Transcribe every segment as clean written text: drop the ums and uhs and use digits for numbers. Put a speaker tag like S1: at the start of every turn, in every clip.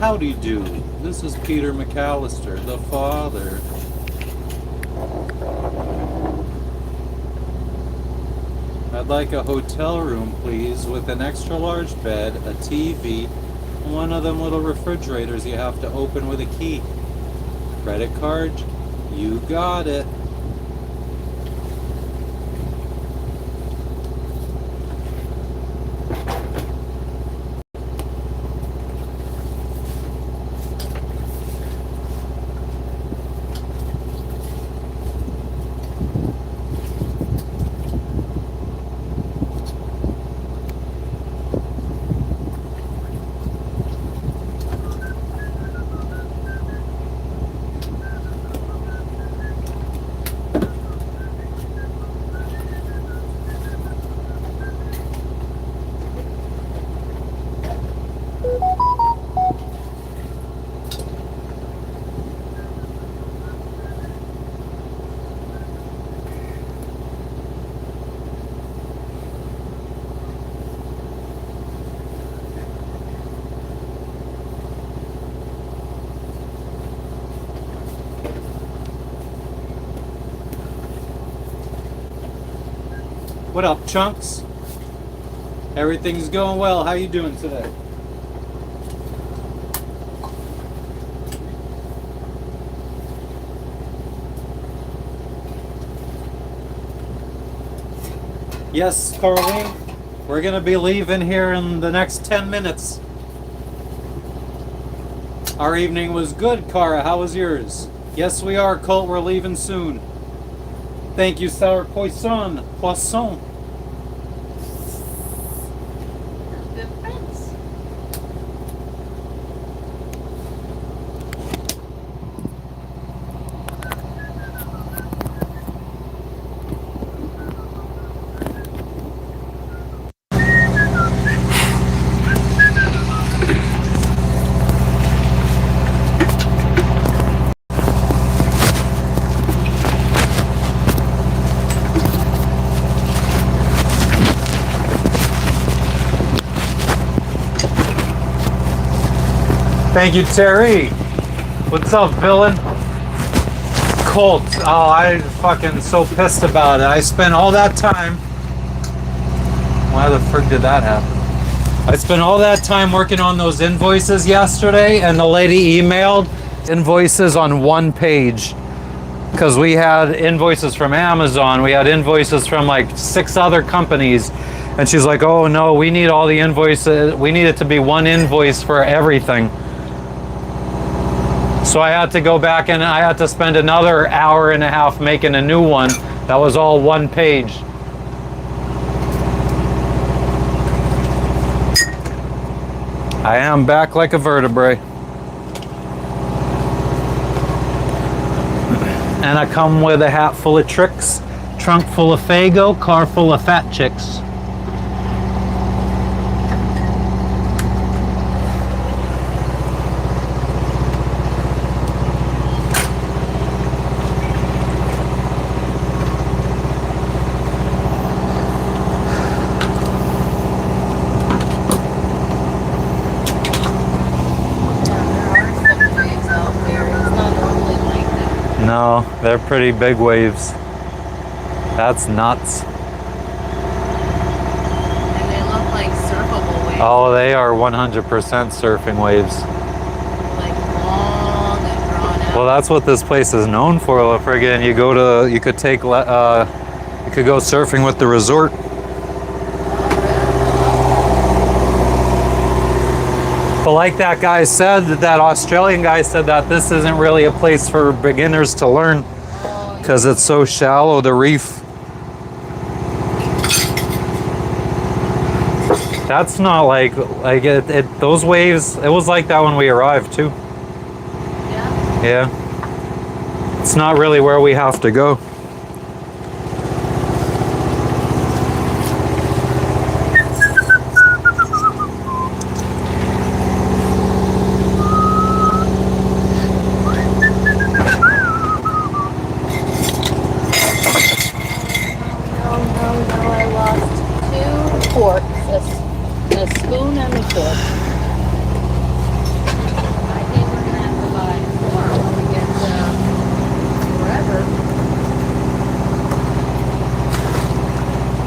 S1: Howdy do. This is Peter McAllister, the father. I'd like a hotel room, please, with an extra large bed, a TV, and one of them little refrigerators you have to open with a key. Credit card? You got it. What up, chunks? Everything's going well. How you doing today? Yes, Kavieng. We're gonna be leaving here in the next 10 minutes. Our evening was good, Kara. How was yours? Yes, we are, Colt. We're leaving soon. Thank you, Sour Poisson. Poisson.
S2: Good friends.
S1: Thank you, Terry. What's up, villain? Colt. Oh, I fucking so pissed about it. I spent all that time. Why the frick did that happen? I spent all that time working on those invoices yesterday, and the lady emailed invoices on one page. Because we had invoices from Amazon, we had invoices from like 6 other companies. And she's like, oh no, we need all the invoices. We need it to be one invoice for everything. So I had to go back and I had to spend another hour and a half making a new one that was all one page. I am back like a vertebrae. And I come with a hat full of tricks, trunk full of Fago, car full of fat chicks. No, they're pretty big waves. That's nuts.
S2: And they look like surfable waves.
S1: Oh, they are 100% surfing waves.
S2: Like long and drawn out.
S1: Well, that's what this place is known for. Friggin', you could go surfing with the resort. But like that guy said, that Australian guy said that this isn't really a place for beginners to learn because it's so shallow, the reef. That's not like those waves, it was like that when we arrived too.
S2: Yeah?
S1: Yeah. It's not really where we have to go.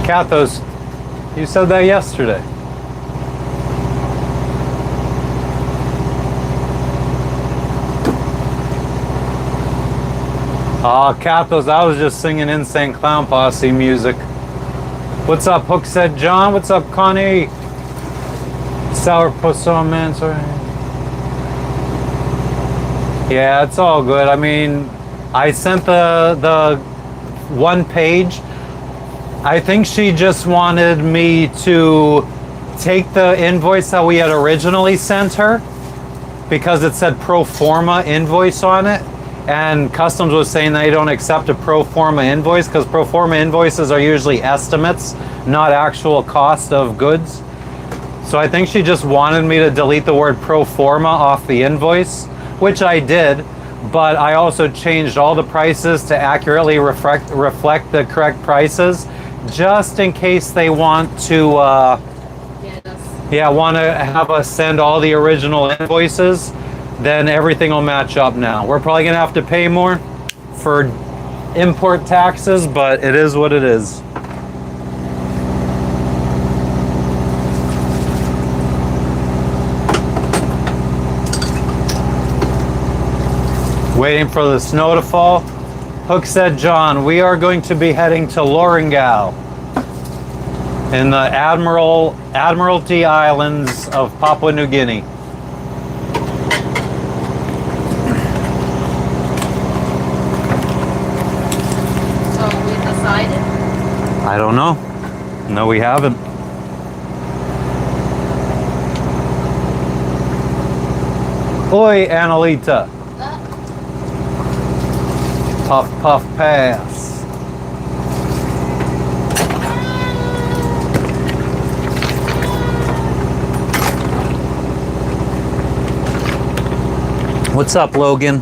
S1: Cathos, you said that yesterday. Ah, Cathos, I was just singing Insane Clown Posse music. What's up, Hook said John? What's up, Connie? Sour Poisson, man, sorry. Yeah, it's all good. I mean, I sent the one page. I think she just wanted me to take the invoice that we had originally sent her because it said pro forma invoice on it. And Customs was saying they don't accept a pro forma invoice because pro forma invoices are usually estimates, not actual cost of goods. So I think she just wanted me to delete the word pro forma off the invoice, which I did, but I also changed all the prices to accurately reflect the correct prices, just in case they want to, want to have us send all the original invoices. Then everything will match up now. We're probably gonna have to pay more for import taxes, but it is what it is. Waiting for the snow to fall. Hook said, John, we are going to be heading to Loringau in the Admiralty Islands of Papua New Guinea. I don't know. No, we haven't. Oi, Annalita. Puff, puff, pass. What's up, Logan?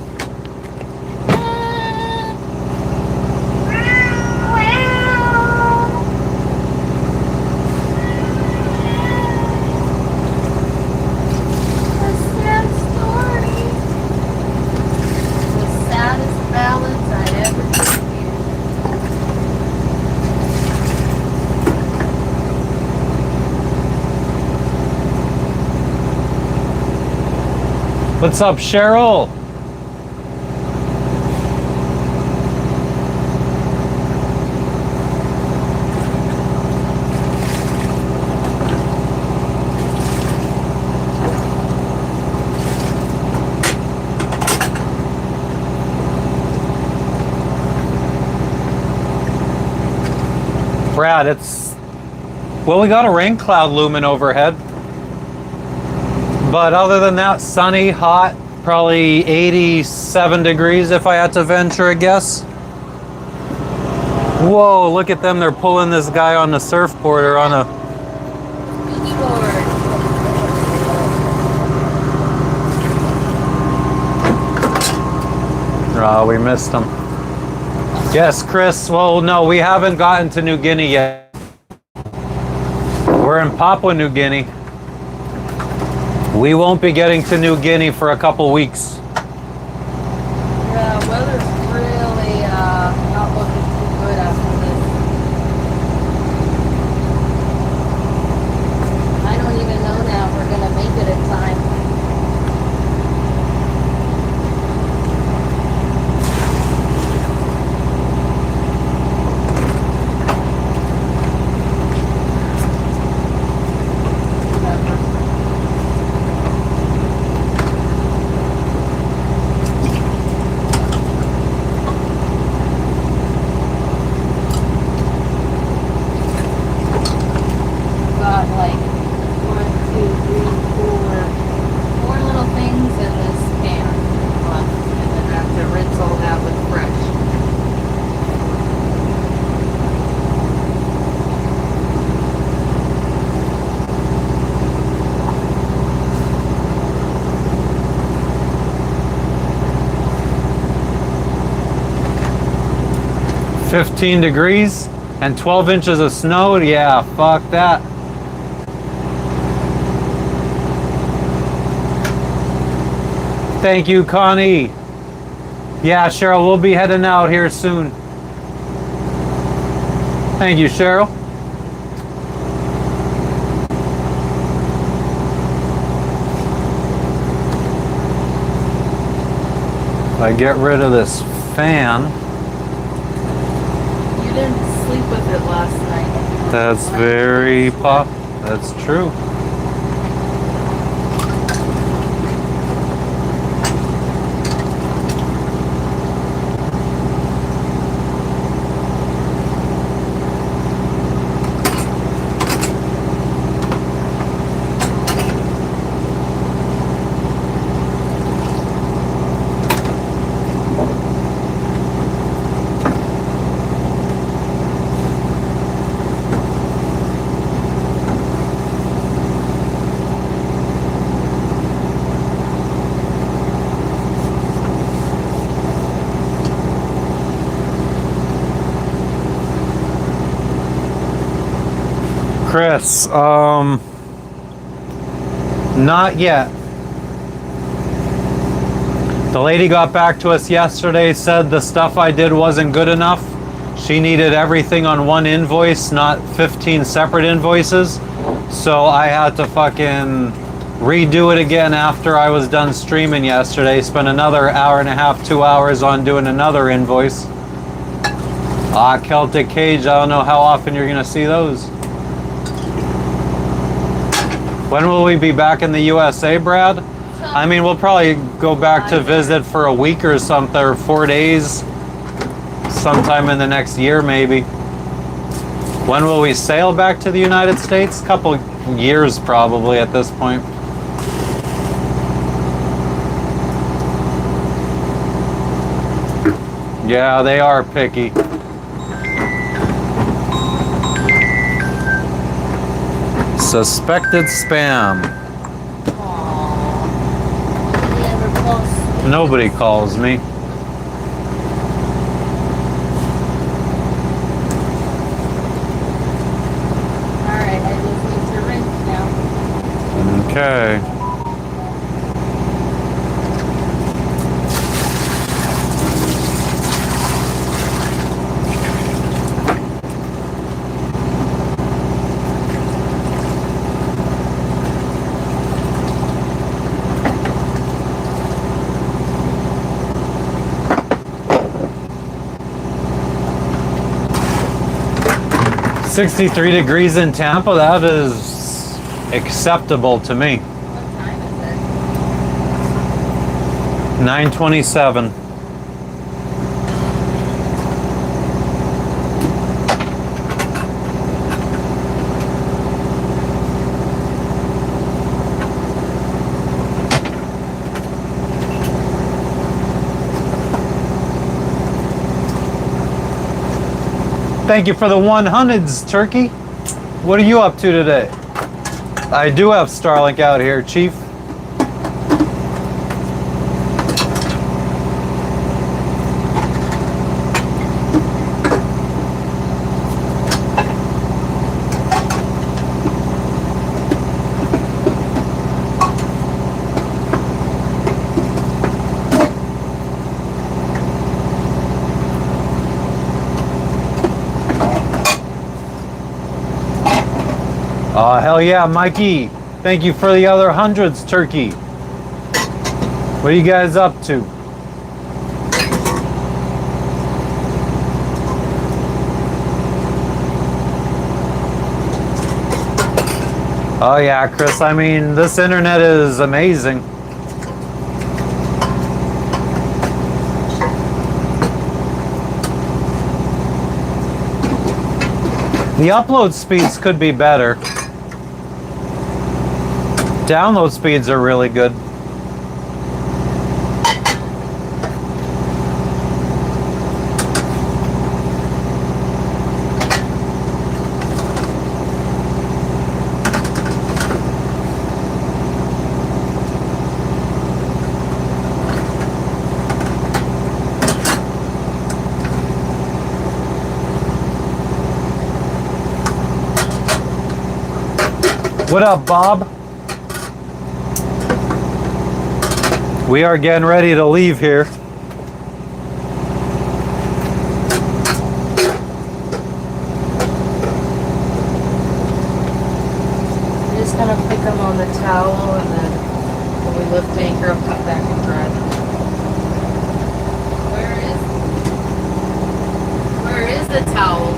S1: What's up, Cheryl? Brad, we got a rain cloud looming overhead. But other than that, sunny, hot, probably 87 degrees if I had to venture a guess. Whoa, look at them. They're pulling this guy on the surfboard or on a... Oh, we missed him. Yes, Chris. Well, no, we haven't gotten to New Guinea yet. We're in Papua New Guinea. We won't be getting to New Guinea for a couple weeks.
S2: Yeah, weather's really not looking too good after this. I don't even know now if we're going to make it in time.
S1: $15 degrees and 12 inches of snow. Yeah, fuck that. Thank you, Connie. Yeah, Cheryl, we'll be heading out here soon. Thank you, Cheryl. I get rid of this fan.
S2: You didn't sleep with it last night.
S1: That's very pop. That's true. Chris, not yet. The lady got back to us yesterday, said the stuff I did wasn't good enough. She needed everything on one invoice, not 15 separate invoices. So I had to fucking redo it again after I was done streaming yesterday. Spent another hour and a half, 2 hours on doing another invoice. Celtic Cage, I don't know how often you're gonna see those. When will we be back in the USA, Brad? I mean, we'll probably go back to visit for a week or something, or 4 days. Sometime in the next year, maybe. When will we sail back to the United States? Couple years, probably, at this point. Yeah, they are picky. Suspected spam.
S2: Aww. You ever close?
S1: Nobody calls me.
S2: Alright, I just need to rinse now.
S1: Okay. 63 degrees in Tampa, that is acceptable to me.
S2: What time is it?
S1: 9:27. Thank you for the 100s, Turkey. What are you up to today? I do have Starlink out here, Chief. Oh, hell yeah, Mikey. Thank you for the other hundreds, Turkey. What are you guys up to? Oh yeah, Chris, I mean, this internet is amazing. The upload speeds could be better. Download speeds are really good. What up, Bob? We are getting ready to leave here.
S2: I'm just gonna pick them on the towel and then when we lift anchor, I'll cut back and dry them. the towel.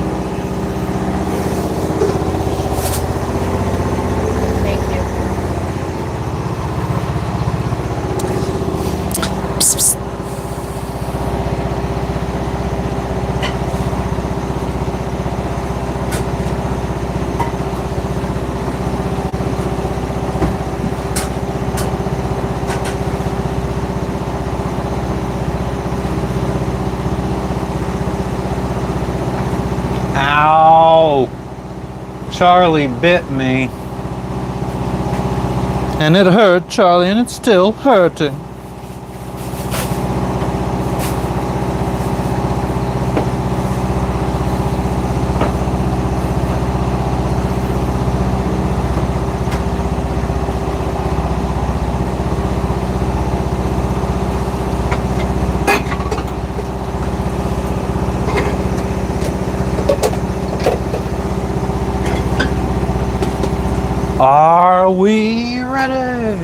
S2: Thank you.
S1: Psst, psst. Ow! Charlie bit me. And it hurt, Charlie, and it's still hurting. Are we ready?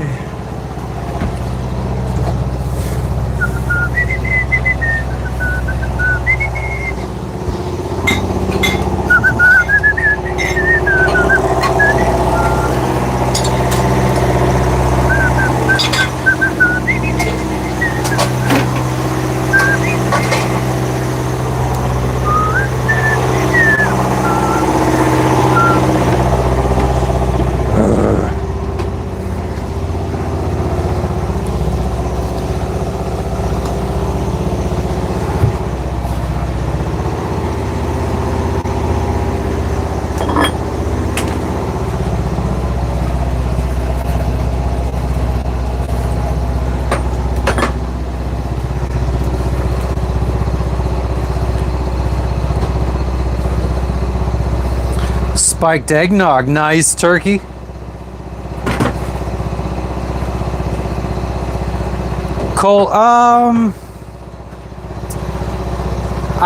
S1: Spiked eggnog, nice turkey. Cole, I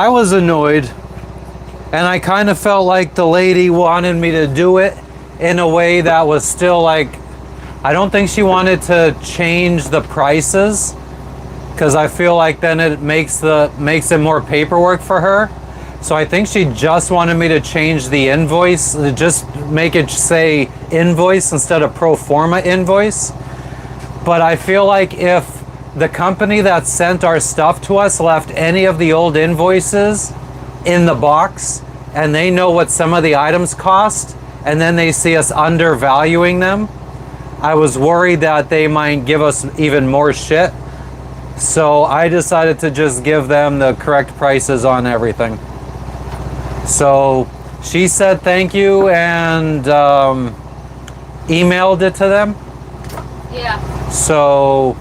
S1: was annoyed, and I kind of felt like the lady wanted me to do it in a way that was still like, I don't think she wanted to change the prices, because I feel like then it makes it more paperwork for her. So I think she just wanted me to change the invoice, just make it say invoice instead of pro forma invoice. But I feel like if the company that sent our stuff to us left any of the old invoices in the box, and they know what some of the items cost, and then they see us undervaluing them, I was worried that they might give us even more shit. So I decided to just give them the correct prices on everything. So she said thank you and emailed it to them.
S2: Yeah.
S1: So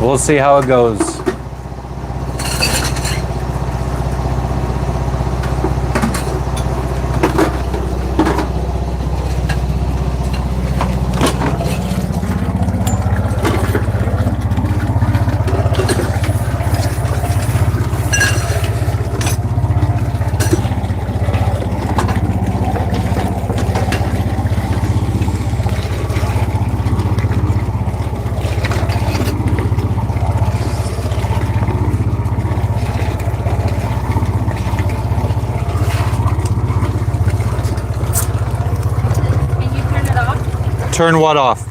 S1: we'll see how it goes. Turn what off?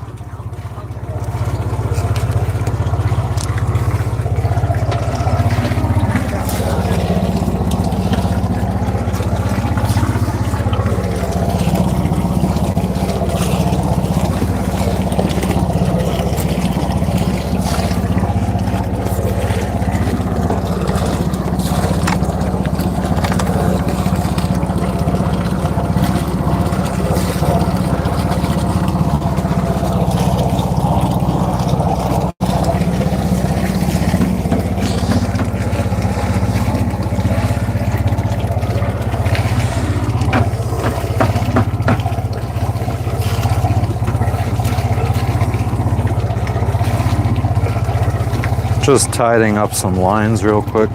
S1: Just tidying up some lines real quick.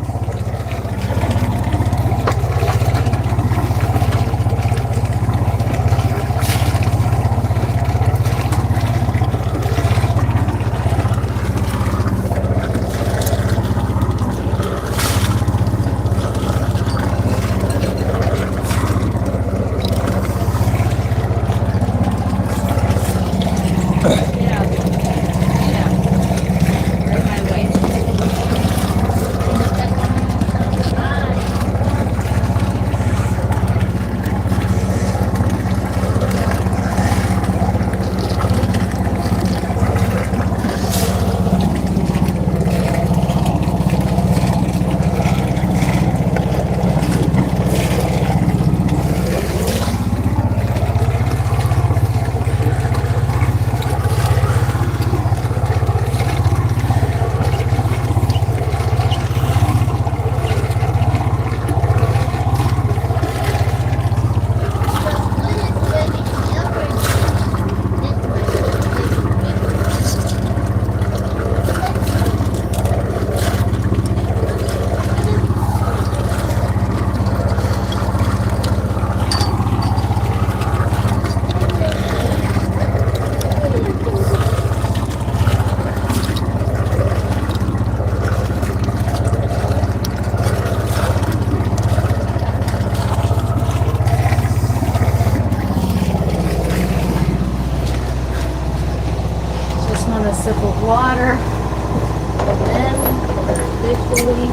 S2: Yeah. Yeah. Right my way. Just want a sip of water. And then officially.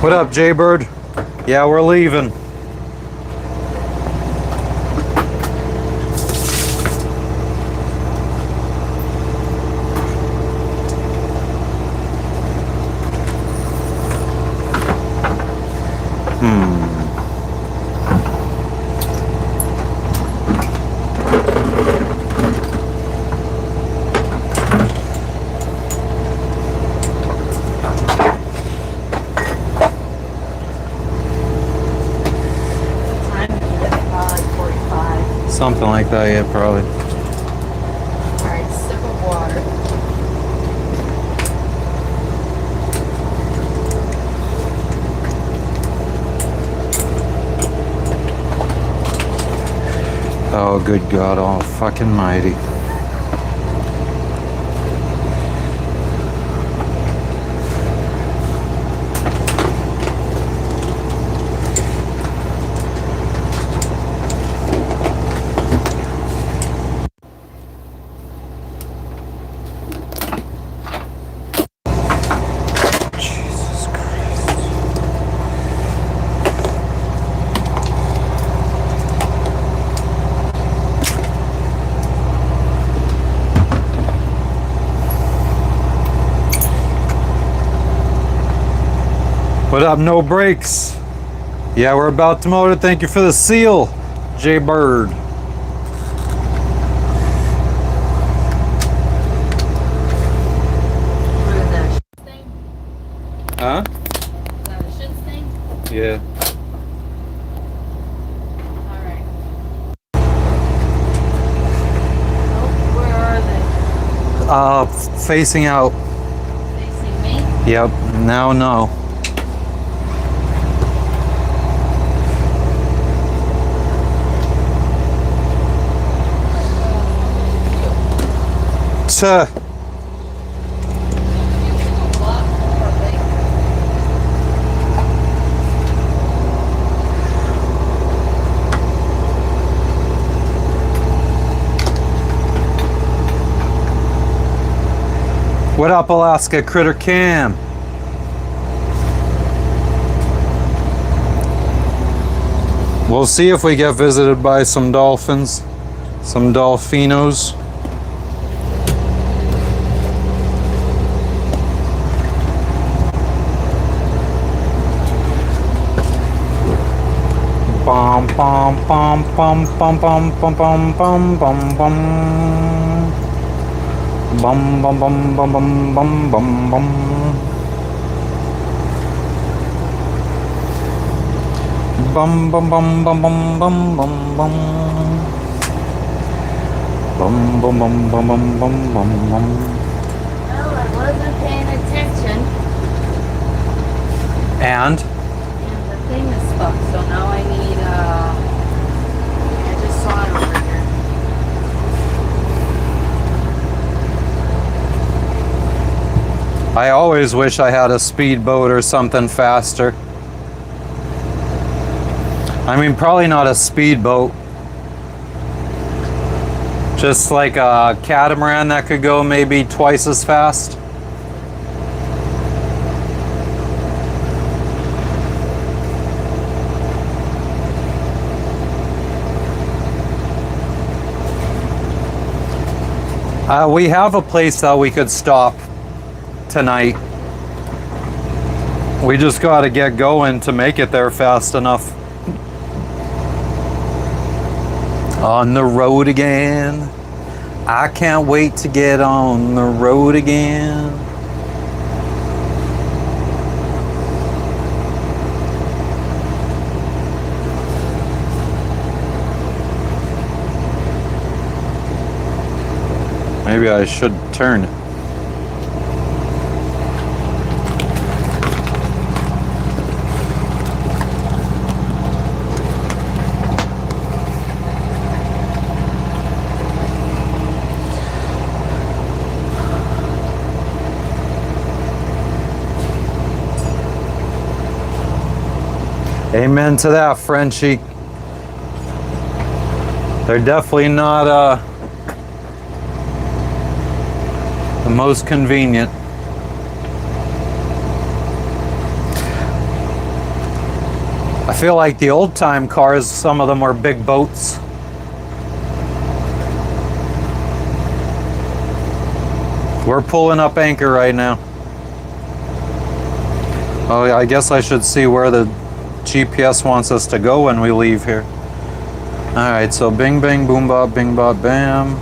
S1: What up, Jaybird? Yeah, we're leaving. Something like that, yeah, probably.
S2: Alright, sip of water.
S1: Oh, good God, all fucking mighty. Jesus Christ. What up, no brakes? Yeah, we're about to motor. Thank you for the seal, J Bird.
S2: What is that shit thing?
S1: Huh?
S2: Is that a shit thing?
S1: Yeah.
S2: Alright. Oh, where are they?
S1: Facing out.
S2: Facing me?
S1: Yep. Now, no. Tuh. What up, Alaska Critter Cam? We'll see if we get visited by some dolphins, some dolphinos. Bum bum bum bum bum bum bum bum bum bum bum. Bum bum bum bum bum bum bum bum. Bum bum bum bum bum bum bum bum. Bum bum bum bum bum bum bum bum.
S2: Well, I wasn't paying attention.
S1: And
S2: And the thing is stuck, so now I need, I just saw it over here.
S1: I always wish I had a speedboat or something faster. I mean, probably not a speedboat. Just like a catamaran that could go maybe twice as fast. We have a place that we could stop tonight. We just got to get going to make it there fast enough. On the road again. I can't wait to get on the road again. Maybe I should turn. Amen to that, Frenchie. They're definitely not the most convenient. I feel like the old time cars, some of them were big boats. We're pulling up anchor right now. Oh, yeah, I guess I should see where the GPS wants us to go when we leave here. Alright, so bing bang boom bop bing bop bam.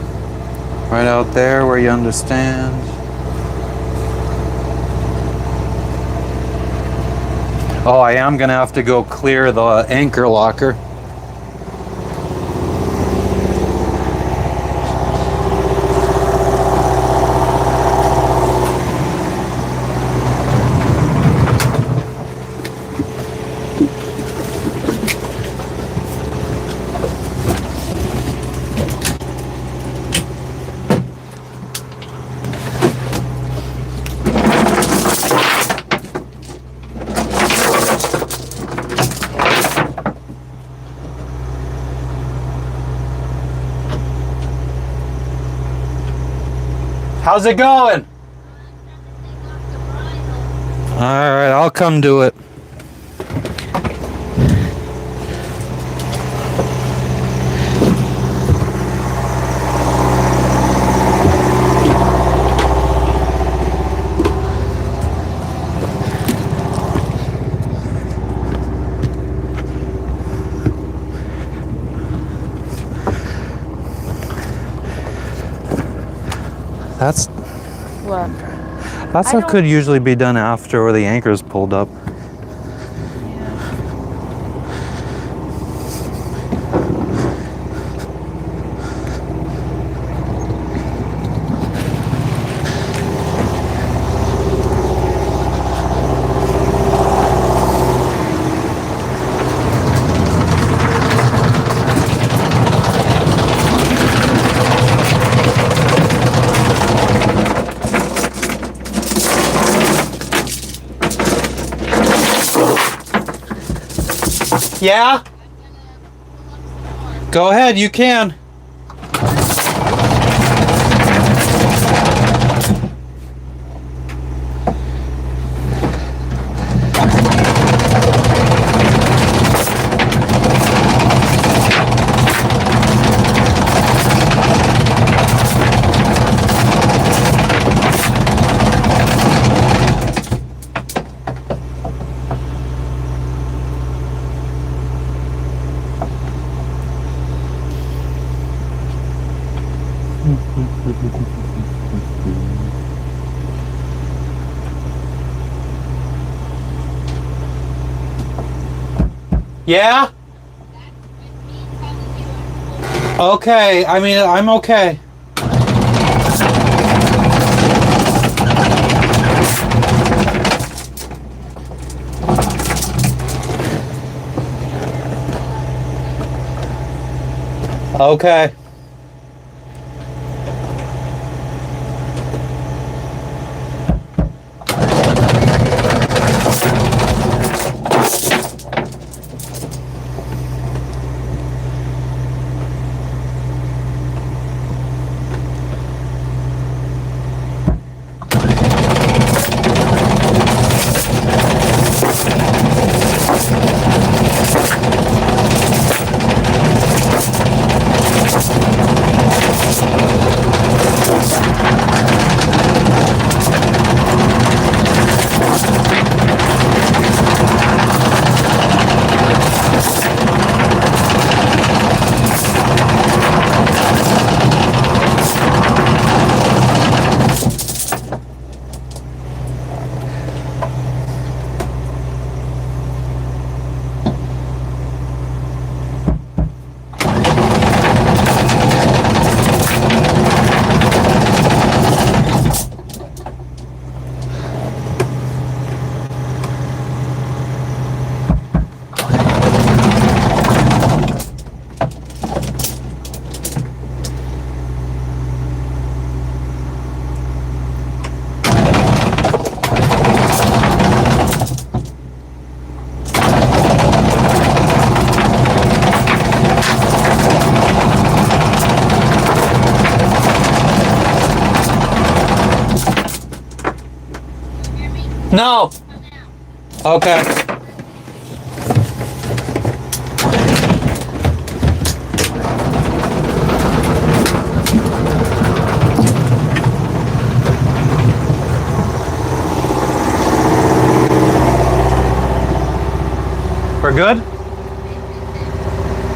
S1: Right out there where you understand. Oh, I am gonna have to go clear the anchor locker. How's it going? Alright, I'll come do it. That's
S2: What?
S1: what could usually be done after the anchor's pulled up. Yeah? Go ahead, you can. Yeah? Okay, I mean, I'm okay. Okay. No. Okay. We're good?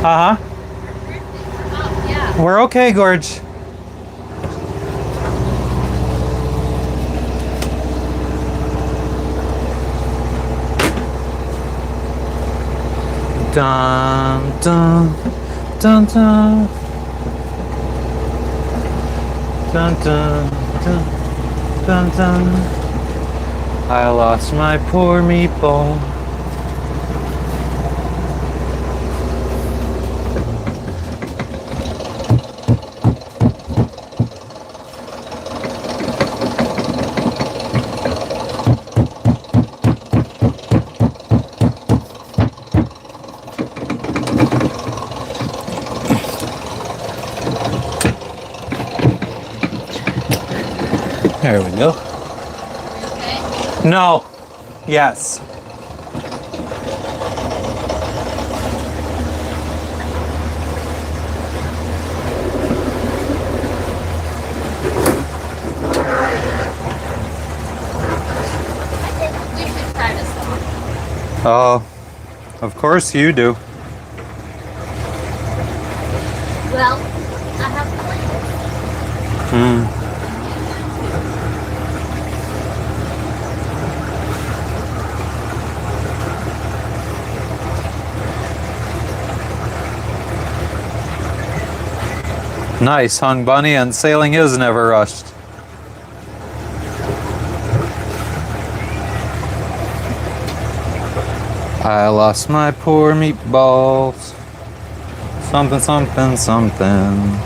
S1: Uh-huh.
S2: Oh, yeah.
S1: We're okay, Gorge. Dun, dun, dun, dun. Dun, dun, dun, dun, dun. I lost my poor meatball. There we go.
S2: Okay.
S1: No. Yes.
S2: I think we should try this one.
S1: Oh, of course you do.
S2: Well, I have plans.
S1: Hmm. Nice, Hung Bunny, and sailing is never rushed. I lost my poor meatballs. Something, something, something.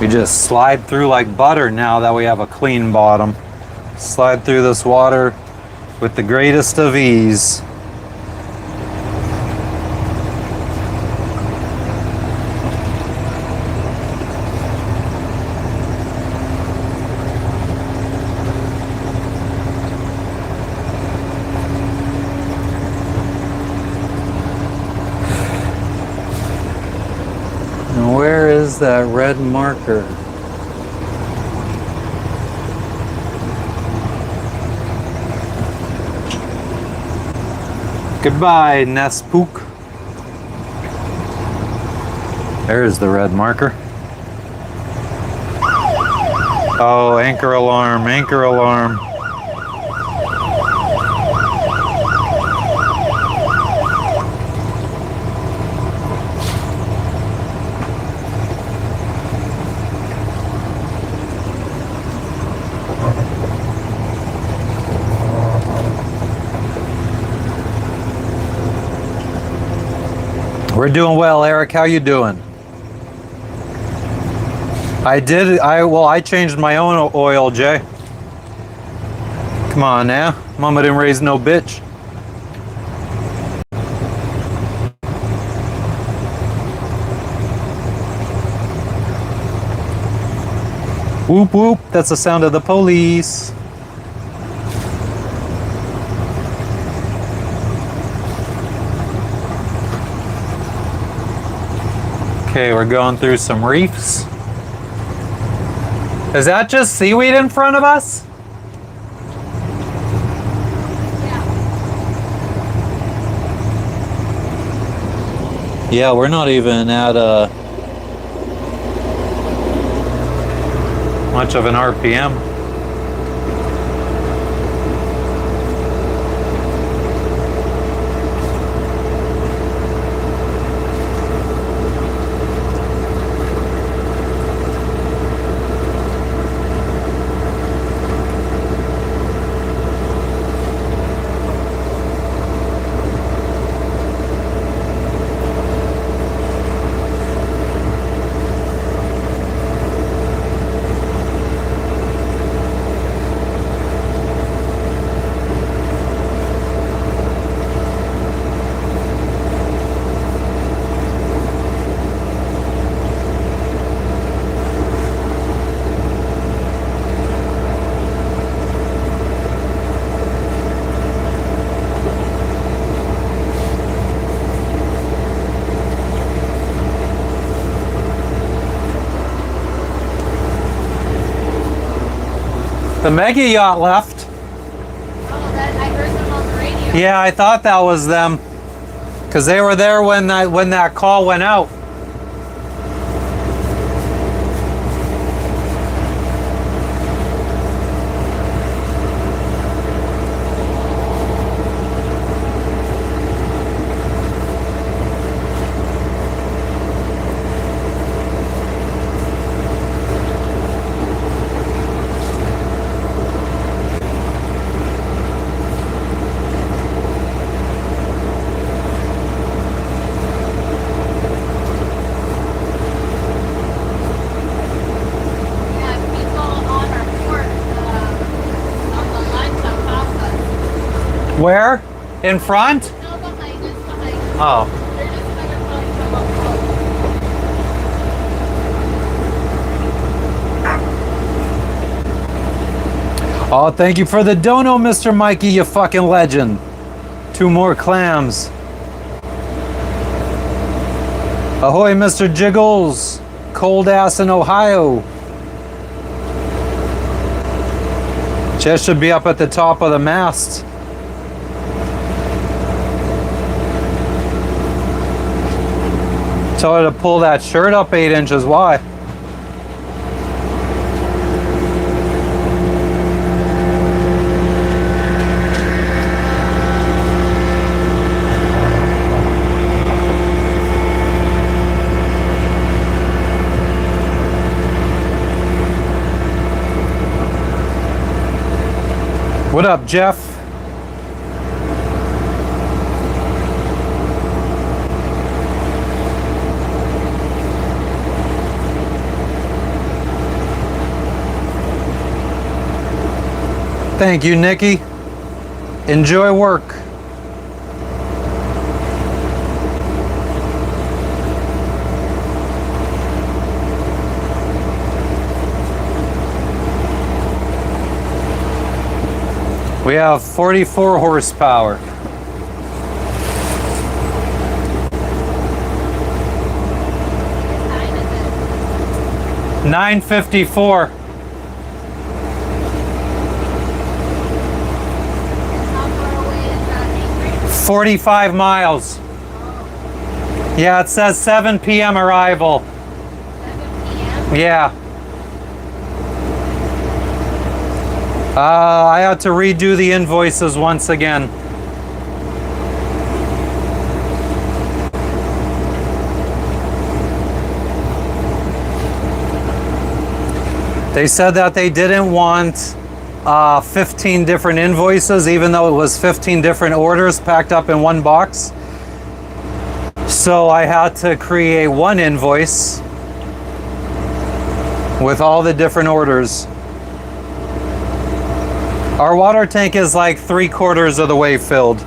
S1: We just slide through like butter now that we have a clean bottom. Slide through this water with the greatest of ease. Now where is that red marker? Goodbye, Nespook. There's the red marker. Oh, anchor alarm, anchor alarm. We're doing well, Eric. How you doing? I changed my own oil, Jay. Come on now. Mama didn't raise no bitch. Whoop whoop. That's the sound of the police. Okay, we're going through some reefs. Is that just seaweed in front of us? Yeah, we're not even at much of an RPM. The mega yacht left.
S2: Oh, that I heard them on the radio.
S1: Yeah, I thought that was them. Because they were there when that call went out.
S2: Yeah, people on our port, on the line to Papa.
S1: Where? In front?
S2: No, behind us, behind us.
S1: Oh.
S2: They're just gonna probably come up close.
S1: Oh, thank you for the dono, Mr. Mikey, you fucking legend. 2 more clams. Ahoy, Mr. Jiggles. Cold ass in Ohio. Jess should be up at the top of the mast. Tell her to pull that shirt up 8 inches. Why? What up, Jeff? Thank you, Nikki. Enjoy work. We have 44 horsepower.
S2: What time is it?
S1: 9:54.
S2: How far away is that anchorage?
S1: 45 miles.
S2: Oh,
S1: Yeah, it says 7 p.m. arrival.
S2: 7 p.m.?
S1: Yeah. I had to redo the invoices once again. They said that they didn't want 15 different invoices, even though it was 15 different orders packed up in one box. So I had to create one invoice with all the different orders. Our water tank is like 3/4 of the way filled.
S2: You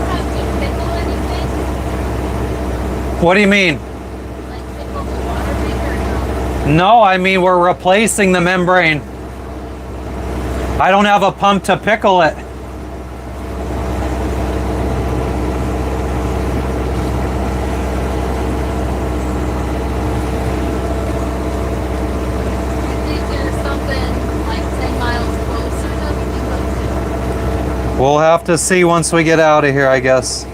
S2: have to pickle anything?
S1: What do you mean?
S2: Like pickle the Watermaker or no?
S1: No, I mean we're replacing the membrane. I don't have a pump to pickle it.
S2: You think there's something like 10 miles closer that we can go to?
S1: We'll have to see once we get out of here, I guess.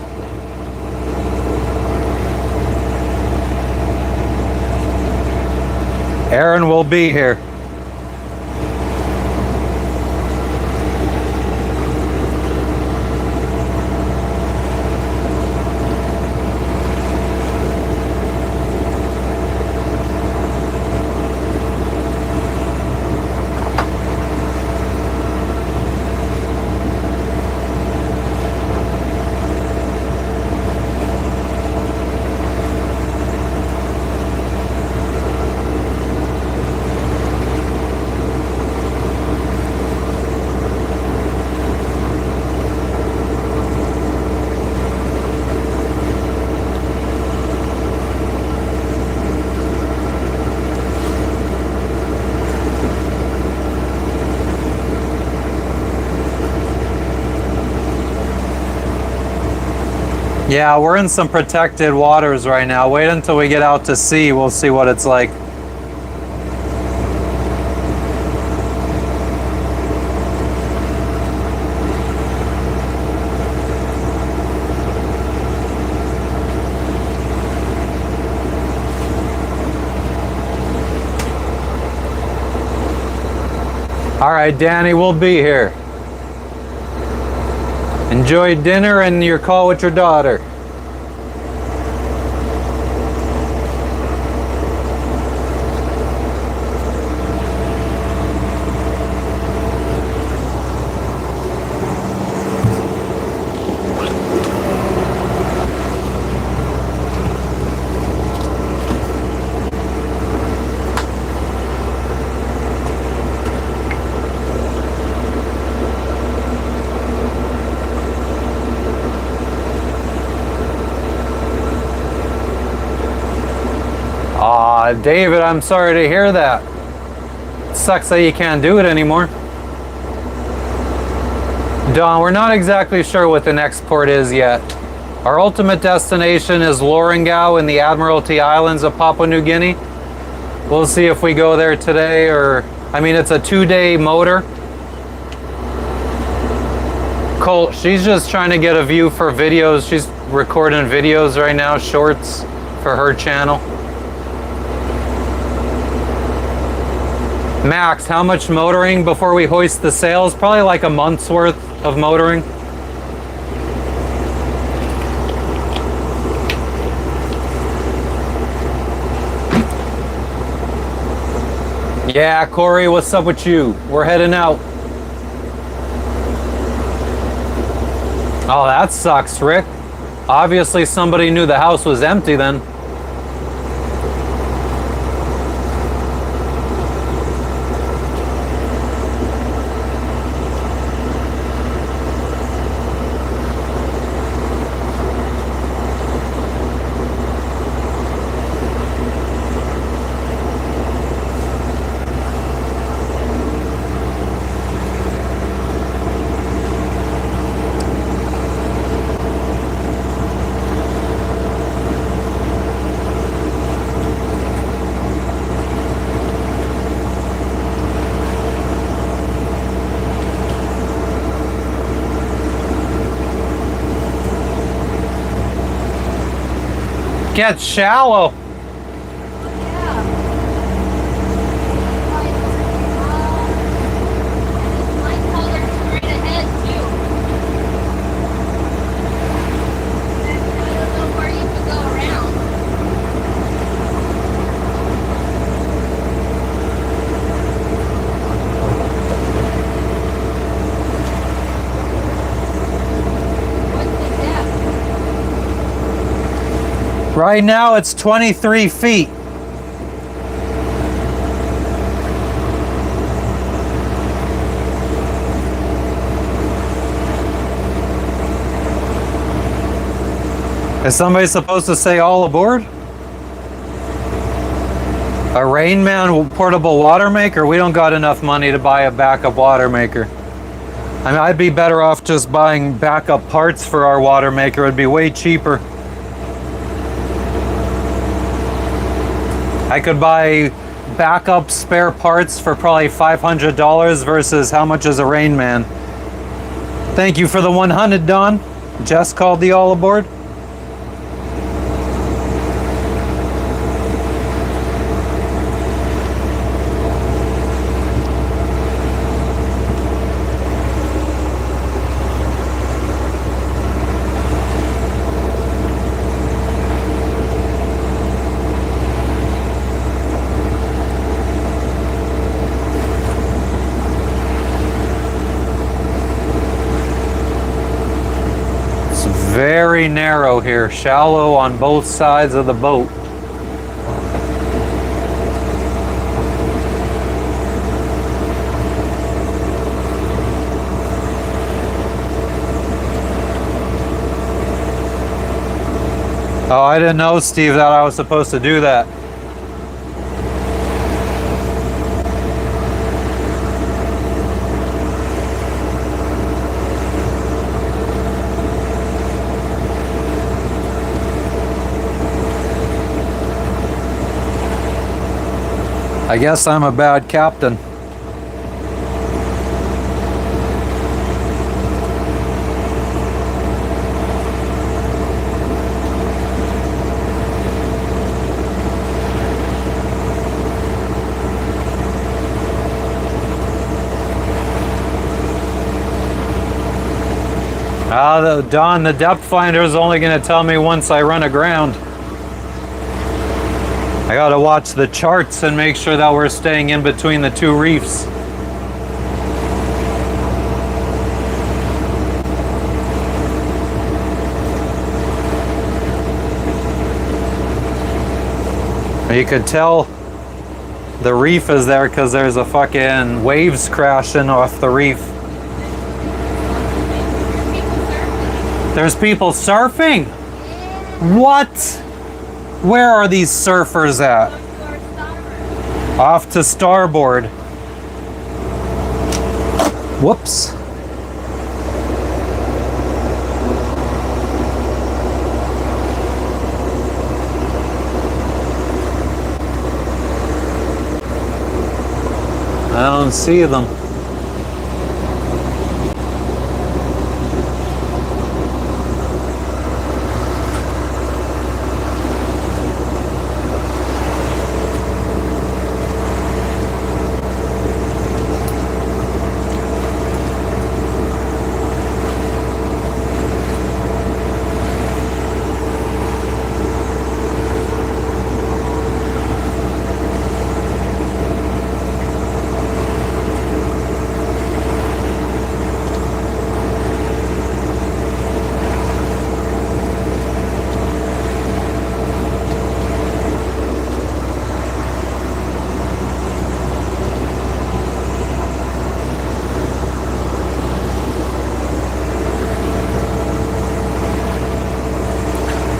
S1: Aaron will be here. Yeah, we're in some protected waters right now. Wait until we get out to sea. We'll see what it's like. All right, Danny, we'll be here. Enjoy dinner and your call with your daughter. David, I'm sorry to hear that. Sucks that you can't do it anymore. Don, we're not exactly sure what the next port is yet. Our ultimate destination is Lorengau in the Admiralty Islands of Papua New Guinea. We'll see if we go there today or... I mean, it's a 2-day motor. Colt, she's just trying to get a view for videos. She's recording videos right now, shorts for her channel. Max, how much motoring before we hoist the sails? Probably like a month's worth of motoring. Yeah, Corey, what's up with you? We're heading out. Oh, that sucks, Rick. Obviously somebody knew the house was empty then. Get shallow. Right now it's 23 feet. Is somebody supposed to say all aboard? A Rain Man portable Watermaker? We don't got enough money to buy a backup Watermaker. I mean, I'd be better off just buying backup parts for our Watermaker. It'd be way cheaper. I could buy backup spare parts for probably $500 versus how much is a Rain Man. Thank you for the 100, Don. Jess called the all aboard. Very narrow here, shallow on both sides of the boat. Oh, I didn't know, Steve, that I was supposed to do that. I guess I'm a bad captain. Don, the depth finder is only going to tell me once I run aground. I got to watch the charts and make sure that we're staying in between the two reefs. You could tell the reef is there because there's a fucking waves crashing off the reef. There's people surfing? What? Where are these surfers at? Off to starboard. Whoops. I don't see them.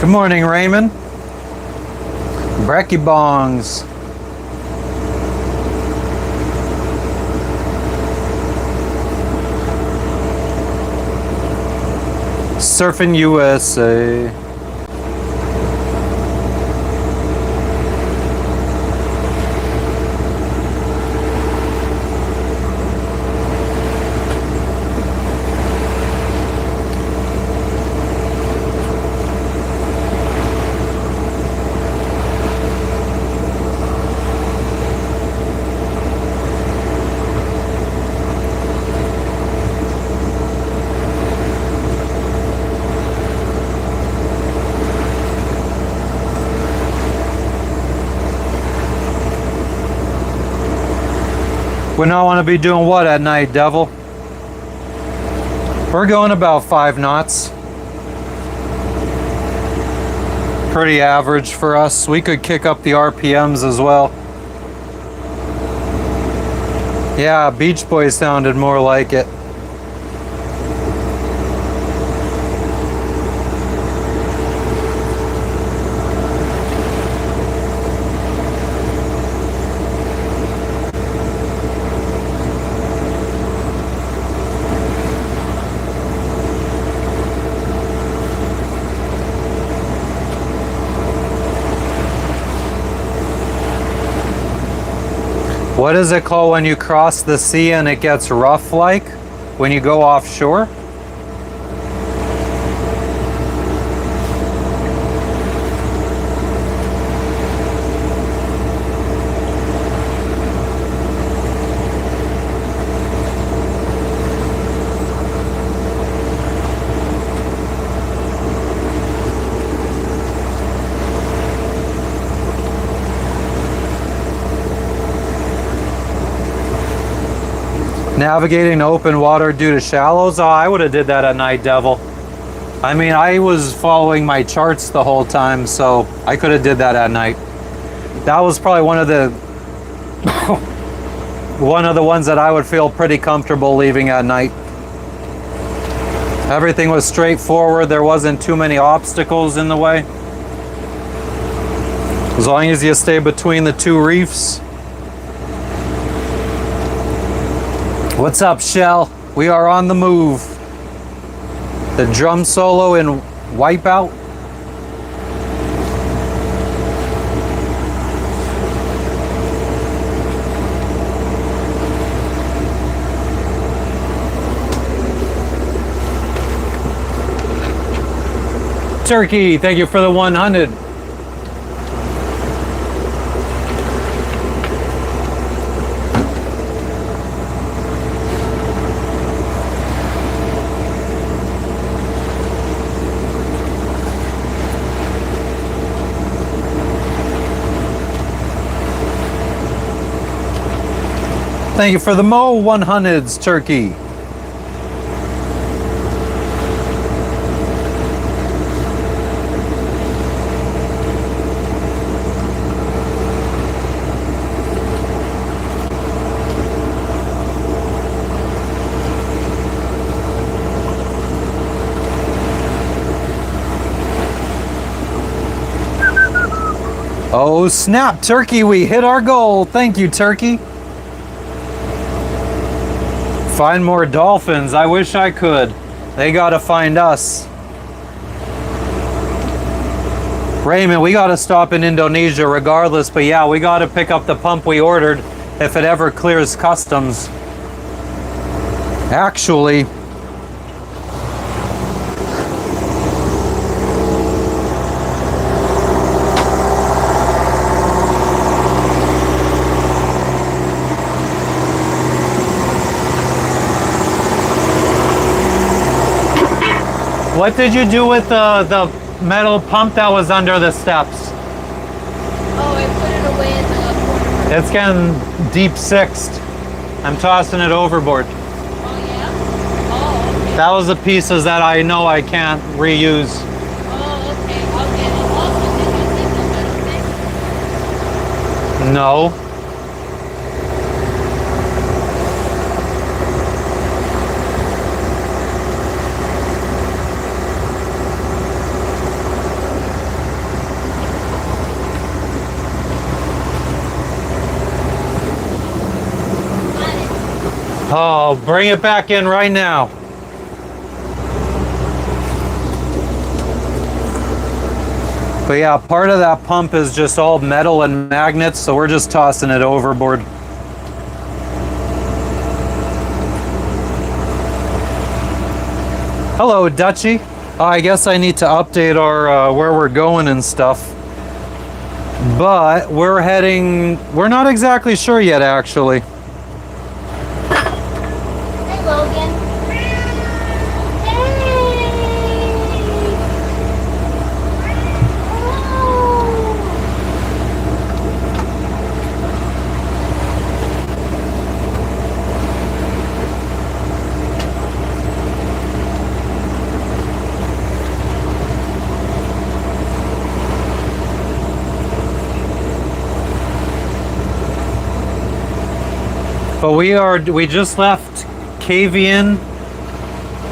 S1: Good morning, Raymond. Brekkie bongs. Surfing USA. We not want to be doing what at night, Devil? We're going about 5 knots. Pretty average for us. We could kick up the RPMs as well. Yeah, Beach Boys sounded more like it. What is it called when you cross the sea and it gets rough like? When you go offshore? Navigating open water due to shallows? Oh, I would have did that at night, Devil. I mean, I was following my charts the whole time, so I could have did that at night. That was probably one of the ones that I would feel pretty comfortable leaving at night. Everything was straightforward. There wasn't too many obstacles in the way. As long as you stay between the two reefs. What's up, Shell? We are on the move. The drum solo in Wipeout. Turkey, thank you for the 100. Thank you for the Mo 100s, Turkey. Oh snap, Turkey, we hit our goal. Thank you, Turkey. Find more dolphins. I wish I could. They gotta find us. Raymond, we gotta stop in Indonesia regardless, but yeah, we gotta pick up the pump we ordered if it ever clears customs. Actually, what did you do with the metal pump that was under the steps?
S2: Oh, I put it away in the corner.
S1: It's getting deep sixed. I'm tossing it overboard.
S2: Oh, yeah? Oh, okay.
S1: That was the pieces that I know I can't reuse.
S2: Oh, okay. I'll get it. Also, did you see the metal thing?
S1: No. Oh, bring it back in right now. But yeah, part of that pump is just all metal and magnets, so we're just tossing it overboard. Hello, Dutchie. I guess I need to update our where we're going and stuff. But we're not exactly sure yet, actually.
S2: Logan.
S1: But we just left Kavieng,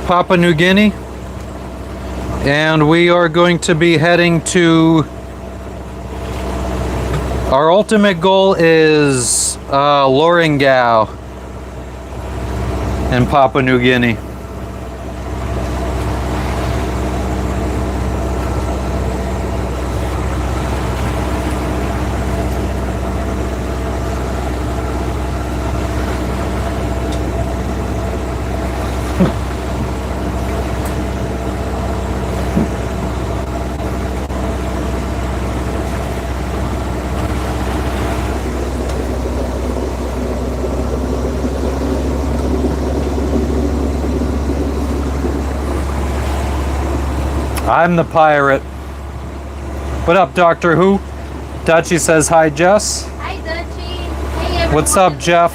S1: Papua New Guinea, and we are going to be heading to, our ultimate goal is Loringau in Papua New Guinea. I'm the pirate. What up, Doctor Who? Dutchie says hi, Jess.
S2: Hi, Dutchie. Hey, everyone.
S1: What's up, Jeff?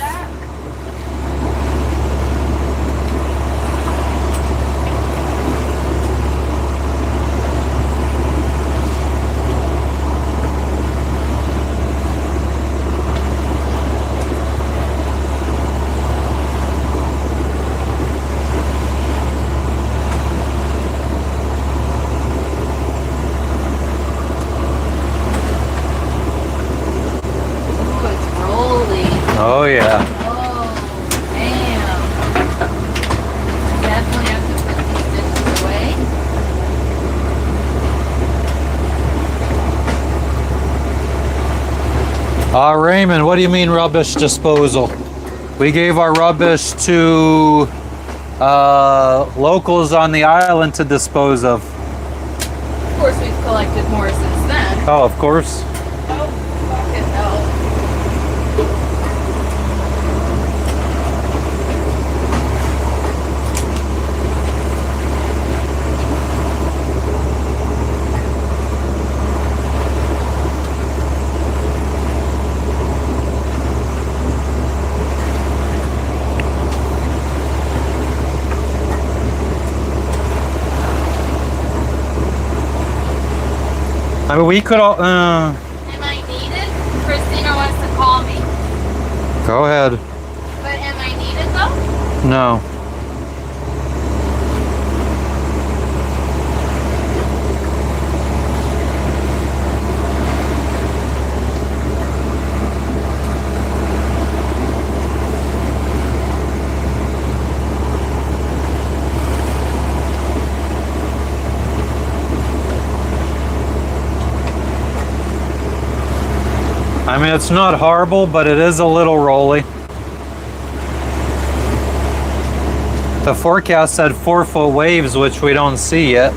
S1: Oh yeah.
S2: Oh, damn. Definitely have to put these dishes away.
S1: Raymond, what do you mean rubbish disposal? We gave our rubbish to locals on the island to dispose of.
S2: Of course, we've collected more since then.
S1: Oh, of course.
S2: Oh, fucking hell.
S1: I mean, we could all.
S2: Am I needed? Christina wants to call me.
S1: Go ahead.
S2: But am I needed though?
S1: No. I mean, it's not horrible, but it is a little rolly. The forecast said 4-foot waves, which we don't see yet.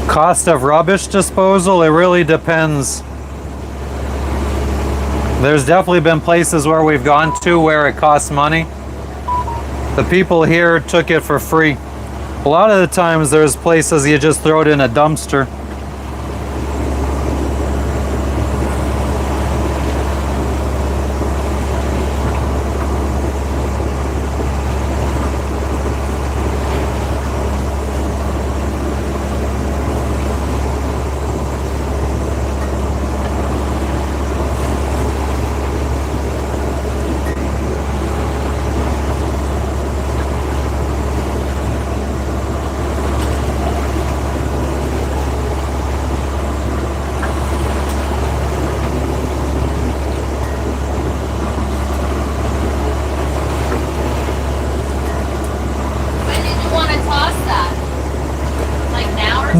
S1: Cost of rubbish disposal, it really depends. There's definitely been places where we've gone to where it costs money. The people here took it for free. A lot of the times there's places you just throw it in a dumpster.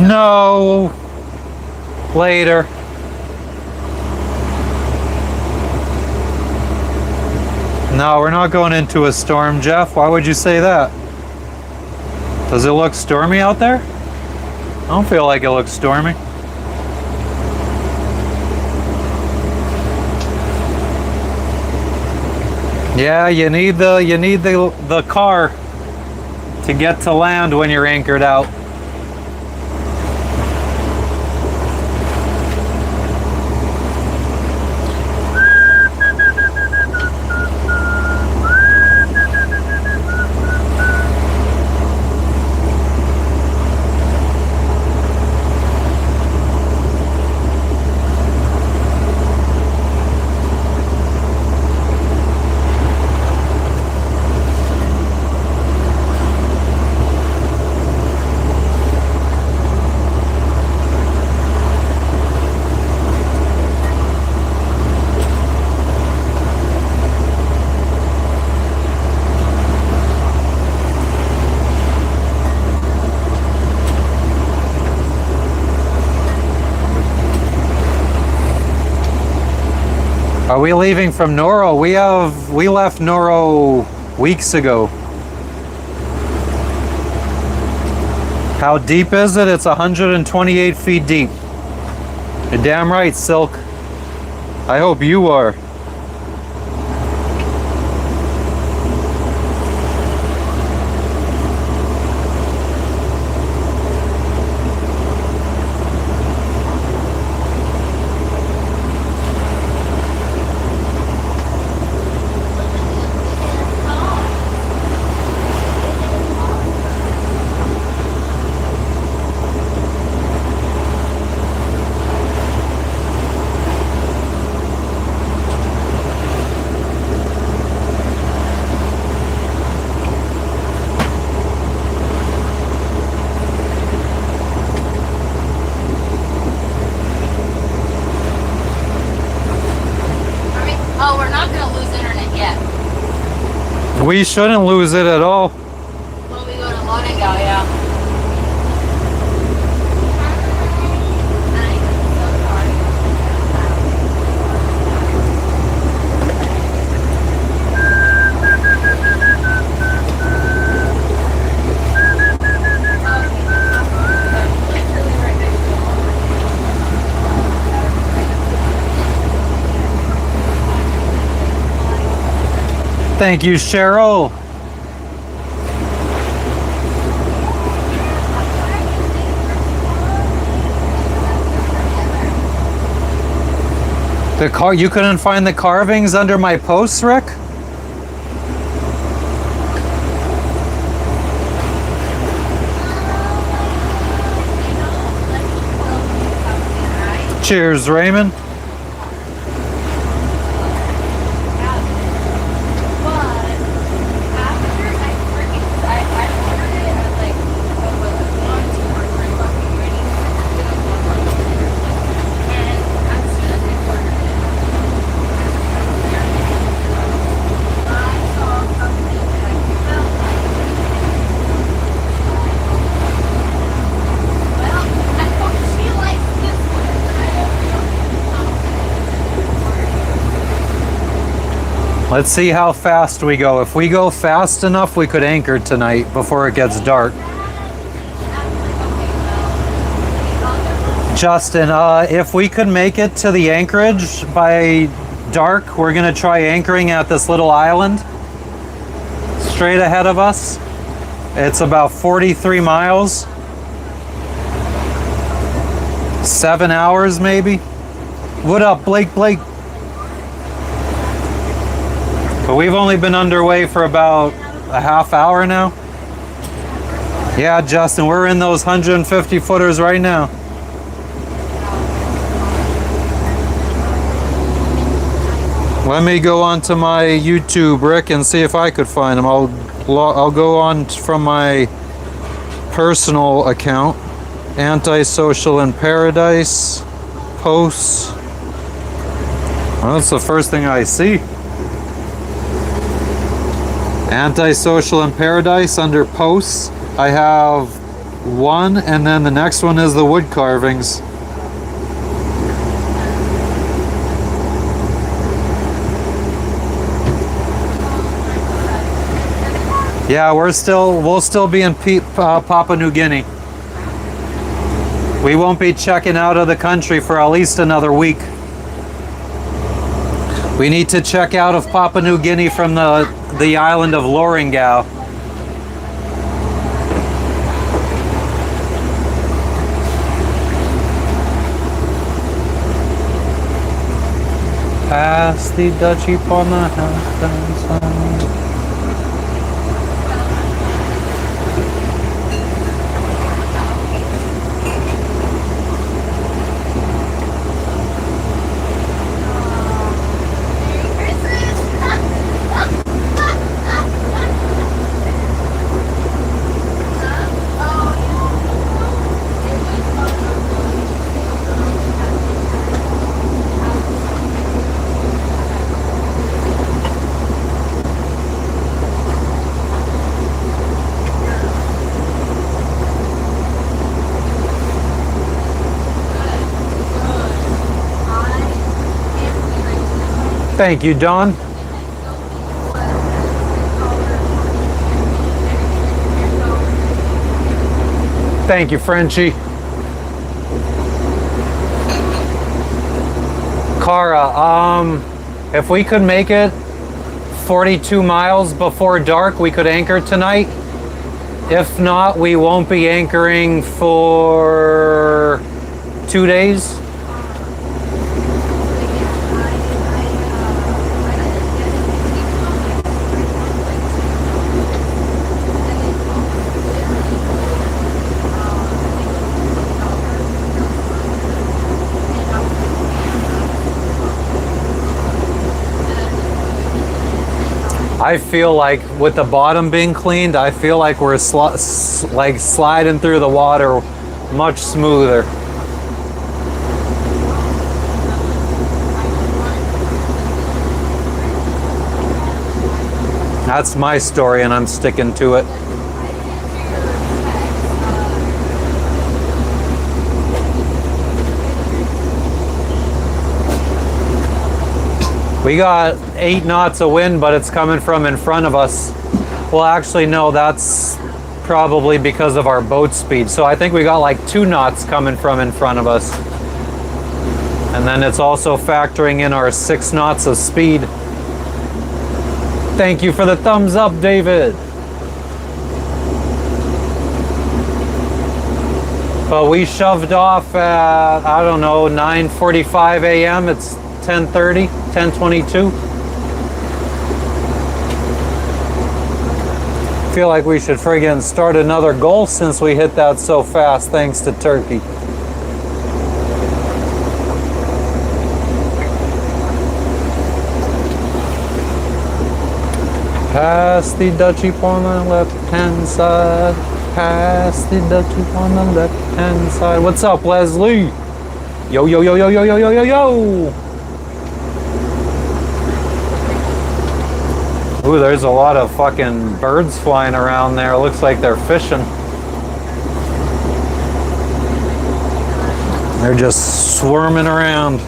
S1: No, later. No, we're not going into a storm, Jeff. Why would you say that? Does it look stormy out there? I don't feel like it looks stormy. Yeah, you need the car to get to land when you're anchored out. Are we leaving from Noro? We left Noro weeks ago. How deep is it? It's 128 feet deep. You're damn right, Silk. I hope you are. We shouldn't lose it at all.
S2: When we go to load and go, yeah.
S1: Thank you, Cheryl. You couldn't find the carvings under my posts, Rick? Cheers, Raymond. Let's see how fast we go. If we go fast enough, we could anchor tonight before it gets dark. Justin, if we could make it to the anchorage by dark, we're gonna try anchoring at this little island straight ahead of us. It's about 43 miles. 7 hours maybe. What up, Blake? But we've only been underway for about a half hour now. Yeah, Justin, we're in those 150 footers right now. Let me go onto my YouTube, Rick, and see if I could find them. I'll go on from my personal account. Antisocial in Paradise. Posts. Well, that's the first thing I see. Antisocial in Paradise under posts. I have one, and then the next one is the wood carvings. Yeah, we'll still be in Papua New Guinea. We won't be checking out of the country for at least another week. We need to check out of Papua New Guinea from the island of Loringau. Pass the Dutchie upon the house. Thank you, Don. Thank you, Frenchie. Cara, if we could make it 42 miles before dark, we could anchor tonight. If not, we won't be anchoring for 2 days. I feel like with the bottom being cleaned, I feel like we're sliding through the water much smoother. That's my story and I'm sticking to it. We got 8 knots of wind, but it's coming from in front of us. Well, actually, no, that's probably because of our boat speed. So I think we got like 2 knots coming from in front of us. And then it's also factoring in our 6 knots of speed. Thank you for the thumbs up, David. But we shoved off at, I don't know, 9:45 a.m. It's 10:30, 10:22. Feel like we should friggin' start another goal since we hit that so fast thanks to Turkey. Pass the Dutchie on the left-hand side. Pass the Dutchie on the left-hand side. What's up, Leslie? Yo, yo, yo, yo, yo, yo, yo, yo, yo. Ooh, there's a lot of fucking birds flying around there. It looks like they're fishing. They're just swarming around.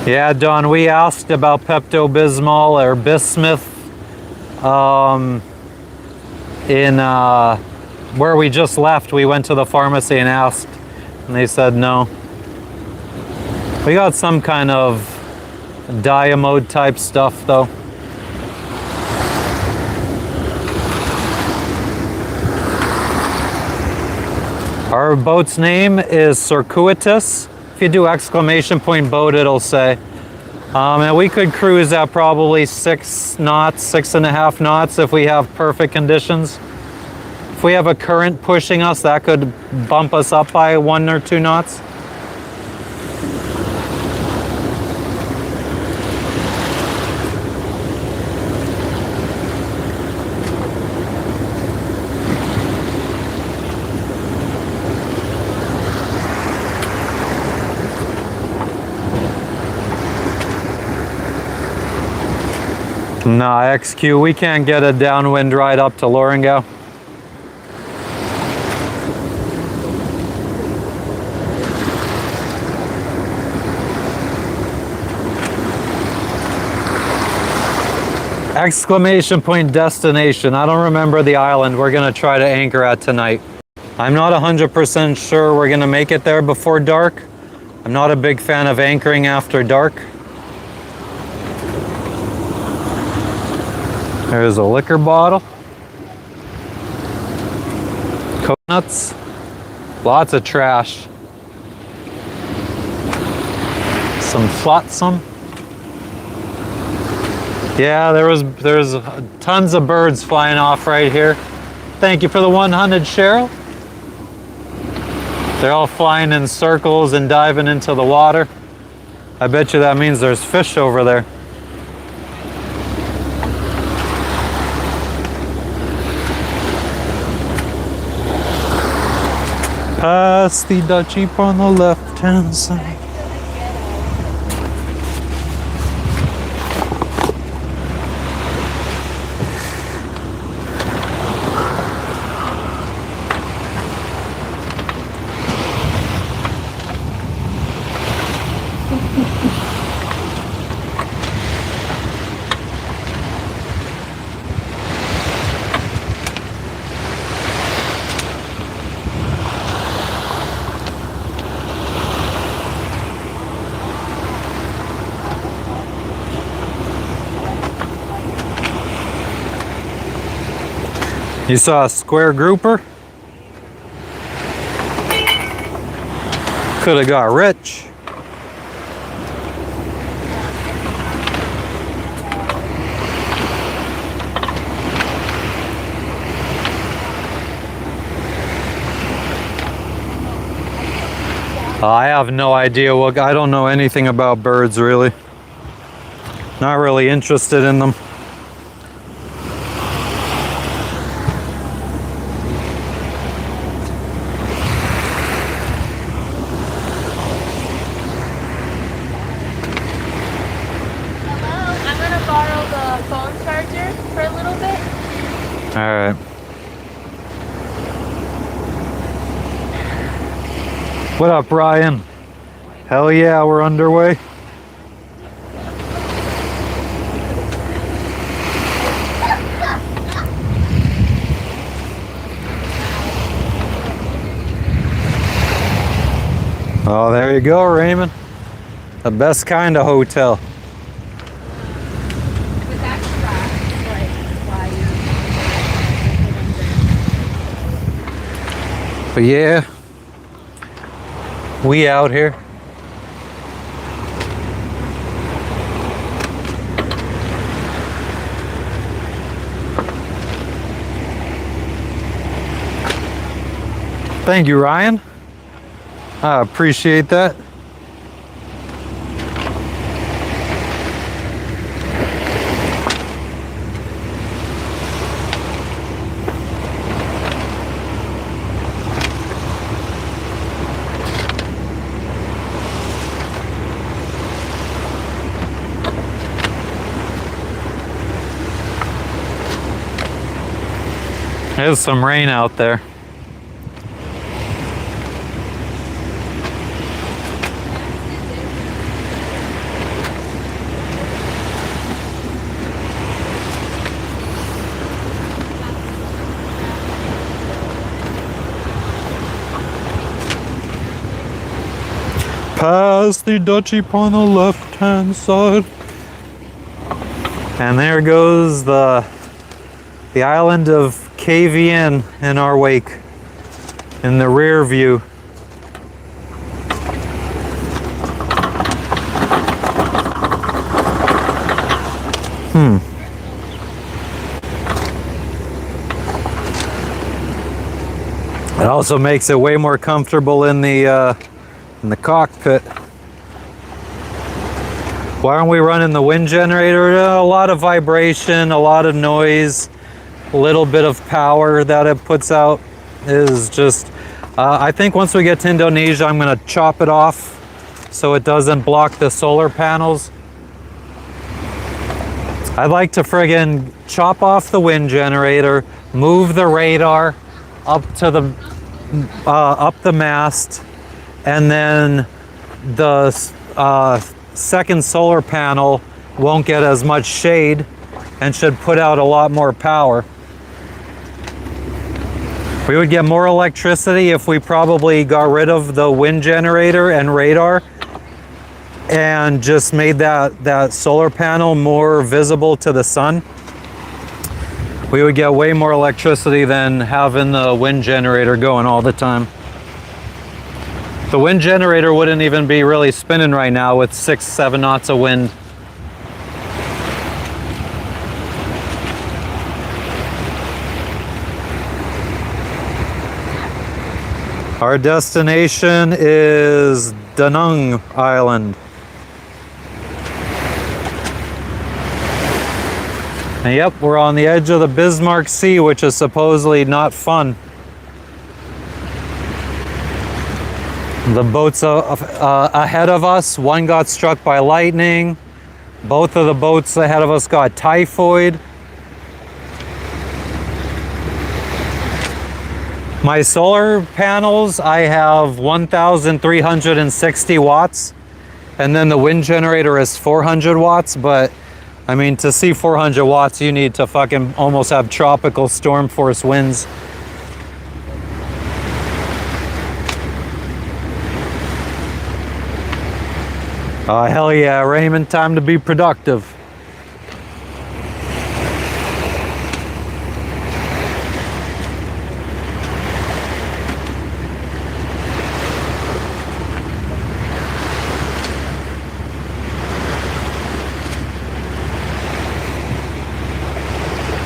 S1: Yeah, Don, we asked about Pepto-Bismol or Bismuth in where we just left. We went to the pharmacy and asked, and they said no. We got some kind of diamode type stuff though. Our boat's name is Circuitous. If you do exclamation point boat, it'll say. And we could cruise at probably 6 knots, 6.5 knots if we have perfect conditions. If we have a current pushing us, that could bump us up by 1 or 2 knots. Nah, XQ, we can't get a downwind ride up to Lorengau. Exclamation point destination. I don't remember the island we're gonna try to anchor at tonight. I'm not 100% sure we're gonna make it there before dark. I'm not a big fan of anchoring after dark. There's a liquor bottle. Coconuts. Lots of trash. Some flotsam. Yeah, there's tons of birds flying off right here. Thank you for the 100, Cheryl. They're all flying in circles and diving into the water. I bet you that means there's fish over there. Pass the Dutchie on the left-hand side. You saw a square grouper? Could have got rich. I have no idea what, I don't know anything about birds really. Not really interested in them.
S2: Hello, I'm gonna borrow the phone charger for a little
S1: What up, Ryan? Hell yeah, we're underway. Oh, there you go, Raymond. The best kind of hotel.
S2: With extra, like, why
S1: But yeah, we out here. Thank you, Ryan. I appreciate that. There's some rain out there. Past the Dutchie on the left-hand side. And there goes the island of Kavieng in our wake, in the rear view. It also makes it way more comfortable in the cockpit. Why aren't we running the wind generator? A lot of vibration, a lot of noise, a little bit of power that it puts out is just, I think once we get to Indonesia, I'm gonna chop it off so it doesn't block the solar panels. I'd like to friggin' chop off the wind generator, move the radar up to the, up the mast, and then the second solar panel won't get as much shade and should put out a lot more power. We would get more electricity if we probably got rid of the wind generator and radar and just made that solar panel more visible to the sun. We would get way more electricity than having the wind generator going all the time. The wind generator wouldn't even be really spinning right now with 6-7 knots of wind. Our destination is Danang Island. And yep, we're on the edge of the Bismarck Sea, which is supposedly not fun. The boats ahead of us, one got struck by lightning. Both of the boats ahead of us got typhoid. My solar panels, I have 1,360 watts, and then the wind generator is 400 watts, but I mean, to see 400 watts, you need to fucking almost have tropical storm force winds. Oh, hell yeah, Raymond, time to be productive.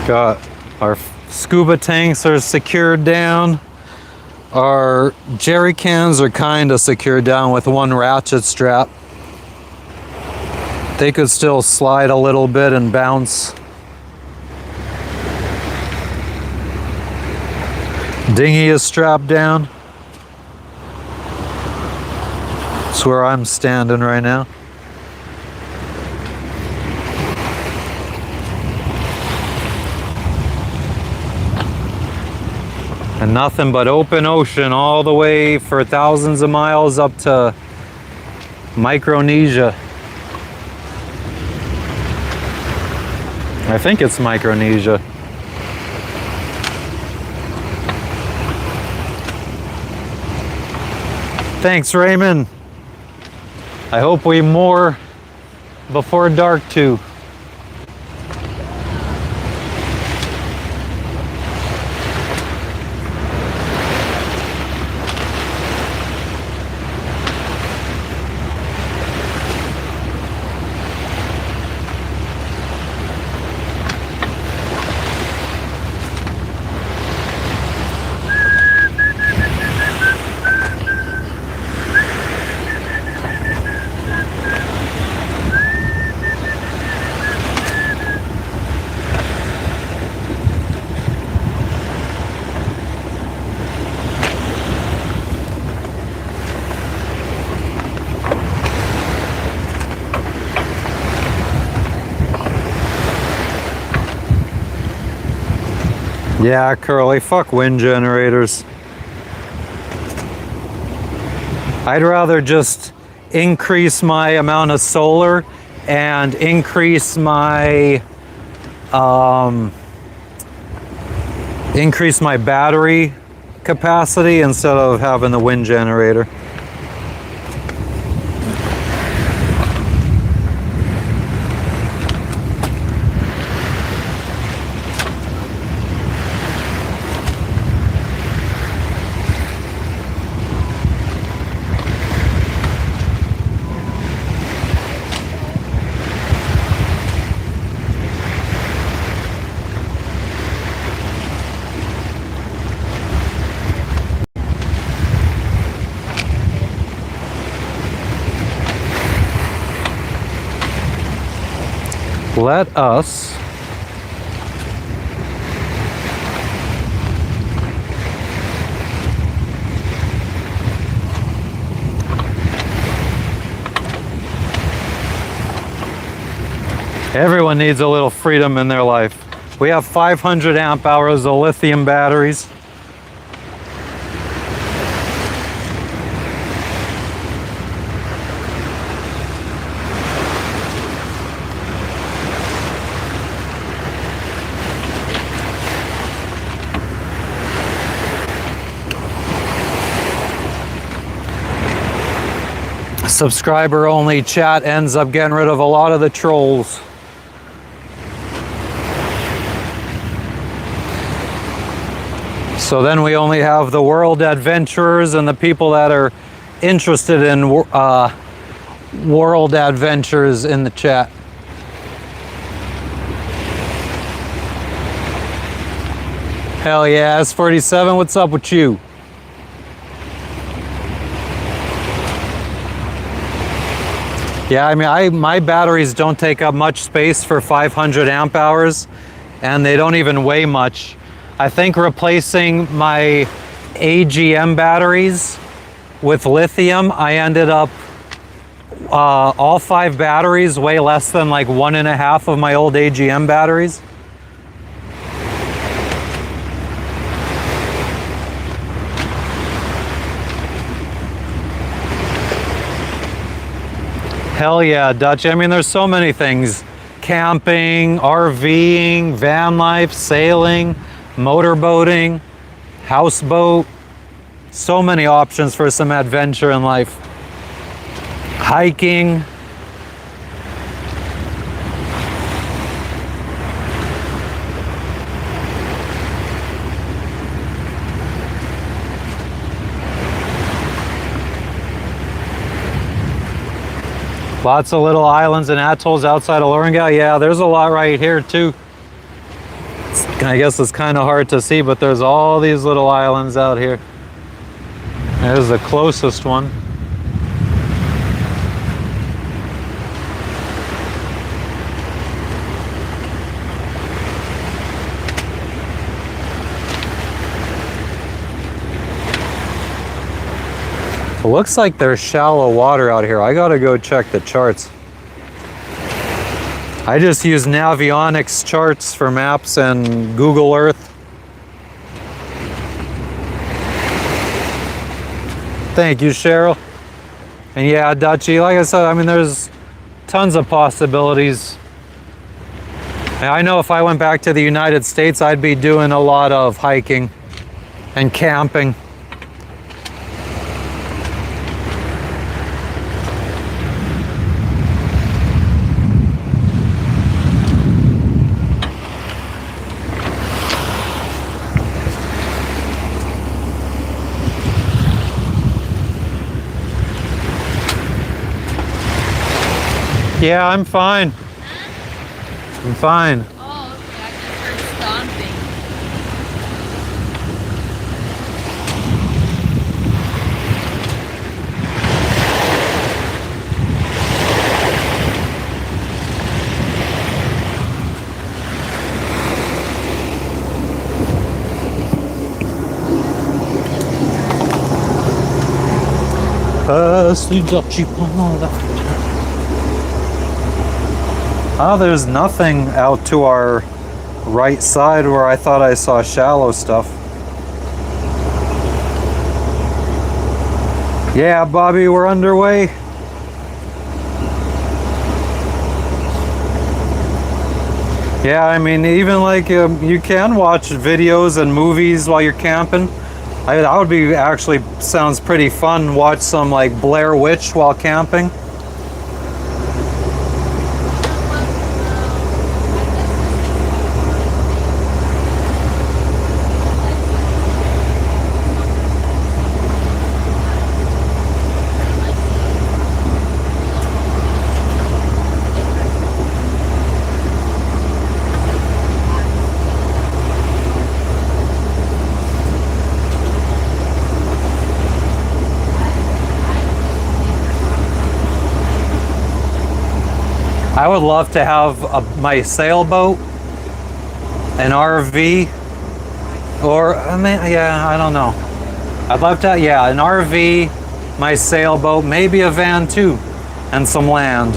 S1: Got our scuba tanks are secured down. Our jerry cans are kind of secured down with one ratchet strap. They could still slide a little bit and bounce. Dinghy is strapped down. That's where I'm standing right now. And nothing but open ocean all the way for thousands of miles up to Micronesia. I think it's Micronesia. Thanks, Raymond. I hope we moor before dark too. Yeah, Curly, fuck wind generators. I'd rather just increase my amount of solar and increase my battery capacity instead of having the wind generator. Let us everyone needs a little freedom in their life. We have 500 amp hours of lithium batteries. Subscriber only chat ends up getting rid of a lot of the trolls. So then we only have the world adventurers and the people that are interested in world adventures in the chat. Hell yeah, S47, what's up with you? Yeah, I mean, my batteries don't take up much space for 500 amp hours, and they don't even weigh much. I think replacing my AGM batteries with lithium, I ended up, all 5 batteries weigh less than like 1.5 of my old AGM batteries. Hell yeah, Dutch. I mean, there's so many things. Camping, RVing, van life, sailing, motorboating, houseboat. So many options for some adventure in life. Hiking. Lots of little islands and atolls outside of Lorengau. Yeah, there's a lot right here too. I guess it's kind of hard to see, but there's all these little islands out here. There's the closest one. It looks like there's shallow water out here. I gotta go check the charts. I just use Navionics charts for maps and Google Earth. Thank you, Cheryl. And yeah, Dutchie, like I said, I mean, there's tons of possibilities. And I know if I went back to the United States, I'd be doing a lot of hiking and camping. Yeah, I'm fine. I'm fine.
S2: Oh, okay. I just heard stomping.
S1: Oh, there's nothing out to our right side where I thought I saw shallow stuff. Yeah, Bobby, we're underway. Yeah, I mean, even like you can watch videos and movies while you're camping. That would be actually sounds pretty fun. Watch some like Blair Witch while camping. I would love to have my sailboat, an RV, or I mean, yeah, I don't know. I'd love to, yeah, an RV, my sailboat, maybe a van too, and some land.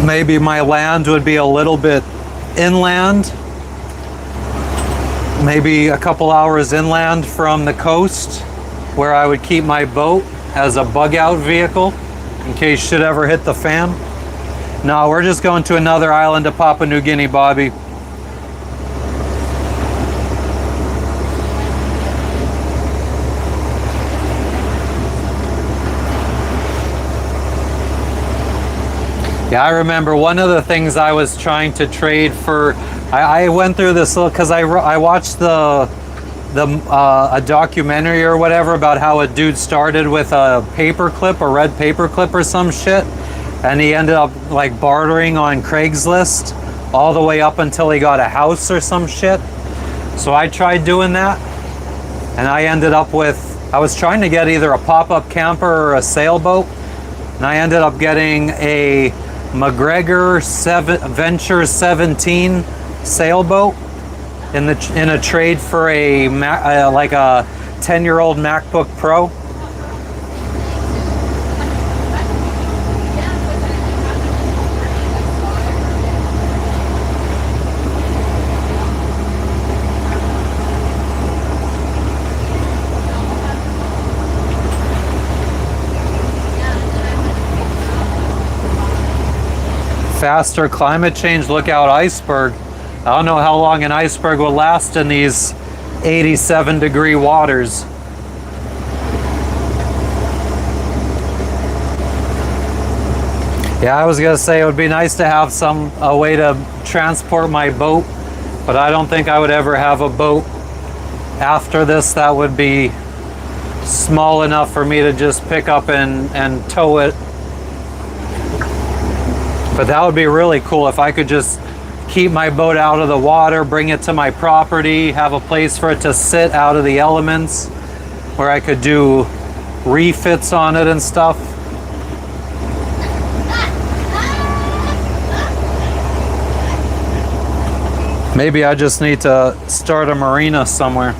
S1: Maybe my land would be a little bit inland. Maybe a couple hours inland from the coast where I would keep my boat as a bug out vehicle in case shit ever hit the fan. No, we're just going to another island of Papua New Guinea, Bobby. Yeah, I remember one of the things I was trying to trade for. I went through this because I watched a documentary or whatever about how a dude started with a paperclip, a red paperclip or some shit, and he ended up like bartering on Craigslist all the way up until he got a house or some shit. So I tried doing that, and I ended up with, I was trying to get either a pop-up camper or a sailboat, and I ended up getting a McGregor Venture 17 sailboat in a trade for like a 10-year-old MacBook Pro. Faster climate change, look out iceberg. I don't know how long an iceberg will last in these 87-degree waters. Yeah, I was gonna say it would be nice to have a way to transport my boat, but I don't think I would ever have a boat after this that would be small enough for me to just pick up and tow it. But that would be really cool if I could just keep my boat out of the water, bring it to my property, have a place for it to sit out of the elements where I could do refits on it and stuff. Maybe I just need to start a marina somewhere.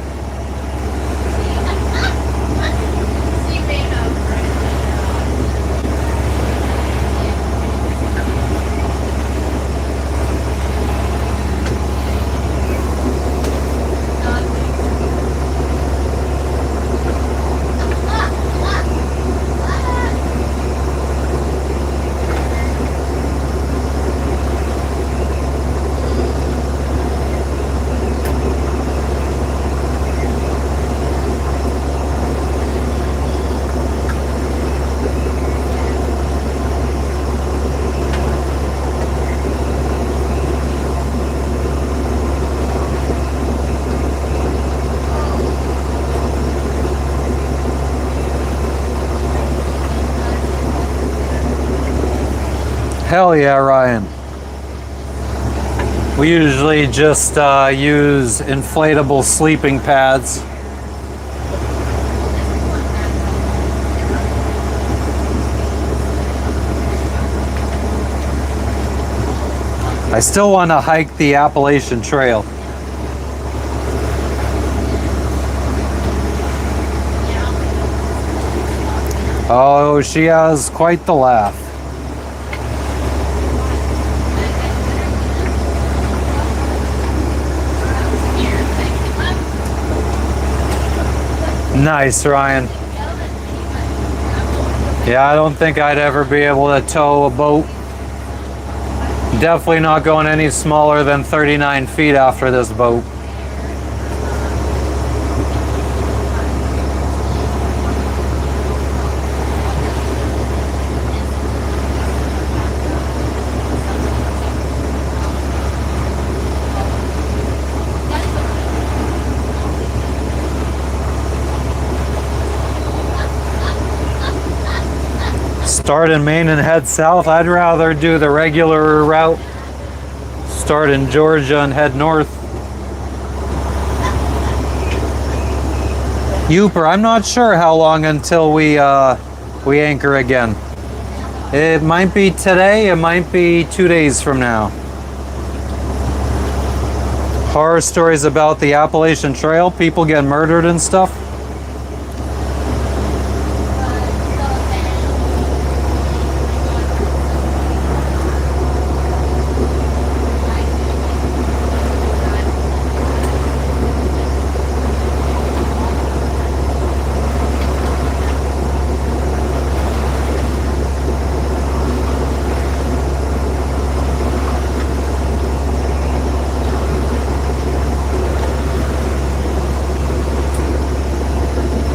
S1: Hell yeah, Ryan. We usually just use inflatable sleeping pads. I still want to hike the Appalachian Trail. Oh, she has quite the laugh. Nice, Ryan. Yeah, I don't think I'd ever be able to tow a boat. Definitely not going any smaller than 39 feet after this boat. Start in Maine and head south. I'd rather do the regular route. Start in Georgia and head north. Youper, I'm not sure how long until we anchor again. It might be today, it might be 2 days from now. Horror stories about the Appalachian Trail, people get murdered and stuff.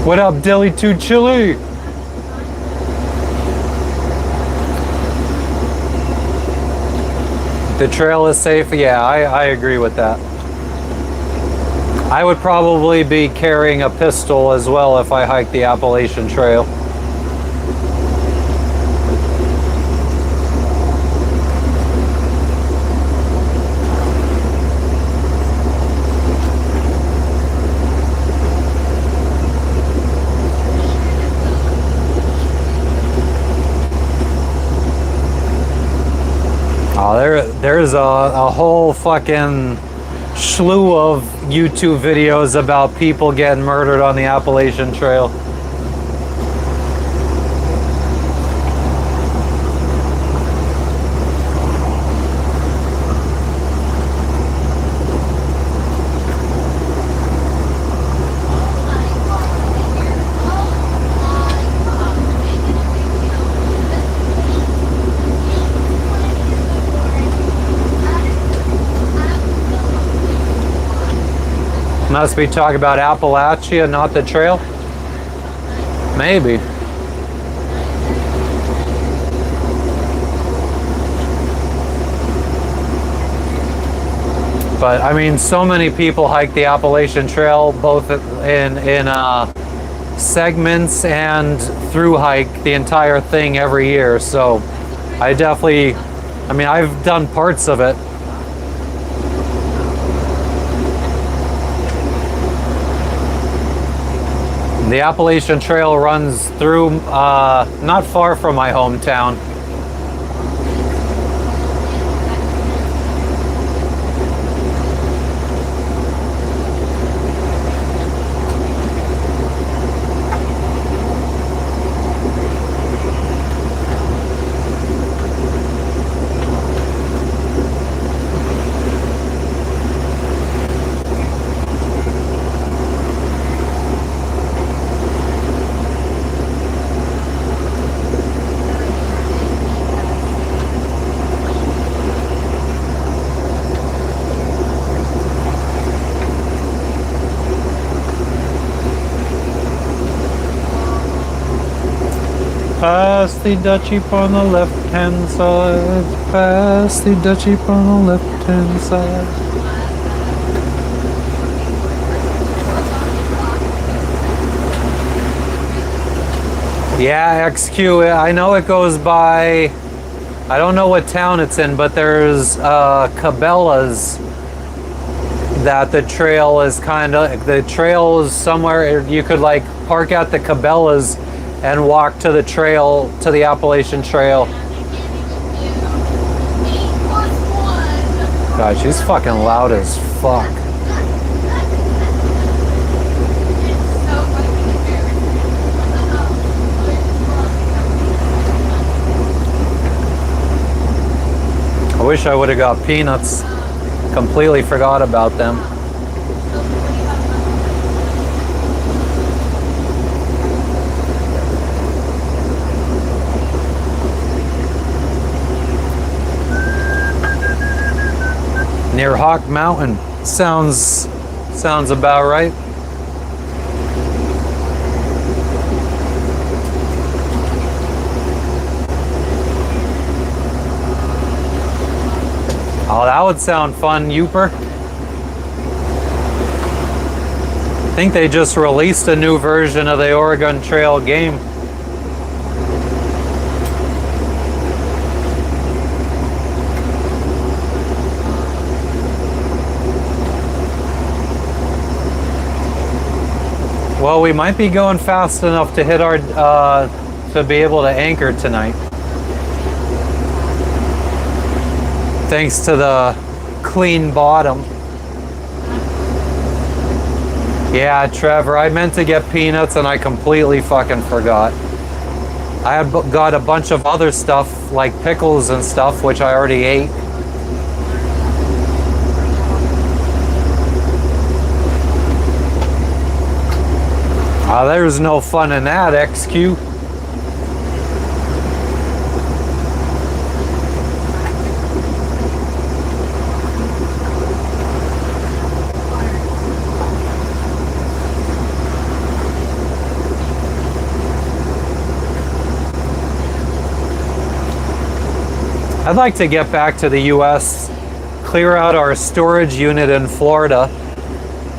S1: What up, Dilly 2 Chili? The trail is safe. Yeah, I agree with that. I would probably be carrying a pistol as well if I hiked the Appalachian Trail. There's a whole fucking slew of YouTube videos about people getting murdered on the Appalachian Trail. Must be talking about Appalachia, not the trail? Maybe. But I mean, so many people hike the Appalachian Trail, both in segments and through hike the entire thing every year. So I mean, I've done parts of it. The Appalachian Trail runs through not far from my hometown. Past the Dutch Jeep on the left-hand side. Past the Dutch Jeep on the left-hand side. Yeah, XQ. I know it goes by I don't know what town it's in, but there's Cabela's that the trail is the trail is somewhere you could like park at the Cabela's and walk to the trail, to the Appalachian Trail. God, she's fucking loud as fuck. I wish I would have got peanuts. Completely forgot about them. Near Hawk Mountain. Sounds about right. Oh, that would sound fun, Youper. I think they just released a new version of the Oregon Trail game. Well, we might be going fast enough to hit our, to be able to anchor tonight. Thanks to the clean bottom. Yeah, Trevor, I meant to get peanuts and I completely fucking forgot. I had got a bunch of other stuff like pickles and stuff, which I already ate. There's no fun in that, XQ. I'd like to get back to the US, clear out our storage unit in Florida,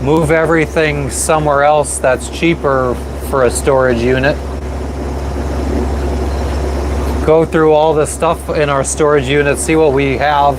S1: move everything somewhere else that's cheaper for a storage unit. Go through all the stuff in our storage unit, see what we have.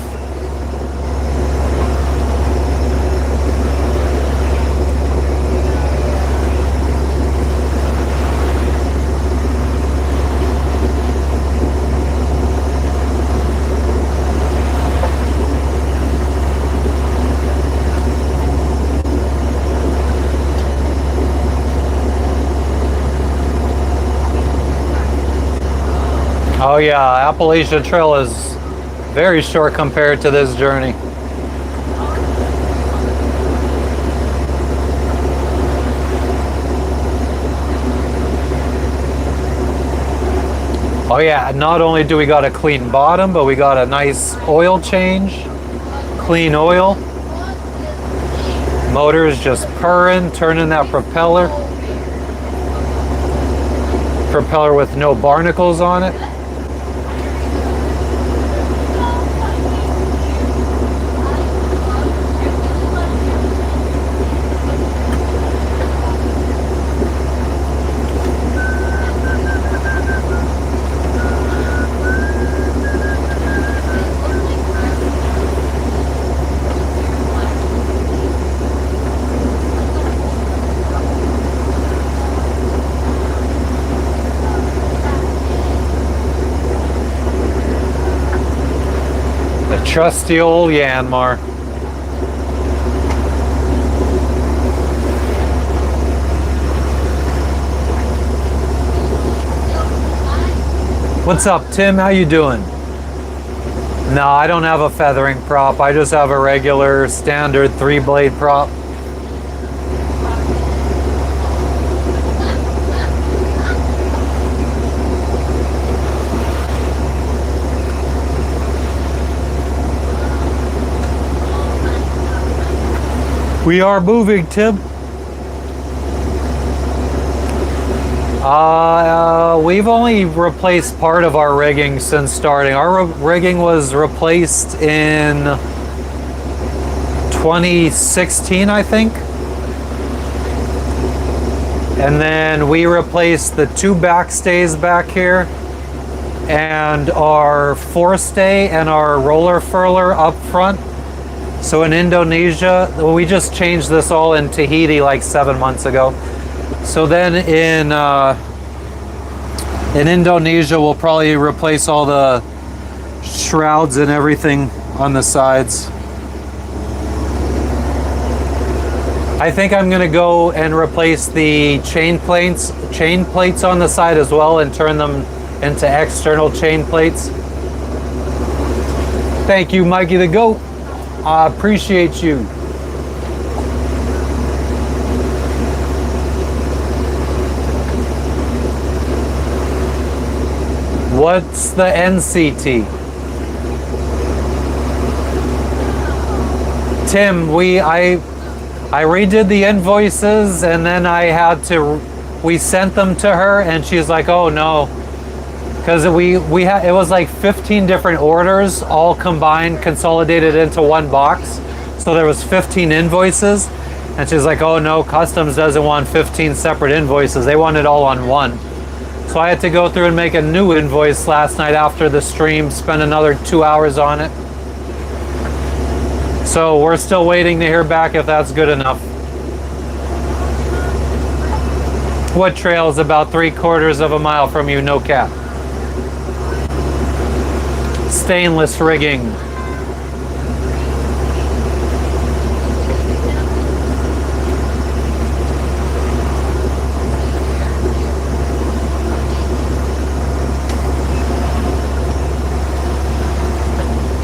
S1: Oh yeah, Appalachian Trail is very short compared to this journey. Oh yeah, not only do we got a clean bottom, but we got a nice oil change, clean oil. Motor's just purring, turning that propeller. Propeller with no barnacles on it. Trusty old Yanmar. What's up, Tim? How you doing? No, I don't have a feathering prop. I just have a regular standard 3-blade prop. We are moving, Tim. We've only replaced part of our rigging since starting. Our rigging was replaced in 2016, I think. And then we replaced the 2 backstays back here. and our forestay and our roller furler up front. So in Indonesia, we just changed this all in Tahiti like 7 months ago. So then in Indonesia, we'll probably replace all the shrouds and everything on the sides. I think I'm gonna go and replace the chain plates on the side as well and turn them into external chain plates. Thank you, Mikey the Goat. I appreciate you. What's the NCT? Tim, I redid the invoices and then we sent them to her and she's like, oh no. Because it was like 15 different orders all combined, consolidated into one box. So there was 15 invoices and she's like, oh no, customs doesn't want 15 separate invoices. They want it all on one. So I had to go through and make a new invoice last night after the stream, spend another 2 hours on it. So we're still waiting to hear back if that's good enough. What trail is about 3/4 of a mile from you? No cap. Stainless rigging.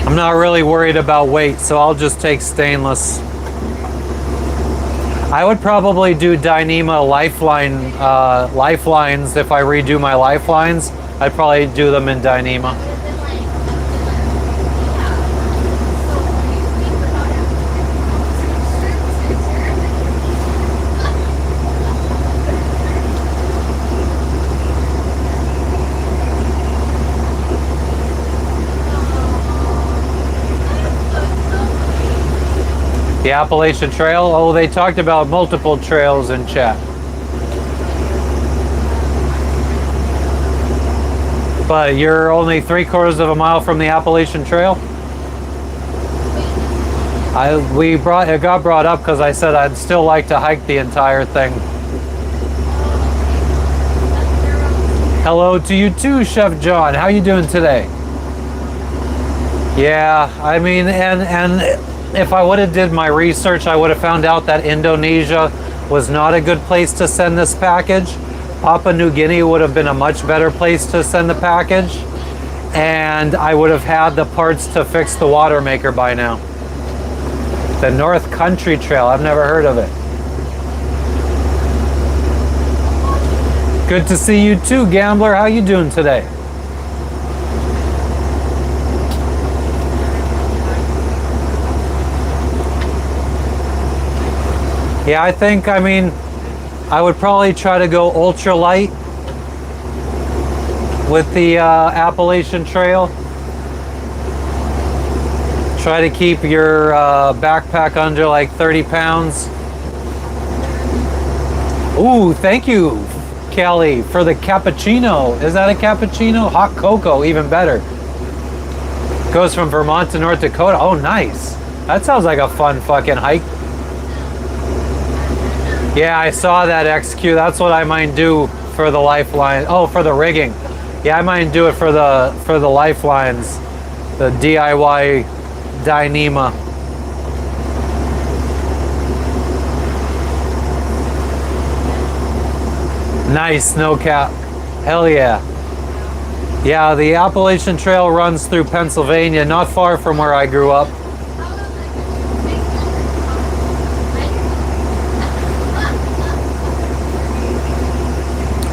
S1: I'm not really worried about weight, so I'll just take stainless. I would probably do Dyneema lifelines if I redo my lifelines. I'd probably do them in Dyneema. The Appalachian Trail? Oh, they talked about multiple trails in chat. But you're only 3/4 of a mile from the Appalachian Trail? It got brought up because I said I'd still like to hike the entire thing. Hello to you too, Chef John. How you doing today? Yeah, I mean, and if I would have did my research, I would have found out that Indonesia was not a good place to send this package. Papua New Guinea would have been a much better place to send the package. And I would have had the parts to fix the Watermaker by now. The North Country Trail, I've never heard of it. Good to see you too, Gambler. How you doing today? Yeah, I would probably try to go ultralight with the Appalachian Trail. Try to keep your backpack under like 30 pounds. Ooh, thank you, Kelly, for the cappuccino. Is that a cappuccino? Hot cocoa, even better. Goes from Vermont to North Dakota. Oh, nice. That sounds like a fun fucking hike. Yeah, I saw that XQ. That's what I might do for the lifeline. Oh, for the rigging. Yeah, I might do it for the lifelines. The DIY Dyneema. Nice, no cap. Hell yeah. Yeah, the Appalachian Trail runs through Pennsylvania, not far from where I grew up.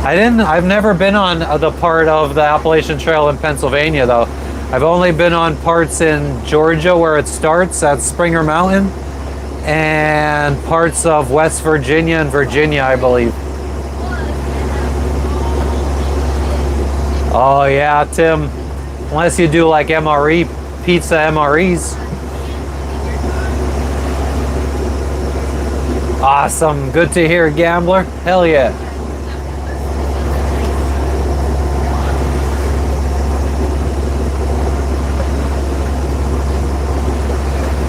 S1: I've never been on the part of the Appalachian Trail in Pennsylvania though. I've only been on parts in Georgia where it starts at Springer Mountain and parts of West Virginia and Virginia, I believe. Oh yeah, Tim. Unless you do like MRE, pizza MREs. Awesome, good to hear, Gambler. Hell yeah.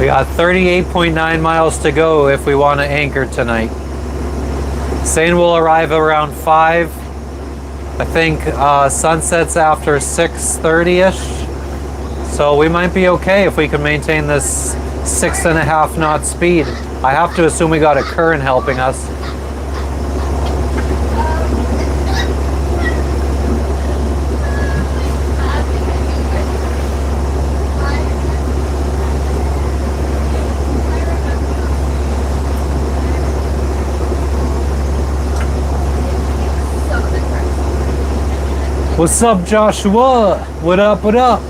S1: We got 38.9 miles to go if we want to anchor tonight. Saying we'll arrive around 5. I think sunset's after 6:30ish. So we might be okay if we can maintain this 6.5 knot speed. I have to assume we got a current helping us. What's up, Joshua? What up, what up?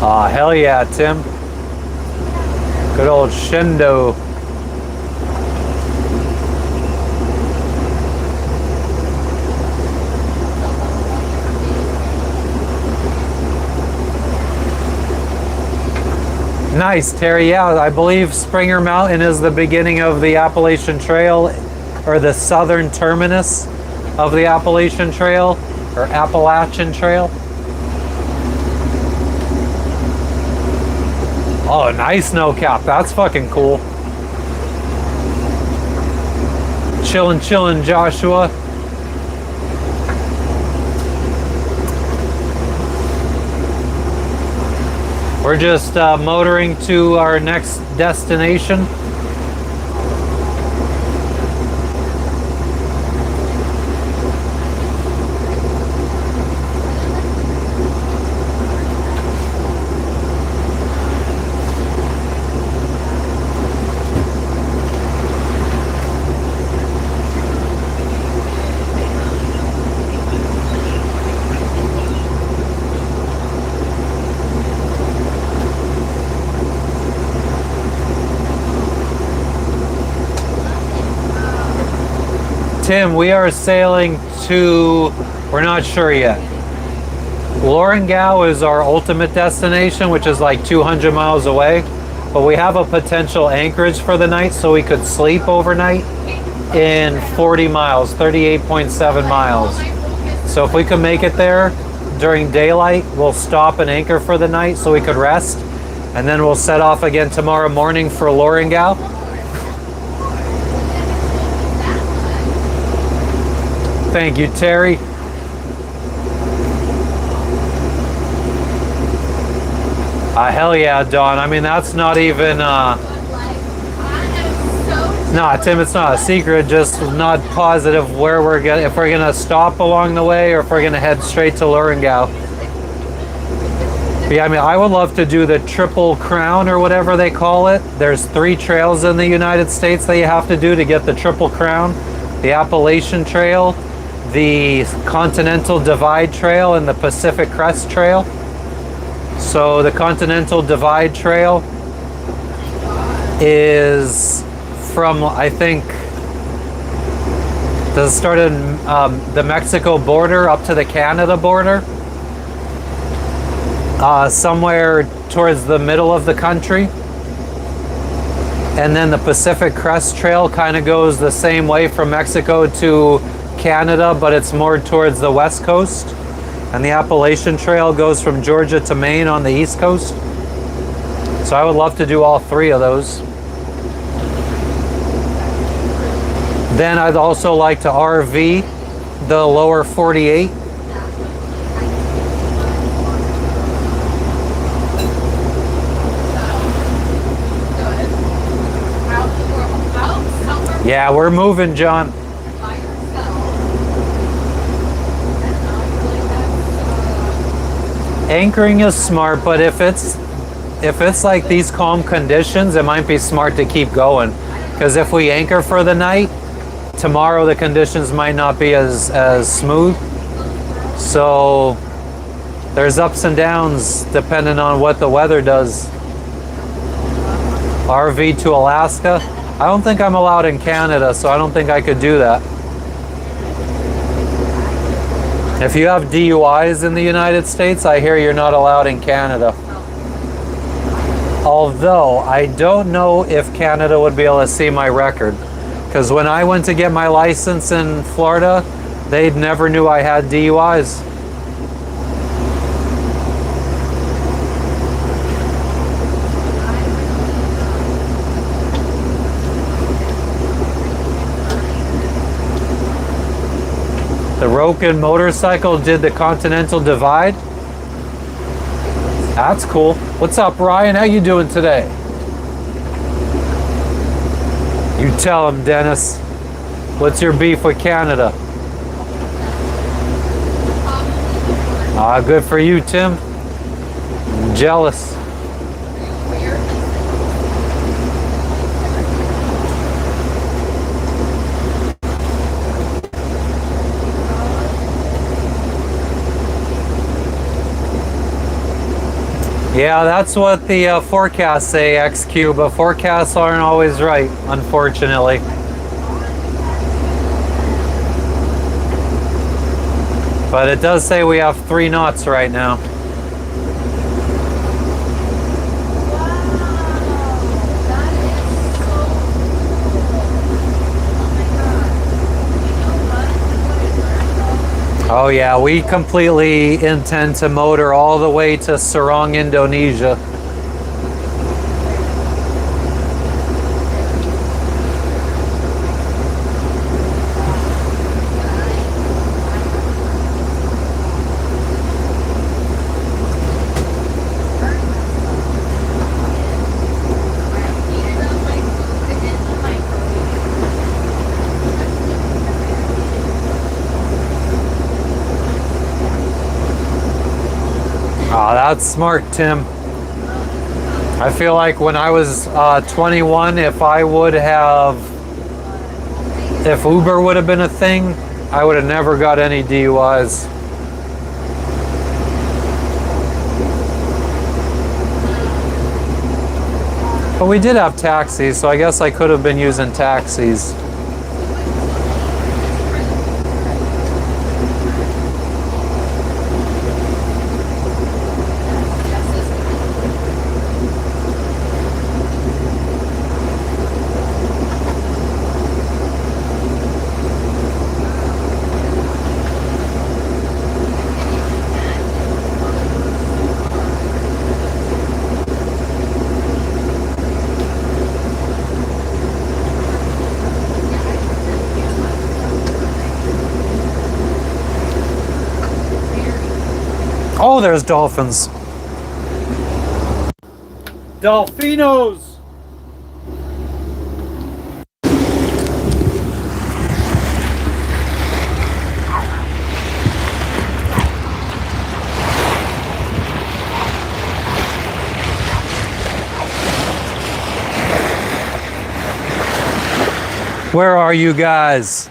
S1: Aw, hell yeah, Tim. Good old Shindo. Nice, Terry. Yeah, I believe Springer Mountain is the beginning of the Appalachian Trail, or the southern terminus of the Appalachian Trail, or Appalachian Trail. Oh, nice snow cap. That's fucking cool. Chillin', Joshua. We're just motoring to our next destination. Tim, we are sailing to, we're not sure yet. Lorengau is our ultimate destination, which is like 200 miles away. But we have a potential anchorage for the night, so we could sleep overnight in 40 miles, 38.7 miles. So if we could make it there during daylight, we'll stop and anchor for the night so we could rest. And then we'll set off again tomorrow morning for Lorengau. Thank you, Terry. Hell yeah, Dawn. I mean, that's not even, nah, Tim, it's not a secret, just not positive where we're gonna, if we're gonna stop along the way or if we're gonna head straight to Lorengau. But yeah, I mean, I would love to do the Triple Crown or whatever they call it. There's 3 trails in the United States that you have to do to get the Triple Crown. The Appalachian Trail, the Continental Divide Trail, and the Pacific Crest Trail. So the Continental Divide Trail is from, I think, does it start in the Mexico border up to the Canada border? Somewhere towards the middle of the country. And then the Pacific Crest Trail kind of goes the same way from Mexico to Canada, but it's more towards the west coast. And the Appalachian Trail goes from Georgia to Maine on the east coast. So I would love to do all 3 of those. Then I'd also like to RV the lower 48. Yeah, we're moving, John. Anchoring is smart, but if it's like these calm conditions, it might be smart to keep going. Because if we anchor for the night, tomorrow the conditions might not be as smooth. So there's ups and downs depending on what the weather does. RV to Alaska. I don't think I'm allowed in Canada, so I don't think I could do that. If you have DUIs in the United States, I hear you're not allowed in Canada. Although, I don't know if Canada would be able to see my record. Because when I went to get my license in Florida, They never knew I had DUIs. The Roken motorcycle did the Continental Divide. That's cool. What's up, Ryan? How you doing today? You tell him, Dennis. What's your beef with Canada? Ah, good for you, Tim. I'm jealous. Yeah, that's what the forecasts say, XQ, but forecasts aren't always right, unfortunately. But it does say we have 3 knots right now. Oh yeah, we completely intend to motor all the way to Serang, Indonesia. Oh, that's smart, Tim. I feel like when I was 21, if Uber would have been a thing, I would have never got any DUIs. But we did have taxis, so I guess I could have been using taxis. Oh, there's dolphins. Dolphinos! Where are you guys?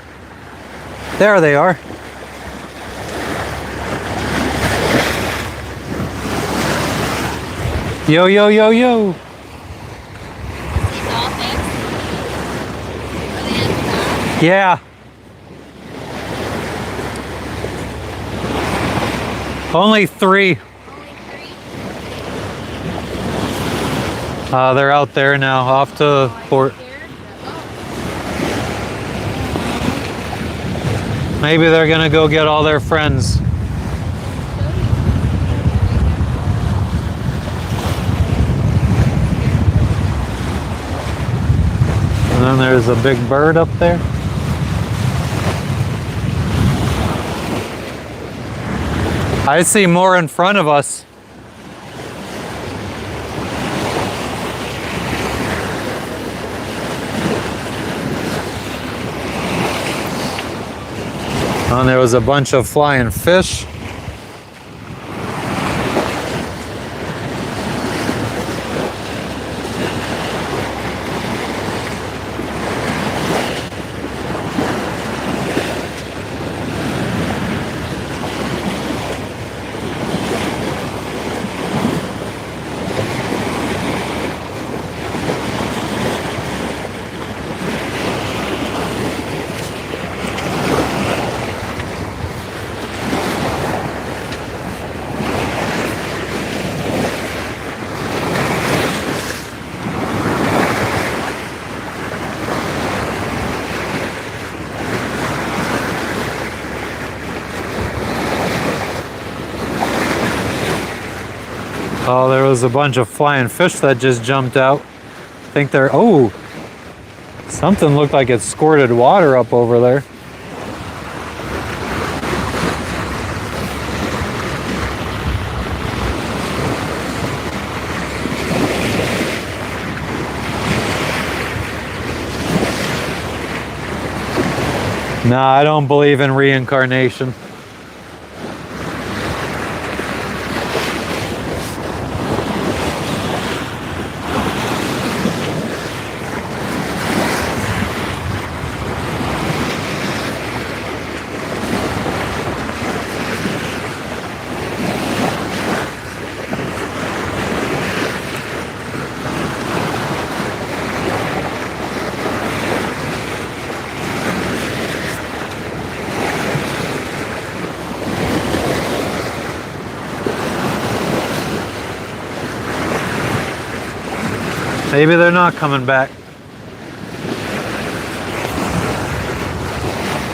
S1: There they are. Yo, yo, yo, yo. Yeah. Only 3. They're out there now, off to port. Maybe they're gonna go get all their friends. And then there's a big bird up there. I see more in front of us. And there was a bunch of flying fish. Oh, there was a bunch of flying fish that just jumped out. I think they're, oh, something looked like it squirted water up over there. Nah, I don't believe in reincarnation. Maybe they're not coming back.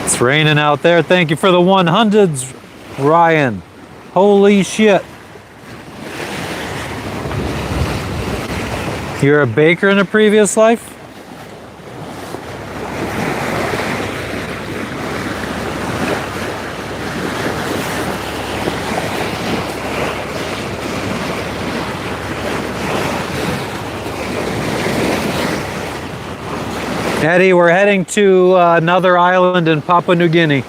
S1: It's raining out there. Thank you for the 100s, Ryan. Holy shit. You're a baker in a previous life? Eddie, we're heading to another island in Papua New Guinea.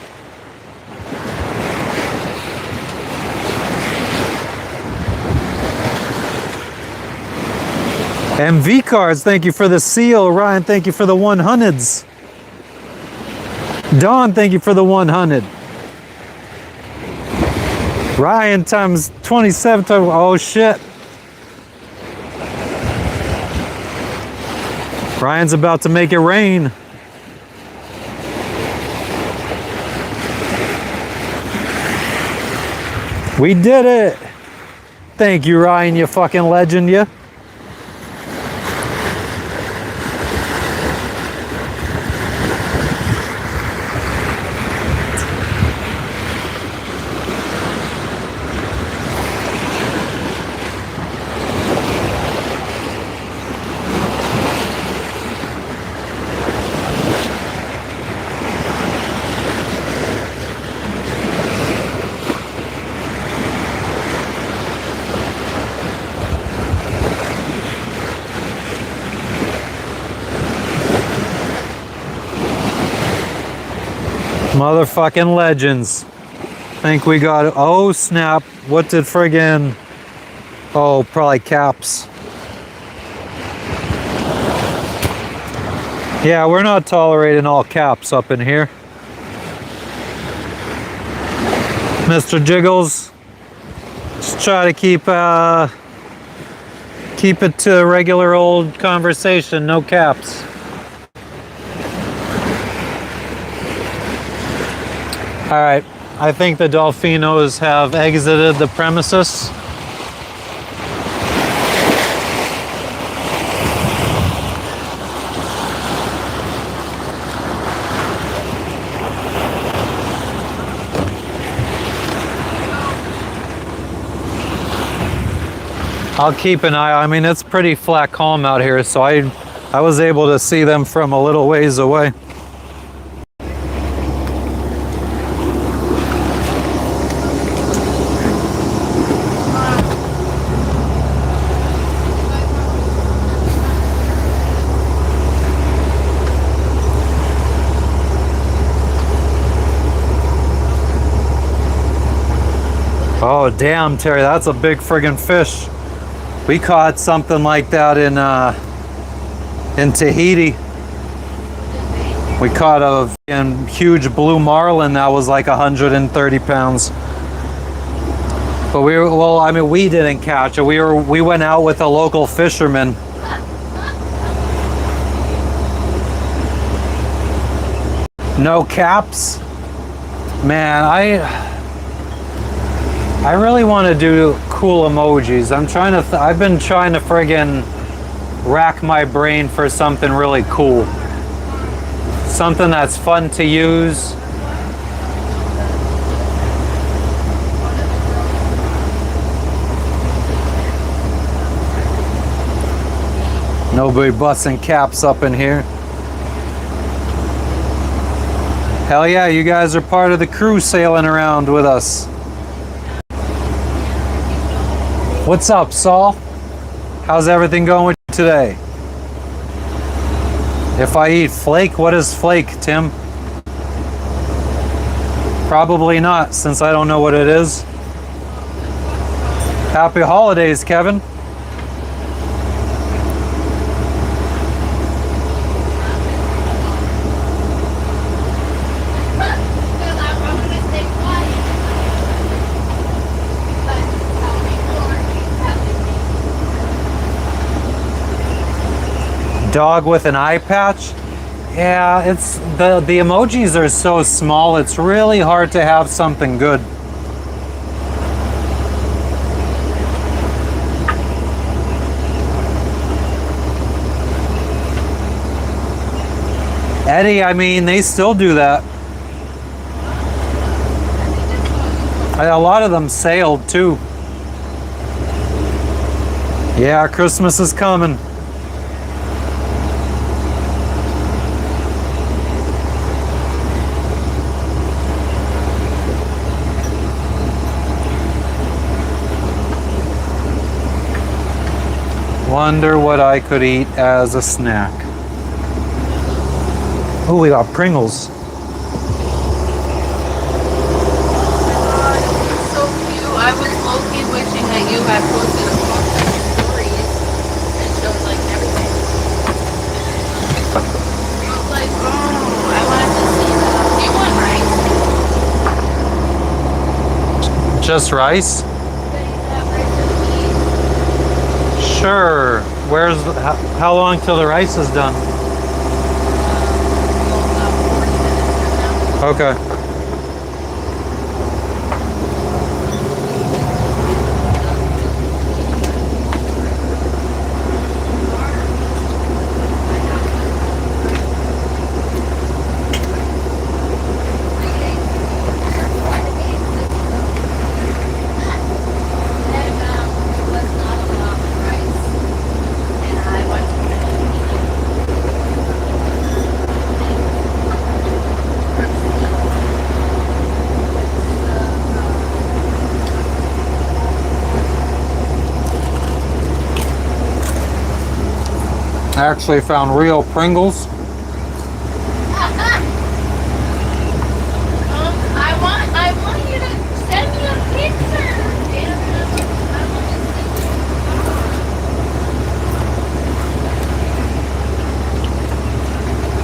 S1: MV cards, thank you for the seal. Ryan, thank you for the 100s. Don, thank you for the 100. Ryan times 27 times, oh shit. Ryan's about to make it rain. We did it. Thank you, Ryan, you fucking legend, you. Motherfucking legends. Think we got it. Oh snap. What did friggin', oh, probably caps. Yeah, we're not tolerating all caps up in here. Mr. Jiggles, just try to keep it to a regular old conversation, no caps. All right, I think the Dolphinos have exited the premises. I'll keep an eye. I mean, it's pretty flat calm out here, so I was able to see them from a little ways away. Oh damn, Terry, that's a big friggin' fish. We caught something like that in Tahiti. We caught a huge blue marlin that was like 130 pounds. But we didn't catch it. We went out with a local fisherman. No caps? Man, I really want to do cool emojis. I've been trying to friggin' rack my brain for something really cool. Something that's fun to use. Nobody busting caps up in here. Hell yeah, you guys are part of the crew sailing around with us. What's up, Saul? How's everything going with you today? If I eat flake, what is flake, Tim? Probably not, since I don't know what it is. Happy holidays, Kevin. Dog with an eye patch? Yeah, it's the emojis are so small, it's really hard to have something good. Eddie, I mean, they still do that. A lot of them sailed too. Yeah, Christmas is coming. Wonder what I could eat as a snack. Oh, we got Pringles.
S2: So cute. I was low-key wishing that you had posted a post of your stories and showed like everything. I was like, oh, I wanted to see that. Do you want rice?
S1: Just rice?
S2: Yeah, you have rice and peas.
S1: Sure. Where's the, how long till the rice is done?
S2: About 40 minutes from now.
S1: Okay. I actually found real Pringles.
S2: I want you to send me a picture. Damn it, I want to see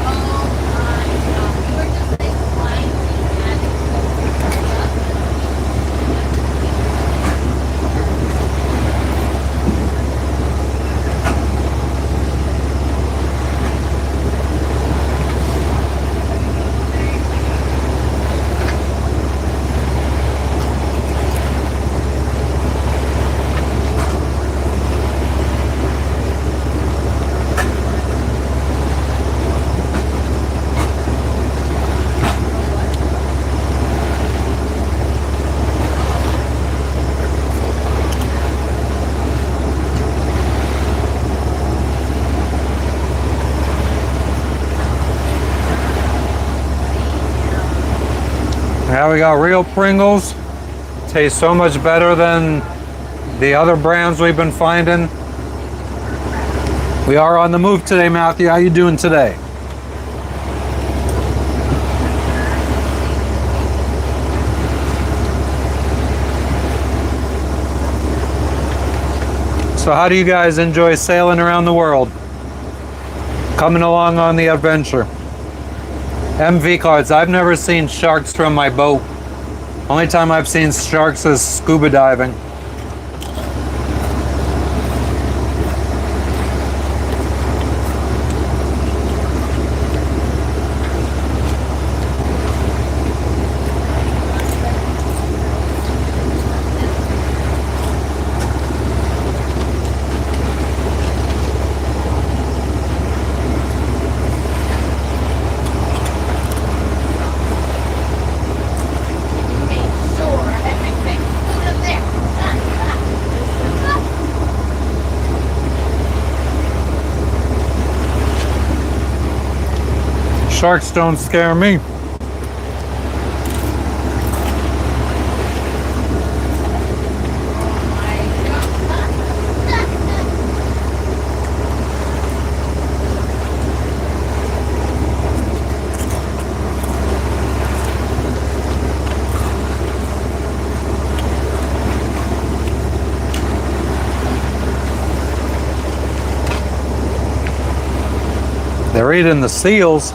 S2: Oh my god, you were just like flying and
S1: Now we got real Pringles. Tastes so much better than the other brands we've been finding. We are on the move today, Matthew. How you doing today? So how do you guys enjoy sailing around the world? Coming along on the adventure. MV cards. I've never seen sharks from my boat. Only time I've seen sharks is scuba diving.
S2: make sure everything's good there.
S1: Sharks don't scare me. They're eating the seals.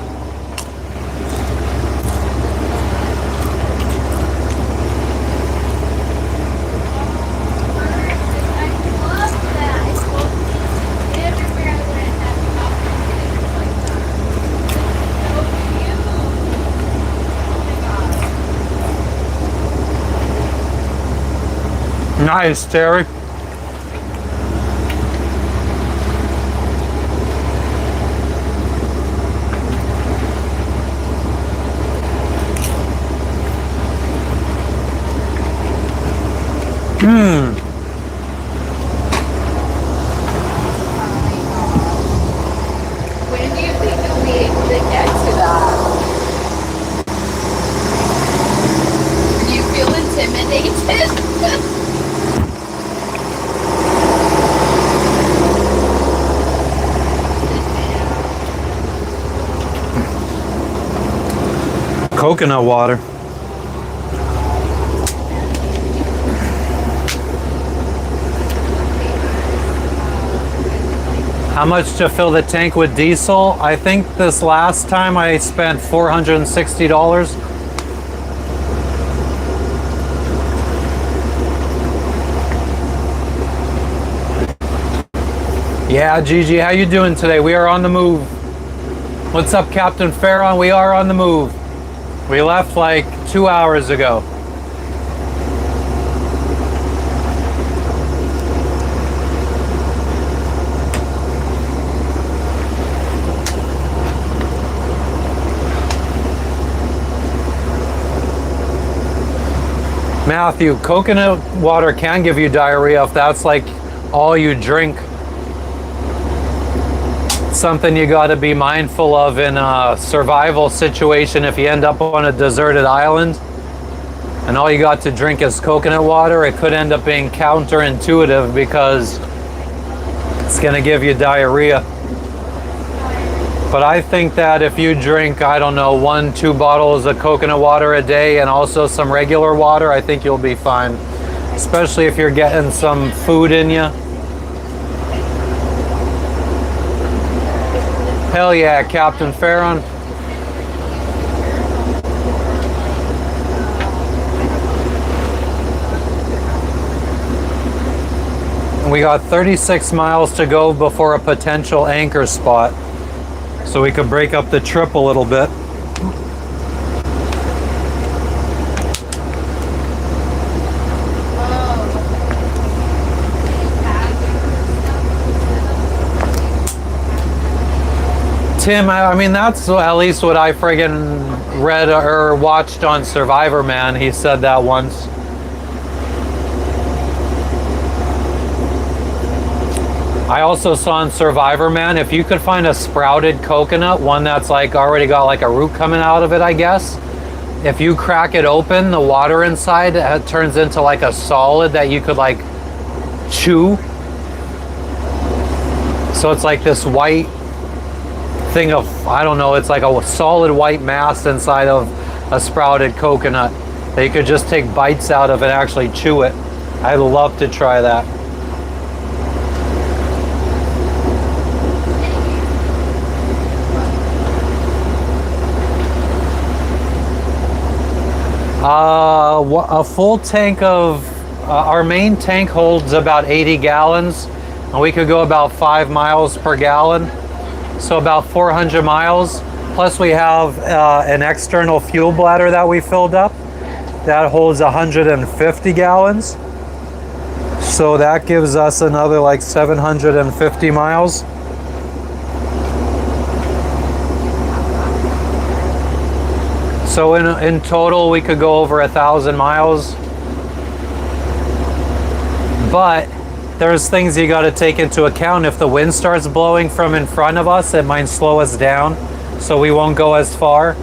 S1: Nice, Terry.
S2: When do you think you'll be able to get to that? Do you feel intimidated?
S1: Coconut water. How much to fill the tank with diesel? I think this last time I spent $460. Yeah, Gigi, how you doing today? We are on the move. What's up, Captain Farron? We are on the move. We left like 2 hours ago. Matthew, coconut water can give you diarrhea if that's like all you drink. Something you got to be mindful of in a survival situation. If you end up on a deserted island and all you got to drink is coconut water, it could end up being counterintuitive because it's going to give you diarrhea. But I think that if you drink, I don't know, 1-2 bottles of coconut water a day and also some regular water, I think you'll be fine. Especially if you're getting some food in you. Hell yeah, Captain Farron. We got 36 miles to go before a potential anchor spot. So we could break up the trip a little bit. Tim, I mean, that's at least what I friggin' read or watched on Survivor Man. He said that once. I also saw on Survivor Man, if you could find a sprouted coconut, one that's like already got like a root coming out of it, I guess. If you crack it open, the water inside turns into like a solid that you could like chew. So it's like this white thing of, I don't know, it's like a solid white mass inside of a sprouted coconut that you could just take bites out of and actually chew it. I'd love to try that. A full tank of, our main tank holds about 80 gallons and we could go about 5 miles per gallon. So about 400 miles. Plus we have an external fuel bladder that we filled up that holds 150 gallons. So that gives us another like 750 miles. So in total we could go over 1,000 miles. But there's things you got to take into account. If the wind starts blowing from in front of us, it might slow us down. so we won't go as far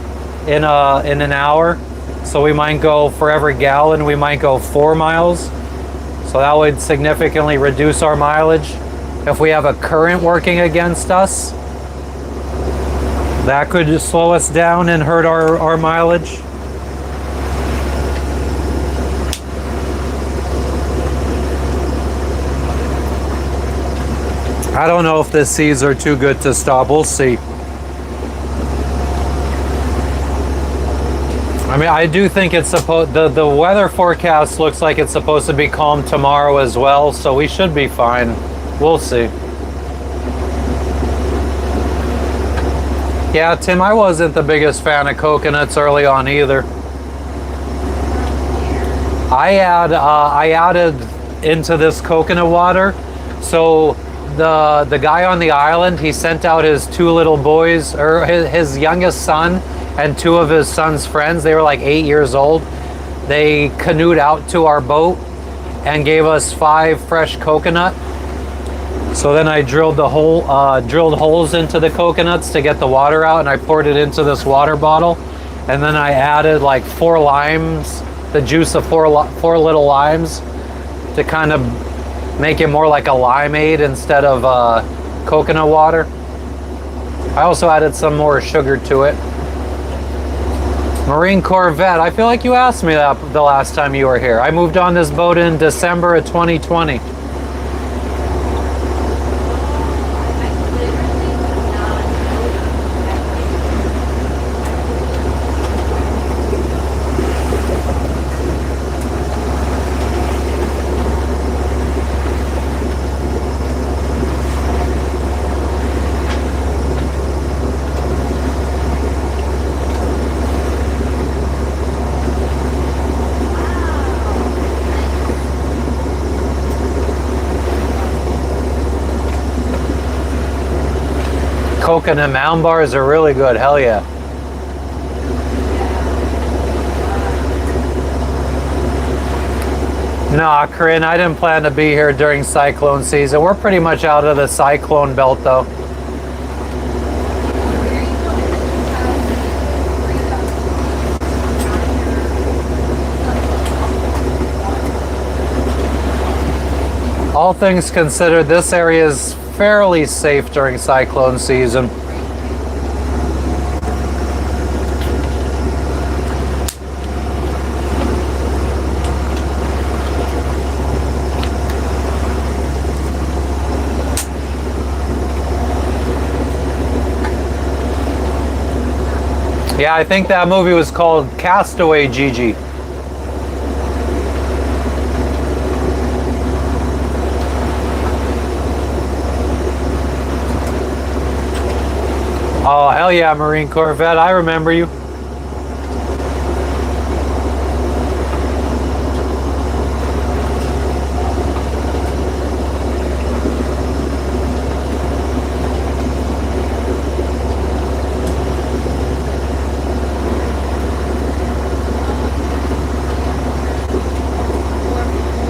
S1: in an hour. So we might go, for every gallon, we might go 4 miles. So that would significantly reduce our mileage. If we have a current working against us, that could just slow us down and hurt our mileage. I don't know if the seas are too good to stop. We'll see. I mean, I do think it's supposed, the weather forecast looks like it's supposed to be calm tomorrow as well, so we should be fine. We'll see. Yeah, Tim, I wasn't the biggest fan of coconuts early on either. I added into this coconut water, so the guy on the island, he sent out his 2 little boys, or his youngest son and 2 of his son's friends. They were like 8 years old. They canoed out to our boat and gave us 5 fresh coconut. So then I drilled drilled holes into the coconuts to get the water out, and I poured it into this water bottle, and then I added like 4 limes, the juice of 4 little limes, to kind of make it more like a limeade instead of coconut water. I also added some more sugar to it. Marine Corvette, I feel like you asked me that the last time you were here. I moved on this boat in December of 2020. Coconut mound bars are really good, hell yeah. Nah, Corinne, I didn't plan to be here during cyclone season. We're pretty much out of the cyclone belt though. All things considered, this area is fairly safe during cyclone season. Yeah, I think that movie was called Castaway, Gigi. Oh, hell yeah, Marine Corvette. I remember you.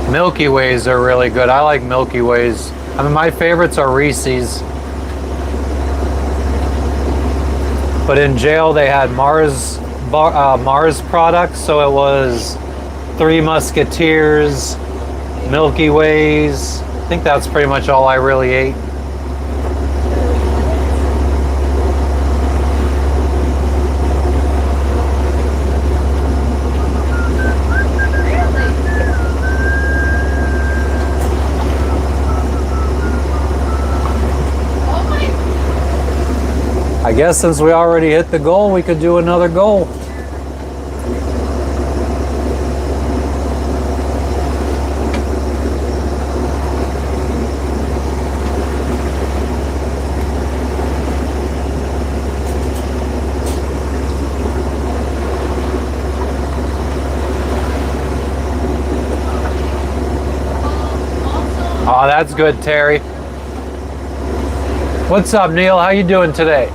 S1: Milky Ways are really good. I like Milky Ways. I mean, my favorites are Reese's. But in jail, they had Mars products, so it was Three Musketeers, Milky Ways. I think that's pretty much all I really ate. I guess since we already hit the goal, we could do another goal. Oh, that's good, Terry. What's up, Neil? How you doing today?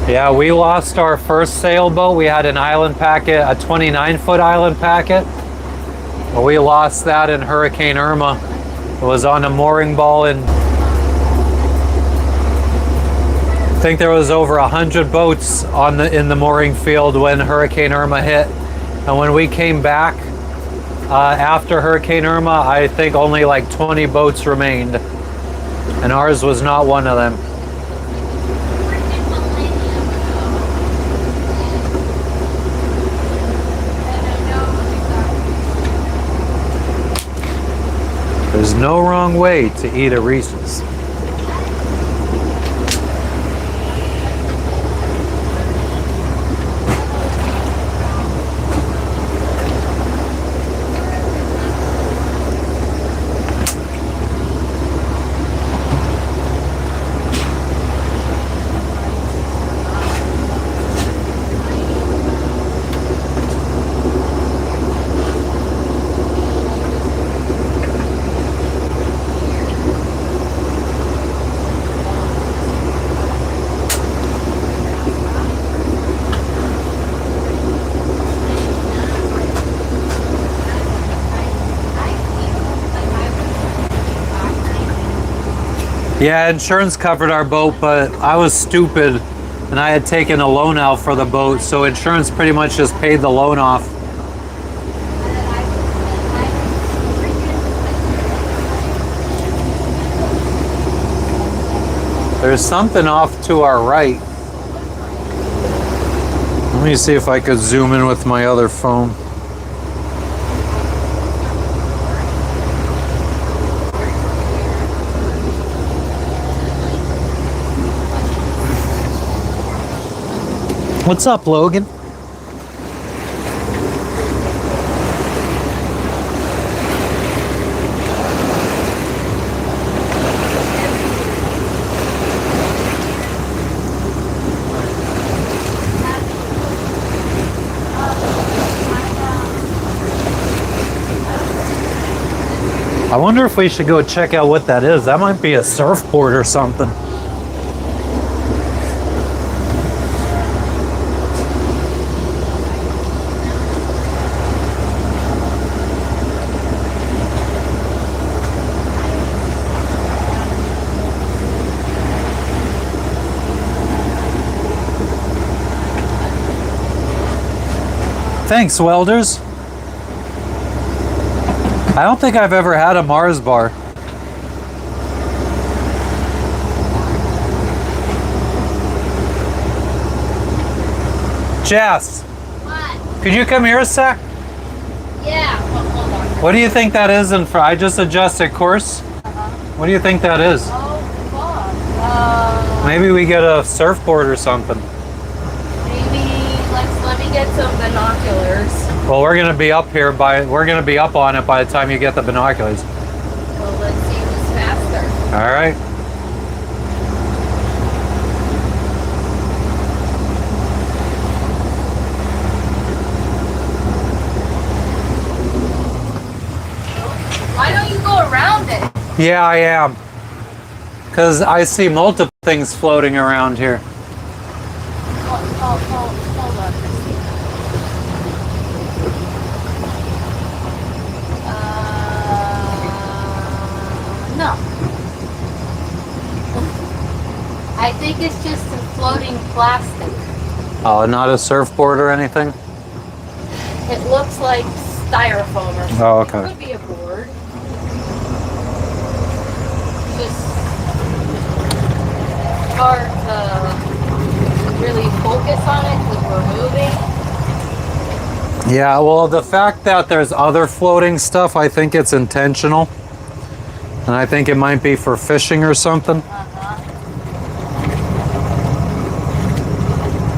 S1: Yeah, we lost our first sailboat. We had an island packet, a 29-foot island packet. Well, we lost that in Hurricane Irma. It was on a mooring ball, and I think there was over 100 boats in the mooring field when Hurricane Irma hit. And when we came back after Hurricane Irma, I think only like 20 boats remained, and ours was not one of them. There's no wrong way to eat a Reese's. Yeah, insurance covered our boat, but I was stupid and I had taken a loan out for the boat, so insurance pretty much just paid the loan off. There's something off to our right. Let me see if I could zoom in with my other phone. What's up, Logan? I wonder if we should go check out what that is. That might be a surfboard or something. Thanks, welders. I don't think I've ever had a Mars bar. Jess,
S2: What?
S1: could you come here a sec?
S2: Yeah. Hold on.
S1: What do you think that is in for? I just adjusted course. What do you think that is?
S2: Oh, fuck.
S1: Maybe we get a surfboard or something.
S2: Let me get some binoculars.
S1: Well, we're gonna be up here we're gonna be up on it by the time you get the binoculars.
S2: Well, let's see who's faster.
S1: All right.
S2: Why don't you go around it?
S1: Yeah, I am. Because I see multiple things floating around here.
S2: Hold on, Christina. No. I think it's just a floating plastic.
S1: Oh, not a surfboard or anything?
S2: It looks like styrofoam or something.
S1: Oh, okay.
S2: It could be a board. Just hard to really focus on it because we're moving.
S1: Yeah, well, the fact that there's other floating stuff, I think it's intentional. And I think it might be for fishing or something.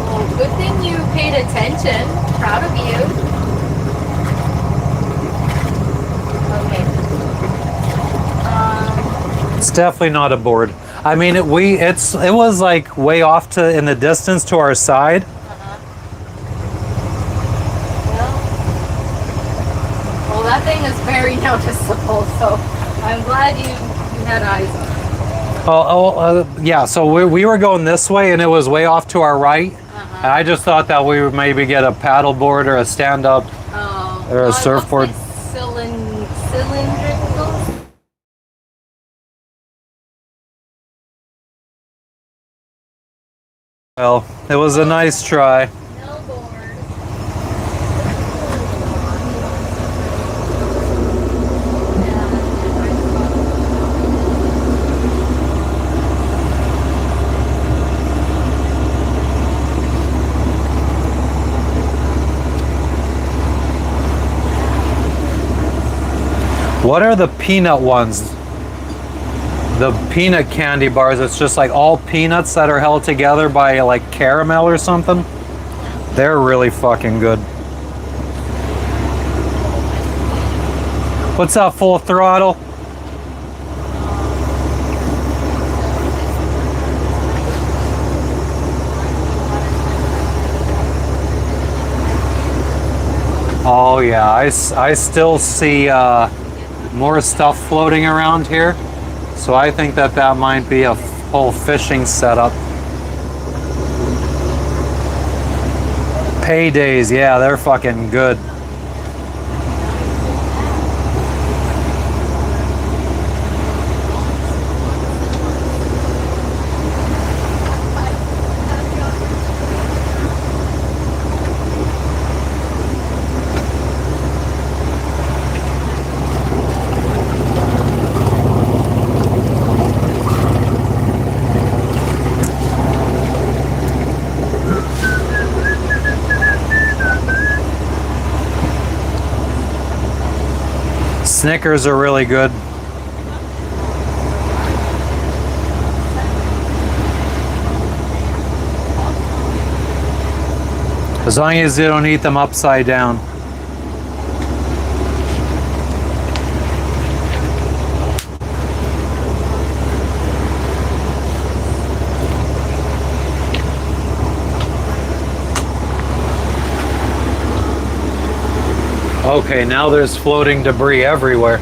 S2: Well, good thing you paid attention. Proud of you. Okay.
S1: It's definitely not a board. I mean, it was like way off in the distance to our side.
S2: Well, that thing is very noticeable, so I'm glad you had eyes on it.
S1: Yeah, so we were going this way and it was way off to our right. And I just thought that we would maybe get a paddle board or a stand-up or a surfboard.
S2: Cylindrical
S1: Well, it was a nice try.
S2: No board.
S1: What are the peanut ones? The peanut candy bars, it's just like all peanuts that are held together by like caramel or something. They're really fucking good. What's up, Full Throttle? Oh yeah, I still see more stuff floating around here. So I think that that might be a whole fishing setup. Paydays, yeah, they're fucking good. Snickers are really good. As long as you don't eat them upside down. Okay, now there's floating debris everywhere.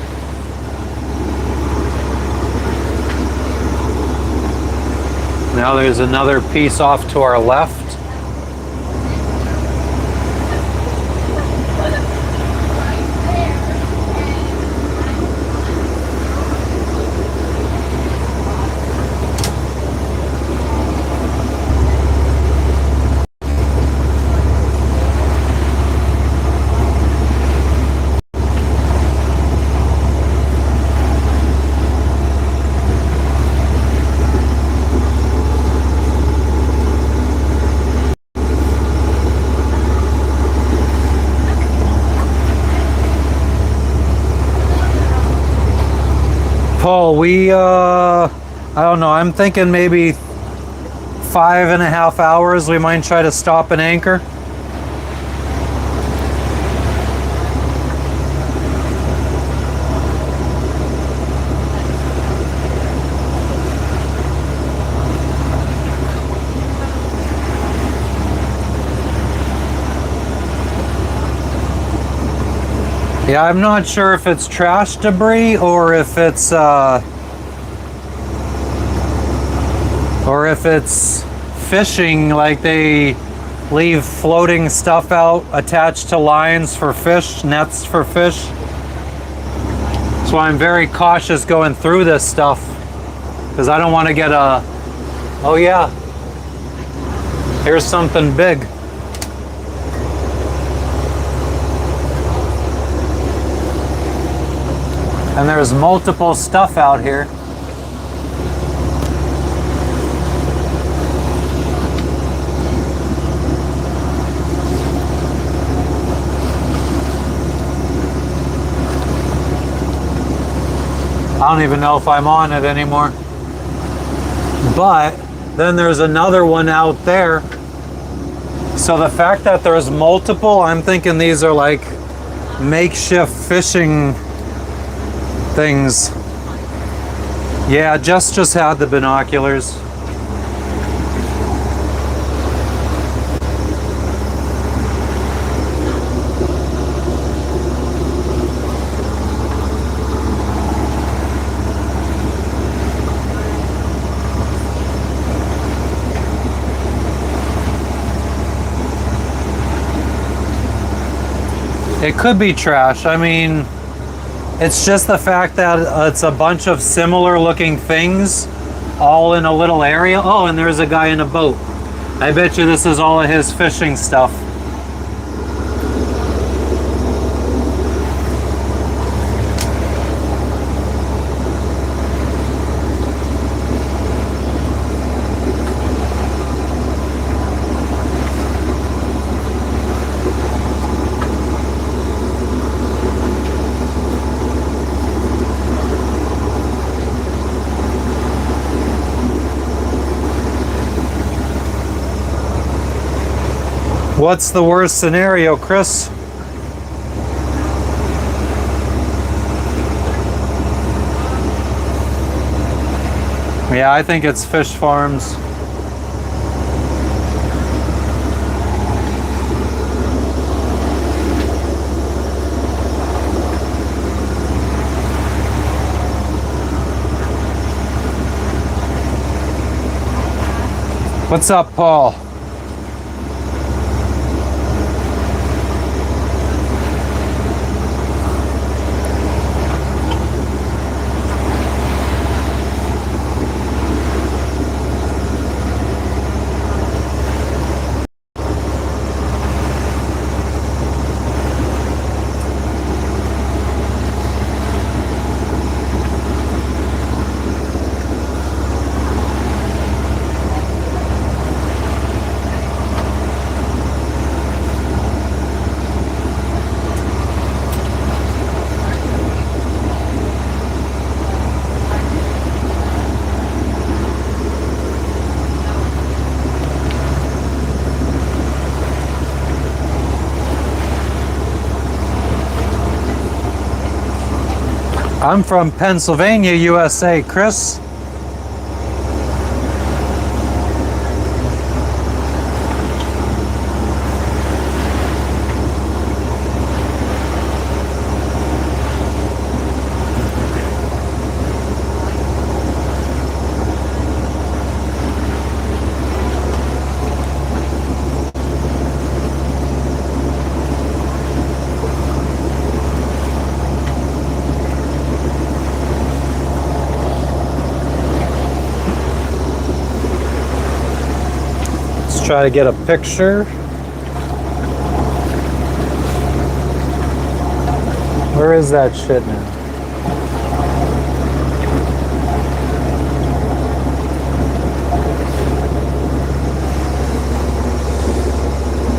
S1: Now there's another piece off to our left. Paul, I don't know, I'm thinking maybe 5.5 hours we might try to stop and anchor. Yeah, I'm not sure if it's trash debris or if it's fishing, like they leave floating stuff out attached to lines for fish, nets for fish. So I'm very cautious going through this stuff because I don't want to get a, oh yeah, here's something big. And there's multiple stuff out here. I don't even know if I'm on it anymore. But then there's another one out there. So the fact that there's multiple, I'm thinking these are like makeshift fishing things. Yeah, just had the binoculars. It could be trash. I mean, it's just the fact that it's a bunch of similar looking things all in a little area. Oh, and there's a guy in a boat. I bet you this is all of his fishing stuff. What's the worst scenario, Chris? Yeah, I think it's fish farms. What's up, Paul? I'm from Pennsylvania, USA, Chris. Try to get a picture. Where is that shit now?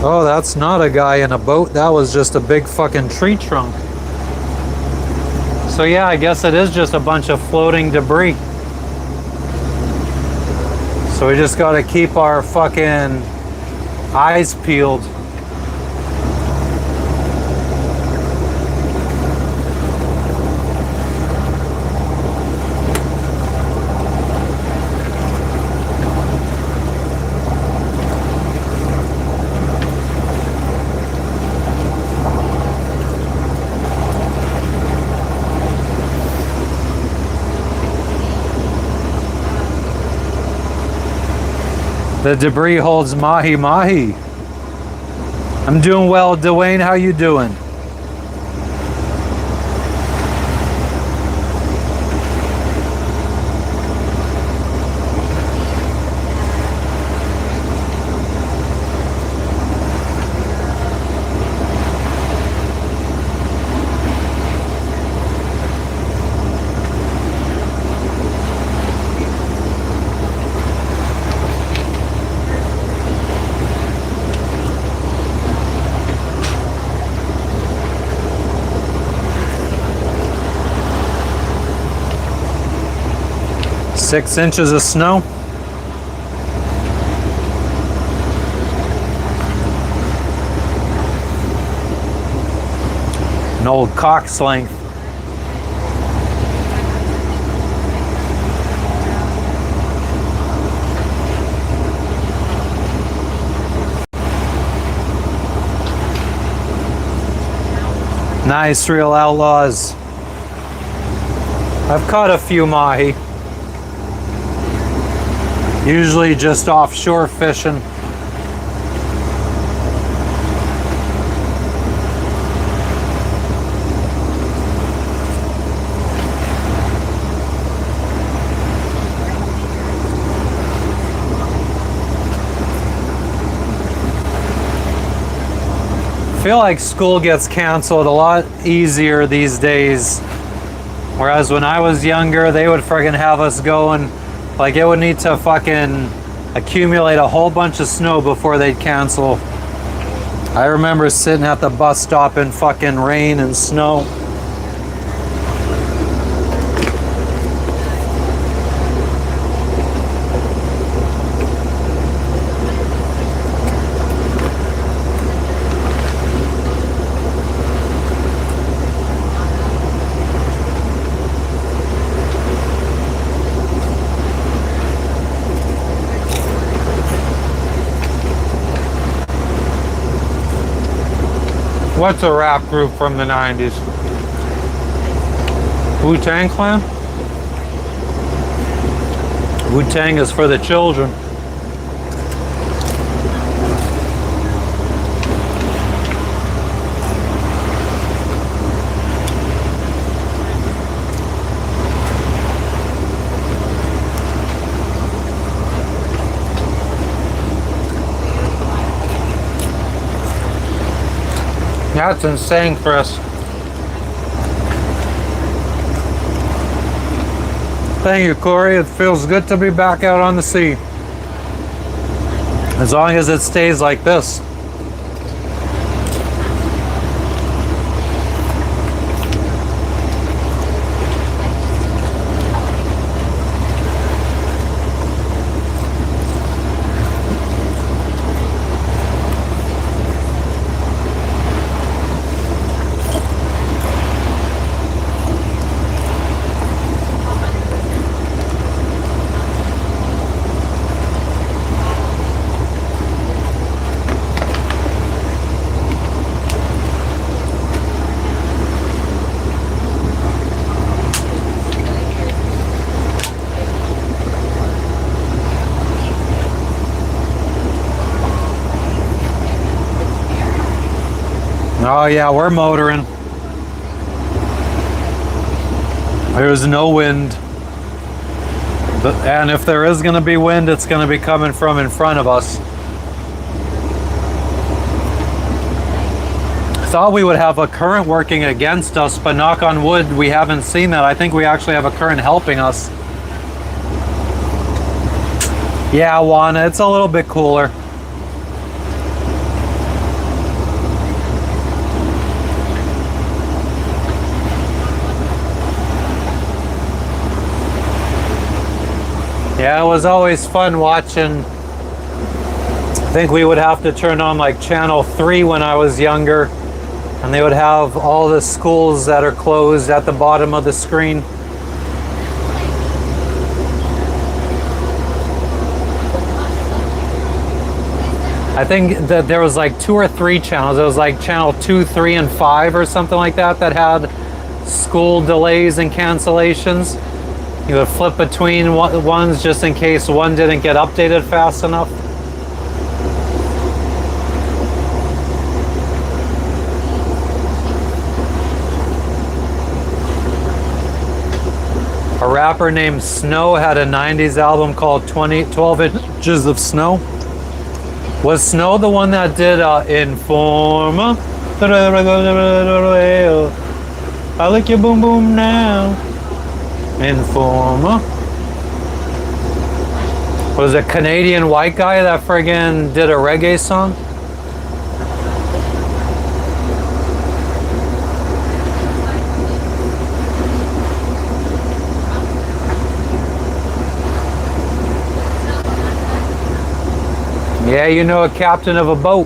S1: Oh, that's not a guy in a boat. That was just a big fucking tree trunk. So yeah, I guess it is just a bunch of floating debris. So we just got to keep our fucking eyes peeled. The debris holds mahi mahi. I'm doing well, Dwayne. How you doing? Six inches of snow. An old cock's length. Nice, real outlaws. I've caught a few mahi. Usually just offshore fishing. feel like school gets canceled a lot easier these days. Whereas when I was younger, they would friggin' have us going, like it would need to fucking accumulate a whole bunch of snow before they'd cancel. I remember sitting at the bus stop in fucking rain and snow. What's a rap group from the 90s? Wu-Tang Clan? Wu-Tang is for the children. That's insane, Chris. Thank you, Corey. It feels good to be back out on the sea. As long as it stays like this. Oh yeah, we're motoring. There's no wind. And if there is going to be wind, it's going to be coming from in front of us. Thought we would have a current working against us, but knock on wood, we haven't seen that. I think we actually have a current helping us. Yeah, Juana, it's a little bit cooler. Yeah, it was always fun watching. I think we would have to turn on like channel 3 when I was younger, and they would have all the schools that are closed at the bottom of the screen. I think that there was like 2 or 3 channels. It was like channel 2, 3, and 5 or something like that that had school delays and cancellations. You would flip between ones just in case one didn't get updated fast enough. A rapper named Snow had a 90s album called 12 Inches of Snow. Was Snow the one that did Informa? I like your boom boom now. Informa. Was a Canadian white guy that friggin' did a reggae song? Yeah, you know, a captain of a boat.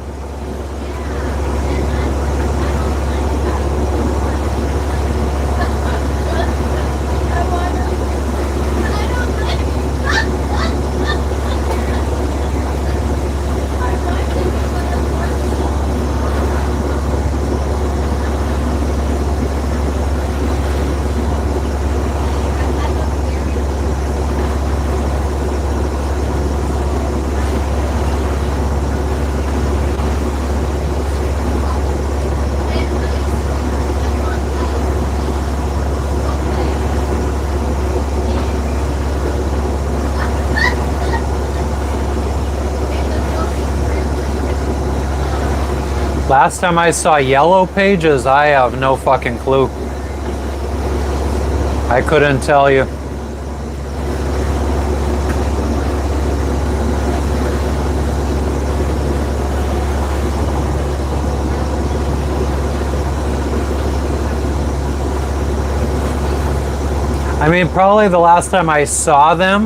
S1: Last time I saw yellow pages, I have no fucking clue. I couldn't tell you. I mean, probably the last time I saw them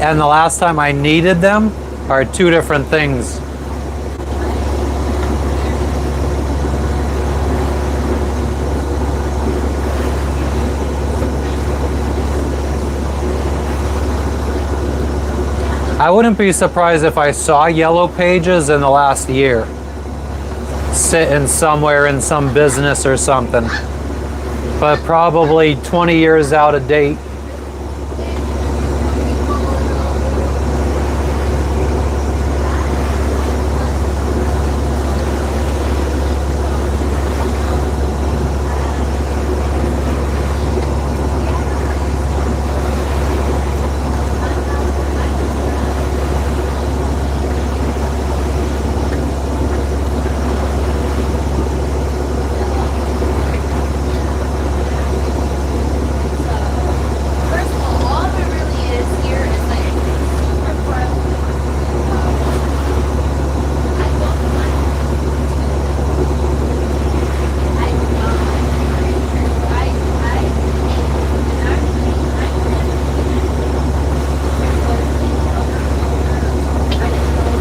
S1: and the last time I needed them are two different things. I wouldn't be surprised if I saw yellow pages in the last year, sitting somewhere in some business or something, but probably 20 years out of date.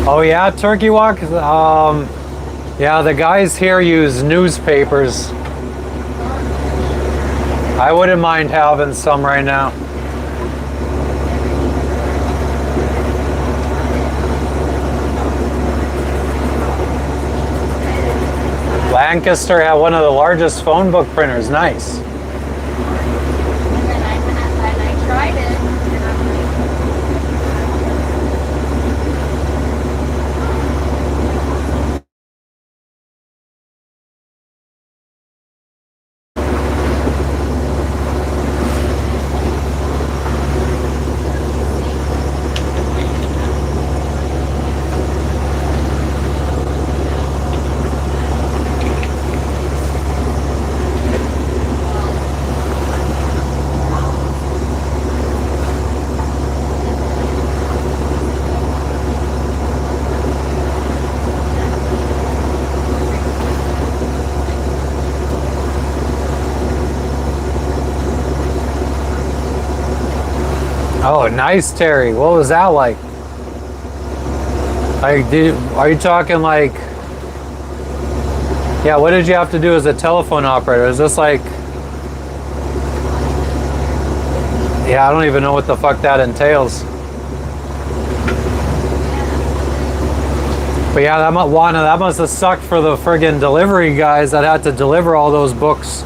S1: Oh yeah, Turkey Walk. Yeah, the guys here use newspapers. I wouldn't mind having some right now. Lancaster had one of the largest phone book printers. Nice.
S2: And I tried it. And I'm like,
S1: Oh, nice, Terry. What was that like? Are you talking like, yeah, what did you have to do as a telephone operator? Is this like, yeah, I don't even know what the fuck that entails. But yeah, that must have sucked for the friggin' delivery guys that had to deliver all those books.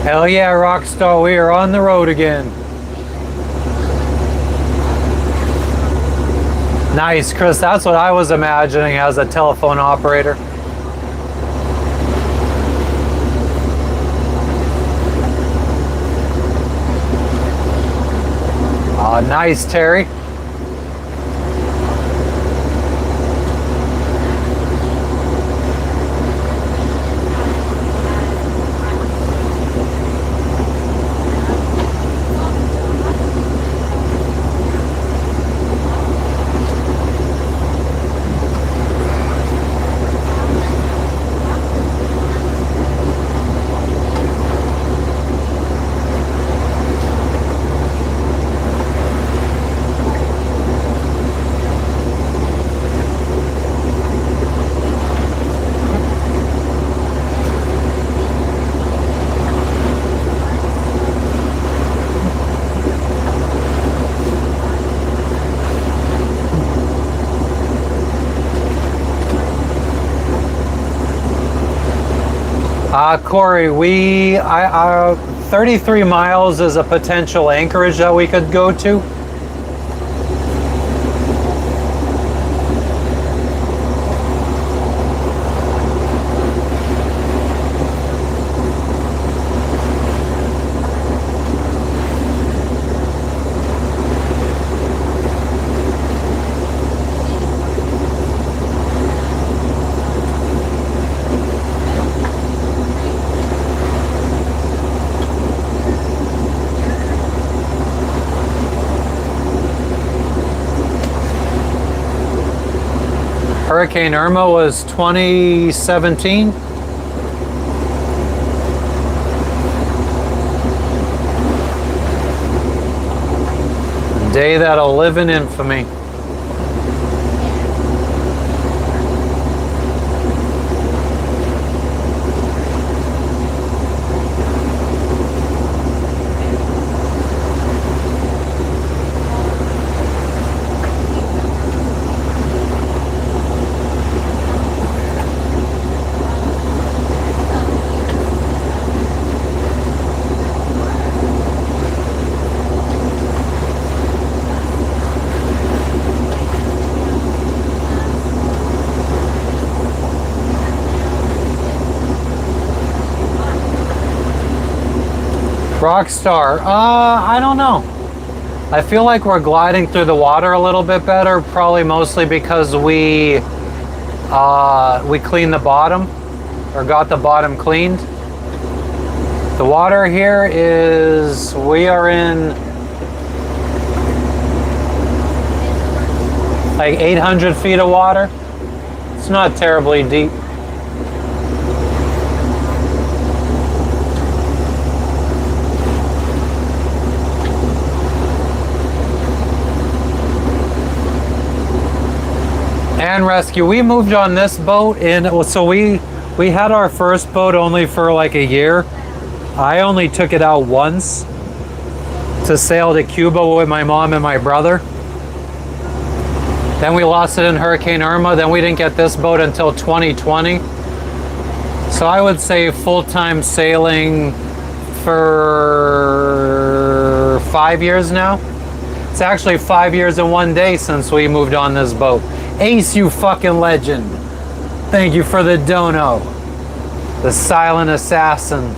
S1: Hell yeah, Rockstar, we are on the road again. Nice, Chris, that's what I was imagining as a telephone operator. Nice, Terry. Corey, 33 miles is a potential anchorage that we could go to. Hurricane Irma was 2017. Day that'll live in infamy. Rockstar, I don't know. I feel like we're gliding through the water a little bit better, probably mostly because we cleaned the bottom, or got the bottom cleaned. The water here is, we are in like 800 feet of water. It's not terribly deep. And rescue, we moved on this boat so we had our first boat only for like a year. I only took it out once to sail to Cuba with my mom and my brother. Then we lost it in Hurricane Irma. Then we didn't get this boat until 2020. So I would say full-time sailing for 5 years now. It's actually 5 years and 1 day since we moved on this boat. Ace, you fucking legend. Thank you for the dono. The silent assassin.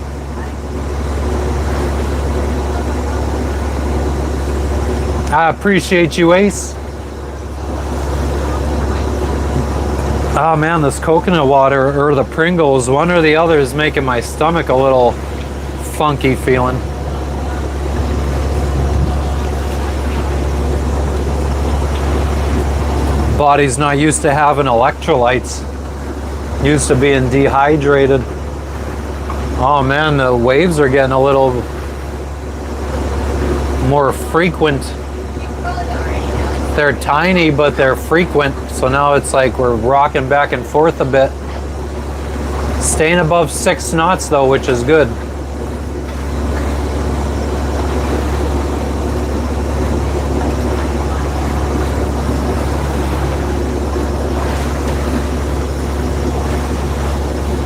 S1: I appreciate you, Ace. Oh man, this coconut water or the Pringles, one or the other is making my stomach a little funky feeling. Body's not used to having electrolytes. Used to being dehydrated. Oh man, the waves are getting a little more frequent. They're tiny, but they're frequent. So now it's like we're rocking back and forth a bit. Staying above 6 knots though, which is good.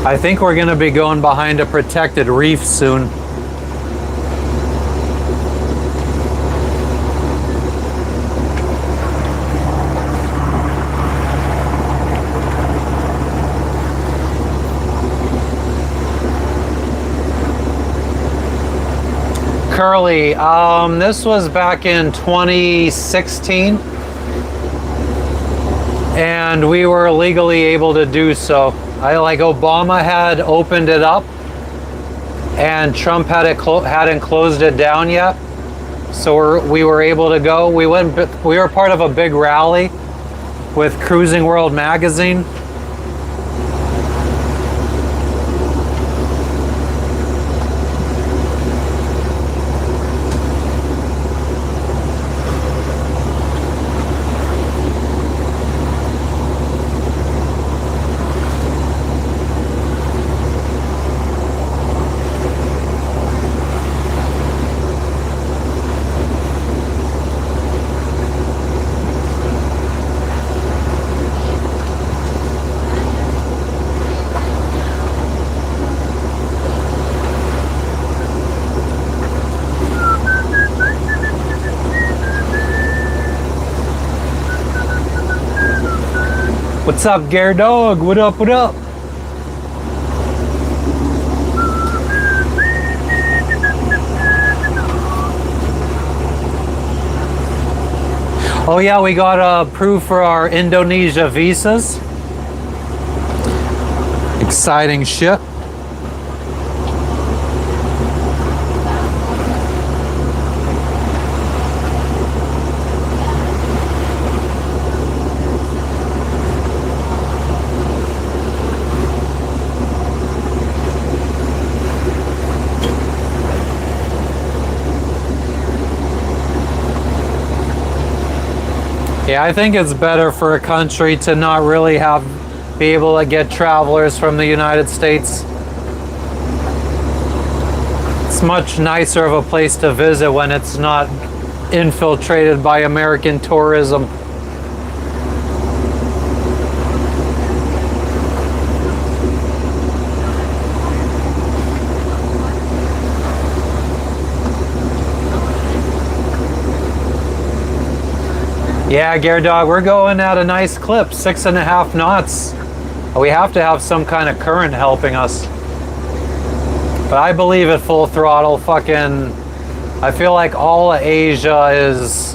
S1: I think we're going to be going behind a protected reef soon. Curly, this was back in 2016, and we were legally able to do so. Obama had opened it up, and Trump hadn't closed it down yet, so we were able to go. We were part of a big rally with Cruising World magazine. What's up, Gare Dog? What up, what up? Oh yeah, we got approved for our Indonesia visas. Exciting shit. Yeah, I think it's better for a country to not really be able to get travelers from the United States. It's much nicer of a place to visit when it's not infiltrated by American tourism. Yeah, Gare Dog, we're going at a nice clip, 6.5 knots. We have to have some kind of current helping us. But I believe at full throttle, I feel like all of Asia is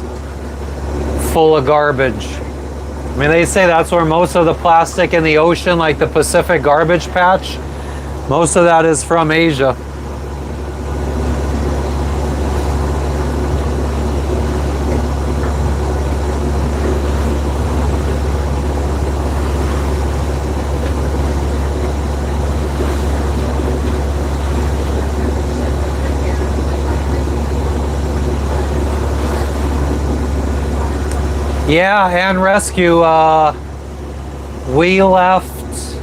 S1: full of garbage. I mean, they say that's where most of the plastic in the ocean, like the Pacific garbage patch, most of that is from Asia. Yeah, and rescue. We left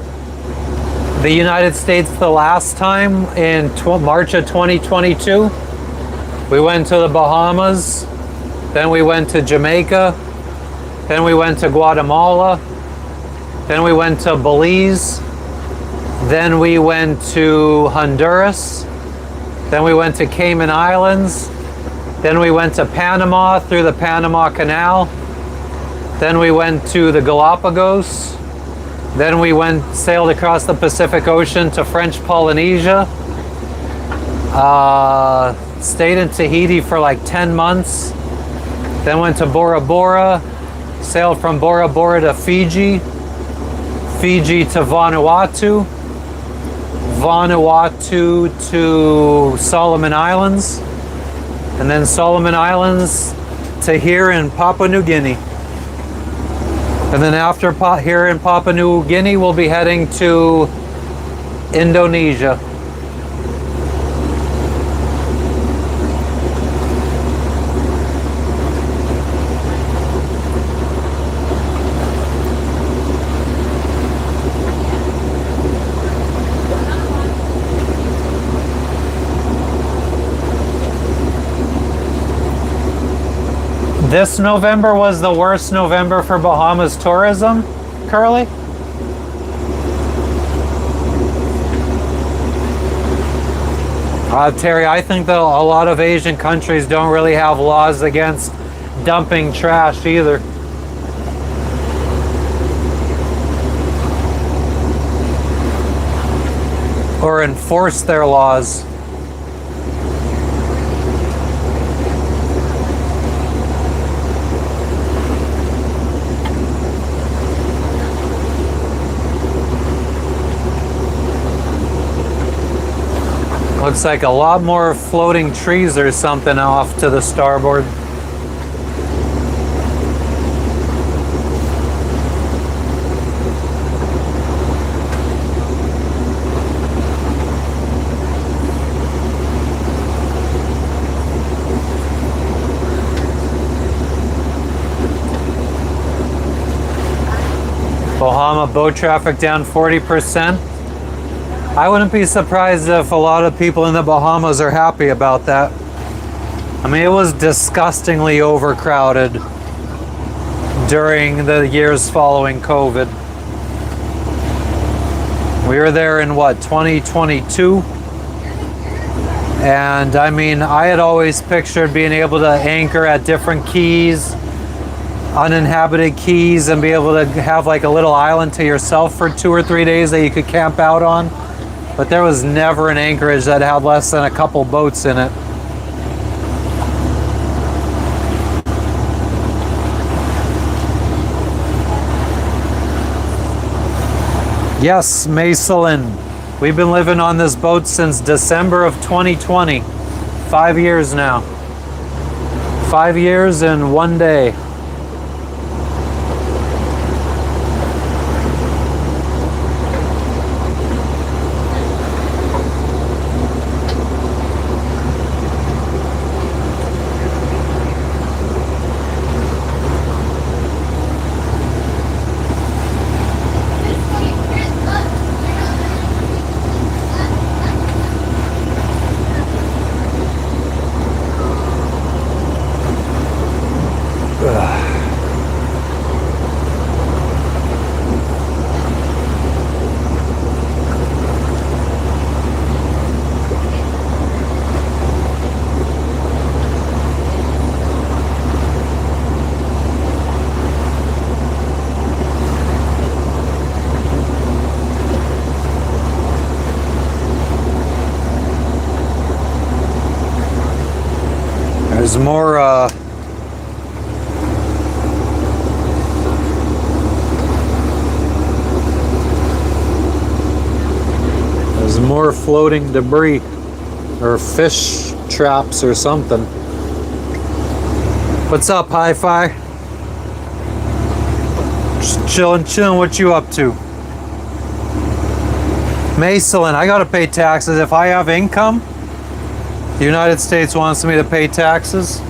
S1: the United States the last time in March of 2022. We went to the Bahamas, then we went to Jamaica, then we went to Guatemala, then we went to Belize, then we went to Honduras, then we went to Cayman Islands, then we went to Panama through the Panama Canal. Then we went to the Galapagos. Then we sailed across the Pacific Ocean to French Polynesia. Stayed in Tahiti for like 10 months. Then went to Bora Bora. Sailed from Bora Bora to Fiji. Fiji to Vanuatu. Vanuatu to Solomon Islands. And then Solomon Islands to here in Papua New Guinea. And then after here in Papua New Guinea, we'll be heading to Indonesia. This November was the worst November for Bahamas tourism, Curly? Terry, I think that a lot of Asian countries don't really have laws against dumping trash either. Or enforce their laws. Looks like a lot more floating trees or something off to the starboard. Bahama boat traffic down 40%. I wouldn't be surprised if a lot of people in the Bahamas are happy about that. I mean, it was disgustingly overcrowded during the years following COVID. We were there in what, 2022? And I mean, I had always pictured being able to anchor at different keys, uninhabited keys, and be able to have like a little island to yourself for 2 or 3 days that you could camp out on. But there was never an anchorage that had less than a couple boats in it. Yes, Macelin. We've been living on this boat since December of 2020. 5 years now. 5 years and 1 day. There's more floating debris or fish traps or something. What's up, Hi-Fi? Just chilling. What you up to? Macelin, I gotta pay taxes if I have income. The United States wants me to pay taxes.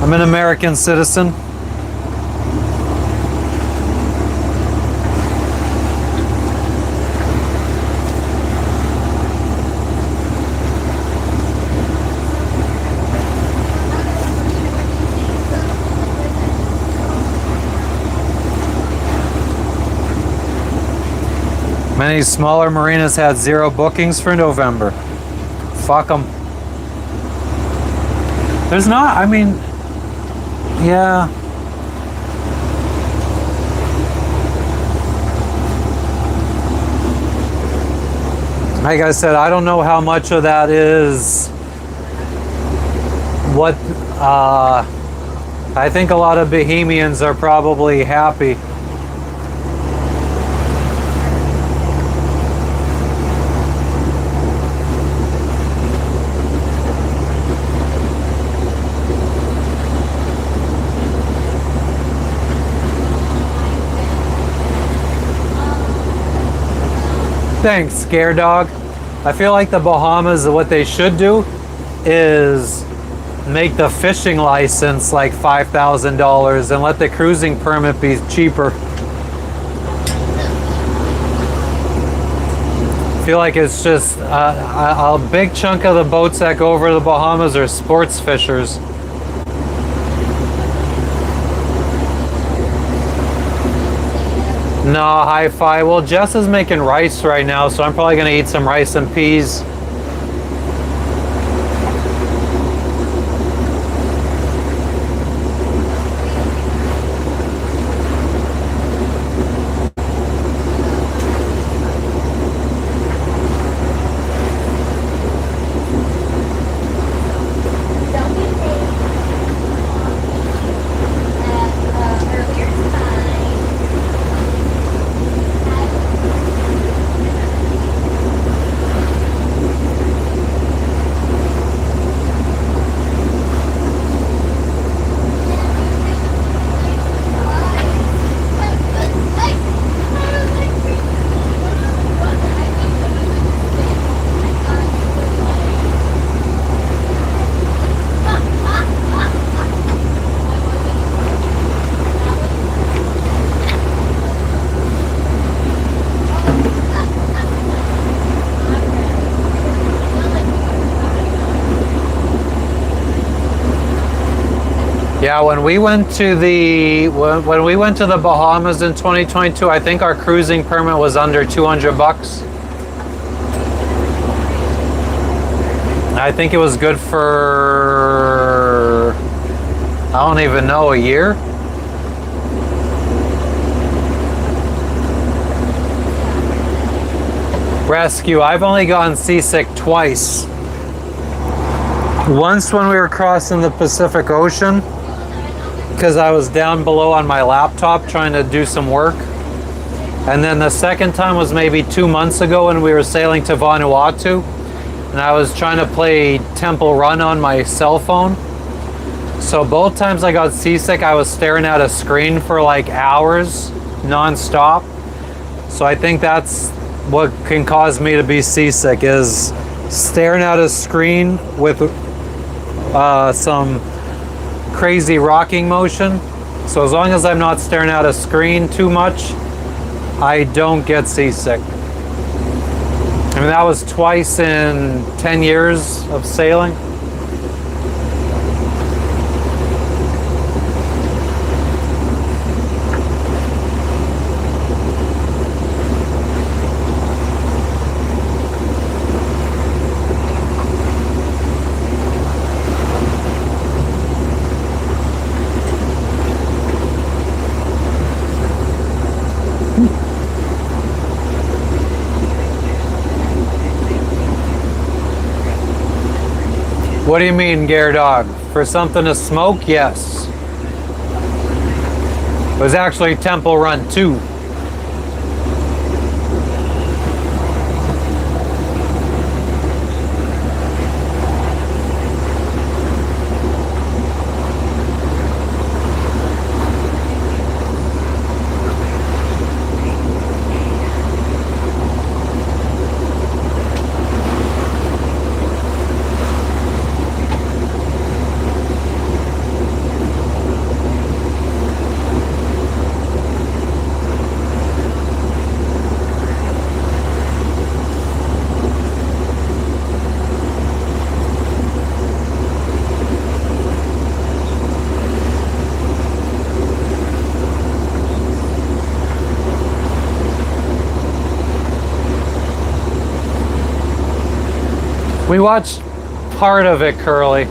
S1: I'm an American citizen. Many smaller marinas had 0 bookings for November. Fuck them. There's not, I mean, yeah. Like I said, I don't know how much of that is what, I think a lot of Bahamians are probably happy. Thanks, Scare Dog. I feel like the Bahamas, what they should do is make the fishing license like $5,000 and let the cruising permit be cheaper. I feel like it's just a big chunk of the boats that go over to the Bahamas are sports fishers. No, Hi-Fi. Well, Jess is making rice right now, so I'm probably going to eat some rice and peas. Yeah, when we went to the Bahamas in 2022, I think our cruising permit was under 200 bucks. I think it was good for, I don't even know, a year. Rescue, I've only gotten seasick twice. Once when we were crossing the Pacific Ocean, because I was down below on my laptop trying to do some work. And then the second time was maybe 2 months ago when we were sailing to Vanuatu, and I was trying to play Temple Run on my cell phone. So both times I got seasick, I was staring at a screen for like hours non-stop. So I think that's what can cause me to be seasick, is staring at a screen with some crazy rocking motion. So as long as I'm not staring at a screen too much, I don't get seasick. I mean, that was twice in 10 years of sailing. What do you mean, Gare Dog? For something to smoke? Yes. It was actually Temple Run 2. We watched part of it, Curly.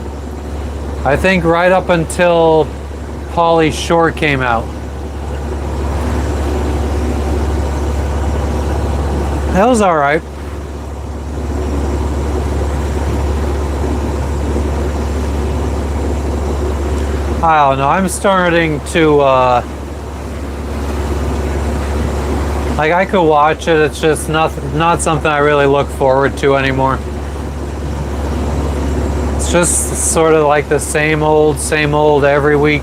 S1: I think right up until Pauly Shore came out. That was alright. I don't know, I'm starting to, like, I could watch it, it's just not something I really look forward to anymore. It's just sort of like the same old every week.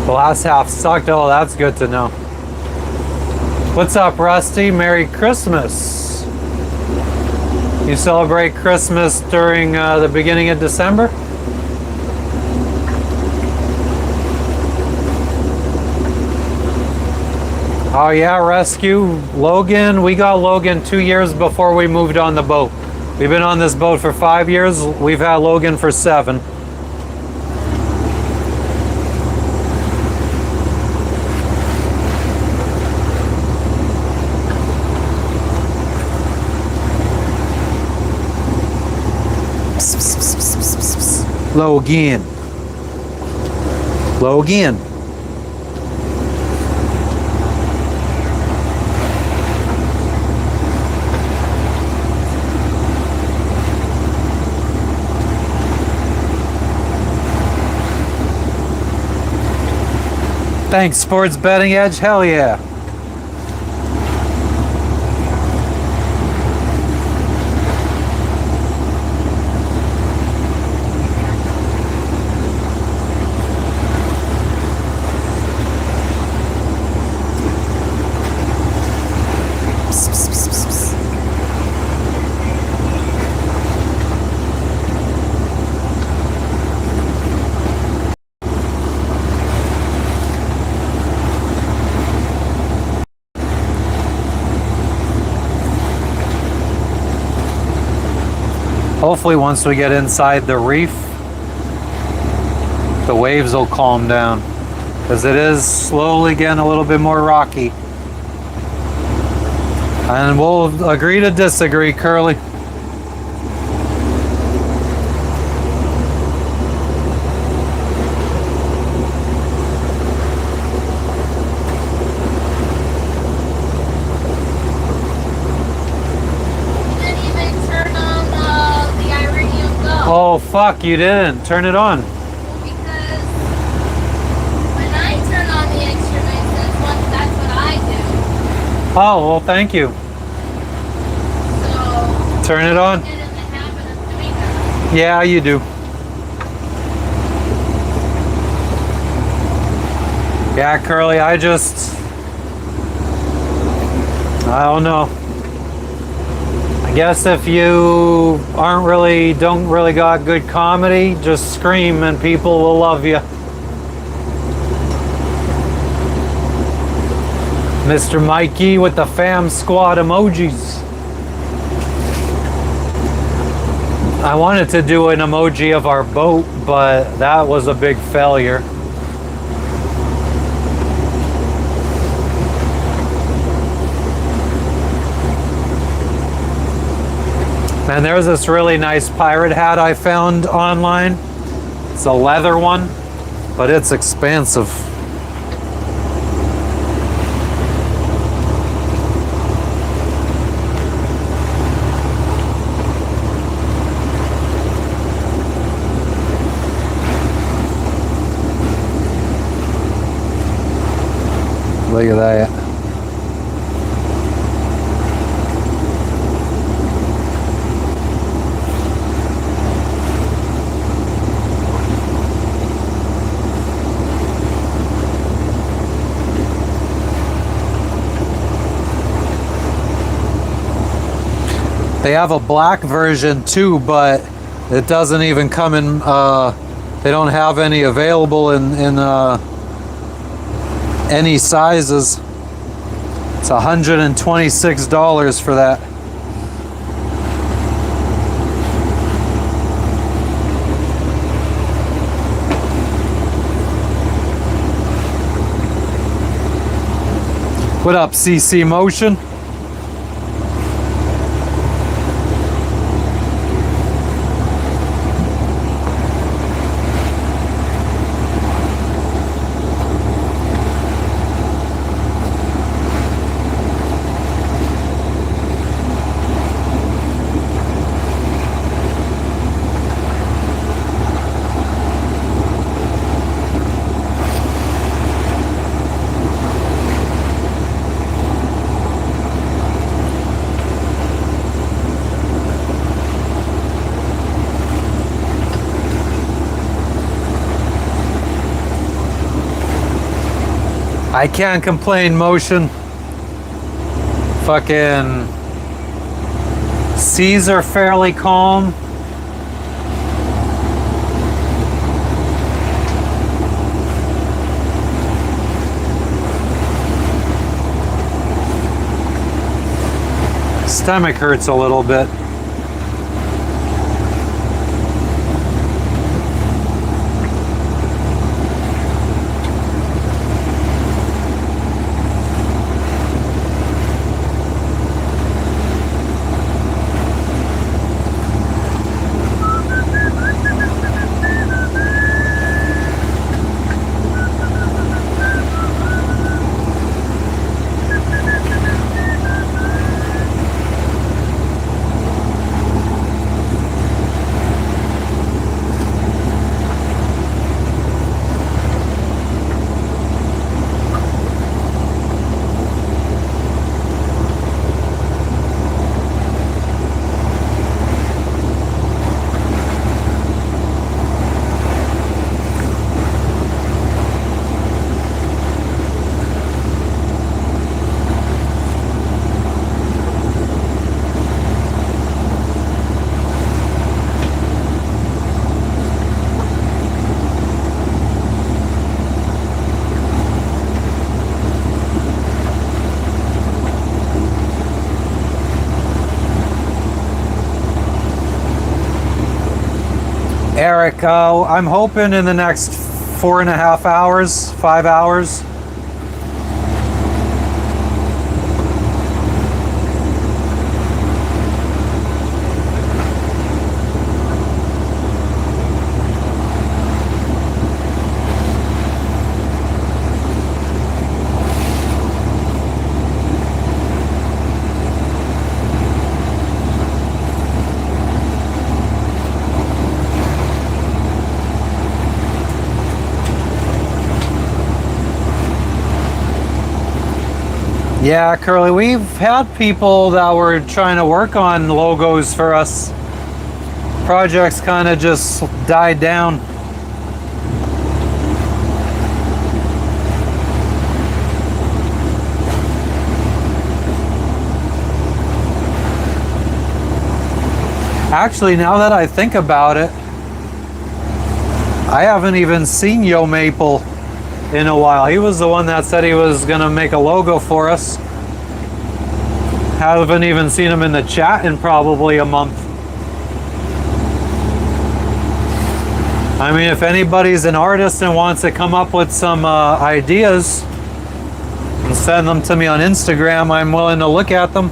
S1: The last half sucked. Oh, that's good to know. What's up, Rusty? Merry Christmas. You celebrate Christmas during the beginning of December? Oh yeah, Rescue. Logan, we got Logan 2 years before we moved on the boat. We've been on this boat for 5 years. We've had Logan for 7. Logan. Logan. Thanks, Sports Betting Edge. Hell yeah. Hopefully once we get inside the reef, the waves will calm down, because it is slowly getting a little bit more rocky. And we'll agree to disagree, Curly. Oh fuck, you didn't turn it on.
S2: Because when I turn on the instruments, that's what I do.
S1: Oh, well, thank you.
S2: So
S1: turn it on.
S2: get in the habit of doing that.
S1: Yeah, you do. Yeah, Curly, I don't know. I guess if you don't really got good comedy, just scream and people will love you. Mr. Mikey with the fam squad emojis. I wanted to do an emoji of our boat, but that was a big failure. And there's this really nice pirate hat I found online. It's a leather one, but it's expensive. Look at that. They have a black version too, but it doesn't even come in, they don't have any available in any sizes. It's $126 for that. What up, CC Motion? I can't complain, Motion. Fucking seas are fairly calm. Stomach hurts a little bit. Eric, I'm hoping in the next 4.5 hours, 5 hours. Yeah, Curly, we've had people that were trying to work on logos for us. Projects kind of just died down. Actually, now that I think about it, I haven't even seen Yo Maple in a while. He was the one that said he was gonna make a logo for us. Haven't even seen him in the chat in probably a month. I mean, if anybody's an artist and wants to come up with some ideas and send them to me on Instagram, I'm willing to look at them.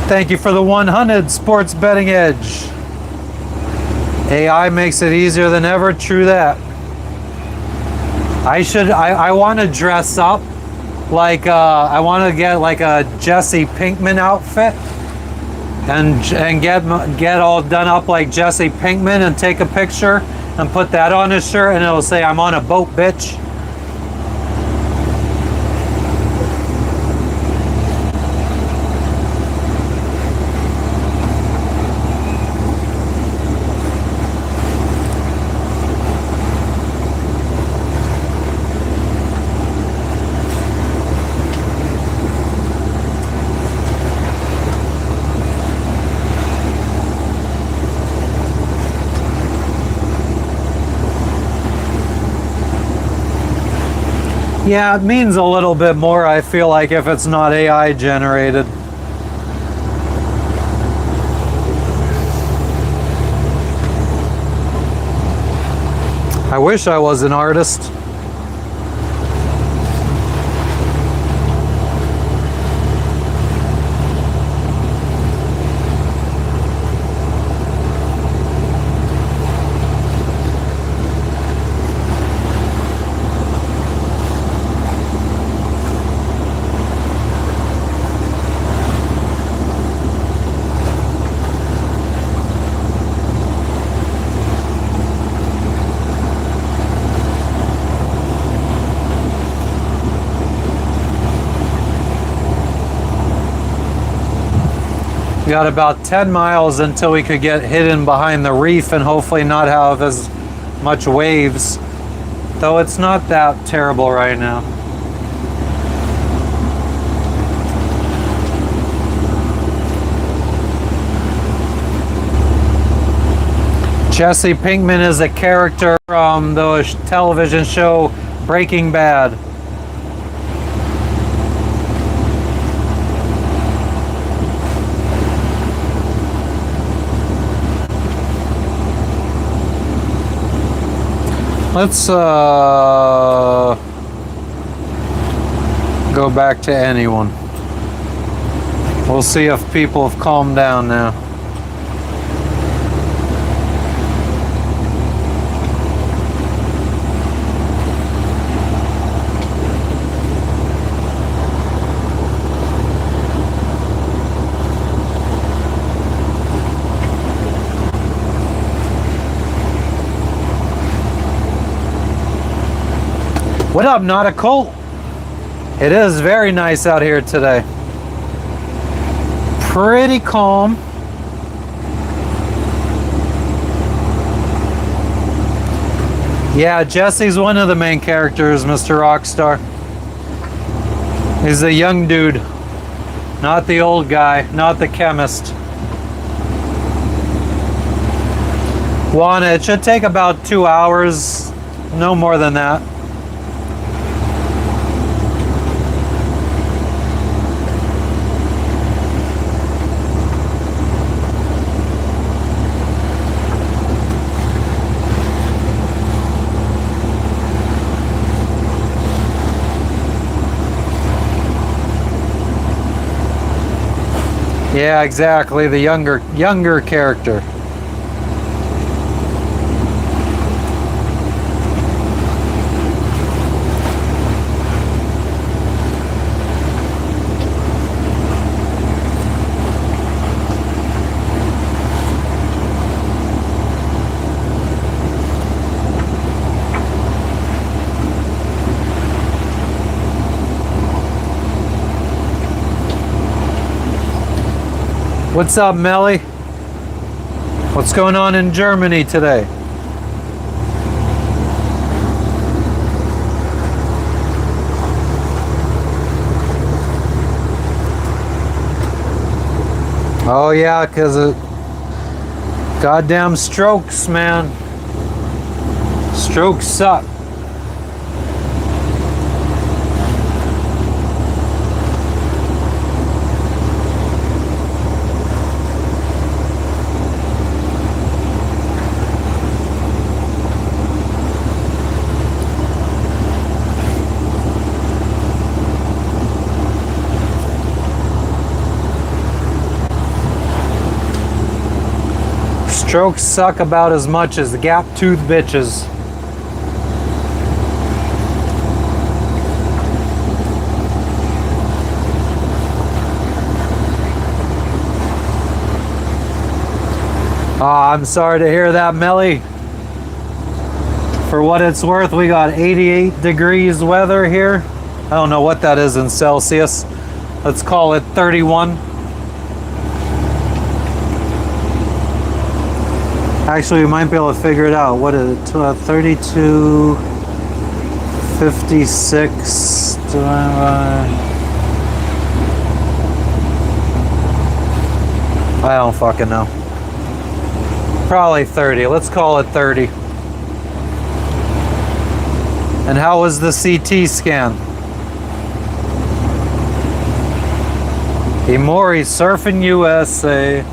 S1: Thank you for the 100 Sports Betting Edge. AI makes it easier than ever. True that. I want to dress up like I want to get like a Jesse Pinkman outfit and get all done up like Jesse Pinkman and take a picture and put that on his shirt and it'll say I'm on a boat, bitch. Yeah, it means a little bit more, I feel like, if it's not AI generated. I wish I was an artist. Got about 10 miles until we could get hidden behind the reef and hopefully not have as much waves. Though it's not that terrible right now. Jesse Pinkman is a character from the television show Breaking Bad. Let's go back to anyone. We'll see if people have calmed down now. What up, not a cult? It is very nice out here today. Pretty calm. Yeah, Jesse's one of the main characters, Mr. Rockstar. He's a young dude, not the old guy, not the chemist. Juana, it should take about 2 hours, no more than that. Yeah, exactly, the younger character. What's up, Melly? What's going on in Germany today? Oh yeah, 'cause of goddamn strokes, man. Strokes suck. Strokes suck about as much as the gap-toothed bitches. Oh, I'm sorry to hear that, Melly. For what it's worth, we got 88 degrees weather here. I don't know what that is in Celsius. Let's call it 31. Actually, we might be able to figure it out. What is it? 32, 56. I don't fucking know. Probably 30. Let's call it 30. And how was the CT scan? Imori Surfing USA.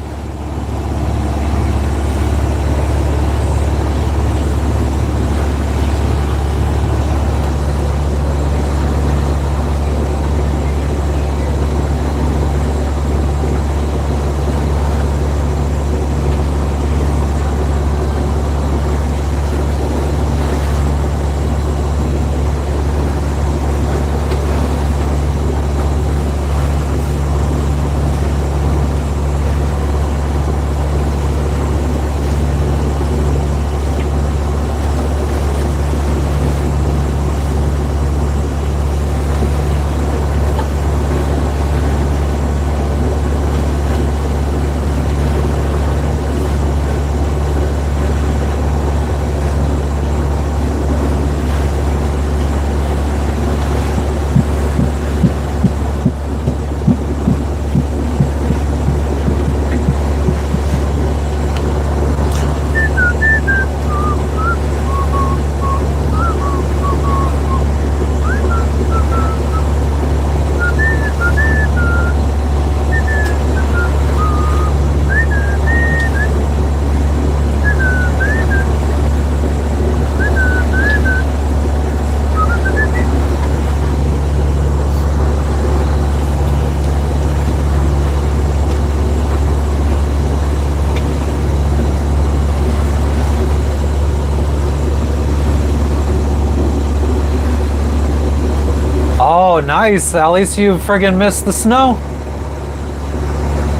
S1: Oh, nice. At least you friggin' missed the snow.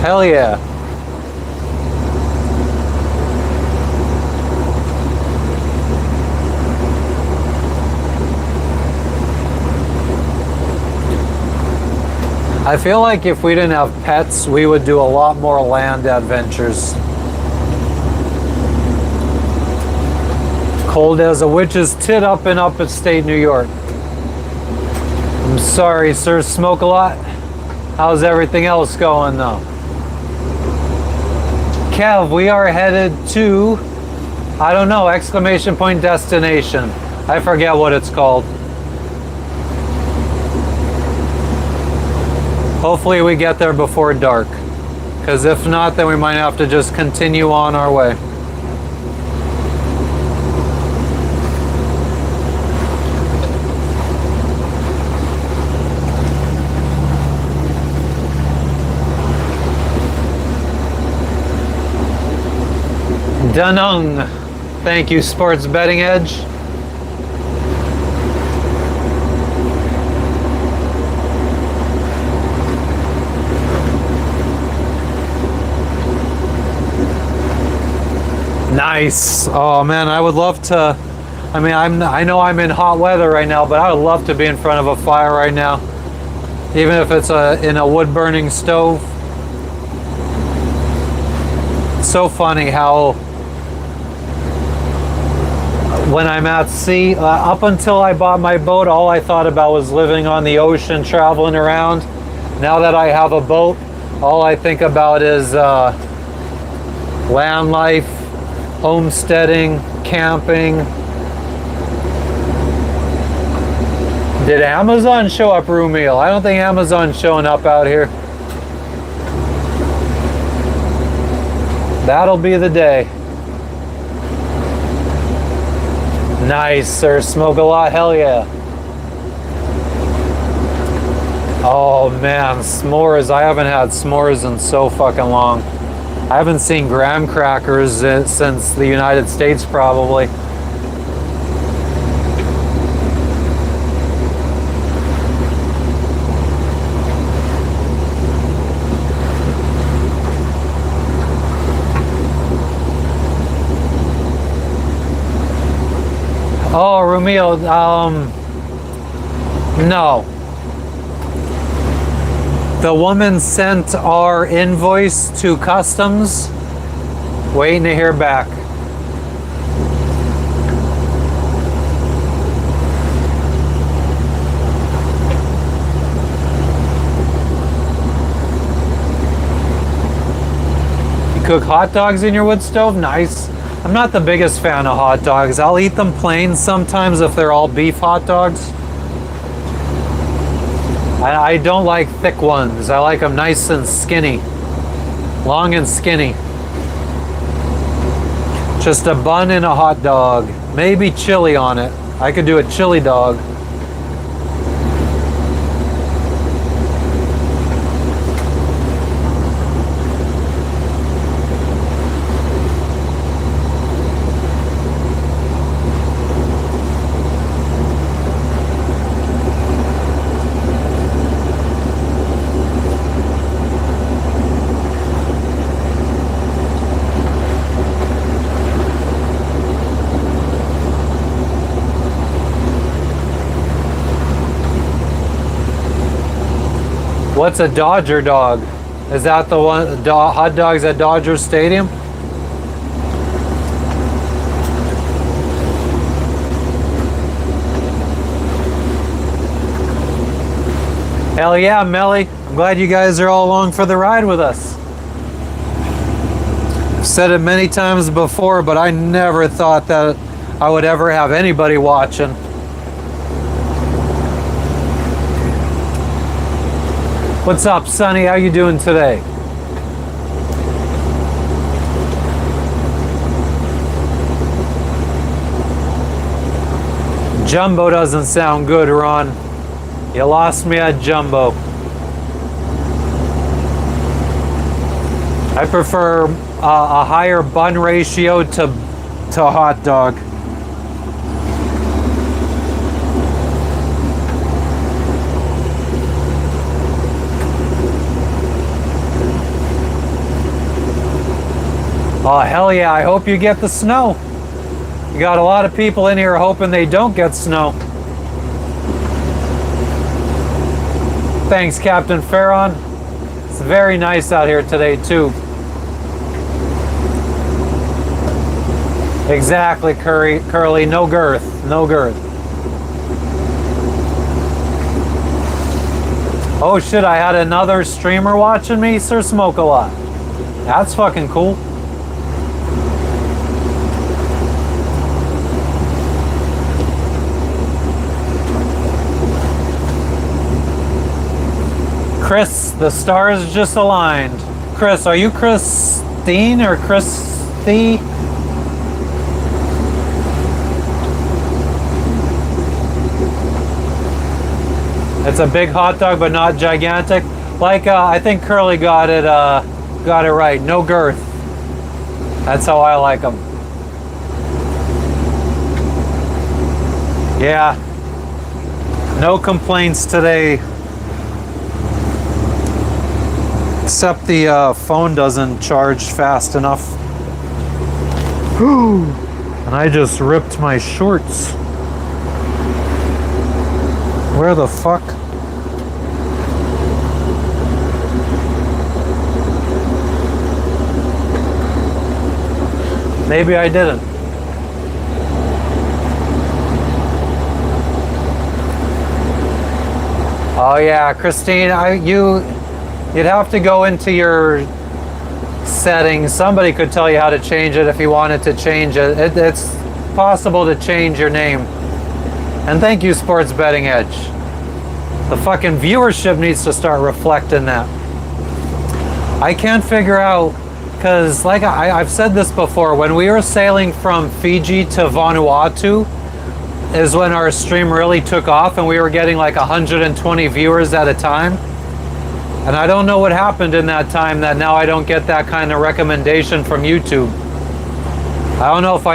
S1: Hell yeah. I feel like if we didn't have pets, we would do a lot more land adventures. Cold as a witch's tit up in upstate New York. I'm sorry, sir. Smoke a lot? How's everything else going, though? Kev, we are headed to I don't know, exclamation point destination. I forget what it's called. Hopefully we get there before dark. Because if not, then we might have to just continue on our way. Danung. Thank you, Sports Betting Edge. Nice. Oh man, I would love to. I mean, I know I'm in hot weather right now, but I would love to be in front of a fire right now, even if it's in a wood-burning stove. It's so funny how when I'm at sea, up until I bought my boat, all I thought about was living on the ocean, traveling around. Now that I have a boat, all I think about is land life, homesteading, camping. Did Amazon show up, Rumiel? I don't think Amazon's showing up out here. That'll be the day. Nice, sir. Smoke a lot. Hell yeah. Oh man, s'mores. I haven't had s'mores in so fucking long. I haven't seen graham crackers since the United States, probably. Oh, Romeo, no. The woman sent our invoice to customs, waiting to hear back. You cook hot dogs in your wood stove? Nice. I'm not the biggest fan of hot dogs. I'll eat them plain sometimes if they're all beef hot dogs. I don't like thick ones. I like them nice and skinny. Long and skinny. Just a bun and a hot dog. Maybe chili on it. I could do a chili dog. What's a Dodger dog? Is that the one, hot dogs at Dodger Stadium? Hell yeah, Melly. I'm glad you guys are all along for the ride with us. I've said it many times before, but I never thought that I would ever have anybody watching. What's up, Sonny? How you doing today? Jumbo doesn't sound good, Ron. You lost me at Jumbo. I prefer a higher bun ratio to hot dog. Oh, hell yeah, I hope you get the snow. You got a lot of people in here hoping they don't get snow. Thanks, Captain Farron. It's very nice out here today, too. Exactly, Curly. No girth. No girth. Oh, shit, I had another streamer watching me, Sir Smoke a Lot. That's fucking cool. Chris, the stars just aligned. Chris, are you Christine or Christy? It's a big hot dog, but not gigantic. Like I think Curly got it right. No girth. That's how I like them. Yeah. No complaints today. Except the phone doesn't charge fast enough. And I just ripped my shorts. Where the fuck? Maybe I didn't. Oh yeah, Christine, you'd have to go into your settings. Somebody could tell you how to change it if you wanted to change it. It's possible to change your name. And thank you, Sports Betting Edge. The fucking viewership needs to start reflecting that. I can't figure out, because like I've said this before, when we were sailing from Fiji to Vanuatu is when our stream really took off and we were getting like 120 viewers at a time. And I don't know what happened in that time that now I don't get that kind of recommendation from YouTube. I don't know if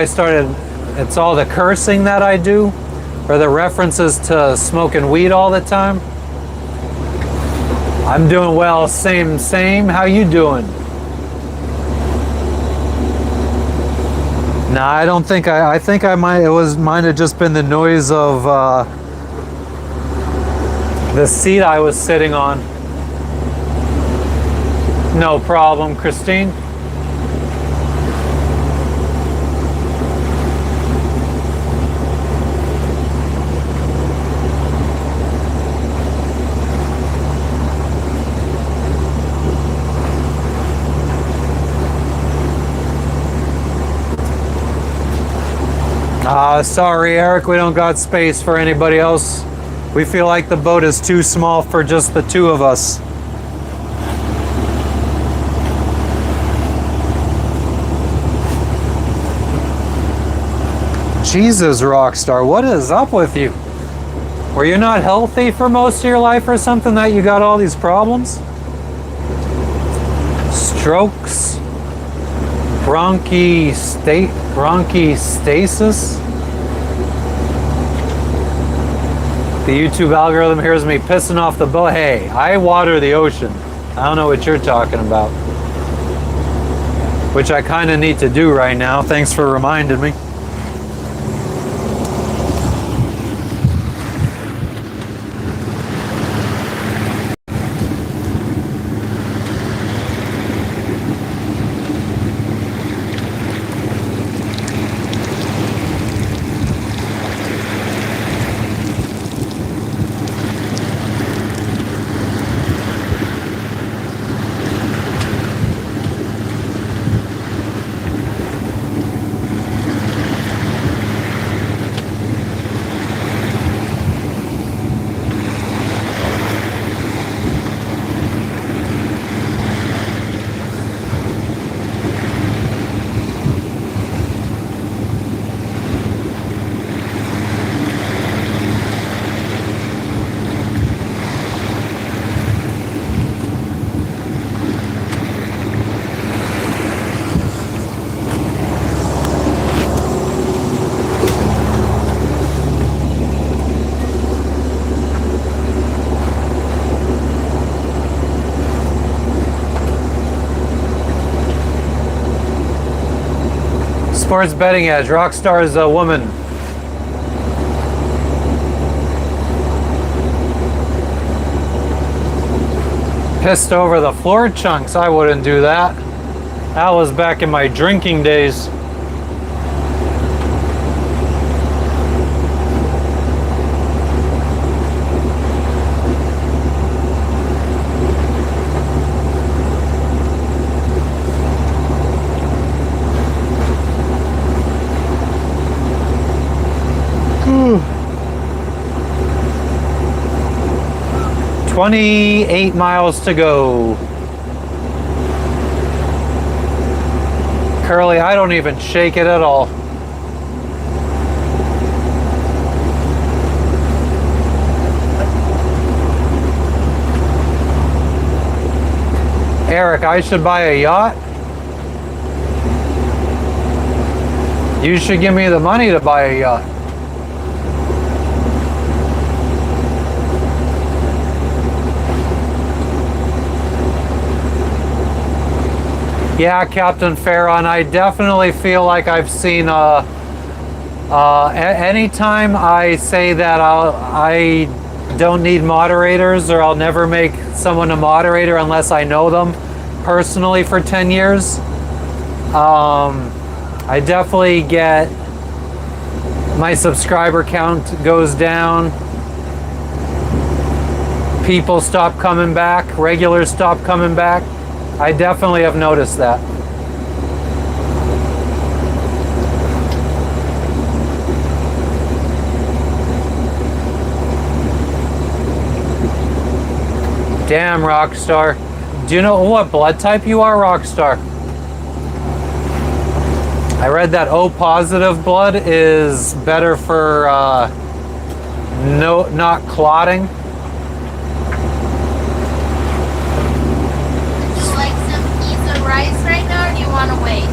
S1: it's all the cursing that I do, or the references to smoking weed all the time. I'm doing well, same. How you doing? Nah, I don't think I think I might have just been the noise of the seat I was sitting on. No problem, Christine. Sorry, Eric, we don't got space for anybody else. We feel like the boat is too small for just the two of us. Jesus, Rockstar, what is up with you? Were you not healthy for most of your life or something that you got all these problems? Strokes? Bronchistasis? The YouTube algorithm hears me pissing off the boat. Hey, I water the ocean. I don't know what you're talking about. Which I kind of need to do right now. Thanks for reminding me. Sports Betting Edge. Rockstar is a woman. Pissed over the floor chunks. I wouldn't do that. That was back in my drinking days. 28 miles to go. Curly, I don't even shake it at all. Eric, I should buy a yacht? You should give me the money to buy a yacht. Yeah, Captain Farron, I definitely feel like I've seen anytime I say that I don't need moderators, or I'll never make someone a moderator unless I know them personally for 10 years. I definitely get my subscriber count goes down. People stop coming back, regulars stop coming back. I definitely have noticed that. Damn, Rockstar. Do you know what blood type you are, Rockstar? I read that O positive blood is better for not clotting.
S2: Would you like some piece of rice right now, or do you want to wait?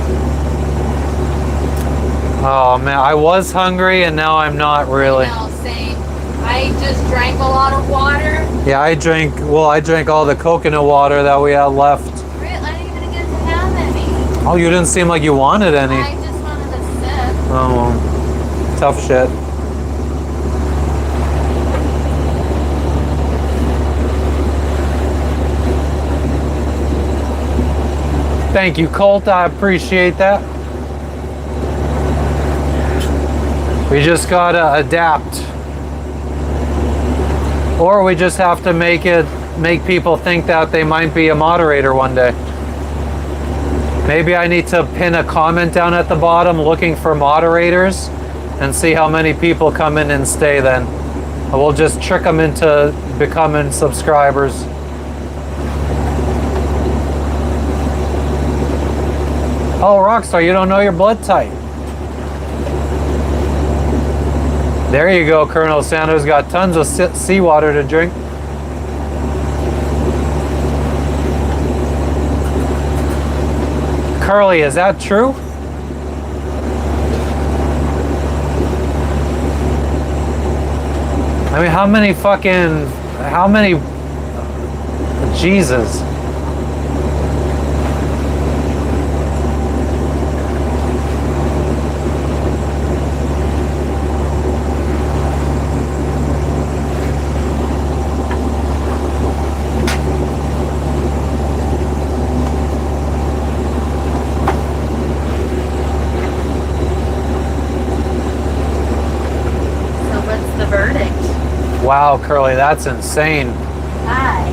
S1: Oh man, I was hungry and now I'm not really.
S2: No, same. I just drank a lot of water.
S1: Yeah, I drank all the coconut water that we had left.
S2: Really? I didn't even get to have any.
S1: Oh, you didn't seem like you wanted any.
S2: I just wanted to sip.
S1: Oh, tough shit. Thank you, Colt. I appreciate that. We just gotta adapt. Or we just have to make people think that they might be a moderator one day. Maybe I need to pin a comment down at the bottom looking for moderators and see how many people come in and stay then. We'll just trick them into becoming subscribers. Oh, Rockstar, you don't know your blood type. There you go, Colonel Sanders got tons of seawater to drink. Curly, is that true? I mean, how many Jesus. Wow, Curly, that's insane.
S2: Hi.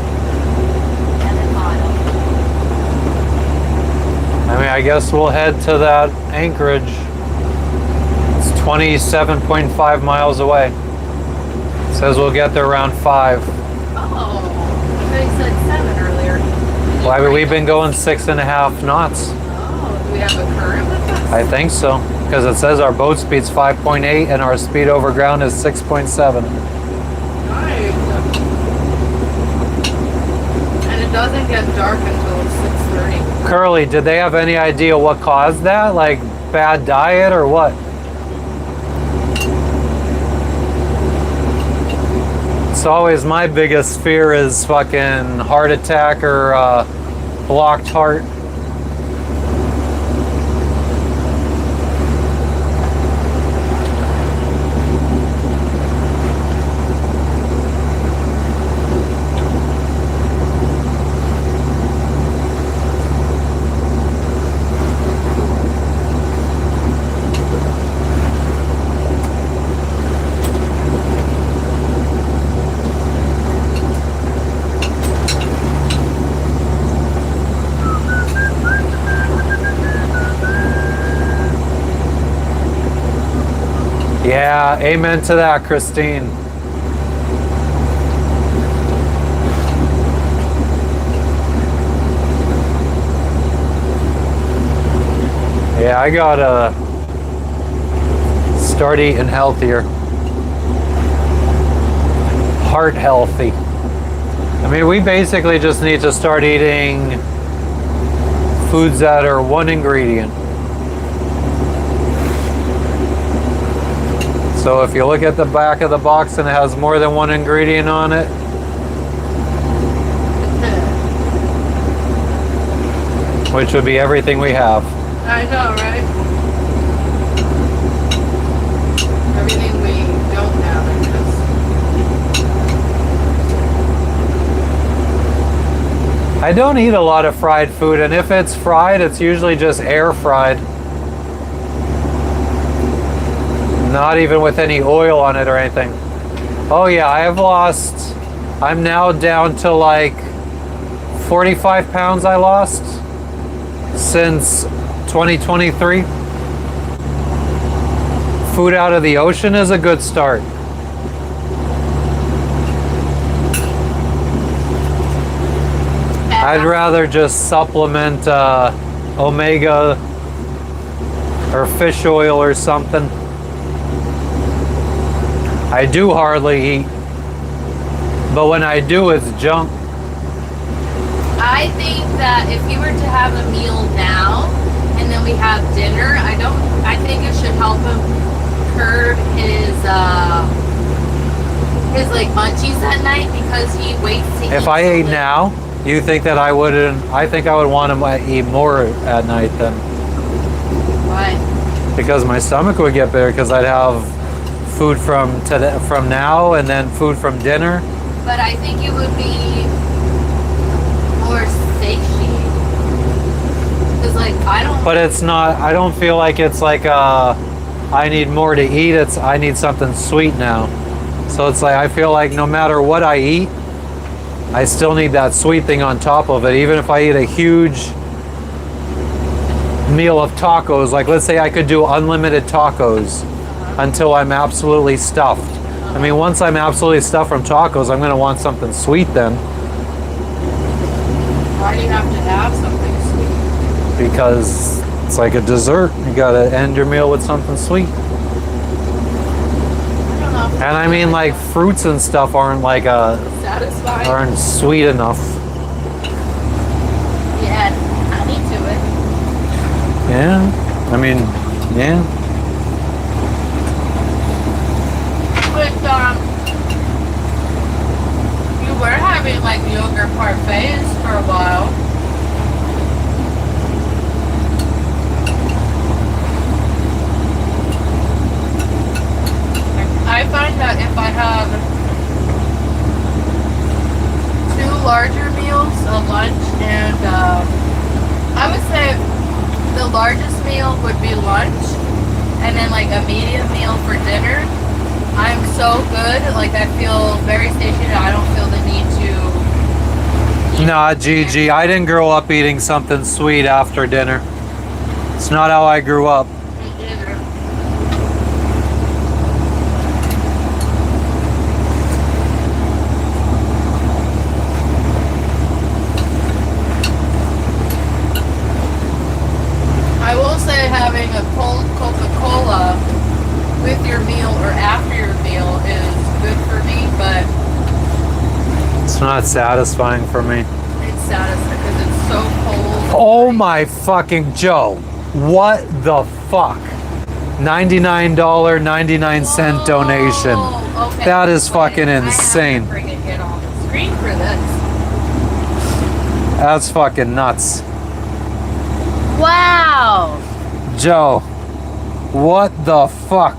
S1: I mean, I guess we'll head to that anchorage. It's 27.5 miles away. It says we'll get there around 5.
S2: Oh, they said 7 earlier.
S1: Why have we been going 6.5 knots?
S2: Oh, do we have a current with us?
S1: I think so, because it says our boat speed's 5.8 and our speed over ground is 6.7.
S2: It doesn't get dark until 6:30.
S1: Curly, did they have any idea what caused that? Like bad diet or what? It's always my biggest fear is fucking heart attack or blocked heart. Yeah, amen to that, Christine. Yeah, I gotta start eating healthier. Heart healthy. I mean, we basically just need to start eating foods that are one ingredient. So if you look at the back of the box and it has more than one ingredient on it, which would be everything we have.
S2: I know, right? Everything we don't have, I guess.
S1: I don't eat a lot of fried food, and if it's fried, it's usually just air fried. Not even with any oil on it or anything. Oh yeah, I'm now down to like 45 pounds I lost since 2023. Food out of the ocean is a good start. I'd rather just supplement omega or fish oil or something. I do hardly eat, but when I do, it's junk.
S2: I think that if you were to have a meal now and then we have dinner, I think it should help him curb his like munchies at night because he waits to eat.
S1: If I ate now, you think that I wouldn't? I think I would want to eat more at night then.
S2: Why?
S1: Because my stomach would get bigger because I'd have food from now and then food from dinner.
S2: But I think it would be more satiating. Because like I don't.
S1: But it's not. I don't feel like it's like I need more to eat. It's I need something sweet now. So it's like I feel like no matter what I eat, I still need that sweet thing on top of it. Even if I eat a huge meal of tacos, like let's say I could do unlimited tacos until I'm absolutely stuffed. I mean, once I'm absolutely stuffed from tacos, I'm going to want something sweet then.
S2: Why do you have to have something sweet?
S1: Because it's like a dessert. You got to end your meal with something sweet.
S2: I don't know.
S1: And I mean, like fruits and stuff aren't like
S2: Satisfying.
S1: aren't sweet enough.
S2: Yeah, honey to it.
S1: Yeah. I mean, yeah.
S2: But you were having like yogurt parfaits for a while. I find that if I have 2 larger meals, a lunch, and I would say the largest meal would be lunch, and then like a medium meal for dinner. I'm so good, like I feel very satiated. I don't feel the need to.
S1: Nah, Gigi, I didn't grow up eating something sweet after dinner. It's not how I grew up.
S2: I will say having a cold Coca-Cola with your meal or after your meal is good for me, but
S1: It's not satisfying for me.
S2: it's satisfying because it's so cold.
S1: Oh my fucking Joe. What the fuck? $99.99 donation.
S2: Okay.
S1: That is fucking
S2: I
S1: insane.
S2: have to freaking get on the screen for this.
S1: That's fucking nuts.
S2: Wow.
S1: Joe, what the fuck?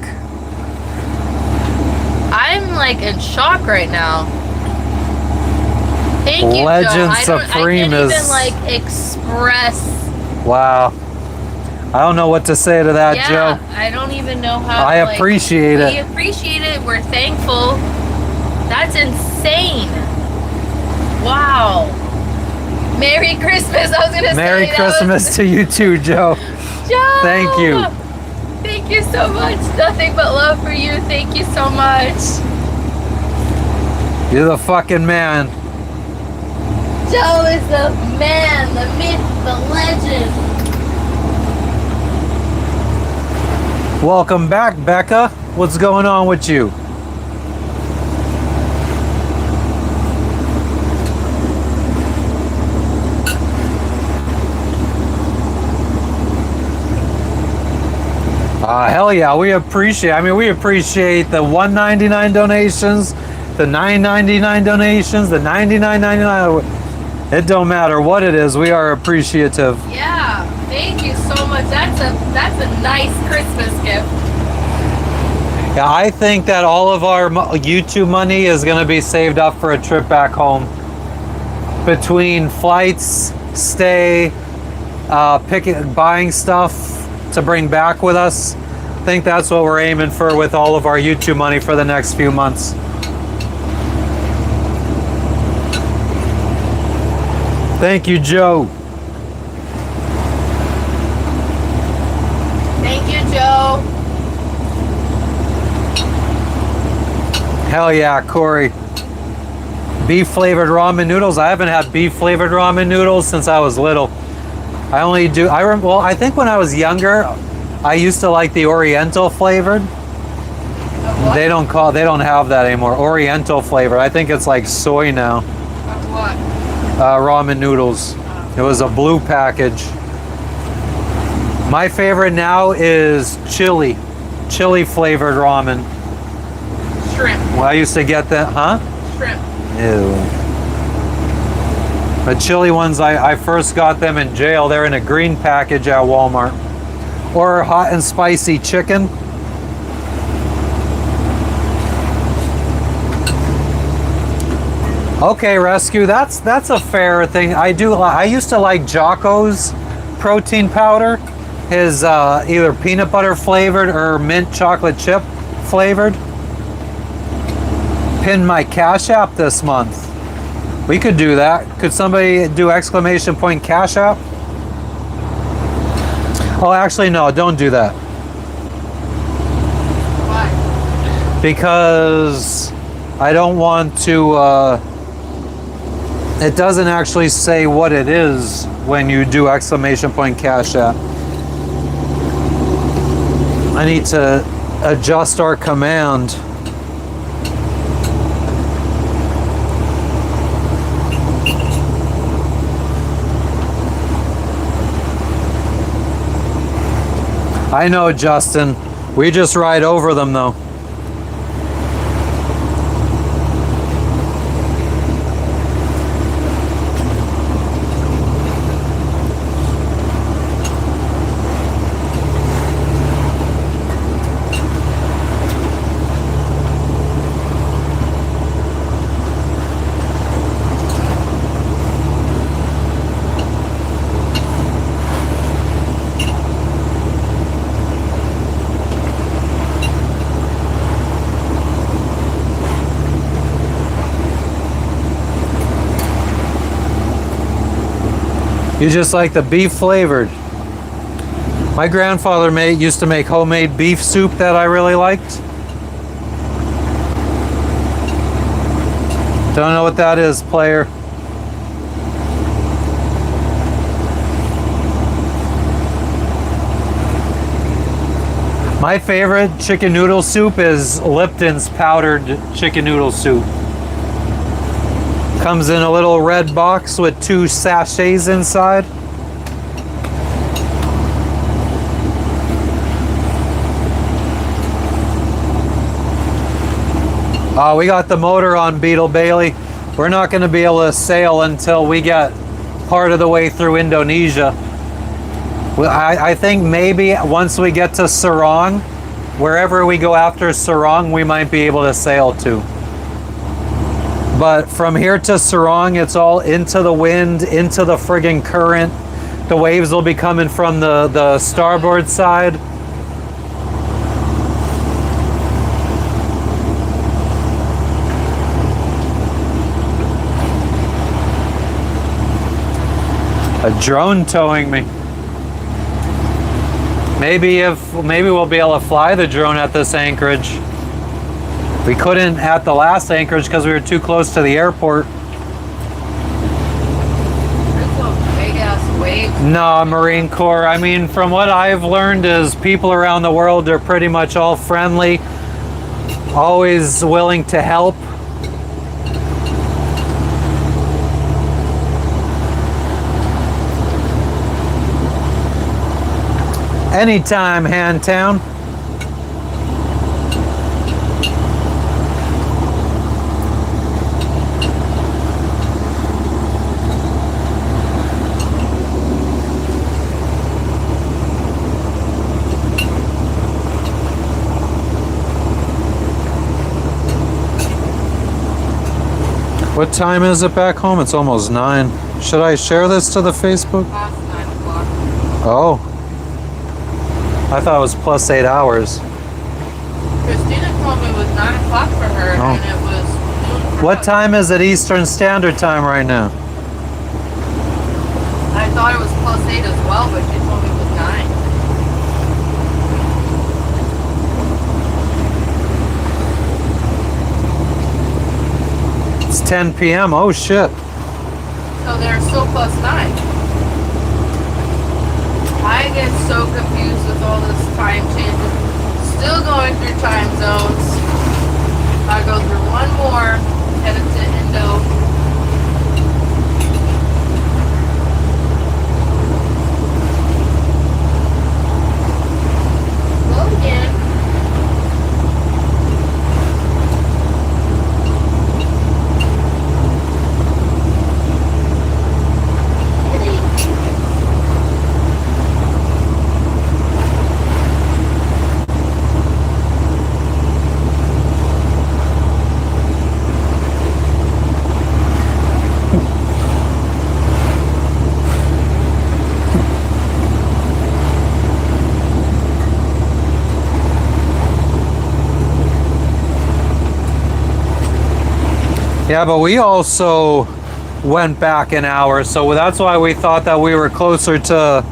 S2: I'm like in shock right now. Thank you,
S1: Legend
S2: Joe.
S1: Supreme
S2: I can't
S1: is-
S2: even like express.
S1: Wow. I don't know what to say to that,
S2: Yeah,
S1: Joe.
S2: I don't even know how.
S1: I appreciate
S2: We
S1: it.
S2: appreciate it. We're thankful. That's insane. Wow. Merry Christmas. I was gonna
S1: Merry
S2: say
S1: Christmas to you too, Joe.
S2: Joe.
S1: Thank you.
S2: Thank you so much. Nothing but love for you. Thank you so much.
S1: You're the fucking man.
S2: Joe is the man, the myth, the legend.
S1: Welcome back, Becca. What's going on with you? Hell yeah, we appreciate. I mean, we appreciate the $1.99 donations, the $9.99 donations, the $99.99. It don't matter what it is. We are appreciative.
S2: Yeah, thank you so much. That's a nice Christmas gift.
S1: Yeah, I think that all of our YouTube money is going to be saved up for a trip back home. Between flights, stay, buying stuff to bring back with us. I think that's what we're aiming for with all of our YouTube money for the next few months. Thank you, Joe.
S2: Thank you, Joe.
S1: Hell yeah, Corey. Beef flavored ramen noodles. I haven't had beef flavored ramen noodles since I was little. I only do. Well, I think when I was younger, I used to like the Oriental flavored.
S2: What?
S1: They don't have that anymore. Oriental flavor. I think it's like soy now.
S2: What?
S1: Ramen noodles. It was a blue package. My favorite now is chili flavored ramen.
S2: Shrimp.
S1: Well, I used to get that, huh?
S2: Shrimp.
S1: Ew. The chili ones, I first got them in jail. They're in a green package at Walmart. Or hot and spicy chicken. Okay, Rescue, that's a fair thing. I used to like Jocko's protein powder. His either peanut butter flavored or mint chocolate chip flavored. Pinned my Cash App this month. We could do that. Could somebody do exclamation point Cash App? Oh, actually, no, don't do that.
S2: Why?
S1: Because I don't want to, it doesn't actually say what it is when you do exclamation point Cash App. I need to adjust our command. I know, Justin. We just ride over them, though. You just like the beef flavored. My grandfather used to make homemade beef soup that I really liked. Don't know what that is, player. My favorite chicken noodle soup is Lipton's powdered chicken noodle soup. Comes in a little red box with 2 sachets inside. We got the motor on Beetle Bailey. We're not going to be able to sail until we get part of the way through Indonesia. I think maybe once we get to Sarong, wherever we go after Sarong, we might be able to sail to. But from here to Sarong, it's all into the wind, into the friggin' current. The waves will be coming from the starboard side. A drone towing me. Maybe we'll be able to fly the drone at this anchorage. We couldn't at the last anchorage because we were too close to the airport.
S2: There's some big ass waves
S1: No, Marine Corps. I mean, from what I've learned is people around the world are pretty much all friendly, always willing to help. Anytime, Handtown. What time is it back home? It's almost 9. Should I share this to the Facebook?
S2: Past 9 o'clock.
S1: Oh. I thought it was plus 8 hours.
S2: Christina told me it was 9 o'clock for her,
S1: Oh.
S2: and it was noon for
S1: What
S2: us.
S1: time is it Eastern Standard Time right now?
S2: I thought it was plus 8 as well, but she told me it was 9.
S1: It's 10 p.m. Oh shit.
S2: So they're still plus 9. I get so confused with all this time changes. Still going through time zones. I go through one more, headed to Indo. Go again.
S1: Yeah, but we also went back an hour, so that's why we thought that we were closer to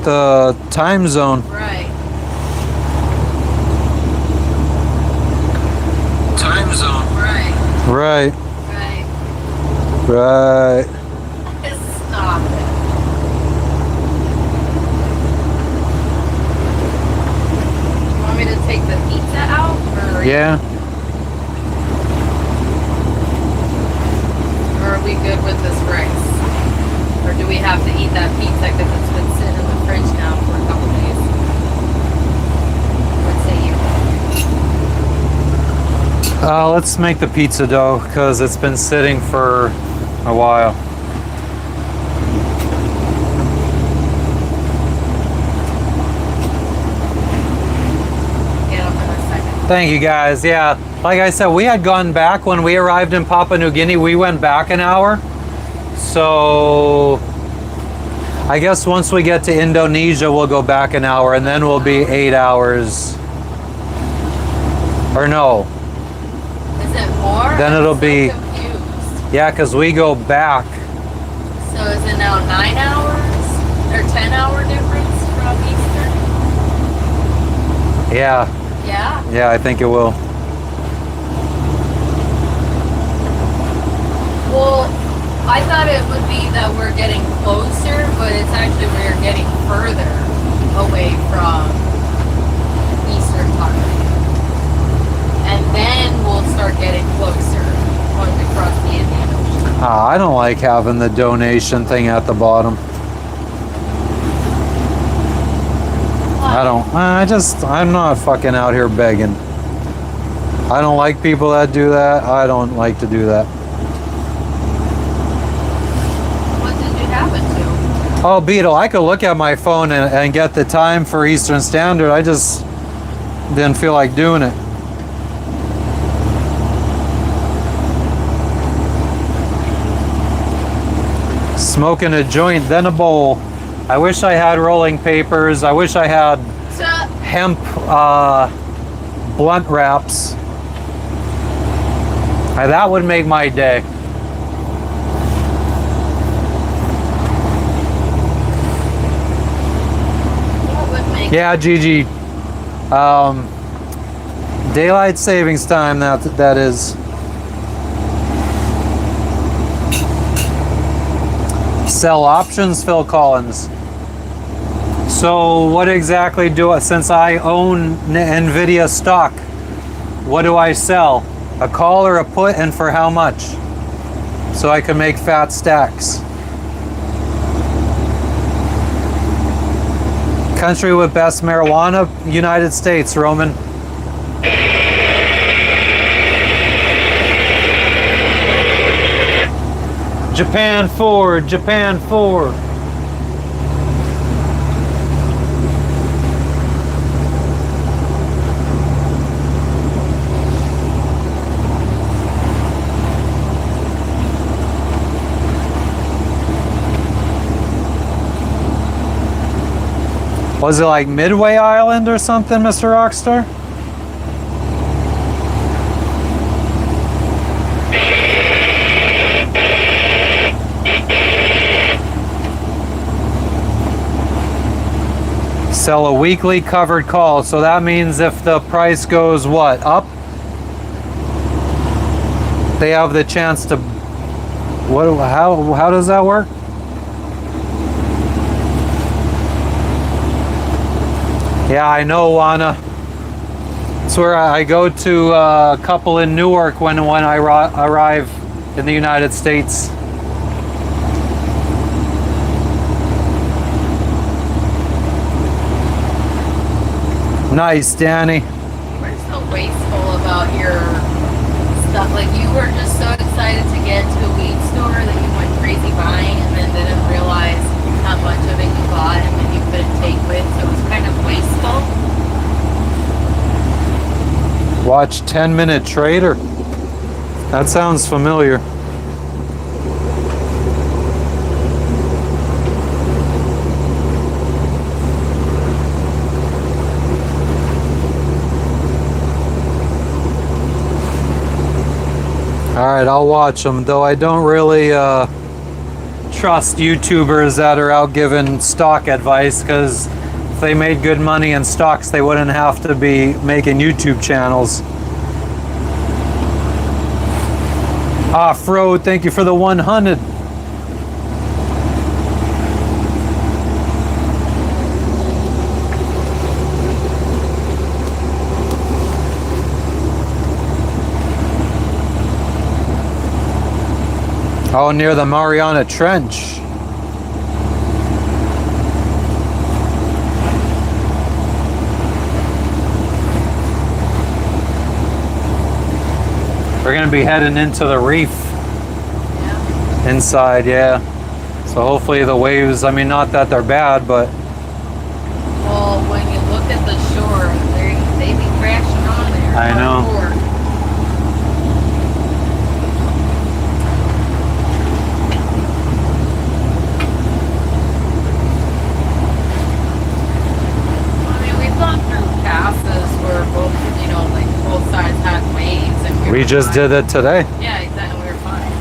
S1: the time zone.
S2: Right.
S1: Time zone.
S2: Right.
S1: Right.
S2: Right.
S1: Right.
S2: Stop it. You want me to take the pizza out? Or
S1: Yeah.
S2: Or are we good with this rice? Or do we have to eat that pizza because it's been sitting in the fridge now for a couple days? What say you?
S1: Let's make the pizza dough because it's been sitting for a while.
S2: Get up in a second.
S1: Thank you guys. Yeah, like I said, we had gone back when we arrived in Papua New Guinea. We went back an hour. So I guess once we get to Indonesia, we'll go back an hour and then we'll be 8 hours. Or no.
S2: Is it more?
S1: Then it'll
S2: I'm so
S1: be-
S2: confused.
S1: Yeah, because we go back.
S2: So is it now 9 hours? Or 10-hour difference from Eastern?
S1: Yeah,
S2: Yeah?
S1: yeah, I think it will.
S2: Well, I thought it would be that we're getting closer, but it's actually we're getting further away from Eastern time. And then we'll start getting closer once we cross the Indian Ocean.
S1: I don't like having the donation thing at the bottom. I'm not fucking out here begging. I don't like people that do that. I don't like to do that.
S2: What did you happen to?
S1: Oh, Beetle, I could look at my phone and get the time for Eastern Standard. I just didn't feel like doing it. Smoking a joint, then a bowl. I wish I had rolling papers. I wish I had
S2: So,
S1: hemp blunt wraps. That would make my day.
S2: what would make
S1: Yeah, Gigi. Daylight savings time, that is. Sell options, Phil Collins. So what exactly do I, since I own NVIDIA stock, what do I sell? A call or a put, and for how much? So I can make fat stacks. Country with best marijuana, United States, Roman. Japan 4, Japan 4. Was it like Midway Island or something, Mr. Rockstar? Sell a weekly covered call. So that means if the price goes what? Up? They have the chance to how does that work? Yeah, I know, Anna. It's where I go to a couple in Newark when I arrive in the United States. Nice, Danny.
S2: You were so wasteful about your stuff. Like, you were just so excited to get to a weed store that you went crazy buying and then didn't realize how much of it you bought and then you couldn't take with. So it was kind of wasteful.
S1: Watch 10-minute trader. That sounds familiar. Alright, I'll watch them, though I don't really trust YouTubers that are out giving stock advice, because if they made good money in stocks, they wouldn't have to be making YouTube channels. Ah, Fro, thank you for the 100. Oh, near the Mariana Trench. We're gonna be heading into the reef.
S2: Yeah.
S1: Inside, yeah. So hopefully the waves, I mean, not that they're bad, but...
S2: Well, when you look at the shore, they be crashing on there.
S1: I know.
S2: Hardcore.
S1: We just did it today.
S2: Yeah, exactly. We were fine.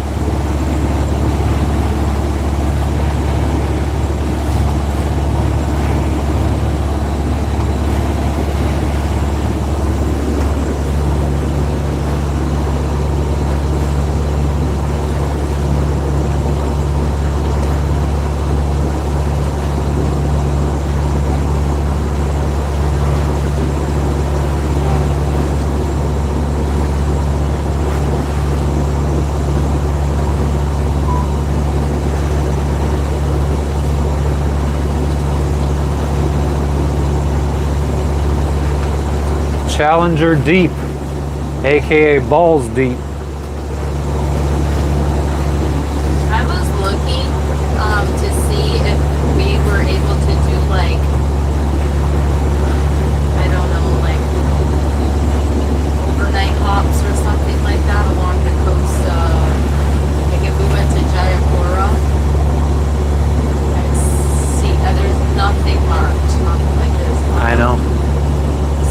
S1: Challenger Deep, aka Balls Deep.
S2: I was looking to see if we were able to do like, I don't know, like overnight hops or something like that along the coast. Like if we went to Jayapura and see, there's nothing marked, nothing like this.
S1: I know.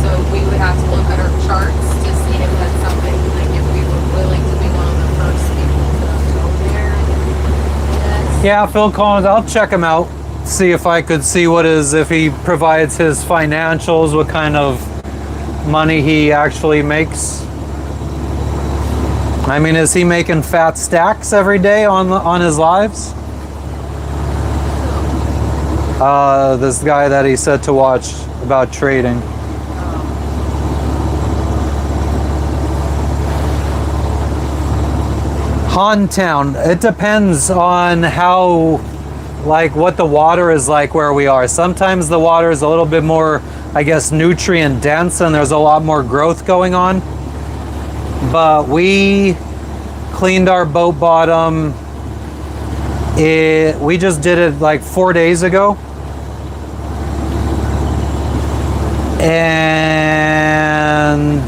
S2: So we would have to look at our charts to see if that's something, like if we were willing to be one of the first people to go there. Yes.
S1: Yeah, Phil Collins, I'll check him out. See if I could see if he provides his financials, what kind of money he actually makes. I mean, is he making fat stacks every day on his lives? This guy that he said to watch about trading. Hantown. It depends on how, like, what the water is like where we are. Sometimes the water is a little bit more, I guess, nutrient dense and there's a lot more growth going on. But we cleaned our boat bottom. We just did it like 4 days ago. And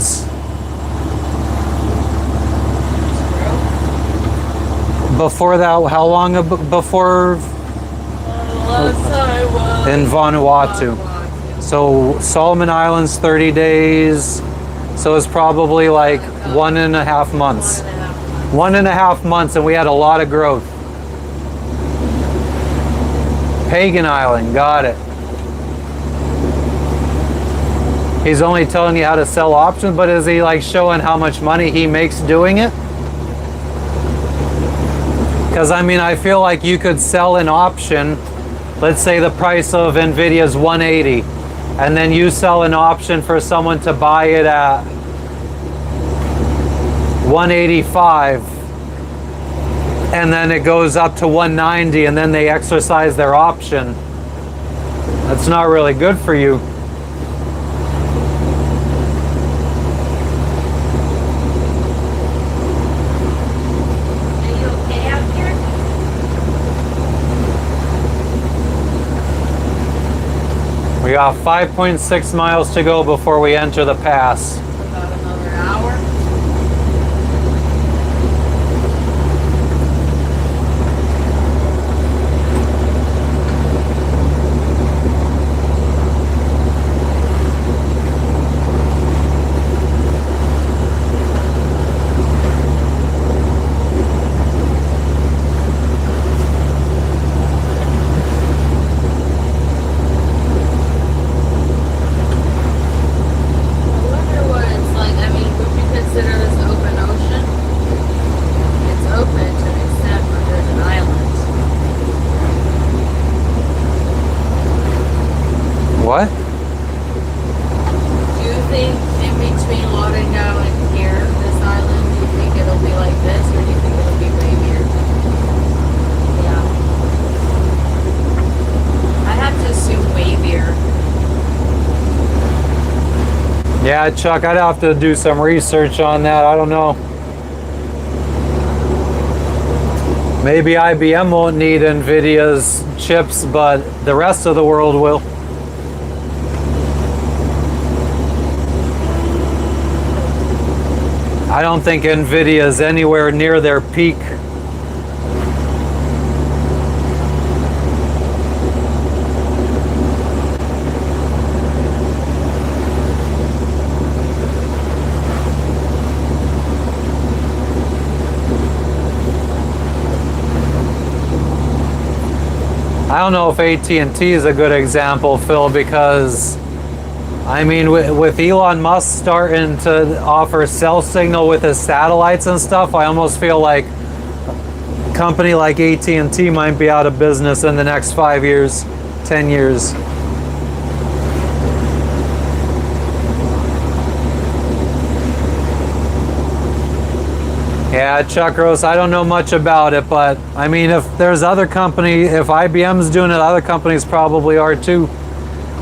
S1: before that, how long before?
S2: Last I was
S1: In Vanuatu. So Solomon Islands, 30 days. So it's probably like 1.5 months. 1.5 months, and we had a lot of growth. Pagan Island, got it. He's only telling you how to sell options, but is he like showing how much money he makes doing it? Because I mean, I feel like you could sell an option. Let's say the price of Nvidia is 180, and then you sell an option for someone to buy it at 185, and then it goes up to 190, and then they exercise their option. That's not really good for you. We got 5.6 miles to go before we enter the pass.
S2: About another hour.
S1: What?
S2: Do you think in between Lauderdale and here, this island, do you think it'll be like this, or do you think it'll be wavier? Yeah. I have to assume wavier.
S1: Yeah, Chuck, I'd have to do some research on that. I don't know. Maybe IBM won't need Nvidia's chips, but the rest of the world will. I don't think Nvidia is anywhere near their peak. I don't know if AT&T is a good example, Phil, because I mean, with Elon Musk starting to offer cell signal with his satellites and stuff, I almost feel like a company like AT&T might be out of business in the next 5 years, 10 years. Yeah, Chuck Rose, I don't know much about it, but I mean, if there's other company, if IBM's doing it, other companies probably are too.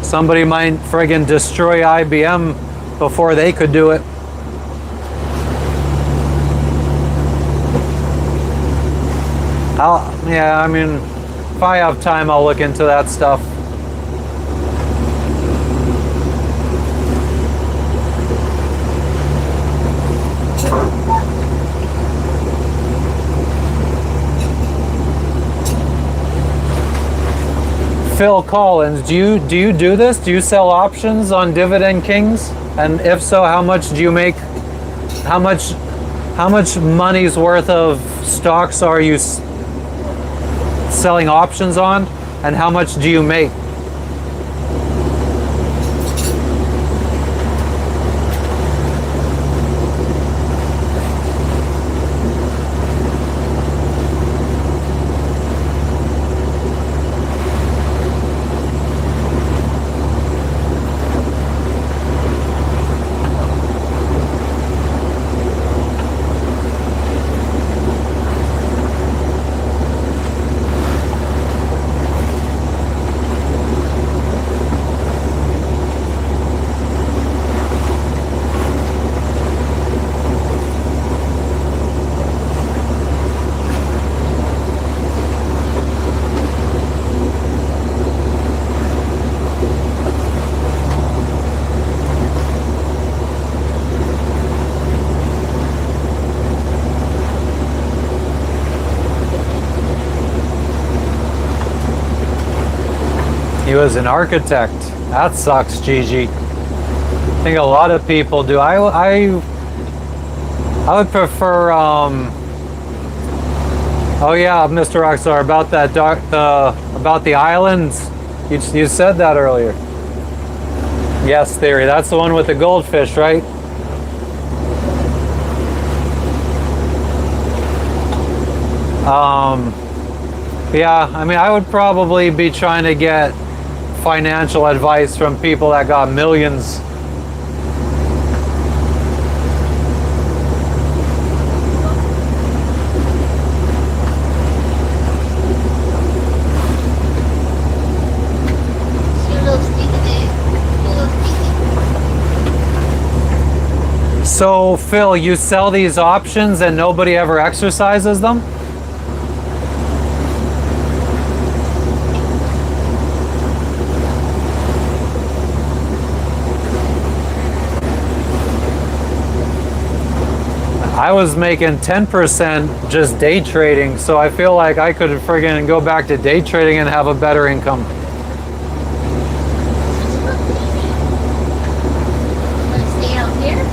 S1: Somebody might friggin' destroy IBM before they could do it. Yeah, I mean, if I have time, I'll look into that stuff. Phil Collins, do you do this? Do you sell options on Dividend Kings? And if so, how much do you make? How much money's worth of stocks are you selling options on? And how much do you make? He was an architect. That sucks, Gigi. I think a lot of people do. I would prefer. Oh yeah, Mr. Rockstar, about that about the islands. You said that earlier. Yes, Theory. That's the one with the goldfish, right? Yeah, I mean, I would probably be trying to get financial advice from people that got millions. So, Phil, you sell these options and nobody ever exercises them? I was making 10% just day trading, so I feel like I could friggin' go back to day trading and have a better income.
S3: Stay out here.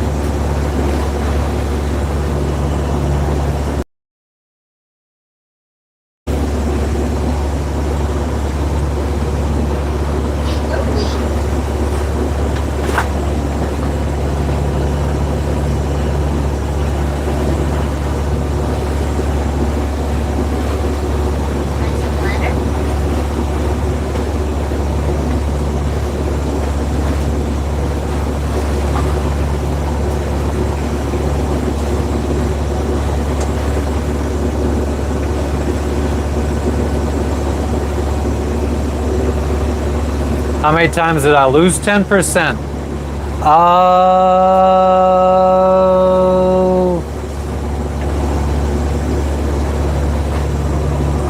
S1: How many times did I lose 10%?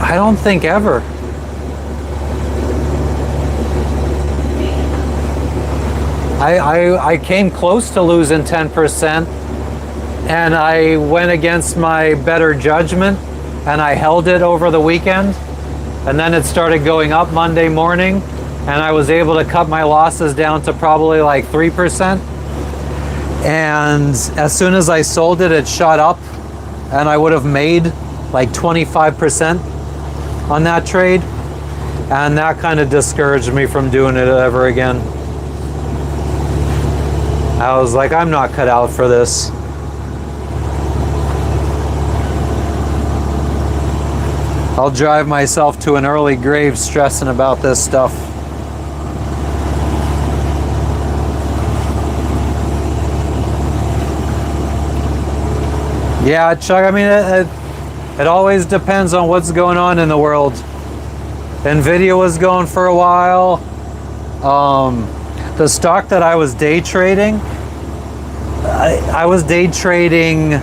S1: I don't think ever. I came close to losing 10%, and I went against my better judgment and I held it over the weekend, and then it started going up Monday morning, and I was able to cut my losses down to probably like 3%. And as soon as I sold it, it shot up, and I would have made like 25% on that trade. And that kind of discouraged me from doing it ever again. I was like, I'm not cut out for this. I'll drive myself to an early grave stressing about this stuff. Yeah, Chuck, I mean, it always depends on what's going on in the world. Nvidia was going for a while. The stock that I was day trading, I was day trading,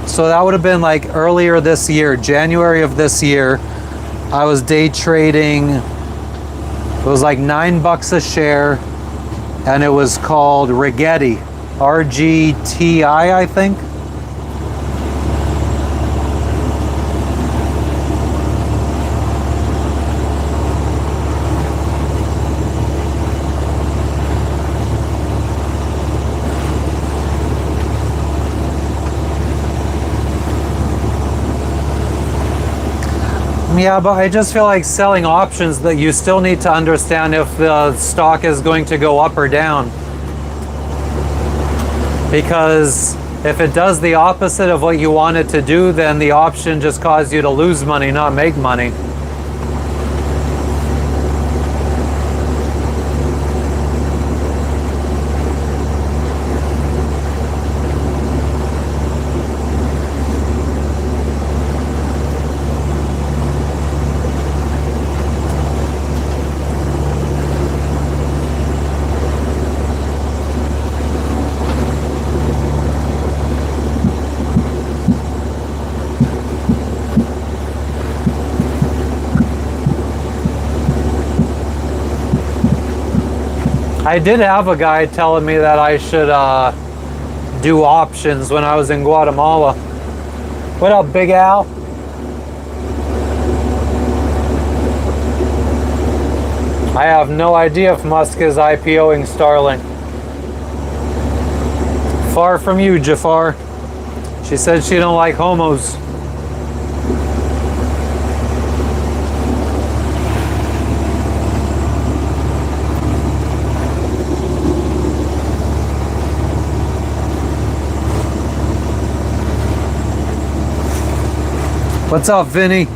S1: so that would have been like earlier this year, January of this year. I was day trading, it was like $9 a share, and it was called Rigetti, RGTI, I think. Yeah, but I just feel like selling options that you still need to understand if the stock is going to go up or down. Because if it does the opposite of what you want it to do, then the option just causes you to lose money, not make money. I did have a guy telling me that I should do options when I was in Guatemala. What up, Big Al? I have no idea if Musk is IPOing Starlink. Far from you, Jafar. She said she don't like homos. What's up, Vinny?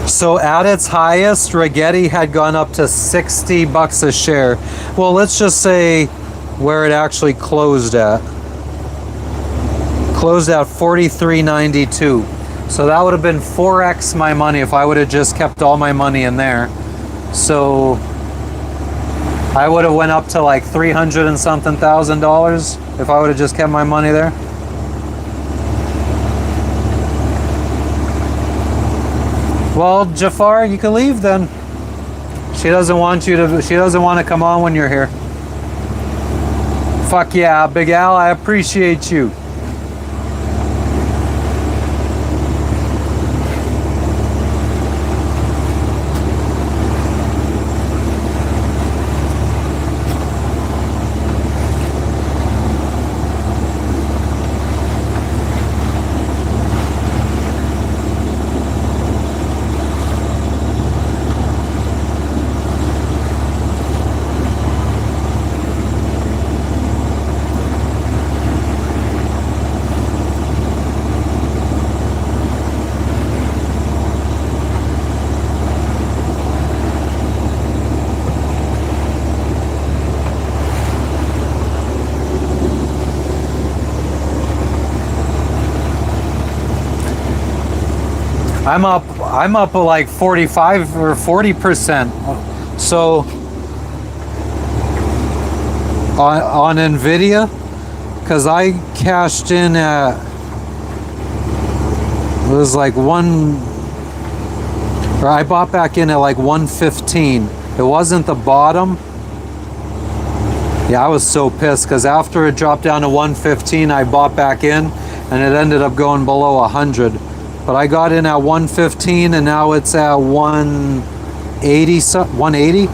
S1: So at its highest, Rigetti had gone up to 60 bucks a share. Well, let's just say where it actually closed at. Closed at 43.92. So that would have been 4x my money if I would have just kept all my money in there. So I would have went up to like 300 and something thousand dollars if I would have just kept my money there. Well, Jafar, you can leave then. She doesn't want you to. She doesn't want to come on when you're here. Fuck yeah, Big Al, I appreciate you. I'm up like 45 or 40%. So on Nvidia, because I cashed in at, it was like I bought back in at like 115. It wasn't the bottom. Yeah, I was so pissed because after it dropped down to 115, I bought back in and it ended up going below 100. But I got in at 115 and now it's at 180. 180.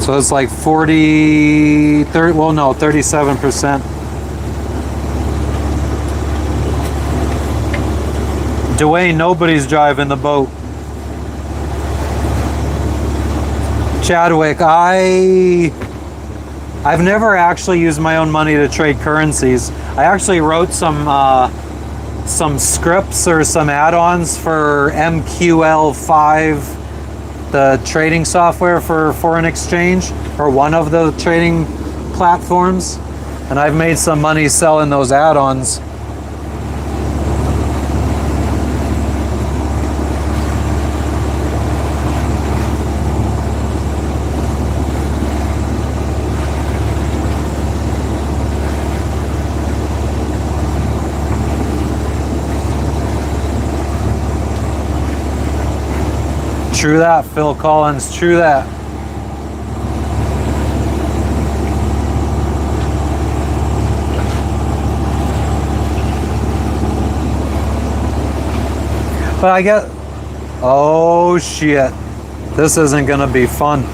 S1: So it's like 40, 30, well no, 37%. Dwayne, nobody's driving the boat. Chadwick, I've never actually used my own money to trade currencies. I actually wrote some scripts or some add-ons for MQL5, the trading software for foreign exchange, or one of the trading platforms, and I've made some money selling those add-ons. True that, Phil Collins, true that. But I get, oh shit, this isn't gonna be fun.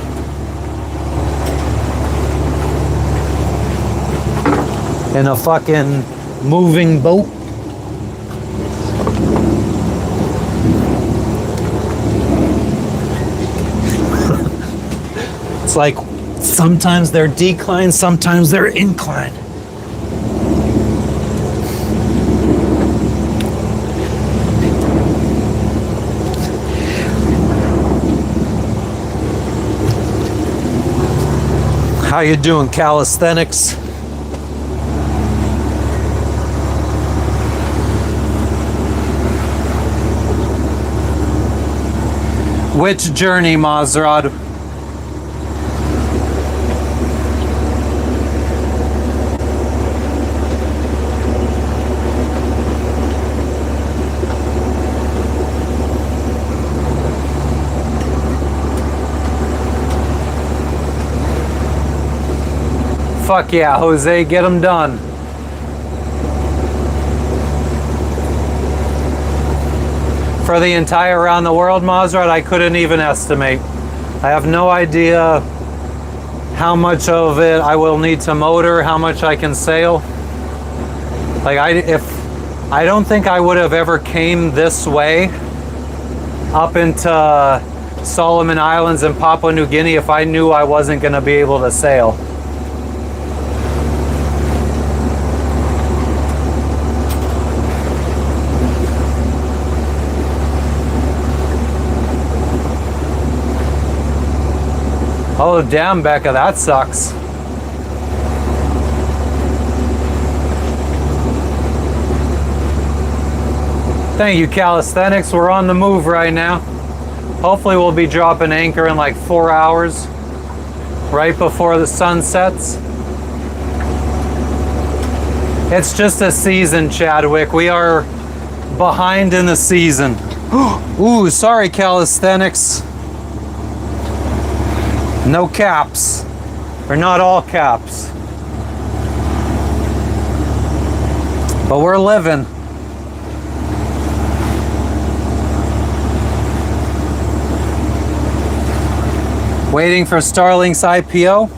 S1: In a fucking moving boat. It's like sometimes they're decline, sometimes they're incline. How you doing, calisthenics? Which journey, Mazrad? Fuck yeah, Jose, get them done. For the entire around the world, Mazrat, I couldn't even estimate. I have no idea how much of it I will need to motor, how much I can sail. Like I don't think I would have ever came this way up into Solomon Islands and Papua New Guinea if I knew I wasn't going to be able to sail. Oh damn, Becca, that sucks. Thank you, Calisthenics. We're on the move right now. Hopefully we'll be dropping anchor in like 4 hours, right before the sun sets. It's just a season, Chadwick. We are behind in the season. Ooh, sorry, Calisthenics. No caps. Or not all caps. But we're living. Waiting for Starlink's IPO.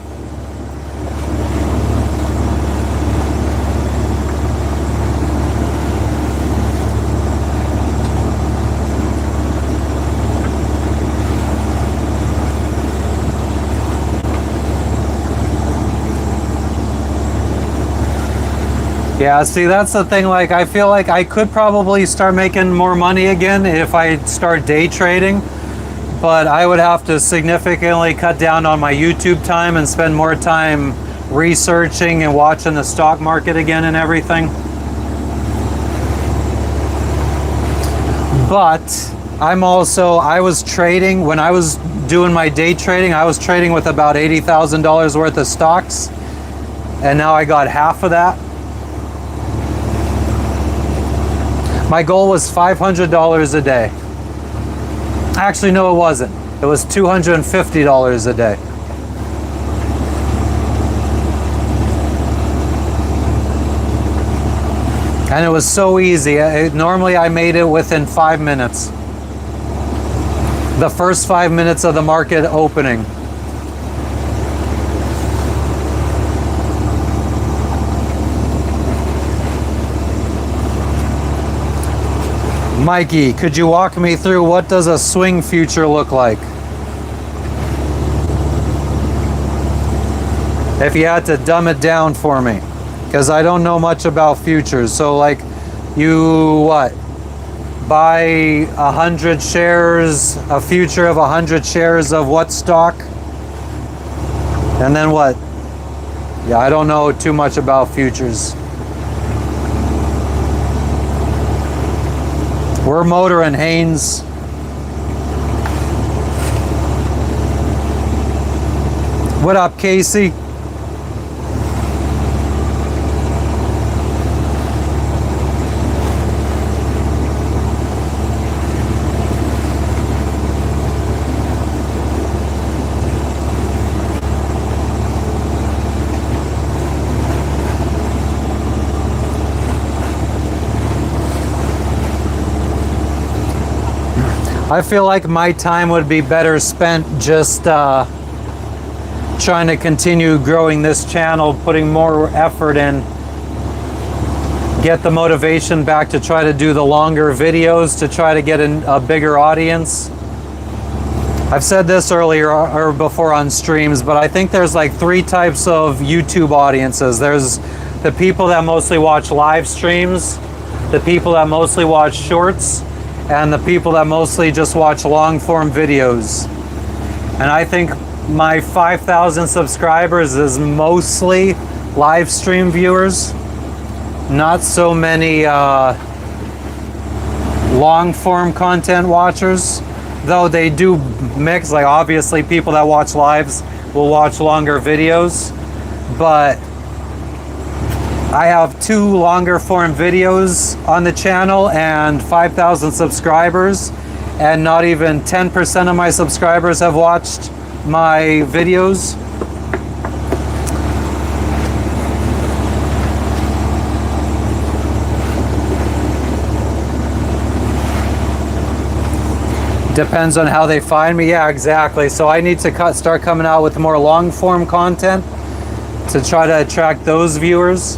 S1: Yeah, see, that's the thing. Like, I feel like I could probably start making more money again if I start day trading, but I would have to significantly cut down on my YouTube time and spend more time researching and watching the stock market again and everything. But I was trading, when I was doing my day trading, I was trading with about $80,000 worth of stocks, and now I got half of that. My goal was $500 a day. Actually, no, it wasn't. It was $250 a day. And it was so easy. Normally I made it within 5 minutes. The first 5 minutes of the market opening. Mikey, could you walk me through what does a swing future look like? If you had to dumb it down for me, because I don't know much about futures. So like, you what? Buy 100 shares, a future of 100 shares of what stock? And then what? Yeah, I don't know too much about futures. We're motoring Haynes. What up, Casey? I feel like my time would be better spent just trying to continue growing this channel, putting more effort in, get the motivation back to try to do the longer videos, to try to get a bigger audience. I've said this earlier or before on streams, but I think there's like 3 types of YouTube audiences. There's the people that mostly watch live streams, the people that mostly watch shorts, and the people that mostly just watch long form videos. And I think my 5,000 subscribers is mostly live stream viewers, not so many long form content watchers, though they do mix. Like obviously people that watch lives will watch longer videos, but I have 2 longer form videos on the channel and 5,000 subscribers, and not even 10% of my subscribers have watched my videos. Depends on how they find me. Yeah, exactly. So I need to start coming out with more long form content to try to attract those viewers.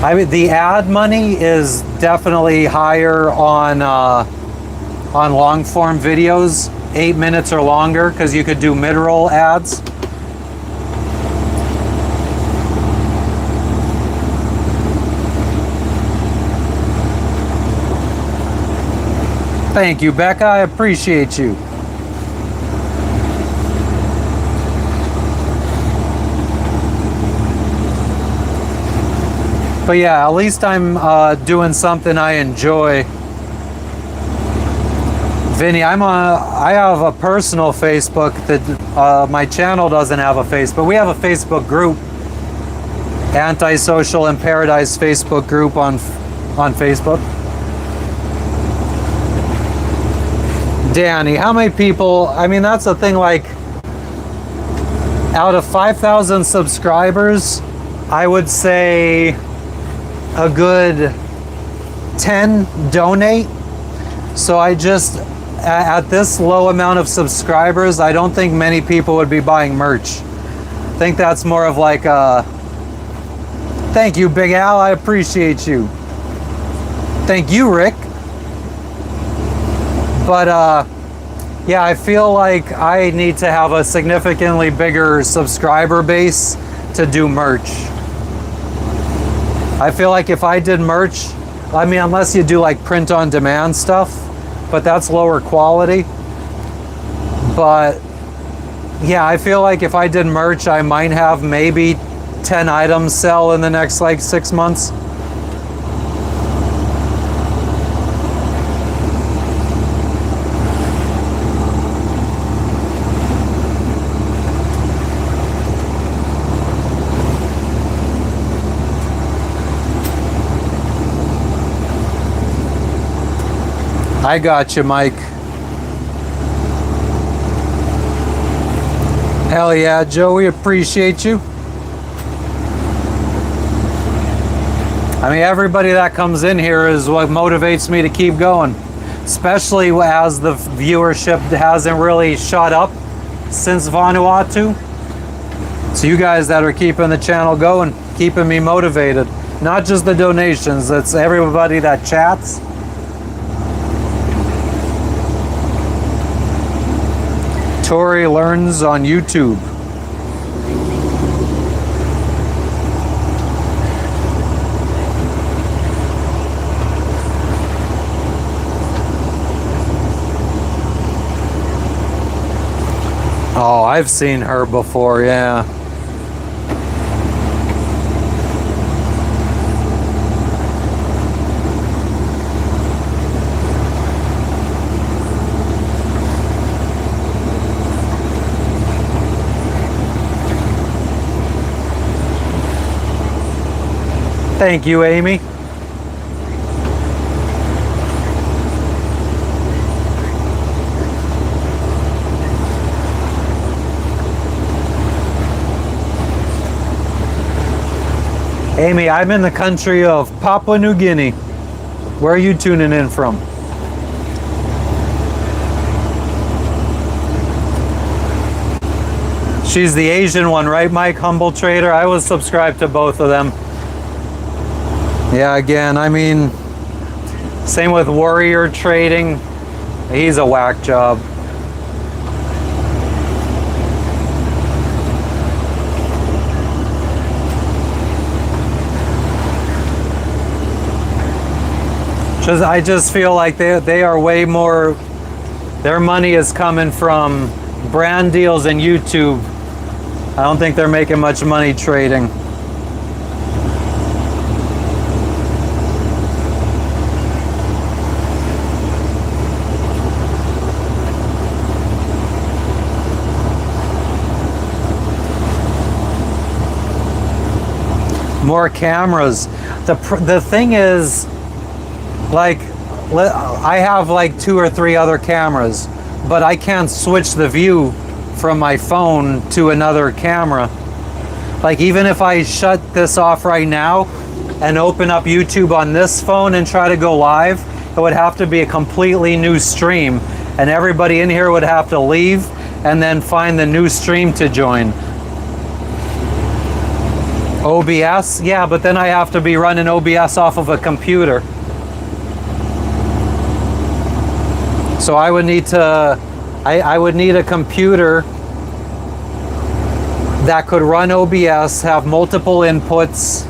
S1: I mean, the ad money is definitely higher on long form videos, 8 minutes or longer, because you could do mid-roll ads. Thank you, Becca. I appreciate you. But yeah, at least I'm doing something I enjoy. Vinny, I have a personal Facebook that my channel doesn't have a Facebook. We have a Facebook group, Antisocial in Paradise Facebook group on Facebook. Danny, how many people, I mean, that's the thing, like, out of 5,000 subscribers, I would say a good 10 donate. So I just, at this low amount of subscribers, I don't think many people would be buying merch. I think that's more of like a, thank you, Big Al, I appreciate you. Thank you, Rick. But yeah, I feel like I need to have a significantly bigger subscriber base to do merch. I feel like if I did merch, I mean, unless you do like print on demand stuff, but that's lower quality. But yeah, I feel like if I did merch, I might have maybe 10 items sell in the next like 6 months. I got you, Mike. Hell yeah, Joe, we appreciate you. I mean, everybody that comes in here is what motivates me to keep going, especially as the viewership hasn't really shot up since Vanuatu. So you guys that are keeping the channel going, keeping me motivated. Not just the donations, it's everybody that chats. Tori Learns on YouTube. Oh, I've seen her before, yeah. Thank you, Amy. Amy, I'm in the country of Papua New Guinea. Where are you tuning in from? She's the Asian one, right, Mike? Humble Trader. I was subscribed to both of them. Yeah, again, I mean, same with Warrior Trading. He's a whack job. I just feel like they are way more, their money is coming from brand deals and YouTube. I don't think they're making much money trading. More cameras. The thing is, like, I have like 2 or 3 other cameras, but I can't switch the view from my phone to another camera. Like, even if I shut this off right now and open up YouTube on this phone and try to go live, it would have to be a completely new stream, and everybody in here would have to leave and then find the new stream to join. OBS? Yeah, but then I have to be running OBS off of a computer. So I would need to, I would need a computer that could run OBS, have multiple inputs,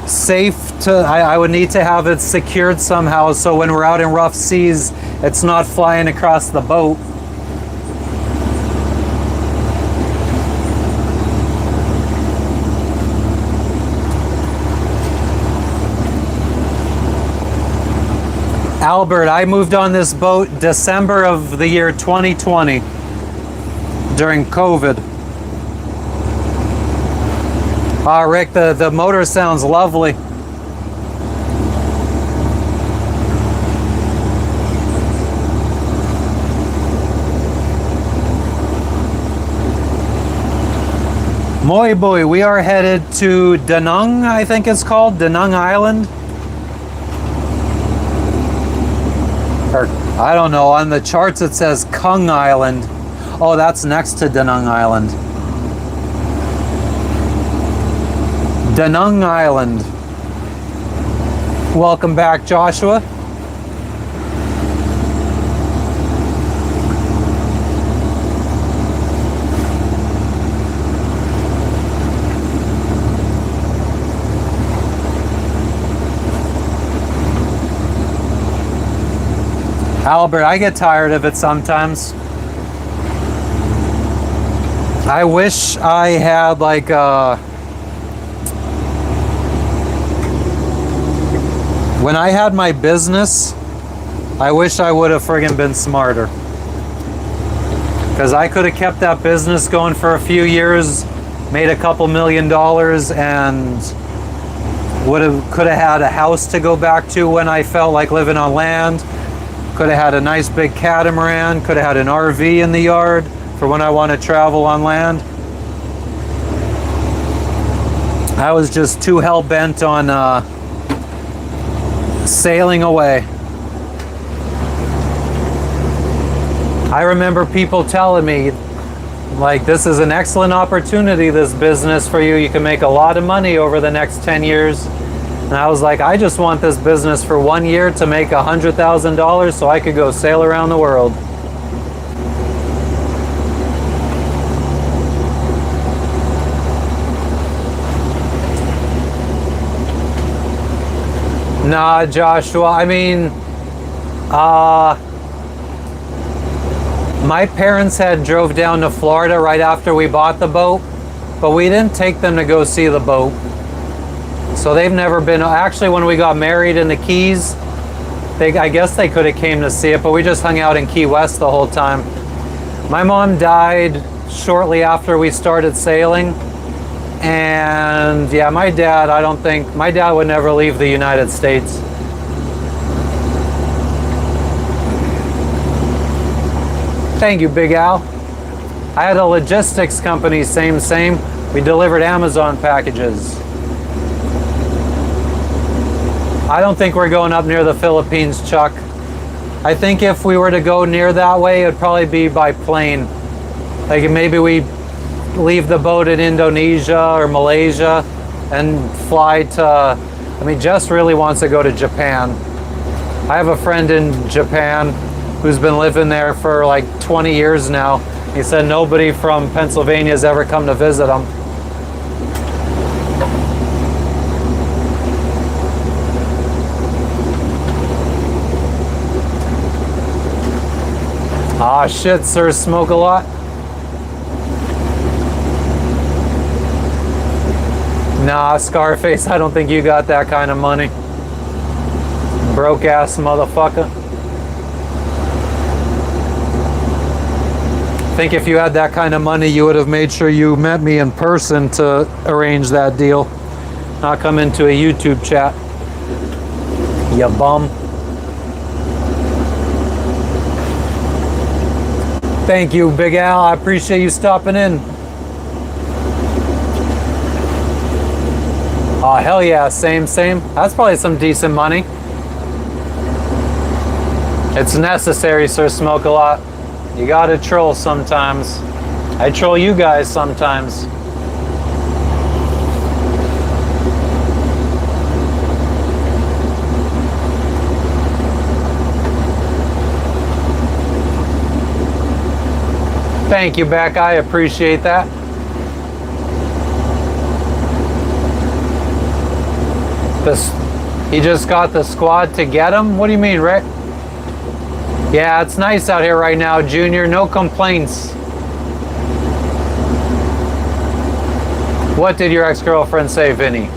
S1: safe to, I would need to have it secured somehow so when we're out in rough seas, it's not flying across the boat. Albert, I moved on this boat December of the year 2020 during COVID. Ah, Rick, the motor sounds lovely. Moi boy, we are headed to Danang, I think it's called, Danang Island. Or, I don't know, on the charts it says Kung Island. Oh, that's next to Danang Island. Danang Island. Welcome back, Joshua. Albert, I get tired of it sometimes. I wish I had like when I had my business, I wish I would have friggin' been smarter. Because I could have kept that business going for a few years, made a couple $1 million, and could have had a house to go back to when I felt like living on land. Could have had a nice big catamaran, could have had an RV in the yard for when I want to travel on land. I was just too hell-bent on sailing away. I remember people telling me, like, this is an excellent opportunity, this business for you. You can make a lot of money over the next 10 years. And I was like, I just want this business for 1 year to make $100,000 so I could go sail around the world. Nah, Joshua, I mean, my parents had drove down to Florida right after we bought the boat, but we didn't take them to go see the boat. So they've never been, actually when we got married in the Keys, I guess they could have came to see it, but we just hung out in Key West the whole time. My mom died shortly after we started sailing. And yeah, my dad would never leave the United States. Thank you, Big Al. I had a logistics company, same. We delivered Amazon packages. I don't think we're going up near the Philippines, Chuck. I think if we were to go near that way, it'd probably be by plane. Like maybe we leave the boat in Indonesia or Malaysia and fly to, I mean, Jess really wants to go to Japan. I have a friend in Japan who's been living there for like 20 years now. He said nobody from Pennsylvania has ever come to visit him. Ah, shit, sir, smoke a lot? Nah, Scarface, I don't think you got that kind of money. Broke ass motherfucker. I think if you had that kind of money, you would have made sure you met me in person to arrange that deal. Not come into a YouTube chat. You bum. Thank you, Big Al. I appreciate you stopping in. Oh, hell yeah, same. That's probably some decent money. It's necessary, Sir Smoke a lot. You gotta troll sometimes. I troll you guys sometimes. Thank you, Beck. I appreciate that. He just got the squad to get him? What do you mean, Rick? Yeah, it's nice out here right now, Junior. No complaints. What did your ex-girlfriend say, Vinny?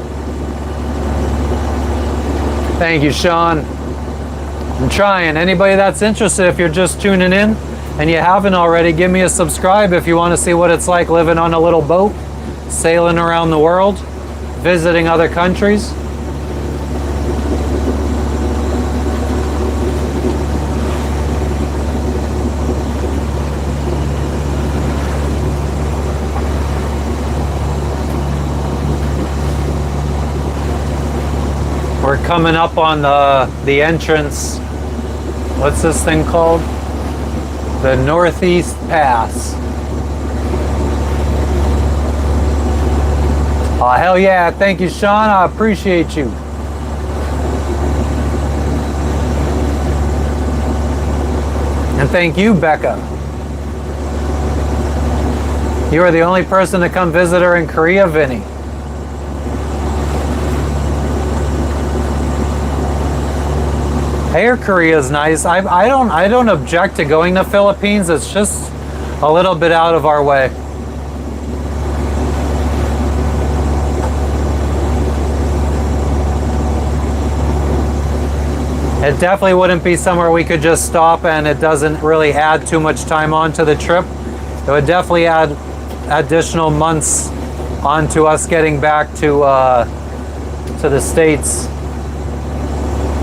S1: Thank you, Sean. I'm trying. Anybody that's interested, if you're just tuning in and you haven't already, give me a subscribe if you want to see what it's like living on a little boat, sailing around the world, visiting other countries. We're coming up on the entrance. What's this thing called? The Northeast Pass. Oh, hell yeah. Thank you, Sean. I appreciate you. And thank you, Becca. You are the only person to come visit her in Korea, Vinny. Air Korea is nice. I don't object to going to Philippines. It's just a little bit out of our way. It definitely wouldn't be somewhere we could just stop and it doesn't really add too much time onto the trip. It would definitely add additional months onto us getting back to the States.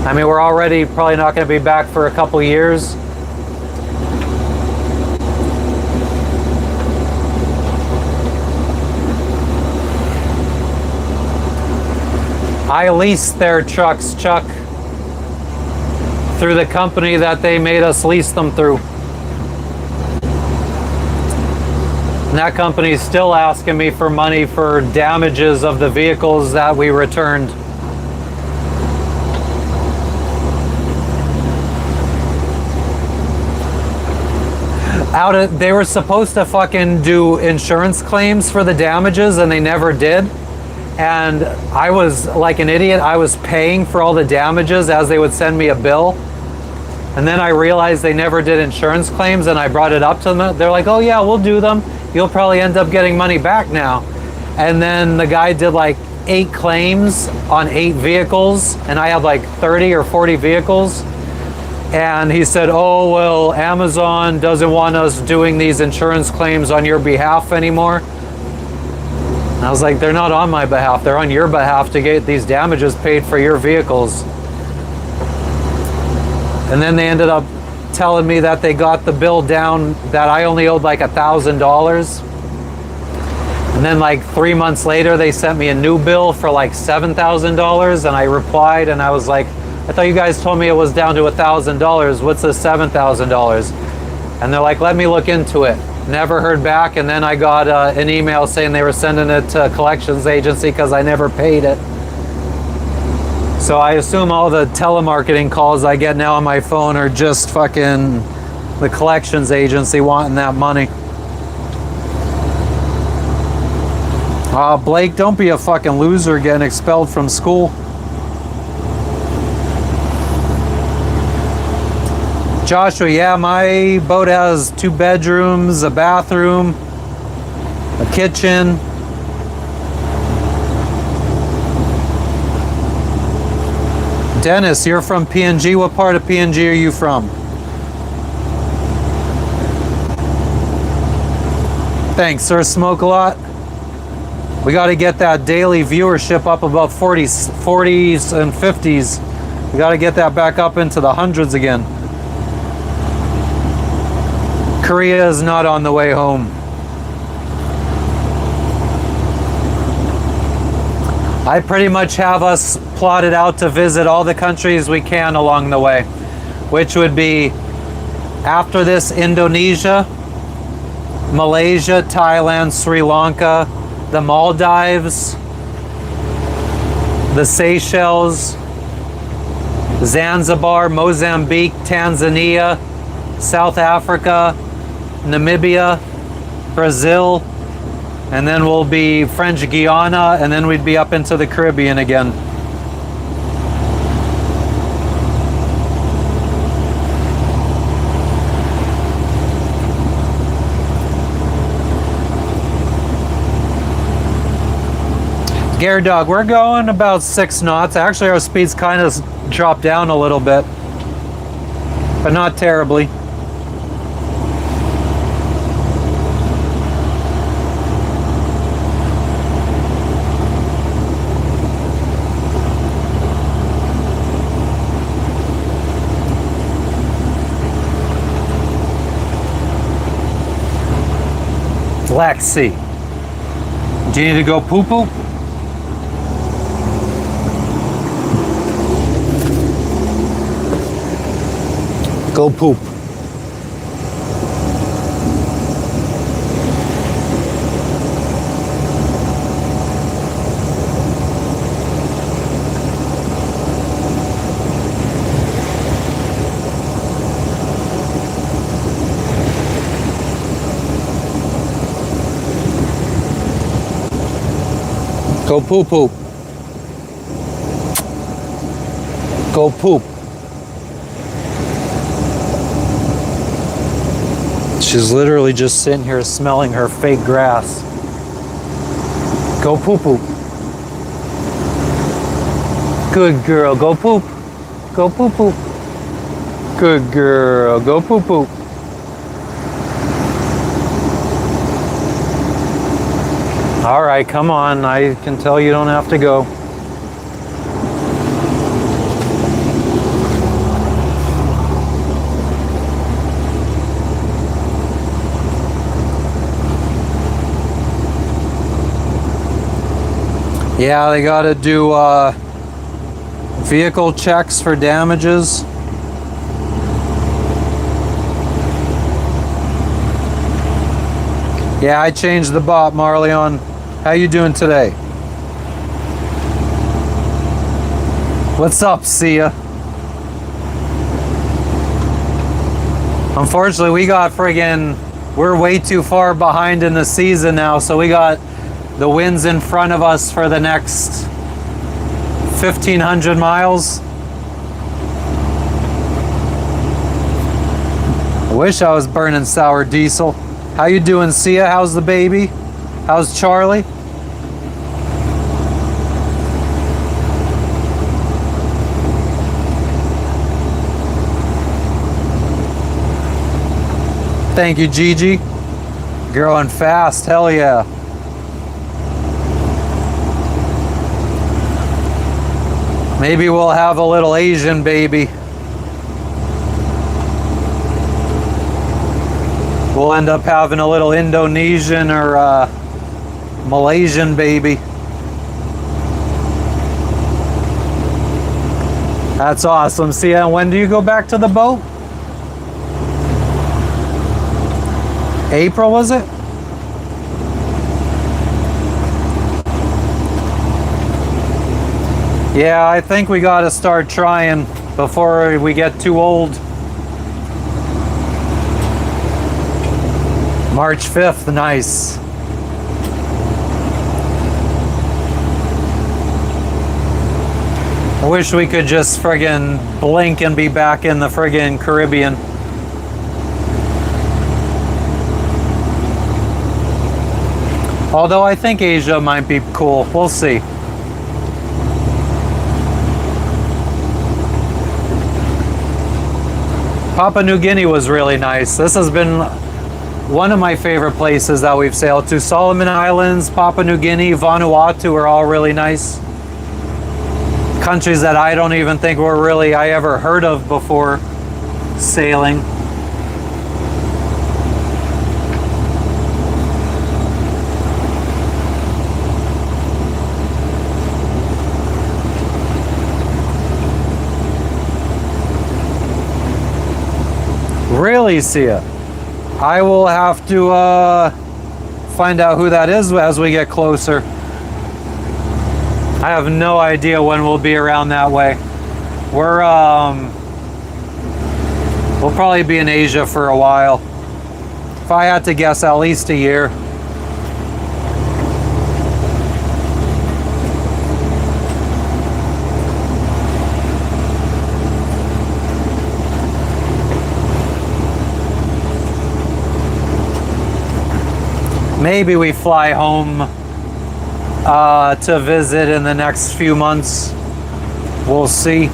S1: I mean, we're already probably not going to be back for a couple years. I leased their trucks, Chuck, through the company that they made us lease them through. And that company is still asking me for money for damages of the vehicles that we returned. They were supposed to fucking do insurance claims for the damages and they never did. And I was like an idiot. I was paying for all the damages as they would send me a bill. And then I realized they never did insurance claims and I brought it up to them. They're like, oh yeah, we'll do them. You'll probably end up getting money back now. And then the guy did like 8 claims on 8 vehicles and I had like 30 or 40 vehicles. And he said, oh, well, Amazon doesn't want us doing these insurance claims on your behalf anymore. And I was like, they're not on my behalf. They're on your behalf to get these damages paid for your vehicles. And then they ended up telling me that they got the bill down, that I only owed like $1,000. And then like 3 months later, they sent me a new bill for like $7,000. And I replied and I was like, I thought you guys told me it was down to $1,000. What's the $7,000? And they're like, let me look into it. Never heard back. And then I got an email saying they were sending it to a collections agency because I never paid it. So I assume all the telemarketing calls I get now on my phone are just fucking the collections agency wanting that money. Blake, don't be a fucking loser getting expelled from school. Joshua, yeah, my boat has 2 bedrooms, a bathroom, a kitchen. Dennis, you're from PNG. What part of PNG are you from? Thanks, Sir Smoke a lot. We got to get that daily viewership up above 40s and 50s. We got to get that back up into the hundreds again. Korea is not on the way home. I pretty much have us plotted out to visit all the countries we can along the way, which would be after this Indonesia, Malaysia, Thailand, Sri Lanka, the Maldives, the Seychelles, Zanzibar, Mozambique, Tanzania, South Africa, Namibia, Brazil, and then we'll be French Guiana, and then we'd be up into the Caribbean again. Gare Dog, we're going about 6 knots. Actually, our speed's kind of dropped down a little bit, but not terribly. Black Sea. Do you need to go poo-poo? Go poop. Go poop poop. Go poop. She's literally just sitting here smelling her fake grass. Go poop poop. Good girl, go poop. Go poop poop. Good girl, go poop poop. All right, come on. I can tell you don't have to go. Yeah, they got to do vehicle checks for damages. Yeah, I changed the bot, Marleon. How you doing today? What's up, Sia? Unfortunately, we're way too far behind in the season now, so we got the winds in front of us for the next 1,500 miles. I wish I was burning sour diesel. How you doing, Sia? How's the baby? How's Charlie? Thank you, Gigi. Growing fast, hell yeah. Maybe we'll have a little Asian baby. We'll end up having a little Indonesian or Malaysian baby. That's awesome. See, when do you go back to the boat? April, was it? Yeah, I think we got to start trying before we get too old. March 5th, nice. I wish we could just friggin' blink and be back in the friggin' Caribbean. Although I think Asia might be cool. We'll see. Papua New Guinea was really nice. This has been one of my favorite places that we've sailed to. Solomon Islands, Papua New Guinea, Vanuatu are all really nice. Countries that I don't even think I ever heard of before sailing. Really see it. I will have to find out who that is as we get closer. I have no idea when we'll be around that way. We'll probably be in Asia for a while. If I had to guess, at least a year. Maybe we fly home to visit in the next few months. We'll see.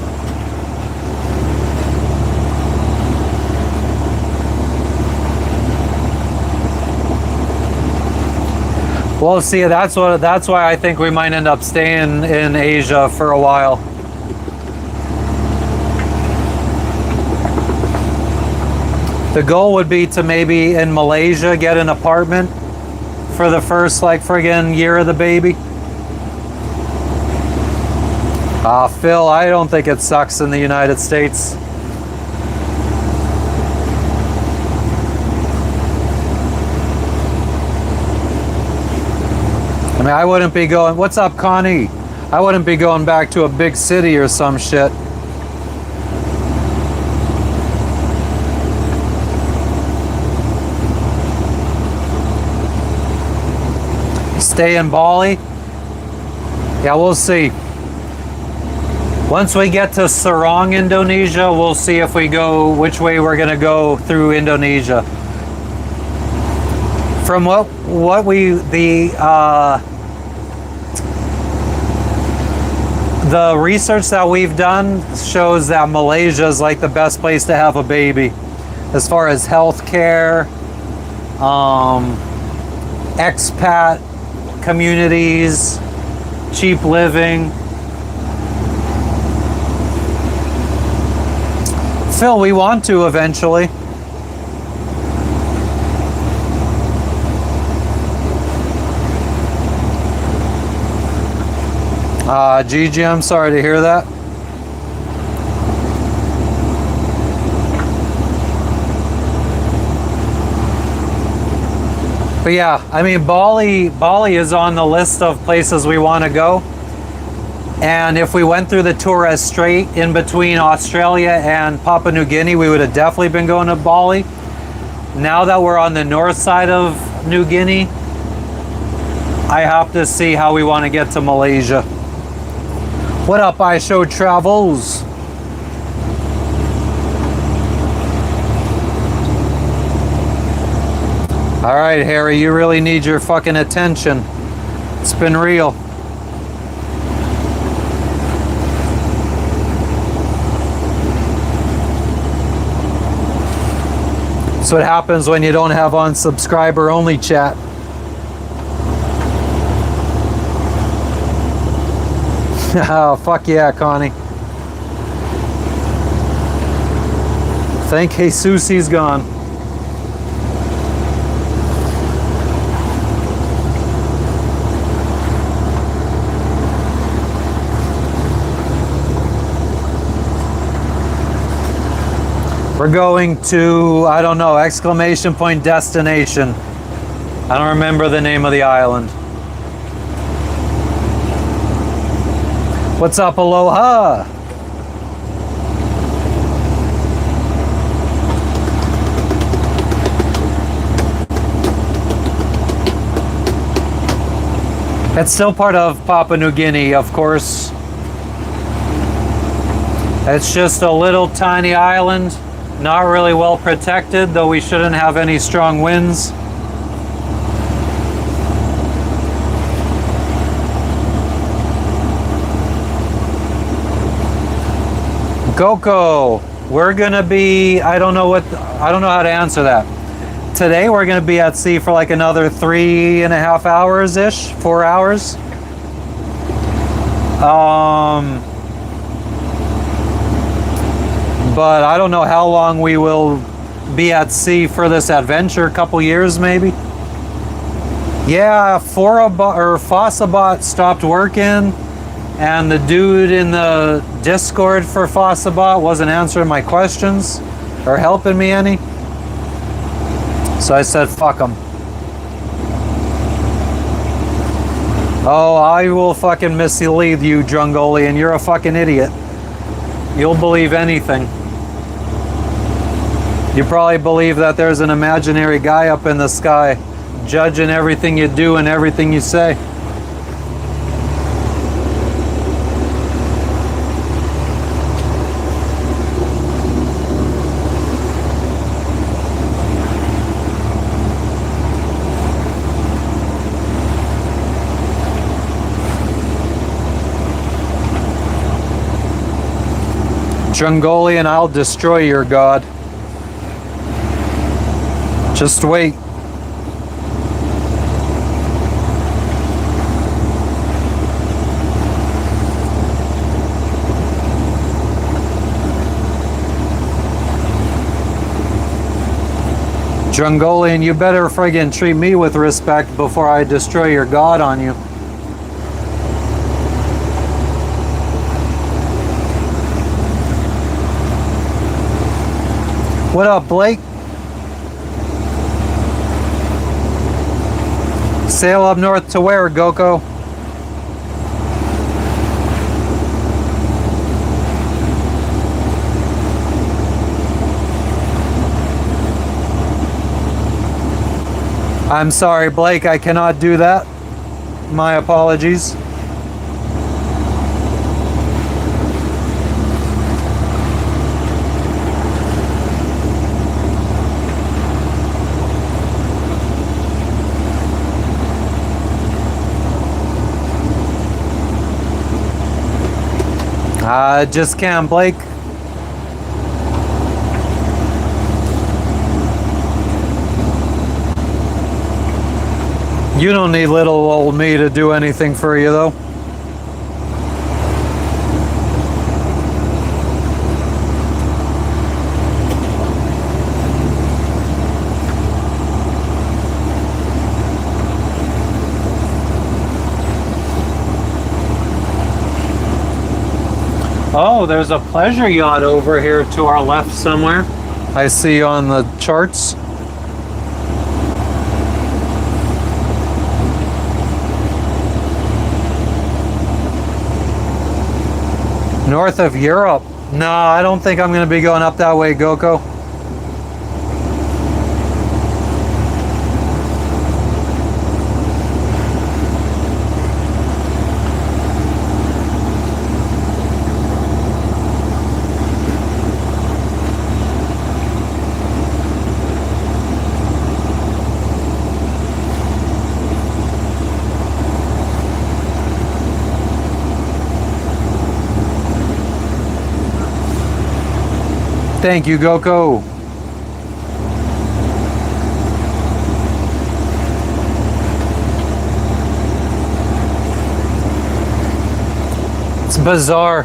S1: We'll see. That's why I think we might end up staying in Asia for a while. The goal would be to maybe in Malaysia get an apartment for the first like friggin' year of the baby. Phil, I don't think it sucks in the United States. I mean, I wouldn't be going, what's up, Connie? I wouldn't be going back to a big city or some shit. Stay in Bali? Yeah, we'll see. Once we get to Sarong, Indonesia, we'll see if we go, which way we're gonna go through Indonesia. From what we, the research that we've done shows that Malaysia is like the best place to have a baby as far as healthcare, expat communities, cheap living. Phil, we want to eventually. Gigi, I'm sorry to hear that. But yeah, I mean, Bali is on the list of places we want to go. And if we went through the Torres Strait in between Australia and Papua New Guinea, we would have definitely been going to Bali. Now that we're on the north side of New Guinea, I have to see how we want to get to Malaysia. What up, I Show Travels? All right, Harry, you really need your fucking attention. It's been real. That's what happens when you don't have on subscriber only chat. Oh, fuck yeah, Connie. Thank Jesus he's gone. We're going to, I don't know, exclamation point destination. I don't remember the name of the island. What's up, Aloha? It's still part of Papua New Guinea, of course. It's just a little tiny island, not really well protected, though we shouldn't have any strong winds. Coco, we're gonna be, I don't know how to answer that. Today we're gonna be at sea for like another 3.5 hours ish, 4 hours. But I don't know how long we will be at sea for this adventure, a couple years maybe. Yeah, Fossabot stopped working. And the dude in the Discord for Fossabot wasn't answering my questions or helping me any. So I said, fuck them. Oh, I will fucking mislead you, Jungolian. You're a fucking idiot. You'll believe anything. You probably believe that there's an imaginary guy up in the sky judging everything you do and everything you say. Jungolian, I'll destroy your god. Just wait. Jungolian, you better friggin' treat me with respect before I destroy your god on you. What up, Blake? Sail up north to where, Goko? I'm sorry, Blake, I cannot do that. My apologies. I just can't, Blake. You don't need little old me to do anything for you, though. Oh, there's a pleasure yacht over here to our left somewhere. I see on the charts. North of Europe. No, I don't think I'm going to be going up that way, Goko. Thank you, Goko. It's bizarre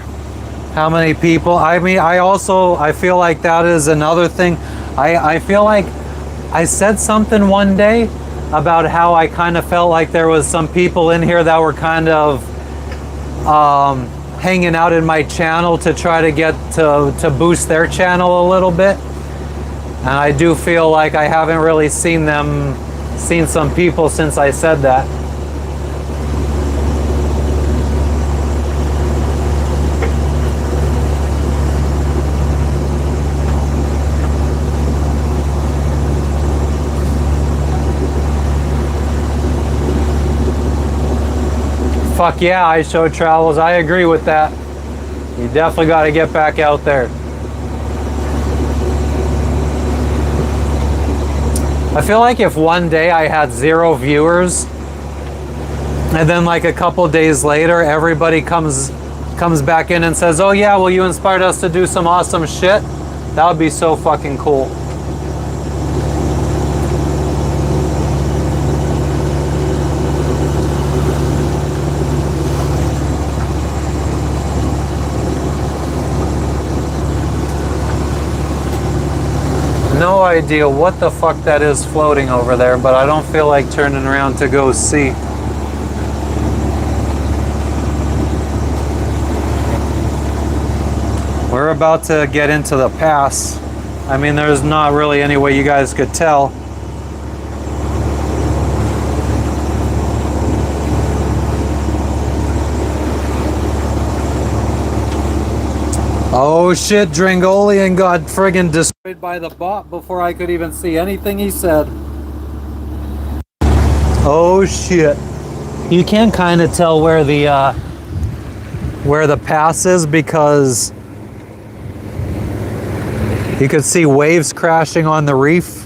S1: how many people. I mean, I feel like that is another thing. I feel like I said something one day about how I kind of felt like there was some people in here that were kind of hanging out in my channel to try to get to boost their channel a little bit, and I do feel like I haven't really seen some people since I said that. Fuck yeah, I show travels. I agree with that. You definitely got to get back out there. I feel like if one day I had 0 viewers, and then like a couple days later, everybody comes back in and says, "Oh yeah, well you inspired us to do some awesome shit," that would be so fucking cool. No idea what the fuck that is floating over there, but I don't feel like turning around to go see. We're about to get into the pass. I mean, there's not really any way you guys could tell. Oh shit, Drangolian got friggin' destroyed by the bot before I could even see anything he said. Oh shit. You can kind of tell where the pass is because you could see waves crashing on the reef.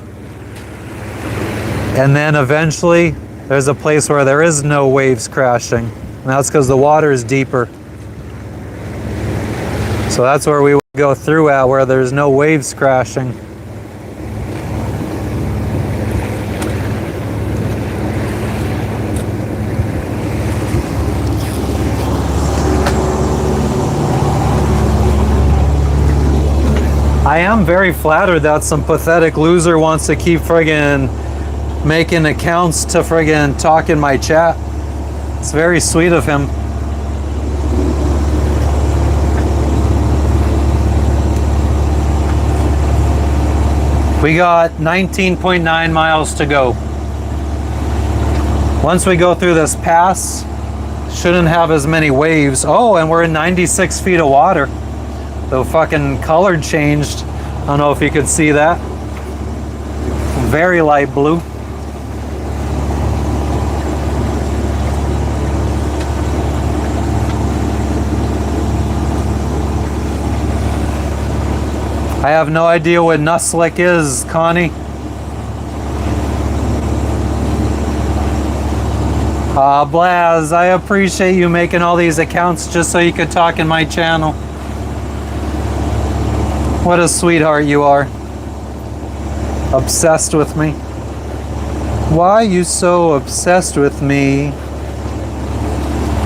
S1: And then eventually there's a place where there is no waves crashing. And that's because the water is deeper. So that's where we would go through at, where there's no waves crashing. I am very flattered that some pathetic loser wants to keep friggin' making accounts to friggin' talk in my chat. It's very sweet of him. We got 19.9 miles to go. Once we go through this pass, shouldn't have as many waves. Oh, and we're in 96 feet of water. The fucking color changed. I don't know if you could see that. Very light blue. I have no idea what Nuslik is, Connie. Blaz, I appreciate you making all these accounts just so you could talk in my channel. What a sweetheart you are. Obsessed with me. Why are you so obsessed with me?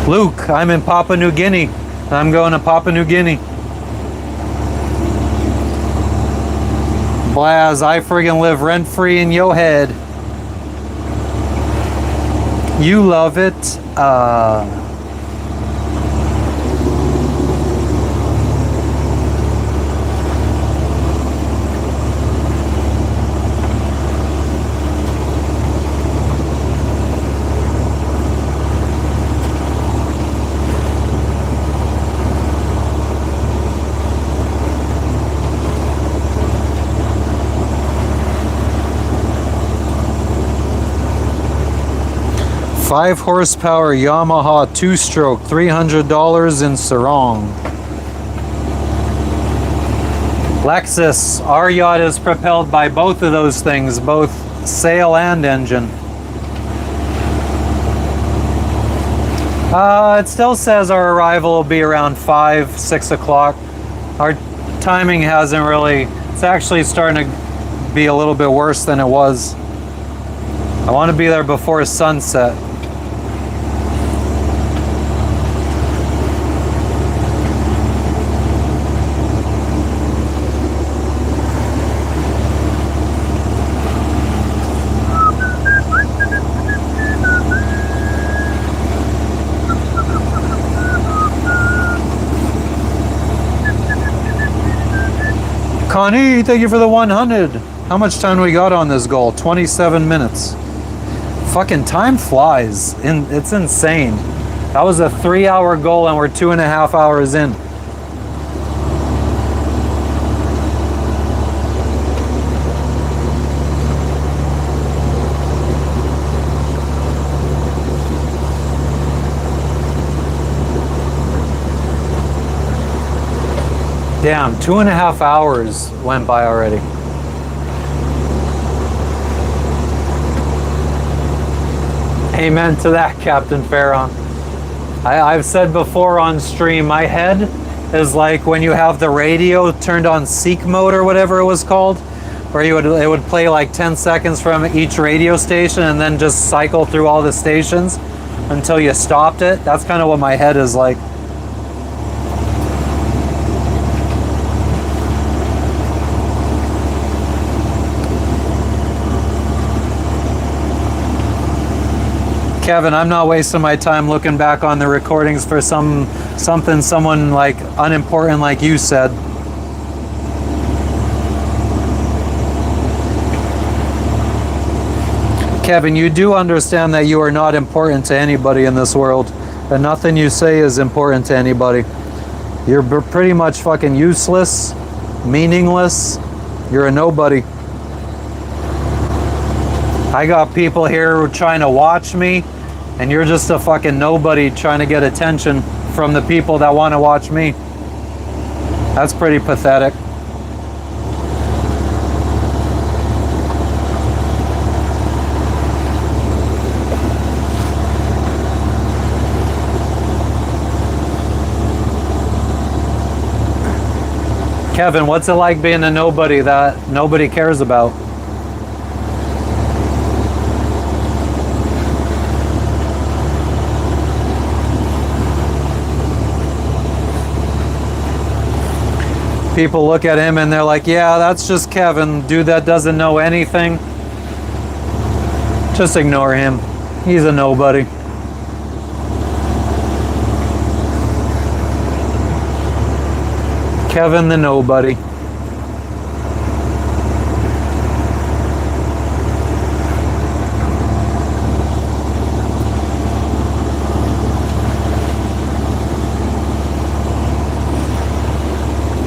S1: Luke, I'm in Papua New Guinea. I'm going to Papua New Guinea. Blaz, I friggin' live rent-free in your head. You love it. 5 horsepower Yamaha 2-stroke, $300 in Sarong. Lexus, our yacht is propelled by both of those things, both sail and engine. It still says our arrival will be around 5, 6 o'clock. Our timing hasn't really, it's actually starting to be a little bit worse than it was. I want to be there before sunset. Connie, thank you for the 100. How much time do we got on this goal? 27 minutes. Fucking time flies. It's insane. That was a 3-hour goal and we're 2.5 hours in. Damn, 2.5 hours went by already. Amen to that, Captain Farron. I've said before on stream, my head is like when you have the radio turned on seek mode or whatever it was called, where it would play like 10 seconds from each radio station and then just cycle through all the stations until you stopped it. That's kind of what my head is like. Kevin, I'm not wasting my time looking back on the recordings for something someone like unimportant like you said. Kevin, you do understand that you are not important to anybody in this world, that nothing you say is important to anybody. You're pretty much fucking useless, meaningless. You're a nobody. I got people here trying to watch me, and you're just a fucking nobody trying to get attention from the people that want to watch me. That's pretty pathetic. Kevin, what's it like being a nobody that nobody cares about? People look at him and they're like, yeah, that's just Kevin, dude that doesn't know anything. Just ignore him. He's a nobody. Kevin the nobody.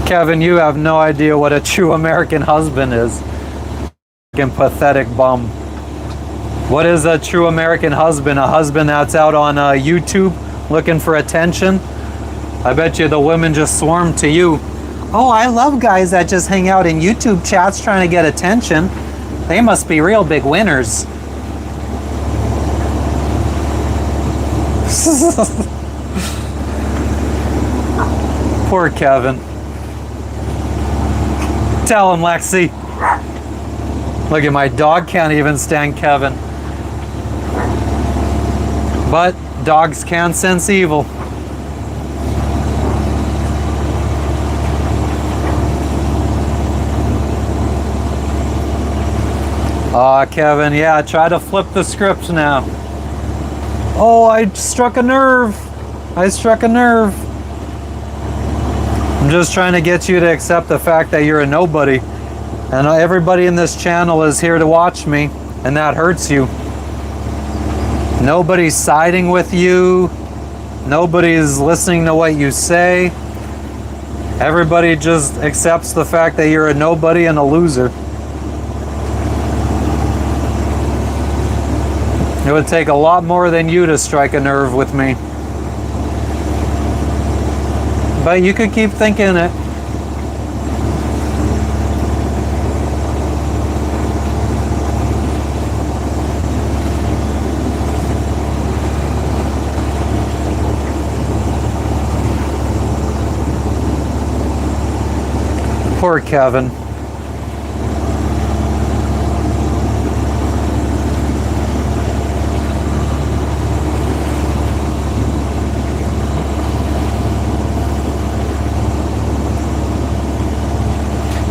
S1: Kevin, you have no idea what a true American husband is. Fucking pathetic bum. What is a true American husband? A husband that's out on YouTube looking for attention? I bet you the women just swarm to you. Oh, I love guys that just hang out in YouTube chats trying to get attention. They must be real big winners. Poor Kevin. Tell him, Lexi. Look at my dog can't even stand Kevin. But dogs can sense evil. Aw, Kevin, yeah, try to flip the script now. Oh, I struck a nerve. I struck a nerve. I'm just trying to get you to accept the fact that you're a nobody. And everybody in this channel is here to watch me, and that hurts you. Nobody's siding with you. Nobody's listening to what you say. Everybody just accepts the fact that you're a nobody and a loser. It would take a lot more than you to strike a nerve with me. But you could keep thinking it. Poor Kevin.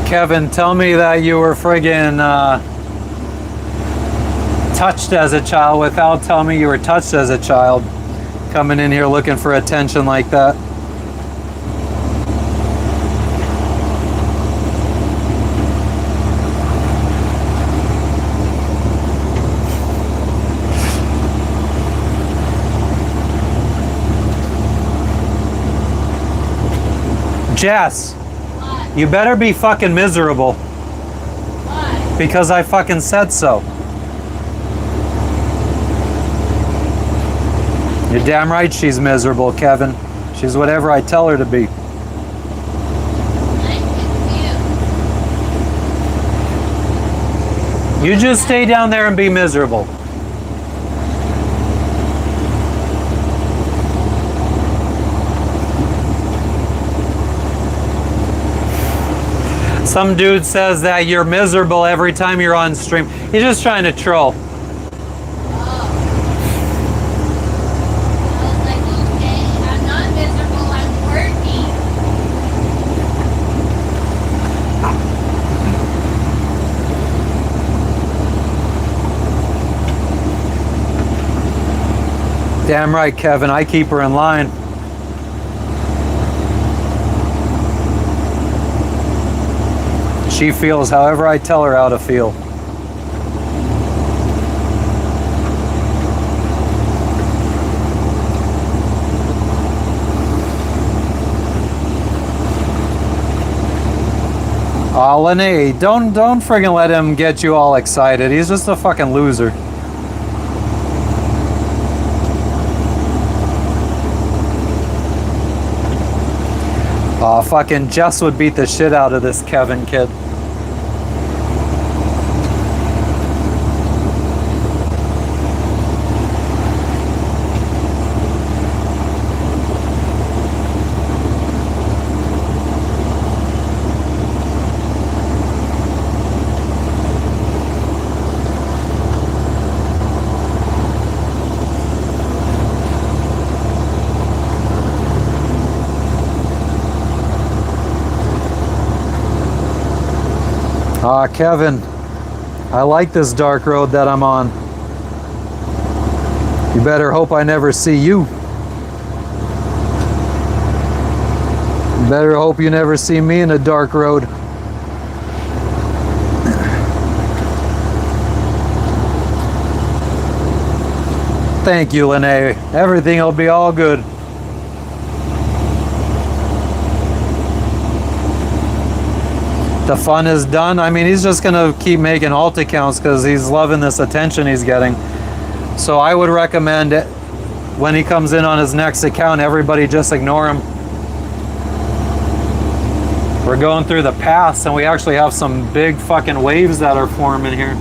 S1: Kevin, tell me that you were friggin' touched as a child without telling me you were touched as a child. Coming in here looking for attention like that. Jess. You better be fucking miserable.
S3: Why?
S1: Because I fucking said so. You're damn right she's miserable, Kevin. She's whatever I tell her to be.
S3: I'm confused.
S1: You just stay down there and be miserable. Some dude says that you're miserable every time you're on stream. He's just trying to troll.
S3: I was like, okay, I'm not miserable, I'm working.
S1: Damn right, Kevin. I keep her in line. She feels however I tell her how to feel. Oh, Lene, don't friggin' let him get you all excited. He's just a fucking loser. Oh, fucking Jess would beat the shit out of this Kevin kid. Ah, Kevin, I like this dark road that I'm on. You better hope I never see you. You better hope you never see me in a dark road. Thank you, Lene. Everything will be all good. The fun is done. I mean, he's just gonna keep making alt accounts because he's loving this attention he's getting. So I would recommend it when he comes in on his next account, everybody just ignore him. We're going through the pass and we actually have some big fucking waves that are forming here.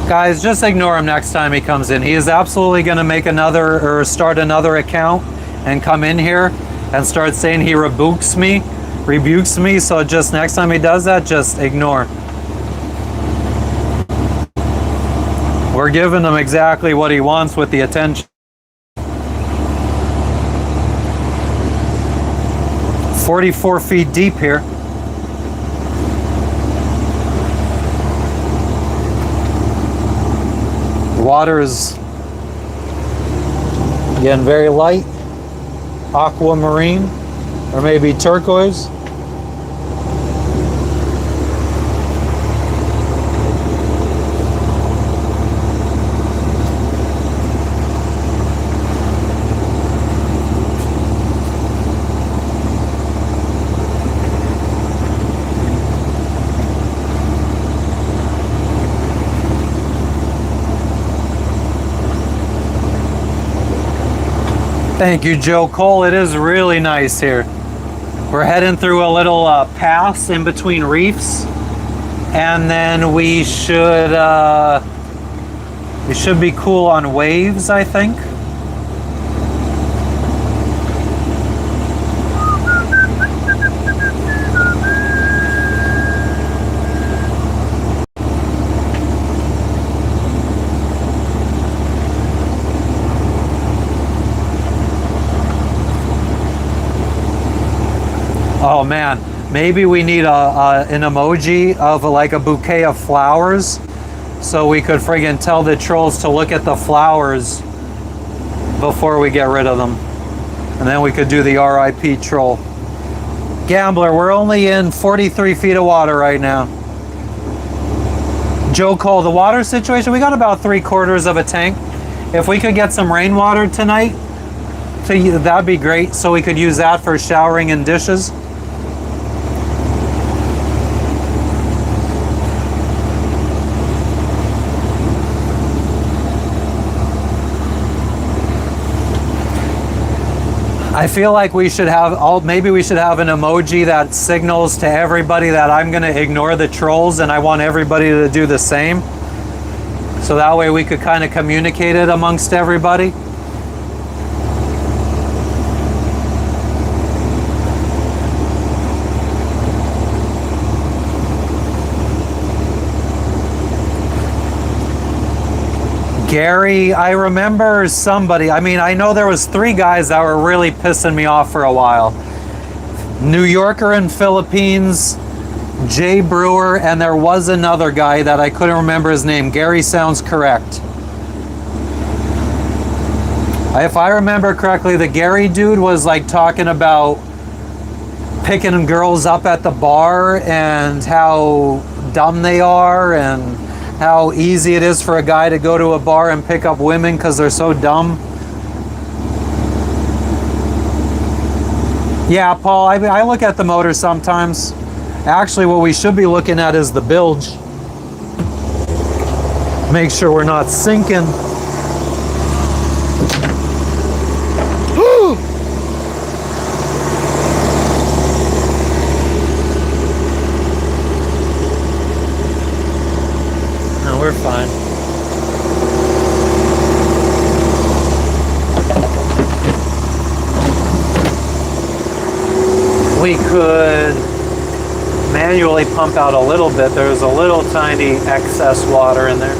S1: Guys, just ignore him next time he comes in. He is absolutely going to make another or start another account and come in here and start saying he rebukes me. So just next time he does that, just ignore. We're giving him exactly what he wants with the attention. 44 feet deep here. Water is again very light, aquamarine, or maybe turquoise. Thank you, Joe Cole. It is really nice here. We're heading through a little pass in between reefs, and then we should be cool on waves, I think. Oh man, maybe we need an emoji of like a bouquet of flowers so we could friggin' tell the trolls to look at the flowers before we get rid of them. And then we could do the RIP troll. Gambler, we're only in 43 feet of water right now. Joe Cole, the water situation, we got about 3/4 of a tank. If we could get some rainwater tonight, that'd be great, so we could use that for showering and dishes. I feel like we should have, maybe we should have an emoji that signals to everybody that I'm going to ignore the trolls and I want everybody to do the same. So that way we could kind of communicate it amongst everybody. Gary, I remember somebody, I mean, I know there was 3 guys that were really pissing me off for a while. New Yorker in Philippines, Jay Brewer, and there was another guy that I couldn't remember his name. Gary sounds correct. If I remember correctly, the Gary dude was like talking about picking girls up at the bar and how dumb they are and how easy it is for a guy to go to a bar and pick up women because they're so dumb. Yeah, Paul, I look at the motor sometimes. Actually, what we should be looking at is the bilge. Make sure we're not sinking. No, we're fine. We could manually pump out a little bit. There's a little tiny excess water in there.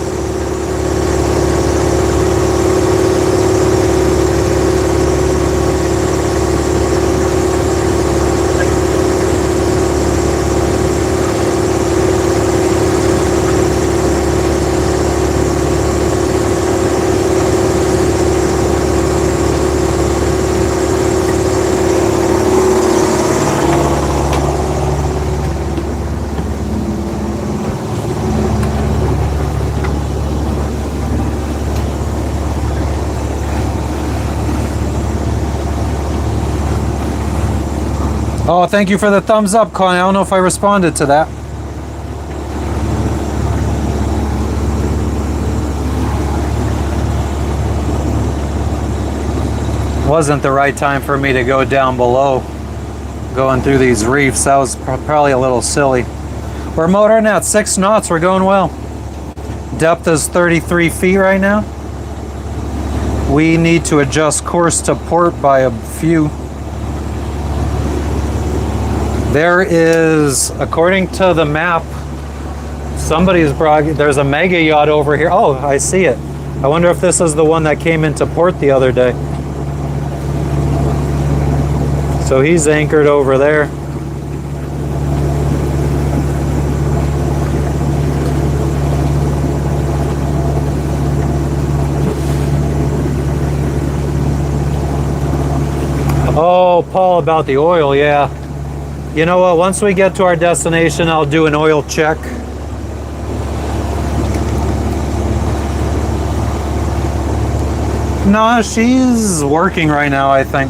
S1: Oh, thank you for the thumbs up, Con. I don't know if I responded to that. Wasn't the right time for me to go down below, going through these reefs. That was probably a little silly. We're motoring at 6 knots. We're going well. Depth is 33 feet right now. We need to adjust course to port by a few. There is, according to the map, there's a mega yacht over here. Oh, I see it. I wonder if this is the one that came into port the other day. So he's anchored over there. Oh, Paul, about the oil, yeah. You know what, once we get to our destination, I'll do an oil check. No, she's working right now, I think.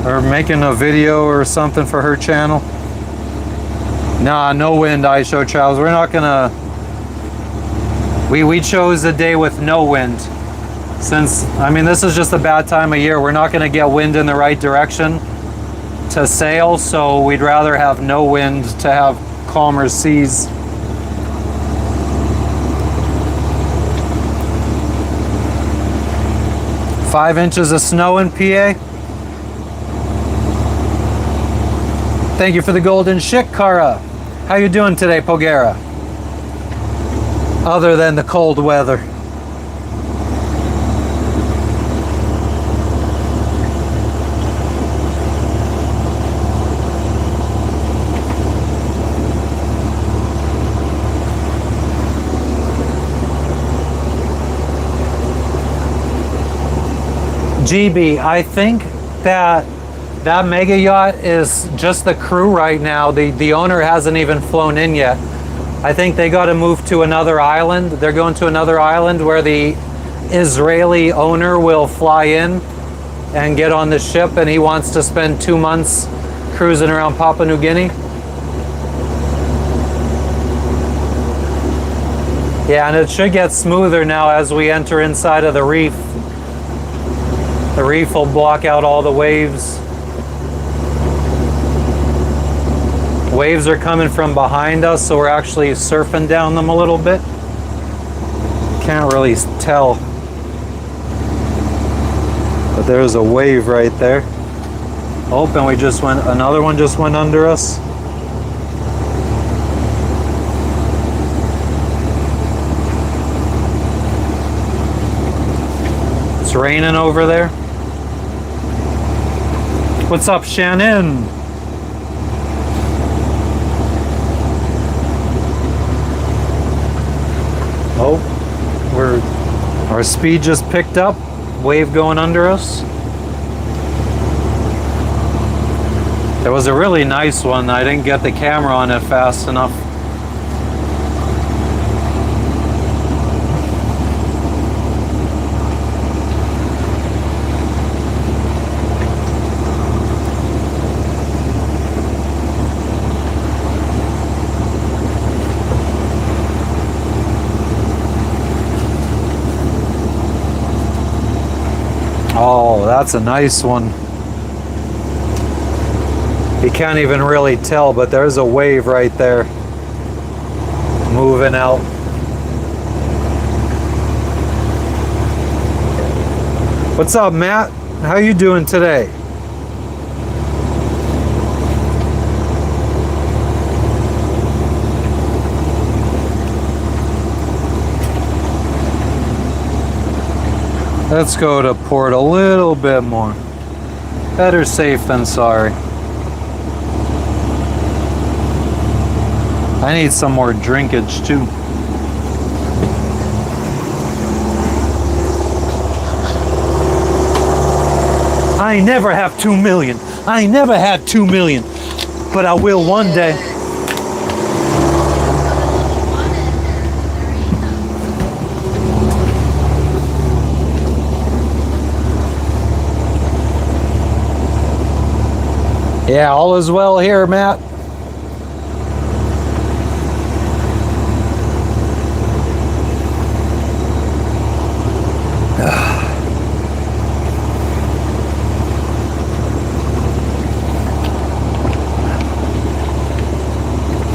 S1: Or making a video or something for her channel. Nah, no wind, ISO Charles. We're not gonna... We chose a day with no wind. Since, I mean, this is just a bad time of year. We're not gonna get wind in the right direction to sail, so we'd rather have no wind to have calmer seas. Five inches of snow in PA. Thank you for the golden shit, Kara. How you doing today, Pogera? Other than the cold weather. GB, I think that mega yacht is just the crew right now. The owner hasn't even flown in yet. I think they got to move to another island. They're going to another island where the Israeli owner will fly in and get on the ship, and he wants to spend 2 months cruising around Papua New Guinea. Yeah, and it should get smoother now as we enter inside of the reef. The reef will block out all the waves. Waves are coming from behind us, so we're actually surfing down them a little bit. Can't really tell. But there's a wave right there. Oh, and another one just went under us. It's raining over there. What's up, Shannon? Oh, our speed just picked up. Wave going under us. There was a really nice one. I didn't get the camera on it fast enough. Oh, that's a nice one. You can't even really tell, but there's a wave right there moving out. What's up, Matt? How you doing today? Let's go to port a little bit more. Better safe than sorry. I need some more drinkage too. I never have 2 million. I never had 2 million, but I will one day. Yeah, all is well here, Matt.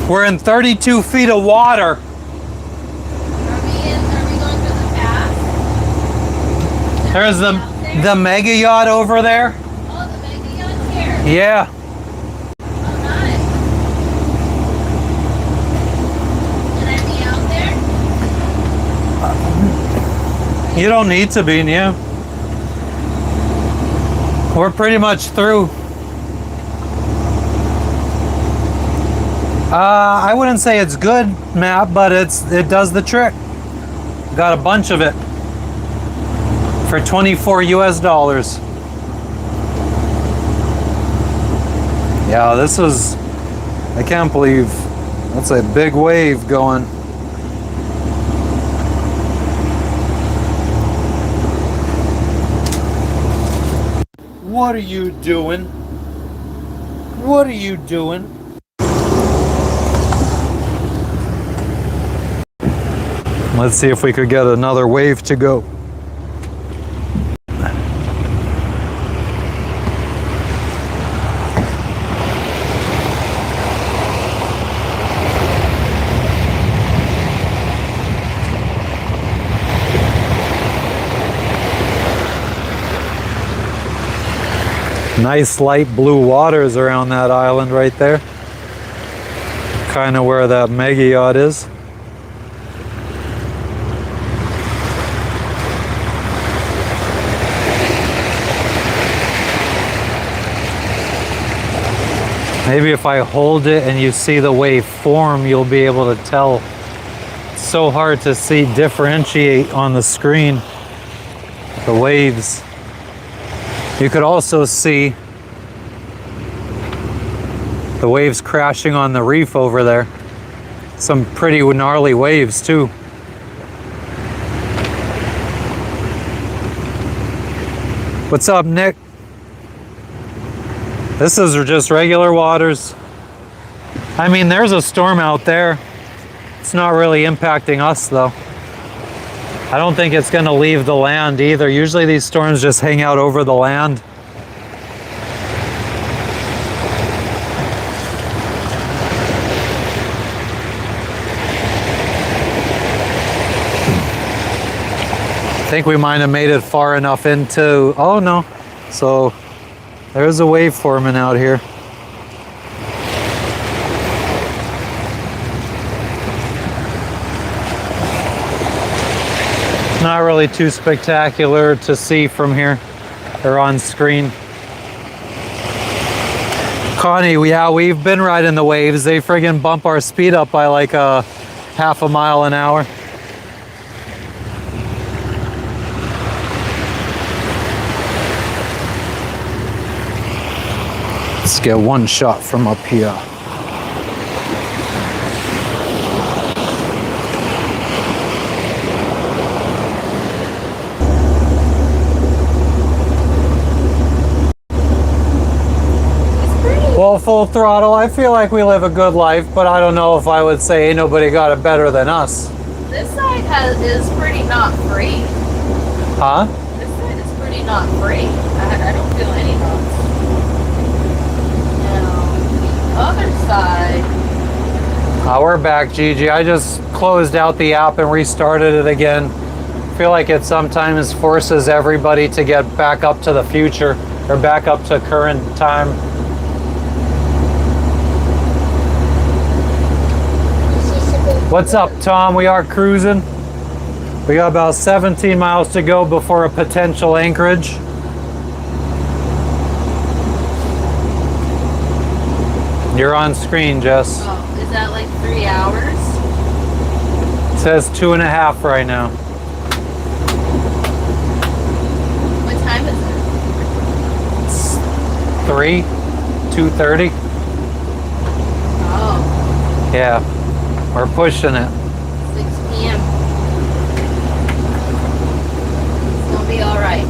S1: We're in 32 feet of water.
S3: Are we going to the pass?
S1: There's
S3: Out there?
S1: the mega yacht over there.
S3: Oh, the mega yacht's here.
S1: Yeah.
S3: Oh, nice. Can I be out there?
S1: You don't need to be, yeah. We're pretty much through. I wouldn't say it's good, Matt, but it does the trick. Got a bunch of it for 24 US dollars. Yeah, this is, I can't believe that's a big wave going. What are you doing? What are you doing? Let's see if we could get another wave to go. Nice light blue waters around that island right there. Kind of where that mega yacht is. Maybe if I hold it and you see the wave form, you'll be able to tell. It's so hard to see, differentiate on the screen, the waves. You could also see the waves crashing on the reef over there. Some pretty gnarly waves too. What's up, Nick? This is just regular waters. I mean, there's a storm out there. It's not really impacting us though. I don't think it's gonna leave the land either. Usually these storms just hang out over the land. I think we might have made it far enough into, oh no. So there's a wave forming out here. Not really too spectacular to see from here or on screen. Connie, yeah, we've been riding the waves. They friggin' bump our speed up by like a half a mile an hour. Let's get one shot from up here. Well, full throttle, I feel like we live a good life, but I don't know if I would say ain't nobody got it better than us.
S2: This side is pretty not free.
S1: Huh?
S2: This side is pretty not free. I don't feel any knots. Now, the other side.
S1: We're back, Gigi. I just closed out the app and restarted it again. I feel like it sometimes forces everybody to get back up to the future or back up to current time. What's up, Tom? We are cruising. We got about 17 miles to go before a potential anchorage. You're on screen, Jess.
S2: Oh, is that like 3 hours?
S1: It says 2.5 right now.
S2: What time is it?
S1: 3, 2:30.
S2: Oh,
S1: Yeah, we're pushing it.
S2: 6 p.m. It's gonna be all right.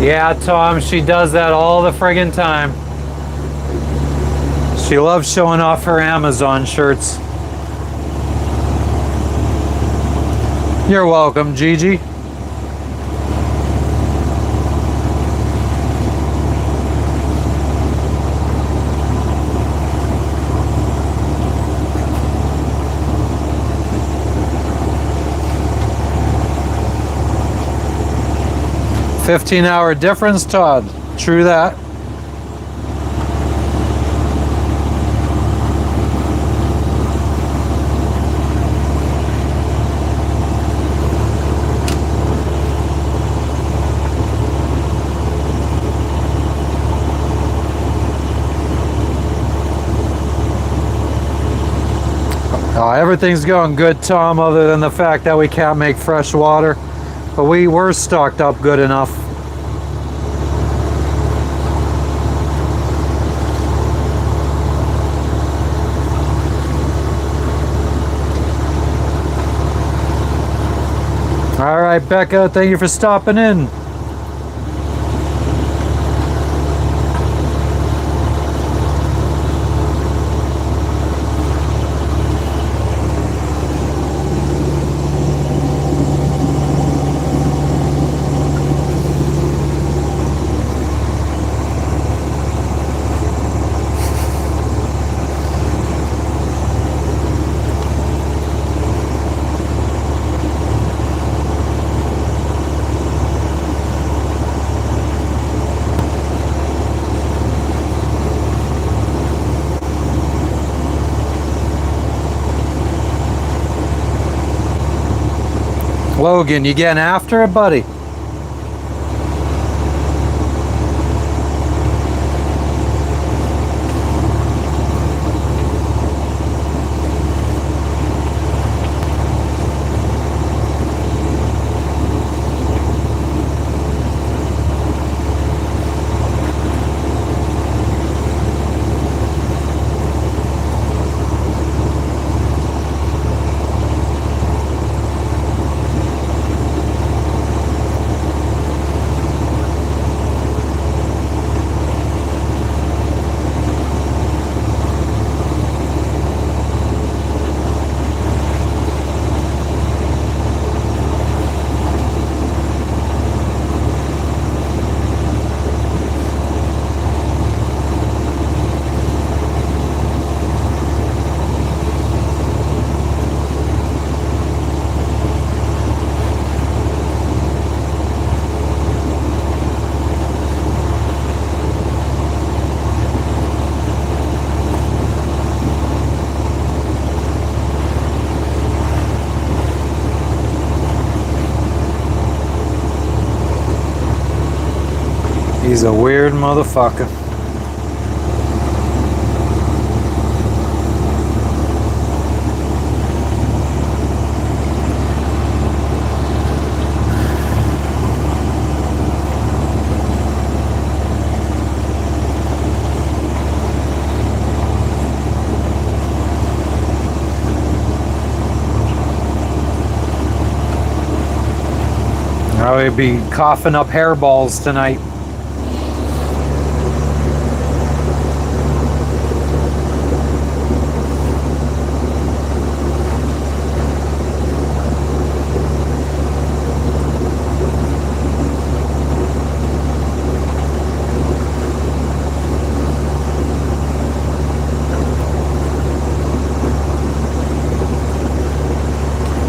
S1: Yeah, Tom, she does that all the friggin' time. She loves showing off her Amazon shirts. You're welcome, Gigi. $15-hour difference, Todd. True that. Everything's going good, Tom, other than the fact that we can't make fresh water. But we were stocked up good enough. All right, Becca, thank you for stopping in. Logan, you getting after it, buddy? He's a weird motherfucker. I would be coughing up hairballs tonight.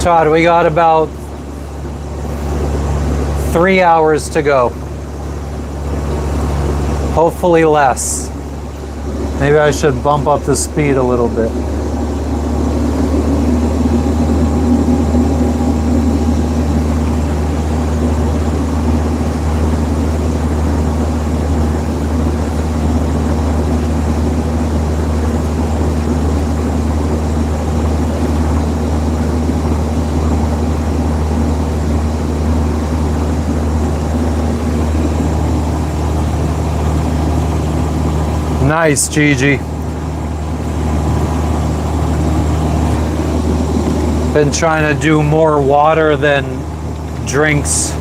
S1: Todd, we got about 3 hours to go. Hopefully less. Maybe I should bump up the speed a little bit. Nice, Gigi. Been trying to do more water than drinks.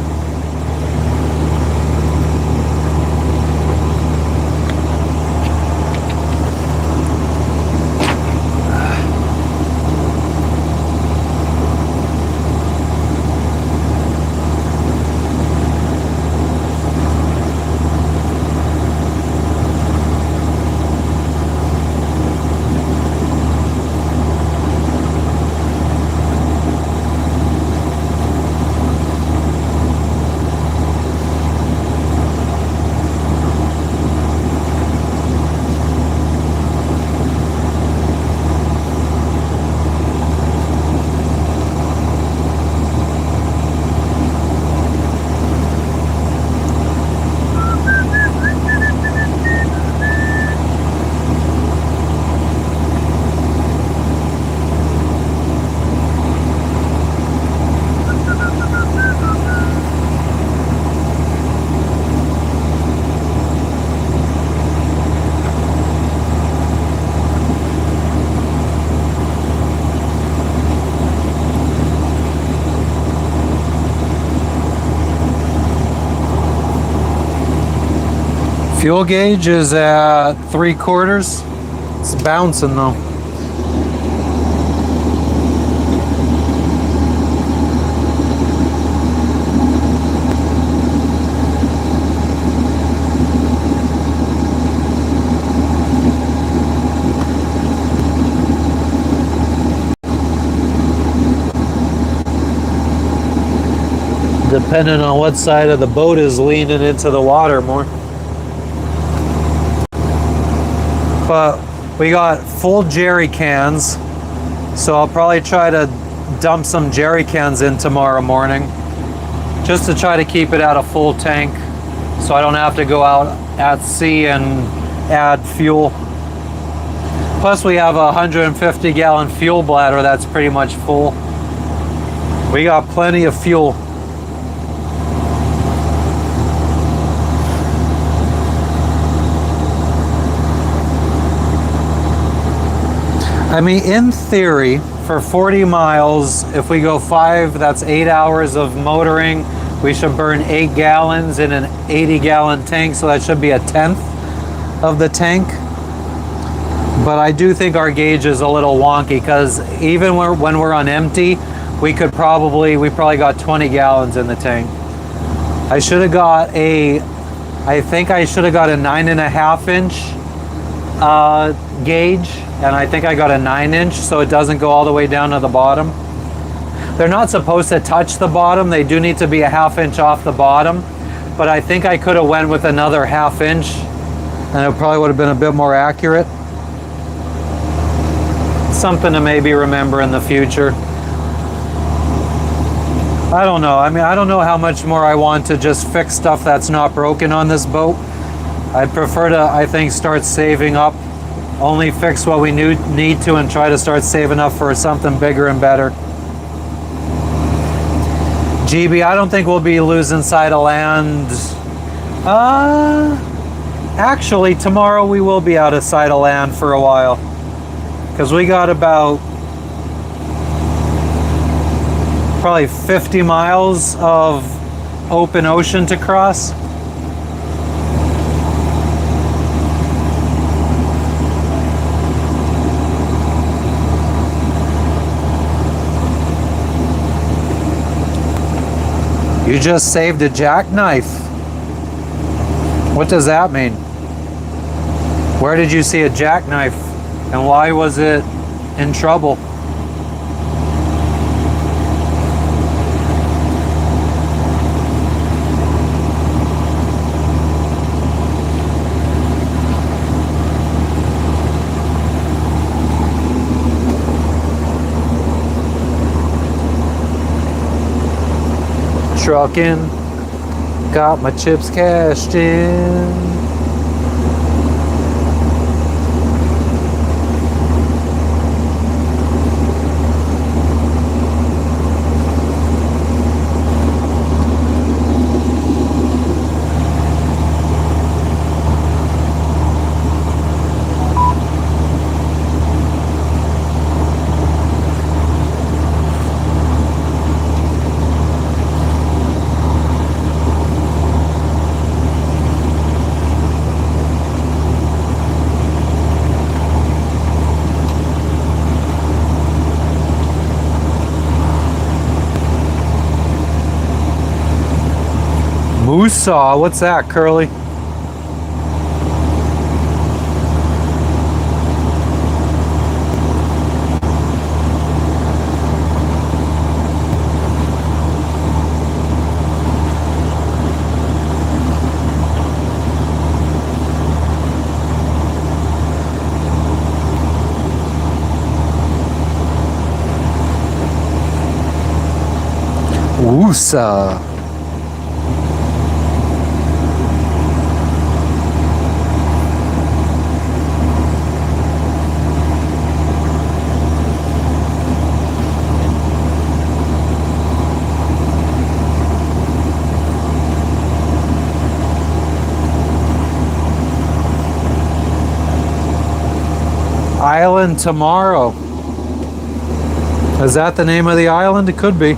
S1: Fuel gauge is at 3/4. It's bouncing though. Depending on what side of the boat is leaning into the water more. But we got full jerry cans, so I'll probably try to dump some jerry cans in tomorrow morning just to try to keep it at a full tank so I don't have to go out at sea and add fuel. Plus we have a 150 gallon fuel bladder that's pretty much full. We got plenty of fuel. I mean, in theory, for 40 miles, if we go 5, that's 8 hours of motoring. We should burn 8 gallons in an 80 gallon tank, so that should be a 1/10 of the tank. But I do think our gauge is a little wonky because even when we're on empty, we probably got 20 gallons in the tank. I should have got I think I should have got a 9.5 inch gauge, and I think I got a 9 inch, so it doesn't go all the way down to the bottom. They're not supposed to touch the bottom. They do need to be a 1/2 inch off the bottom, but I think I could have went with another 1/2 inch and it probably would have been a bit more accurate. Something to maybe remember in the future. I don't know. I mean, I don't know how much more I want to just fix stuff that's not broken on this boat. I'd prefer to, I think, start saving up, only fix what we need to, and try to start saving up for something bigger and better. GB, I don't think we'll be losing sight of land. Actually, tomorrow we will be out of sight of land for a while, because we got about probably 50 miles of open ocean to cross. You just saved a jackknife. What does that mean? Where did you see a jackknife? And why was it in trouble? Trucking, got my chips cashed in. Moosaw, what's that, Curly? Woosa. Island Tomorrow. Is that the name of the island? It could be.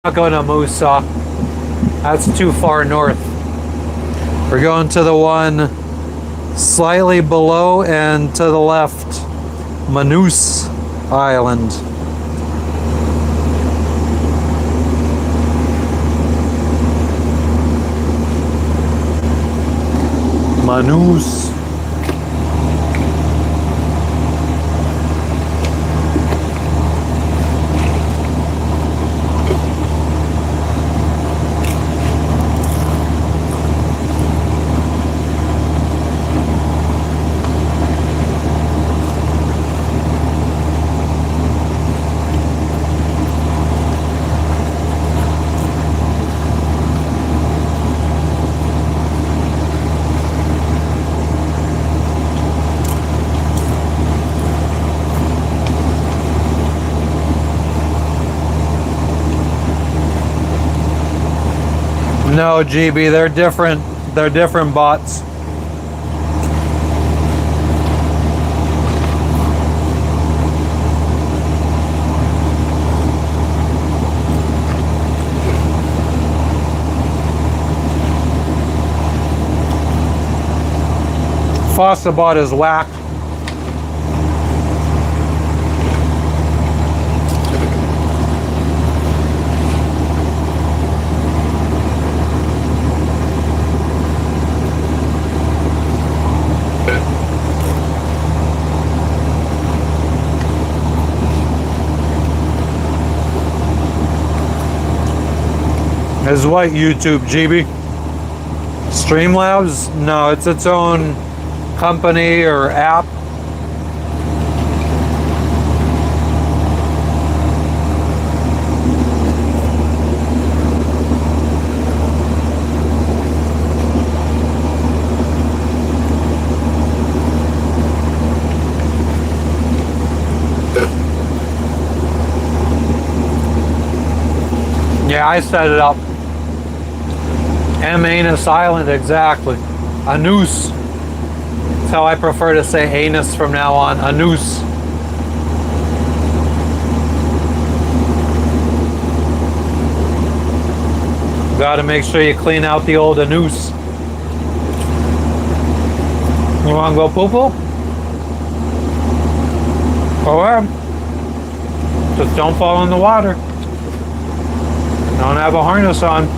S1: Not going to Moosaw. That's too far north. We're going to the one slightly below and to the left, Manus Island. Manus. No, GB, they're different. They're different bots. Fossa bot is whack. Is what YouTube, GB? Streamlabs? No, it's its own company or app. Yeah, I set it up. Manus Island, exactly. A noose. That's how I prefer to say anus from now on. A noose. Gotta make sure you clean out the old anus. You wanna go poo-poo? Go ahead. Just don't fall in the water. Don't have a harness on.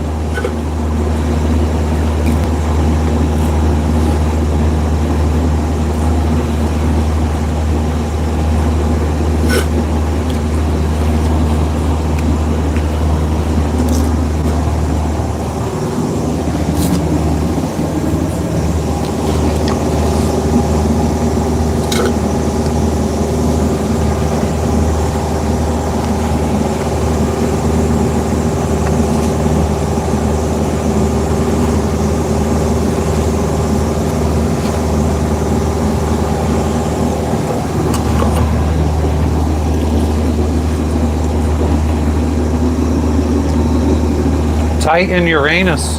S1: Titan Uranus.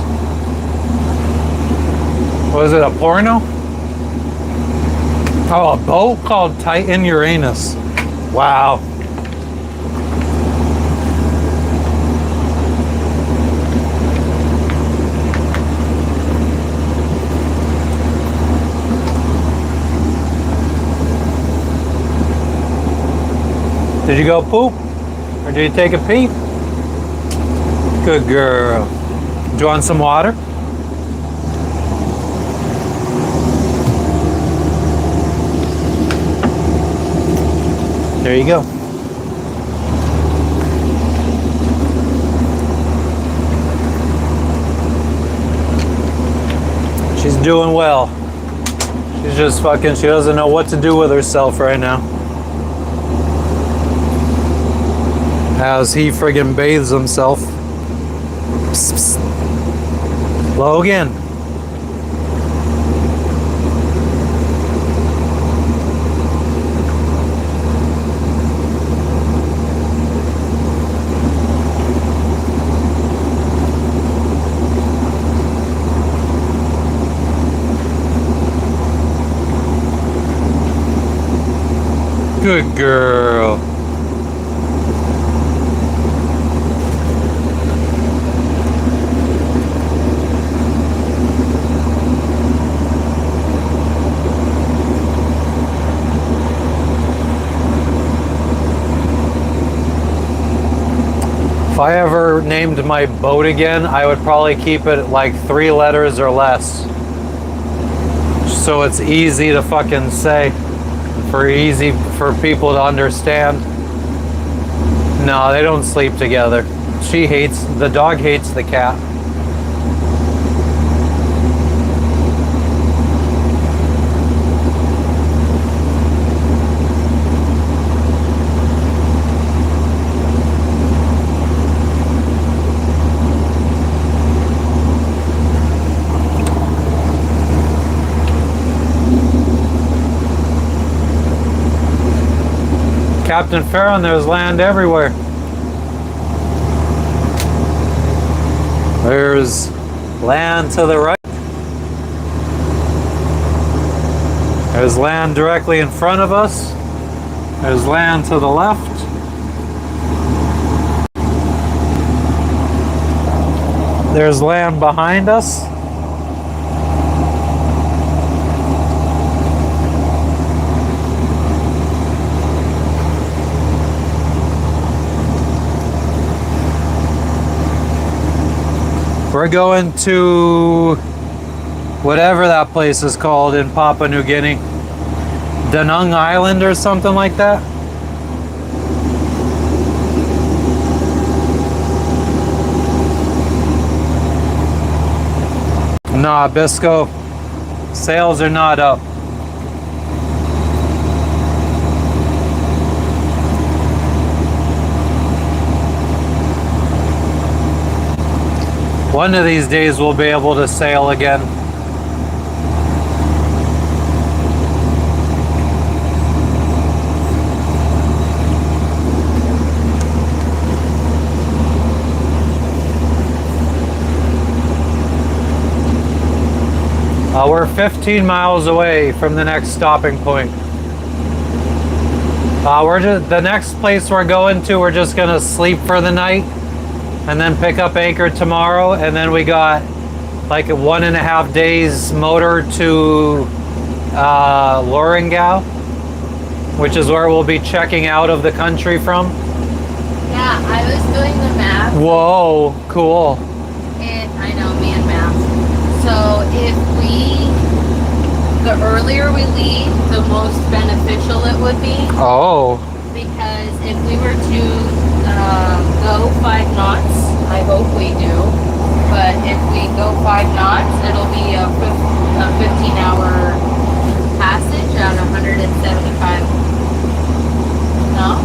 S1: Was it a porno? Oh, a boat called Titan Uranus. Wow. Did you go poop? Or did you take a pee? Good girl. Do you want some water? There you go. She's doing well. She's just fucking, she doesn't know what to do with herself right now. As he friggin' bathes himself. Psst, psst. Logan. Good girl. If I ever named my boat again, I would probably keep it like 3 letters or less. So it's easy to fucking say. Easy for people to understand. No, they don't sleep together. The dog hates the cat. Captain Farron, there's land everywhere. There's land to the right. There's land directly in front of us. There's land to the left. There's land behind us. We're going to whatever that place is called in Papua New Guinea. Danang Island or something like that. Nah, Bisco. Sales are not up. One of these days we'll be able to sail again. We're 15 miles away from the next stopping point. We're just the next place we're going to. We're just gonna sleep for the night, and then pick up anchor tomorrow. And then we got like a 1.5 days motor to Loringau, which is where we'll be checking out of the country from.
S2: Yeah, I was doing the math.
S1: Whoa, cool.
S2: I know, me and math. So the earlier we leave, the most beneficial it would be.
S1: Oh.
S2: Because if we were to go 5 knots, I hope we do. But if we go 5 knots, it'll be a 15-hour passage at 175. No?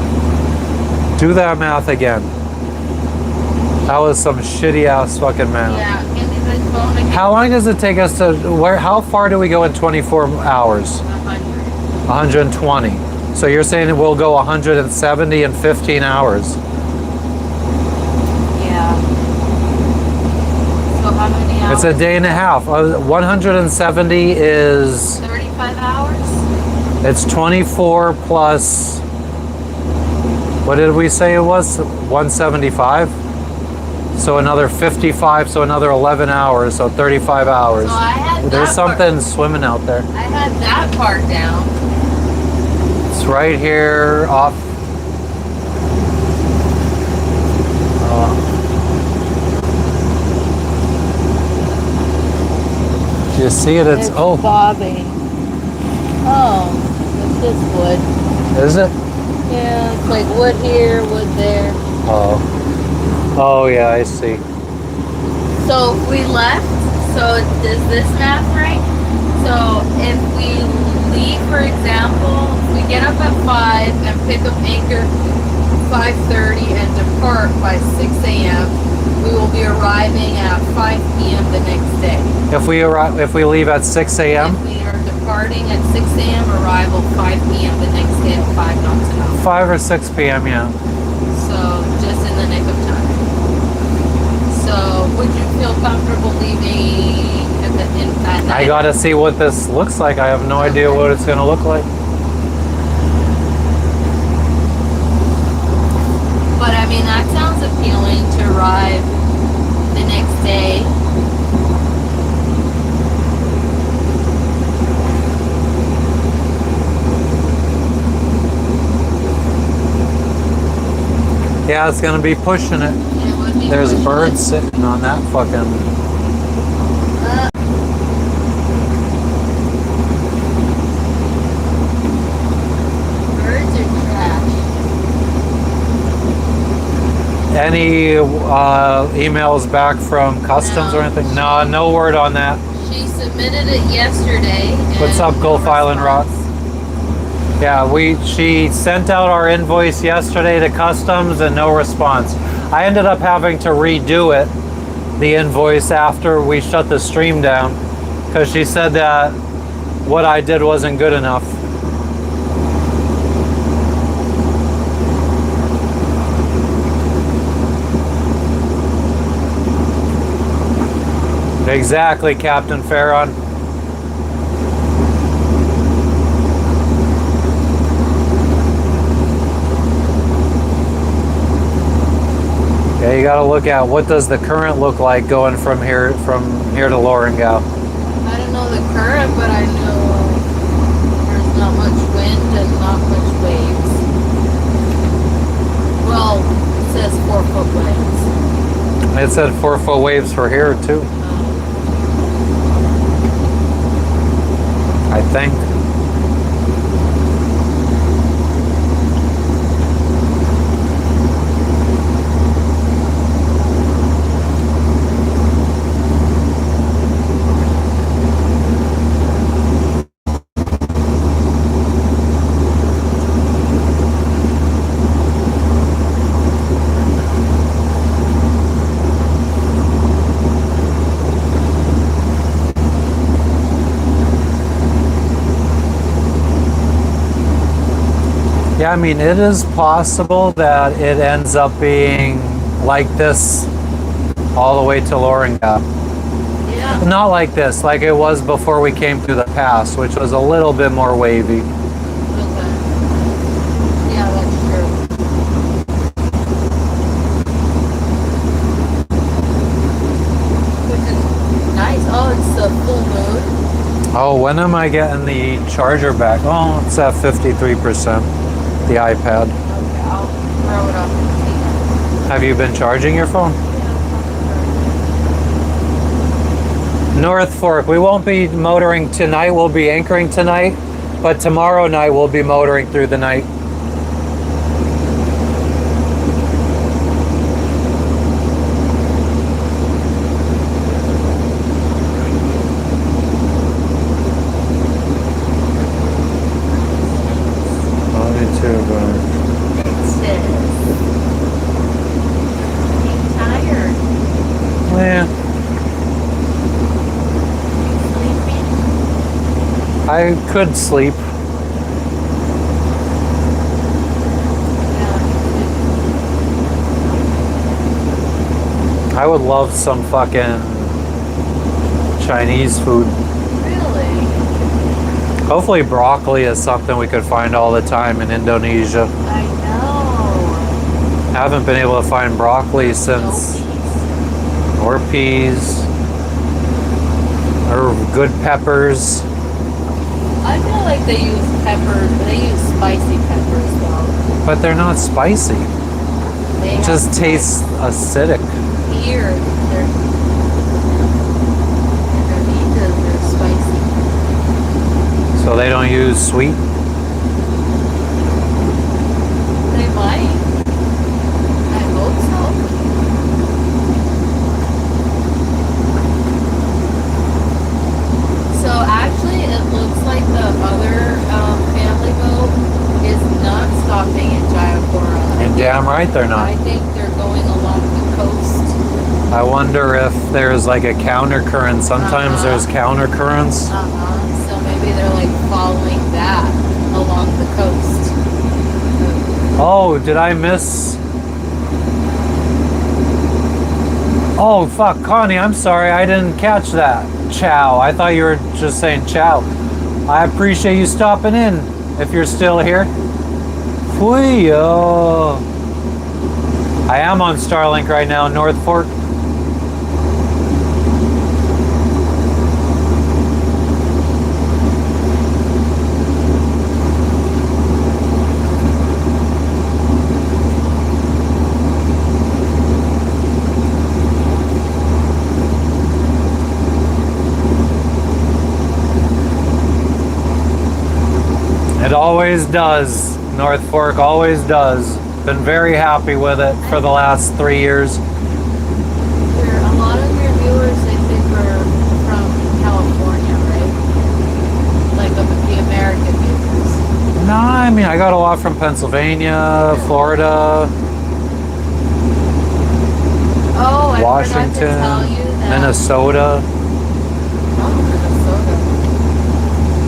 S1: Do that math again. That was some shitty ass fucking math.
S2: Yeah, give me the phone again.
S1: How long does it take us to how far do we go in 24 hours?
S2: 100.
S1: 120. So you're saying we'll go 170 in 15 hours.
S2: Yeah. So how many hours?
S1: It's a day and a half. 170 is
S2: 35 hours?
S1: it's 24 plus what did we say it was? 175? So another 55, so another 11 hours, so 35 hours.
S2: So I had
S1: There's
S2: that
S1: something
S2: part,
S1: swimming out there.
S2: I had that part down.
S1: It's right here off. Do you see it? It's
S2: bobbing. Oh, it's just wood.
S1: Is it?
S2: Yeah, it's like wood here, wood there.
S1: Oh. Oh yeah, I see.
S2: So if we left, so is this math right? So if we leave, for example, we get up at 5 and pick up anchor 5:30 and depart by 6 a.m., we will be arriving at 5 p.m. the next day.
S1: If we leave at 6 a.m.
S2: If we are departing at 6 a.m., arrival 5 p.m. the next day at 5 knots an hour.
S1: 5 or 6 p.m. Yeah.
S2: So just in the nick of time. So would you feel comfortable leaving at night?
S1: I gotta see what this looks like. I have no idea what it's gonna look like.
S2: But I mean, that sounds appealing to arrive the next day.
S1: Yeah, it's gonna be pushing it.
S2: It would be
S1: There's
S2: pushing
S1: birds
S2: it.
S1: sitting on that fucking.
S2: Birds are trash.
S1: Any emails back from customs or anything? No, no word on that.
S2: She submitted it yesterday.
S1: What's
S2: and
S1: up, Gulf
S2: no
S1: Island Rock?
S2: response.
S1: Yeah, she sent out our invoice yesterday to customs and no response. I ended up having to redo it, the invoice, after we shut the stream down, because she said that what I did wasn't good enough. Exactly, Captain Farron. Yeah, you got to look at what does the current look like going from here to Loringau.
S2: I don't know the current, but I know there's not much wind and not much waves. Well, it says 4-foot waves.
S1: It said 4-foot waves for here too, I think. Yeah, I mean, it is possible that it ends up being like this all the way to Loringau.
S2: Yeah.
S1: Not like this, like it was before we came through the pass, which was a little bit more wavy.
S2: Okay. Yeah, that's true. Which is nice. Oh, it's a full moon.
S1: Oh, when am I getting the charger back? Oh, it's at 53%, the iPad.
S2: Okay, I'll throw it up and see.
S1: Have you been charging your phone? North Fork, we won't be motoring tonight, we'll be anchoring tonight, but tomorrow night we'll be motoring through the night.
S2: It's I'm tired.
S1: Yeah,
S2: Sleeping?
S1: I could sleep. I would love some fucking Chinese food.
S2: Really?
S1: Hopefully broccoli is something we could find all the time in Indonesia.
S2: I know.
S1: I haven't been able to find broccoli
S2: No
S1: since,
S2: peace.
S1: or peas, or good peppers.
S2: I feel like they use peppers, but they use spicy peppers though.
S1: But they're not spicy.
S2: They
S1: It just tastes acidic.
S2: Here, they're spicy.
S1: So they don't use sweet.
S2: They might. I hope so. So actually, it looks like the other family boat is not stopping in Jayapura.
S1: And damn right they're
S2: I
S1: not.
S2: think they're going along the coast.
S1: I wonder if there's like a countercurrent. Sometimes there's countercurrents.
S2: So maybe they're like following that along the coast.
S1: Oh, did I miss? Oh, fuck, Connie, I'm sorry. I didn't catch that. Chow. I thought you were just saying chow. I appreciate you stopping in if you're still here. Fui, oh. I am on Starlink right now, North Fork. It always does. North Fork always does. Been very happy with it for the last 3 years.
S2: A lot of your viewers, I think, are from California, right? Like the American viewers.
S1: No, I mean, I got a lot from Pennsylvania, Florida,
S2: Oh, I forgot to tell
S1: Washington,
S2: you that.
S1: Minnesota.
S2: Oh, Minnesota.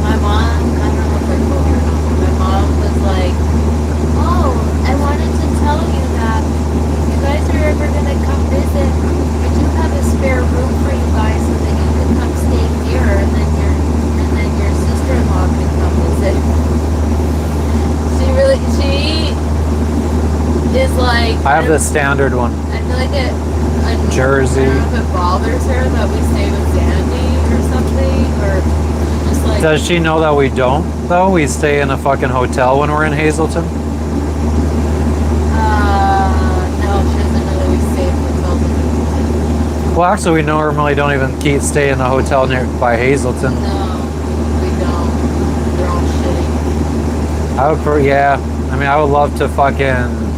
S2: My mom, I don't know if I told you or not, but my mom was like, oh, I wanted to tell you that if you guys are ever going to come visit, I do have a spare room for you guys so that you can come stay here and then your sister-in-law can come visit. She is like,
S1: I have the standard one.
S2: I feel like it
S1: Jersey.
S2: I don't know if it bothers her that we stay with Sandy or something, or just like.
S1: Does she know that we don't, though? We stay in a fucking hotel when we're in Hazleton?
S2: No, she doesn't know that we stay in hotels in Hazleton.
S1: Well, actually, we normally don't even stay in the hotel nearby Hazleton.
S2: No, we don't. They're all shitty.
S1: I would, yeah. I mean, I would love to fucking.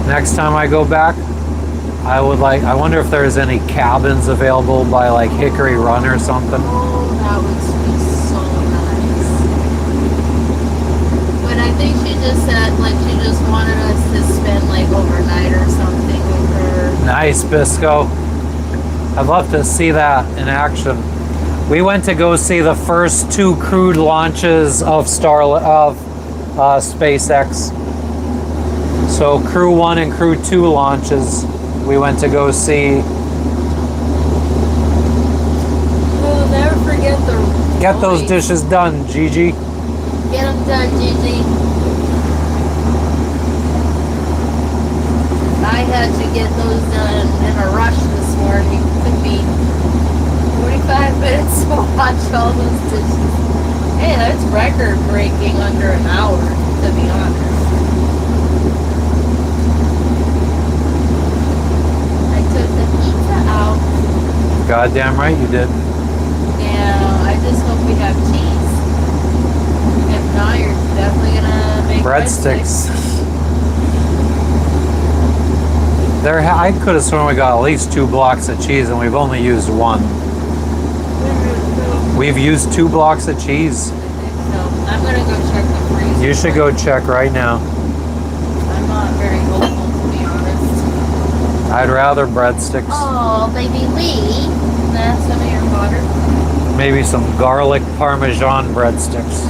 S1: Next time I go back, I wonder if there's any cabins available by like Hickory Run or something.
S2: Oh, that would be so nice. But I think she just said, like, she just wanted us to spend, like, overnight or something with her.
S1: Nice, Bisco. I'd love to see that in action. We went to go see the first 2 crewed launches of SpaceX. So Crew 1 and Crew 2 launches, we went to go see. Get those
S2: Nice.
S1: dishes done, Gigi.
S2: Get them done, Gigi. I had to get those done in a rush this morning. It took me 45 minutes to wash all those dishes. Hey, that's record breaking under an hour, to be honest. I took the pizza out.
S1: Goddamn right you did.
S2: Yeah, I just hope we have cheese. If not, you're definitely gonna make
S1: Breadsticks. I could have sworn we got at least 2 blocks of cheese and we've only used 1. We've used 2 blocks of cheese.
S2: I think so. I'm gonna go check the freezer.
S1: You should go check right now.
S2: I'm not very hopeful, to be honest.
S1: I'd rather breadsticks.
S2: Oh, baby, that's some of your water.
S1: Maybe some garlic parmesan breadsticks.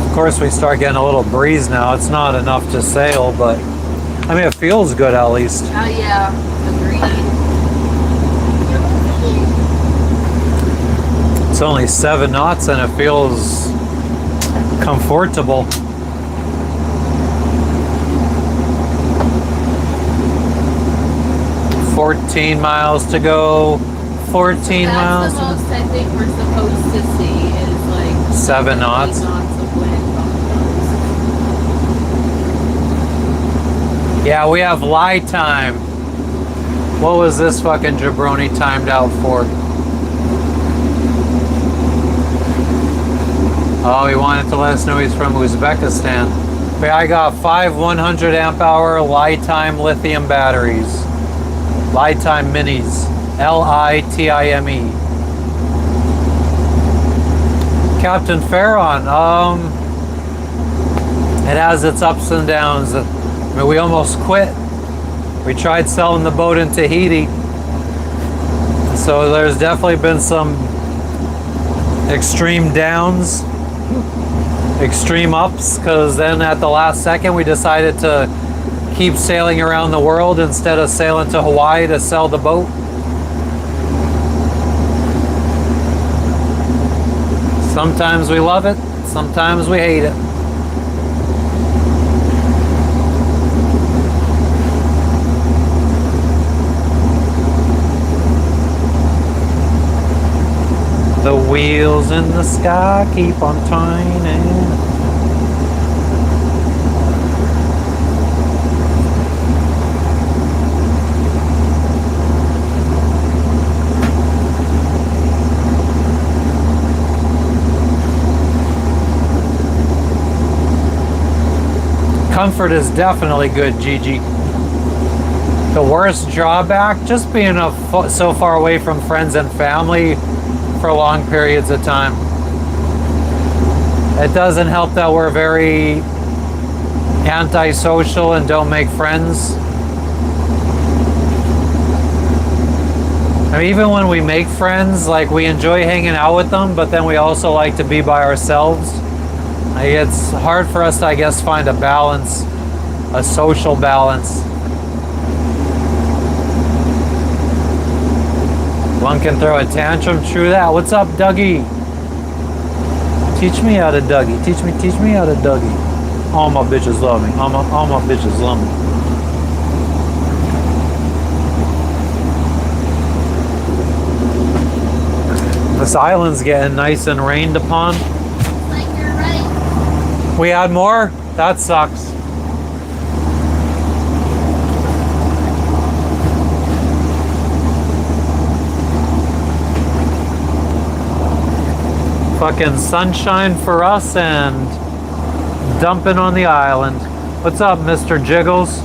S1: Of course, we start getting a little breeze now. It's not enough to sail, but I mean, it feels good at least.
S2: Oh yeah, agreed.
S1: It's only 7 knots and it feels comfortable. $14 miles to go. 14 miles.
S2: That's the most I think we're supposed to see is like
S1: 7 knots.
S2: of wind on
S1: Yeah, we have lie time. What was this fucking jabroni timed out for? Oh, he wanted to let us know he's from Uzbekistan. But I got 5 100 amp hour Litime lithium batteries. Litime minis. Litime. Captain Farron, it has its ups and downs. I mean, we almost quit. We tried selling the boat in Tahiti. So there's definitely been some extreme downs, extreme ups, because then at the last second we decided to keep sailing around the world instead of sailing to Hawaii to sell the boat. Sometimes we love it, sometimes we hate it. The wheels in the sky keep on turning. Comfort is definitely good, Gigi. The worst drawback, just being so far away from friends and family for long periods of time. It doesn't help that we're very antisocial and don't make friends. I mean, even when we make friends, like, we enjoy hanging out with them, but then we also like to be by ourselves. Like, it's hard for us to, I guess, find a balance, a social balance. One can throw a tantrum, true that. What's up, Dougie? Teach me how to Dougie. Teach me how to Dougie. All my bitches love me. All my bitches love me. This island's getting nice and rained upon.
S3: Like you're right.
S1: We had more? That sucks. Fucking sunshine for us and dumping on the island. What's up, Mr. Jiggles?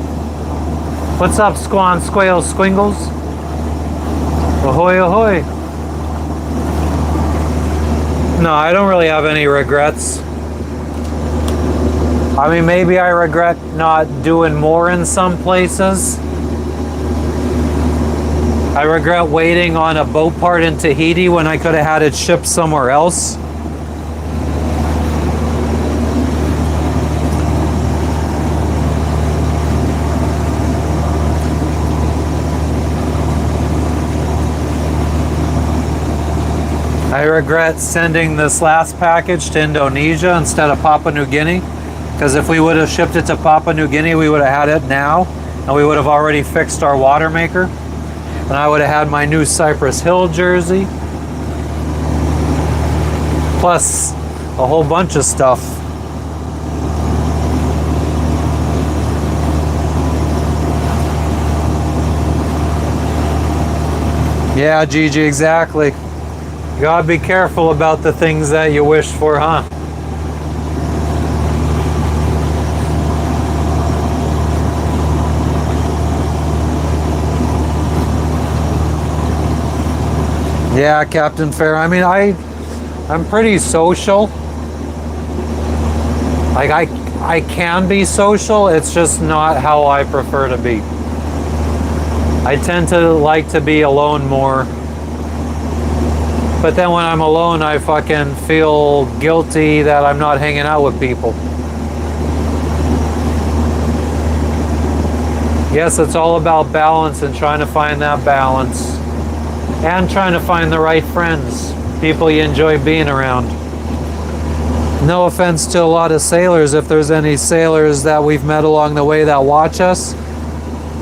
S1: What's up, Squan Squale Squingles? Ahoy, ahoy. No, I don't really have any regrets. I mean, maybe I regret not doing more in some places. I regret waiting on a boat part in Tahiti when I could have had it shipped somewhere else. I regret sending this last package to Indonesia instead of Papua New Guinea, because if we would have shipped it to Papua New Guinea, we would have had it now, and we would have already fixed our Watermaker, and I would have had my new Cypress Hill jersey, plus a whole bunch of stuff. Yeah, Gigi, exactly. You gotta be careful about the things that you wish for, huh? Yeah, Captain Fair. I mean, I'm pretty social. Like I can be social. It's just not how I prefer to be. I tend to like to be alone more. But then when I'm alone, I fucking feel guilty that I'm not hanging out with people. Yes, it's all about balance and trying to find that balance. And trying to find the right friends, people you enjoy being around. No offense to a lot of sailors, if there's any sailors that we've met along the way that watch us,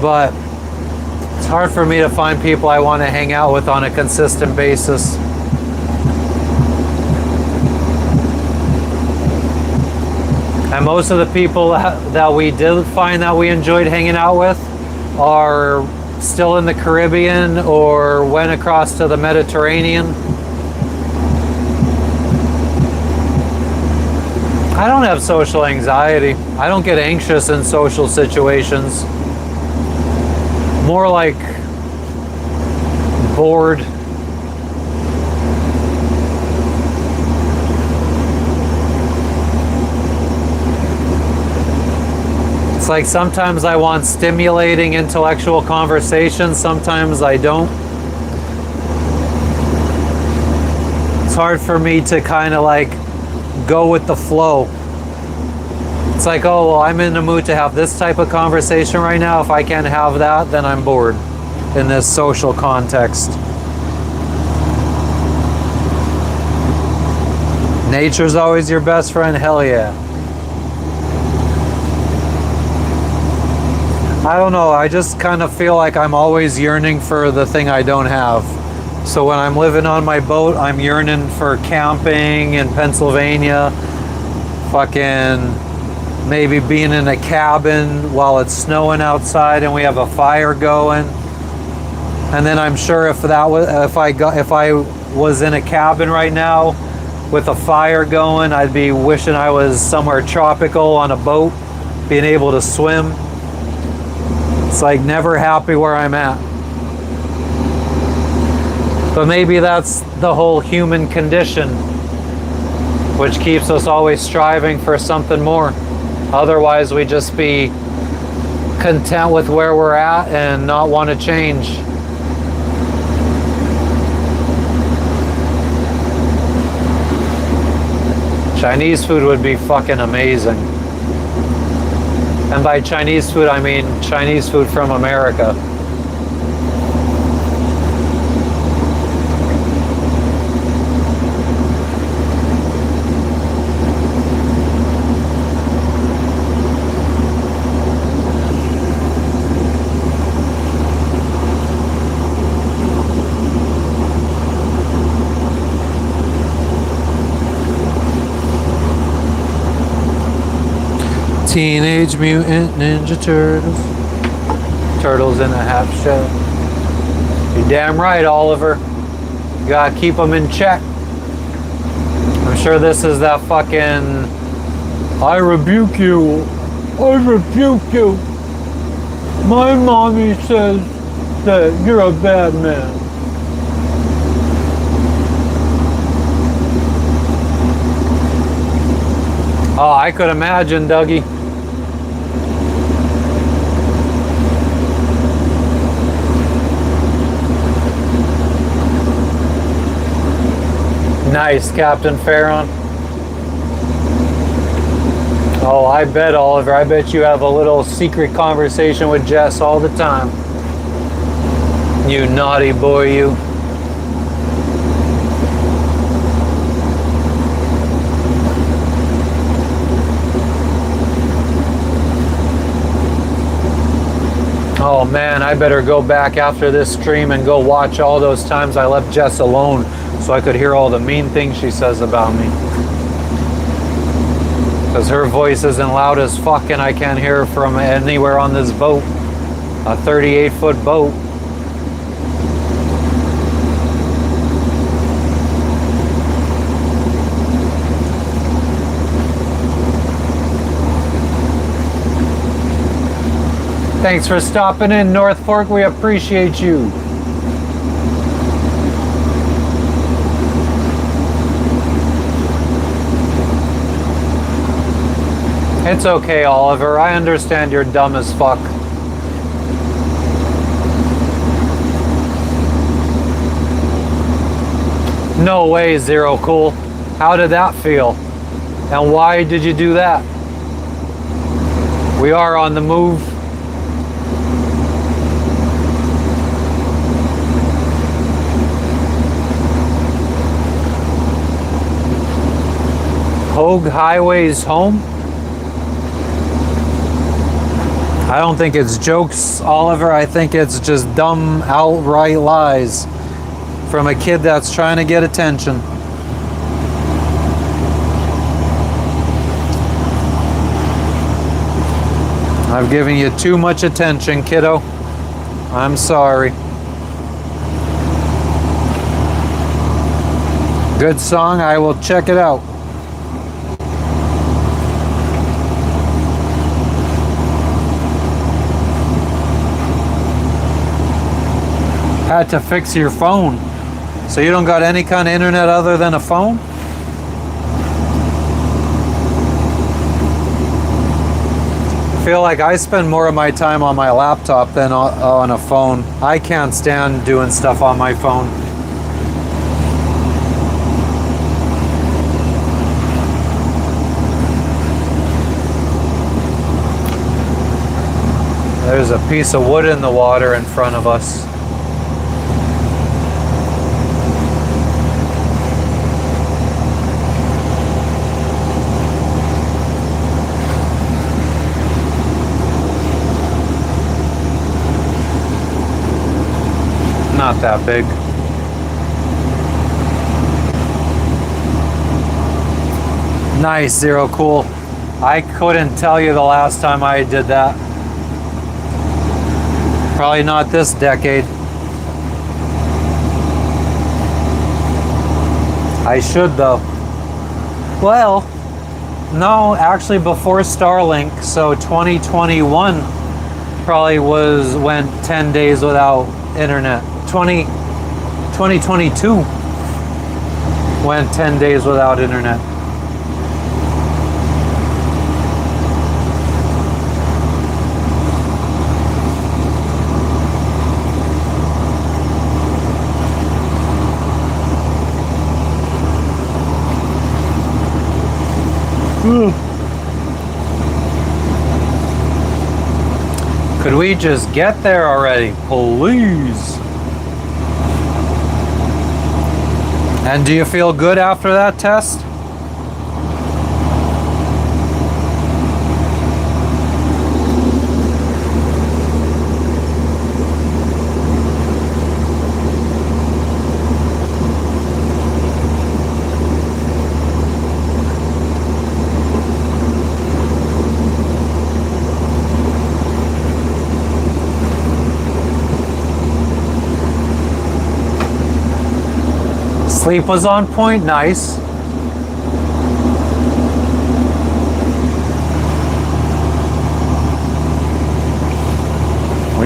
S1: but it's hard for me to find people I want to hang out with on a consistent basis. And most of the people that we did find that we enjoyed hanging out with are still in the Caribbean or went across to the Mediterranean. I don't have social anxiety. I don't get anxious in social situations. More like bored. It's like sometimes I want stimulating intellectual conversation, sometimes I don't. It's hard for me to kind of like go with the flow. It's like, oh, well, I'm in the mood to have this type of conversation right now. If I can't have that, then I'm bored in this social context. Nature's always your best friend, hell yeah. I don't know, I just kind of feel like I'm always yearning for the thing I don't have. So when I'm living on my boat, I'm yearning for camping in Pennsylvania, fucking maybe being in a cabin while it's snowing outside and we have a fire going. And then I'm sure if I was in a cabin right now with a fire going, I'd be wishing I was somewhere tropical on a boat, being able to swim. It's like never happy where I'm at. But maybe that's the whole human condition, which keeps us always striving for something more. Otherwise, we just be content with where we're at and not want to change. Chinese food would be fucking amazing. And by Chinese food, I mean Chinese food from America. Teenage Mutant Ninja Turtles. Turtles in a half shell. You're damn right, Oliver. You gotta keep them in check. I'm sure this is that fucking I rebuke you. I rebuke you. My mommy says that you're a bad man. Oh, I could imagine, Dougie. Nice, Captain Farron. Oh, I bet, Oliver. I bet you have a little secret conversation with Jess all the time. You naughty boy, you. Oh man, I better go back after this stream and go watch all those times I left Jess alone so I could hear all the mean things she says about me. Because her voice isn't loud as fuck and I can't hear her from anywhere on this boat. A 38-foot boat. Thanks for stopping in, North Fork. We appreciate you. It's okay, Oliver. I understand you're dumb as fuck. No way, Zero Cool. How did that feel? And why did you do that? We are on the move. Hogue Highways home? I don't think it's jokes, Oliver. I think it's just dumb, outright lies from a kid that's trying to get attention. I've given you too much attention, kiddo. I'm sorry. Good song. I will check it out. Had to fix your phone. So you don't got any kind of internet other than a phone? I feel like I spend more of my time on my laptop than on a phone. I can't stand doing stuff on my phone. There's a piece of wood in the water in front of us. Not that big. Nice, Zero Cool. I couldn't tell you the last time I did that. Probably not this decade. I should though. Well, no, actually before Starlink, so 2021 probably went 10 days without internet. 2022 went 10 days without internet. Could we just get there already, please? And do you feel good after that test? Sleep was on point, nice.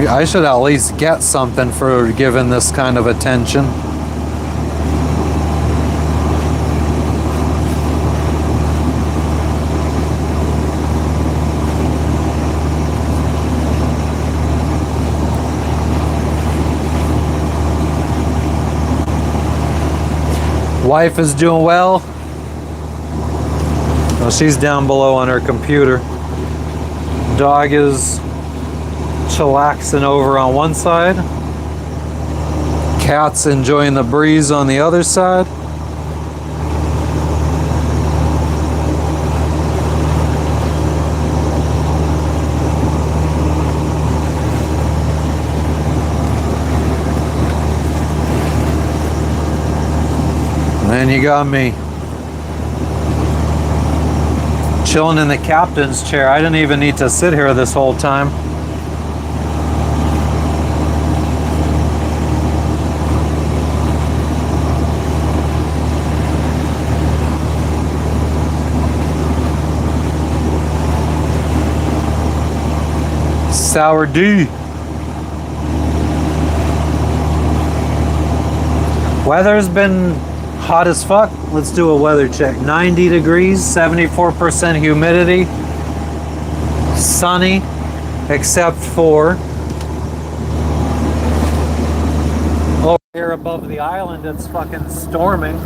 S1: I should at least get something for giving this kind of attention. Wife is doing well. Oh, she's down below on her computer. Dog is chillaxing over on one side. Cat's enjoying the breeze on the other side. And you got me chilling in the captain's chair. I didn't even need to sit here this whole time. Sour D. Weather's been hot as fuck. Let's do a weather check. 90 degrees, 74% humidity, sunny, except for over here above the island, it's fucking storming.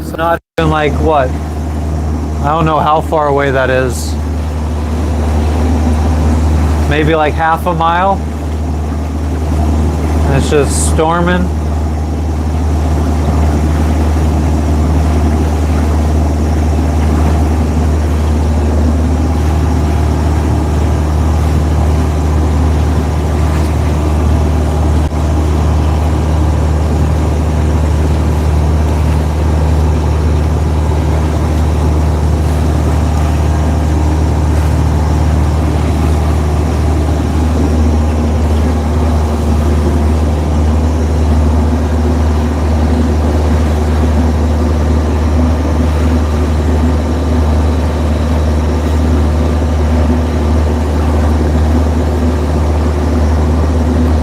S1: It's not even like what? I don't know how far away that is. Maybe like half a mile. And it's just storming.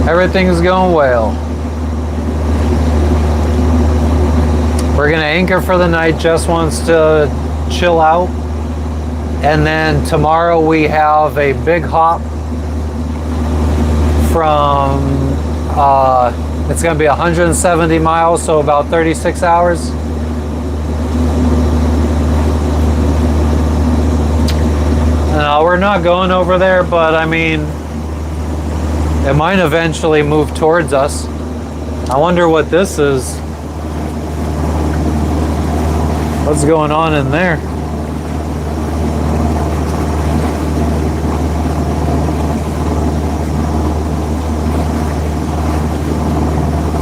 S1: Everything's going well. We're gonna anchor for the night. Jess wants to chill out. And then tomorrow we have a big hop from, it's gonna be 170 miles, so about 36 hours. No, we're not going over there, but I mean, it might eventually move towards us. I wonder what this is. What's going on in there?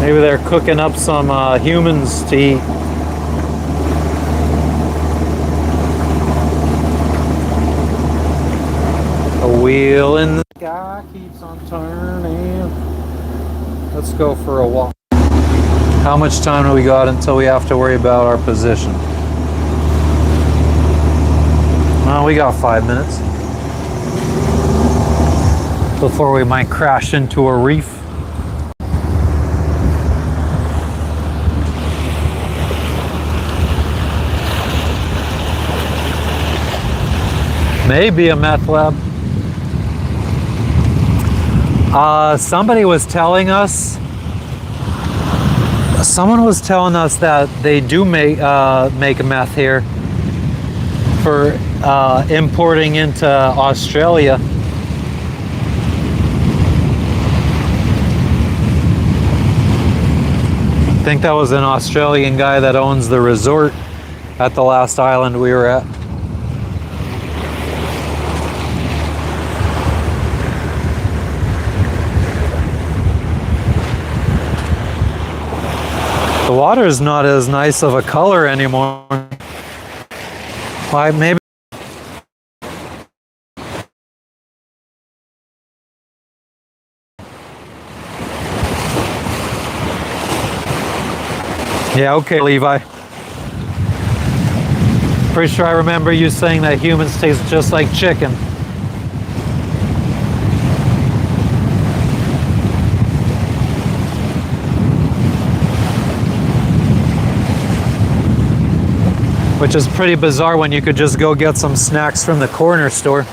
S1: Maybe they're cooking up some humans to eat. A wheel in the sky keeps on turning. Let's go for a walk. How much time do we got until we have to worry about our position? Well, we got 5 minutes before we might crash into a reef. Maybe a meth lab. Somebody was telling us, someone was telling us that they do make meth here for importing into Australia. I think that was an Australian guy that owns the resort at the last island we were at. The water is not as nice of a color anymore. Why, maybe. Yeah, okay, Levi. Pretty sure I remember you saying that humans taste just like chicken. Which is pretty bizarre when you could just go get some snacks from the corner store.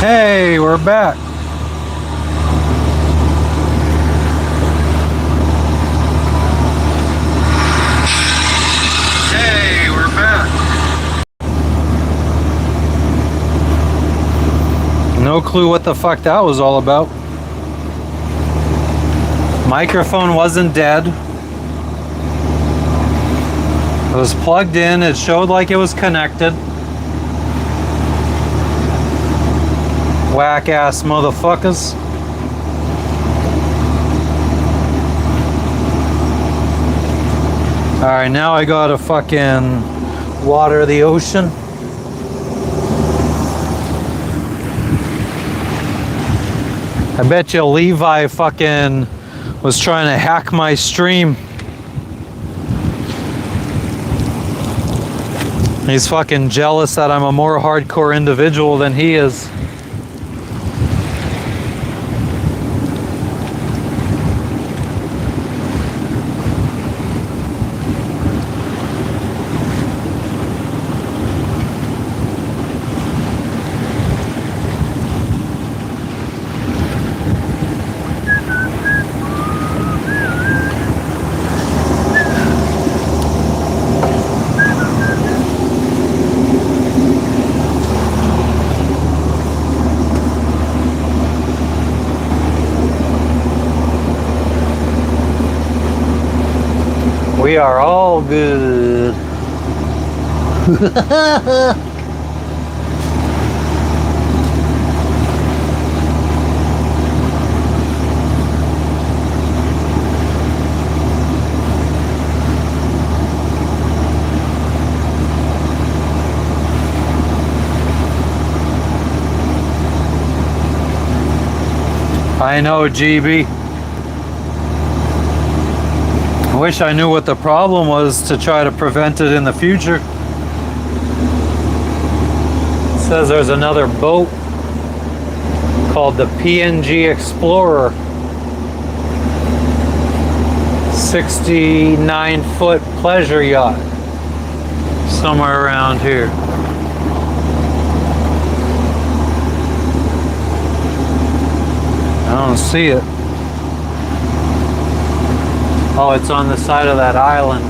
S1: Hey, we're back. Hey, we're back. No clue what the fuck that was all about. Microphone wasn't dead. It was plugged in. It showed like it was connected. Whack ass motherfuckers. Alright, now I gotta fucking water the ocean. I bet you Levi fucking was trying to hack my stream. He's fucking jealous that I'm a more hardcore individual than he is. We are all good. I know, GB. I wish I knew what the problem was to try to prevent it in the future. It says there's another boat called the PNG Explorer. 69-foot pleasure yacht. Somewhere around here. I don't see it. Oh, it's on the side of that island.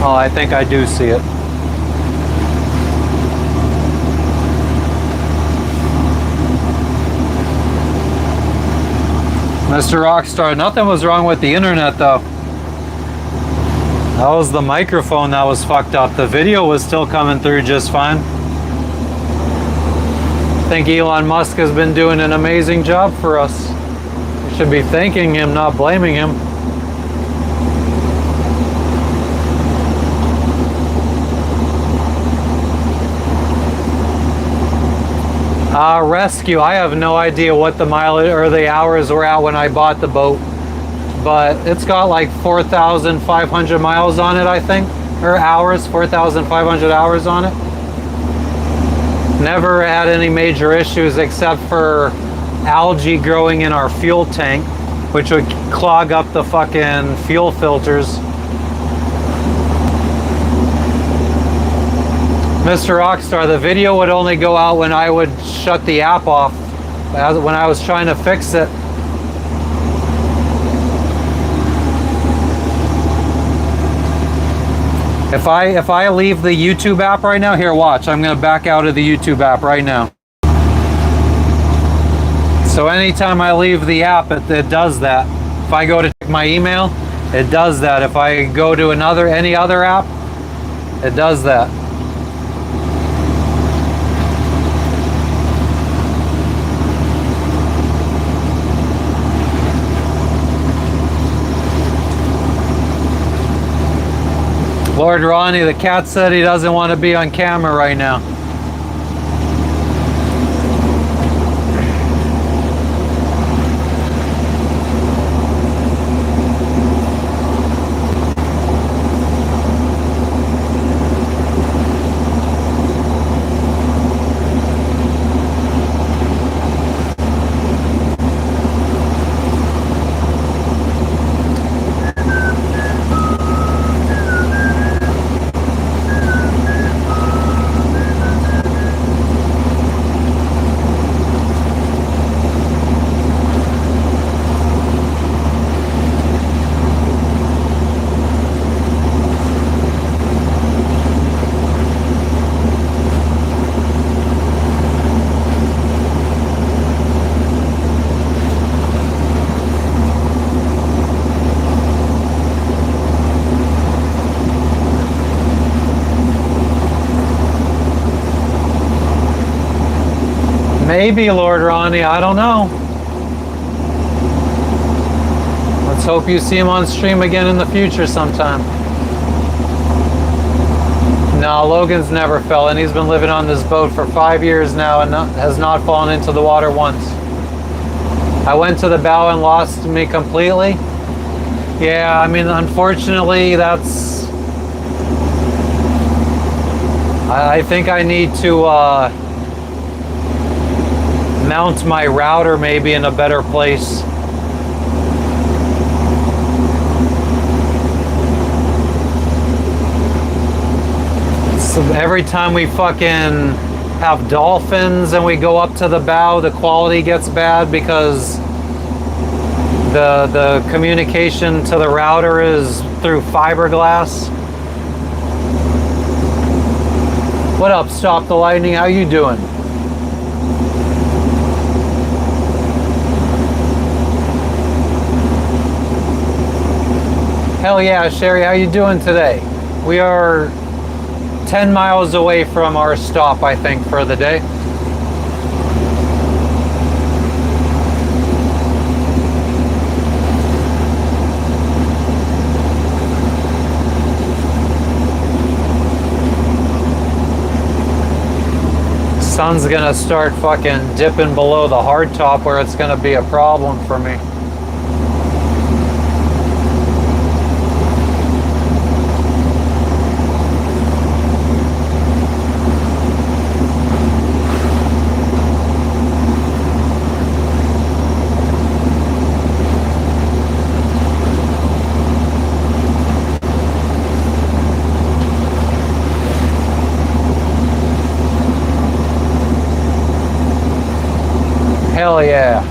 S1: Oh, I think I do see it. Mr. Rockstar, nothing was wrong with the internet though. That was the microphone that was fucked up. The video was still coming through just fine. I think Elon Musk has been doing an amazing job for us. We should be thanking him, not blaming him. Rescue, I have no idea what the mileage or the hours were at when I bought the boat, but it's got like 4,500 miles on it, I think, or hours, 4,500 hours on it. Never had any major issues except for algae growing in our fuel tank, which would clog up the fucking fuel filters. Mr. Rockstar, the video would only go out when I would shut the app off, when I was trying to fix it. If I leave the YouTube app right now, here, watch, I'm gonna back out of the YouTube app right now. So anytime I leave the app, it does that. If I go to check my email, it does that. If I go to any other app, it does that. Lord Ronnie, the cat said he doesn't want to be on camera right now. Maybe, Lord Ronnie. I don't know. Let's hope you see him on stream again in the future sometime. No, Logan's never fell, and he's been living on this boat for 5 years now and has not fallen into the water once. I went to the bow and lost me completely. Yeah, I mean, unfortunately, that's... I think I need to mount my router maybe in a better place. So every time we fucking have dolphins and we go up to the bow, the quality gets bad because the communication to the router is through fiberglass. What up, Stop the Lightning? How you doing? Hell yeah, Sherry, how you doing today? We are 10 miles away from our stop, I think, for the day. Sun's gonna start fucking dipping below the hard top where it's gonna be a problem for me. Hell yeah.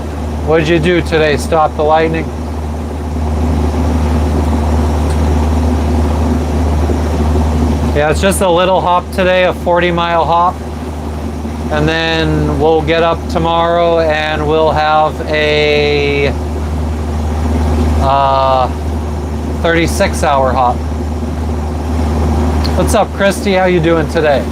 S1: What did you do today? Stop the lightning? Yeah, it's just a little hop today, a 40-mile hop. And then we'll get up tomorrow and we'll have a 36-hour hop. What's up, Christy? How you doing today?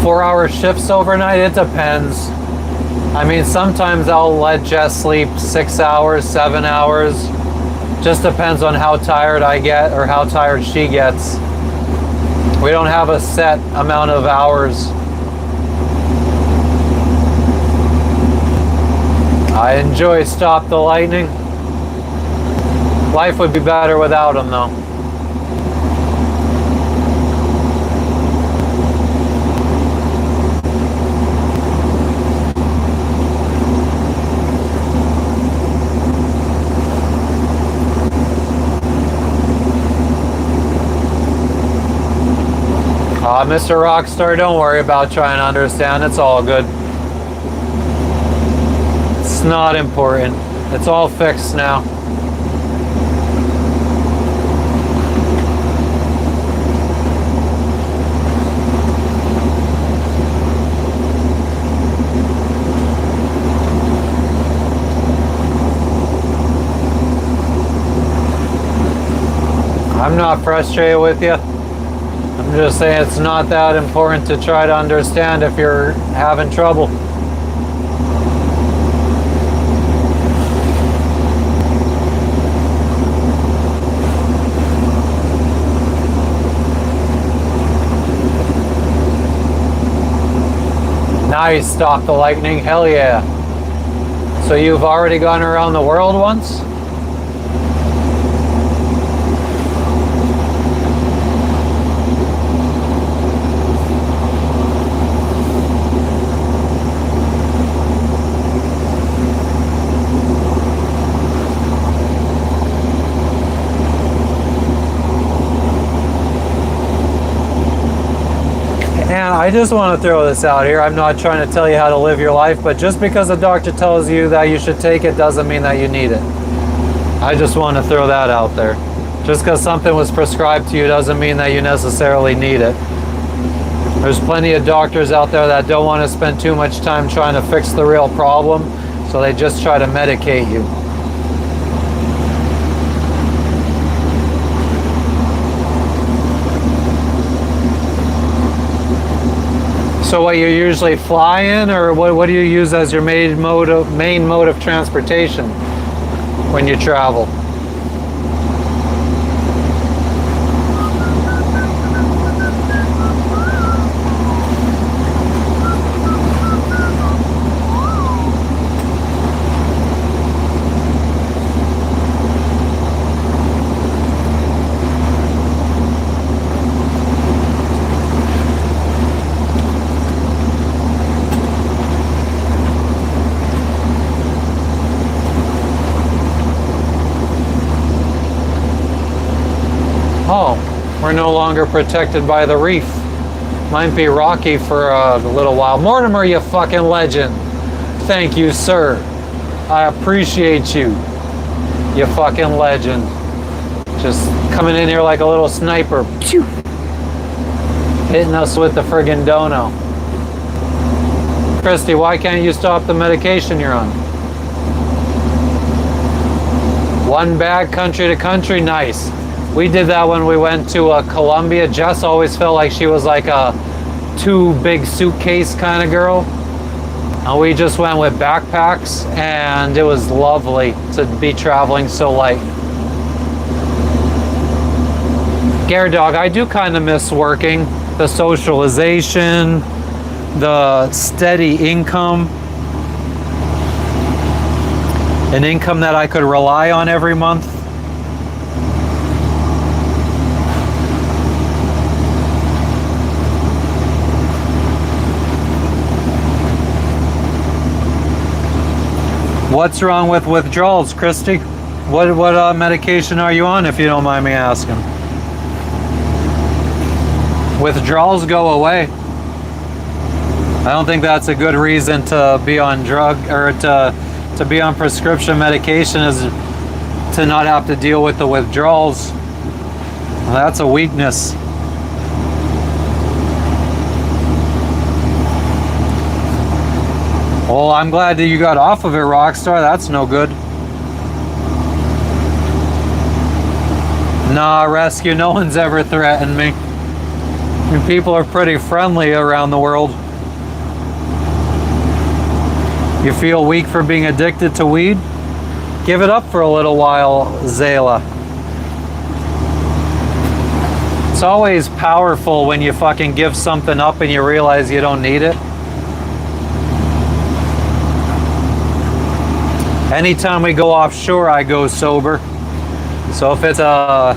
S1: Four-hour shifts overnight? It depends. I mean, sometimes I'll let Jess sleep 6 hours, 7 hours. Just depends on how tired I get or how tired she gets. We don't have a set amount of hours. I enjoy Stop the Lightning. Life would be better without him, though. Mr. Rockstar, don't worry about trying to understand. It's all good. It's not important. It's all fixed now. I'm not frustrated with you. I'm just saying it's not that important to try to understand if you're having trouble. Nice, Stop the Lightning. Hell yeah. So you've already gone around the world once? I just want to throw this out here. I'm not trying to tell you how to live your life, but just because a doctor tells you that you should take it doesn't mean that you need it. I just want to throw that out there. Just because something was prescribed to you doesn't mean that you necessarily need it. There's plenty of doctors out there that don't want to spend too much time trying to fix the real problem, so they just try to medicate you. So what, you usually fly in, or what do you use as your main mode of transportation when you travel? Oh, we're no longer protected by the reef. Might be rocky for a little while. Mortimer, you fucking legend. Thank you, sir. I appreciate you. You fucking legend. Just coming in here like a little sniper. Pew! Hitting us with the friggin' dono. Christy, why can't you stop the medication you're on? One bag, country to country, nice. We did that when we went to Colombia. Jess always felt like she was like a too big suitcase kind of girl. And we just went with backpacks, and it was lovely to be traveling so light. Gare Dog, I do kind of miss working. The socialization, the steady income. An income that I could rely on every month. What's wrong with withdrawals, Christy? What medication are you on, if you don't mind me asking? Withdrawals go away. I don't think that's a good reason to be on drug or to be on prescription medication, is to not have to deal with the withdrawals. Well, that's a weakness. Well, I'm glad that you got off of it, Rockstar. That's no good. Nah, Rescue, no one's ever threatened me. I mean, people are pretty friendly around the world. You feel weak for being addicted to weed? Give it up for a little while, Zayla. It's always powerful when you fucking give something up and you realize you don't need it. Anytime we go offshore, I go sober. So if it's a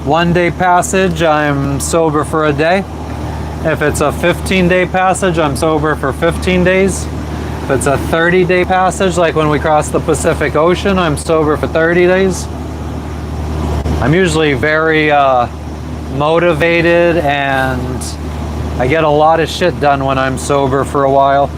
S1: one-day passage, I'm sober for a day. If it's a 15-day passage, I'm sober for 15 days. If it's a 30-day passage, like when we cross the Pacific Ocean, I'm sober for 30 days. I'm usually very motivated, and I get a lot of shit done when I'm sober for a while.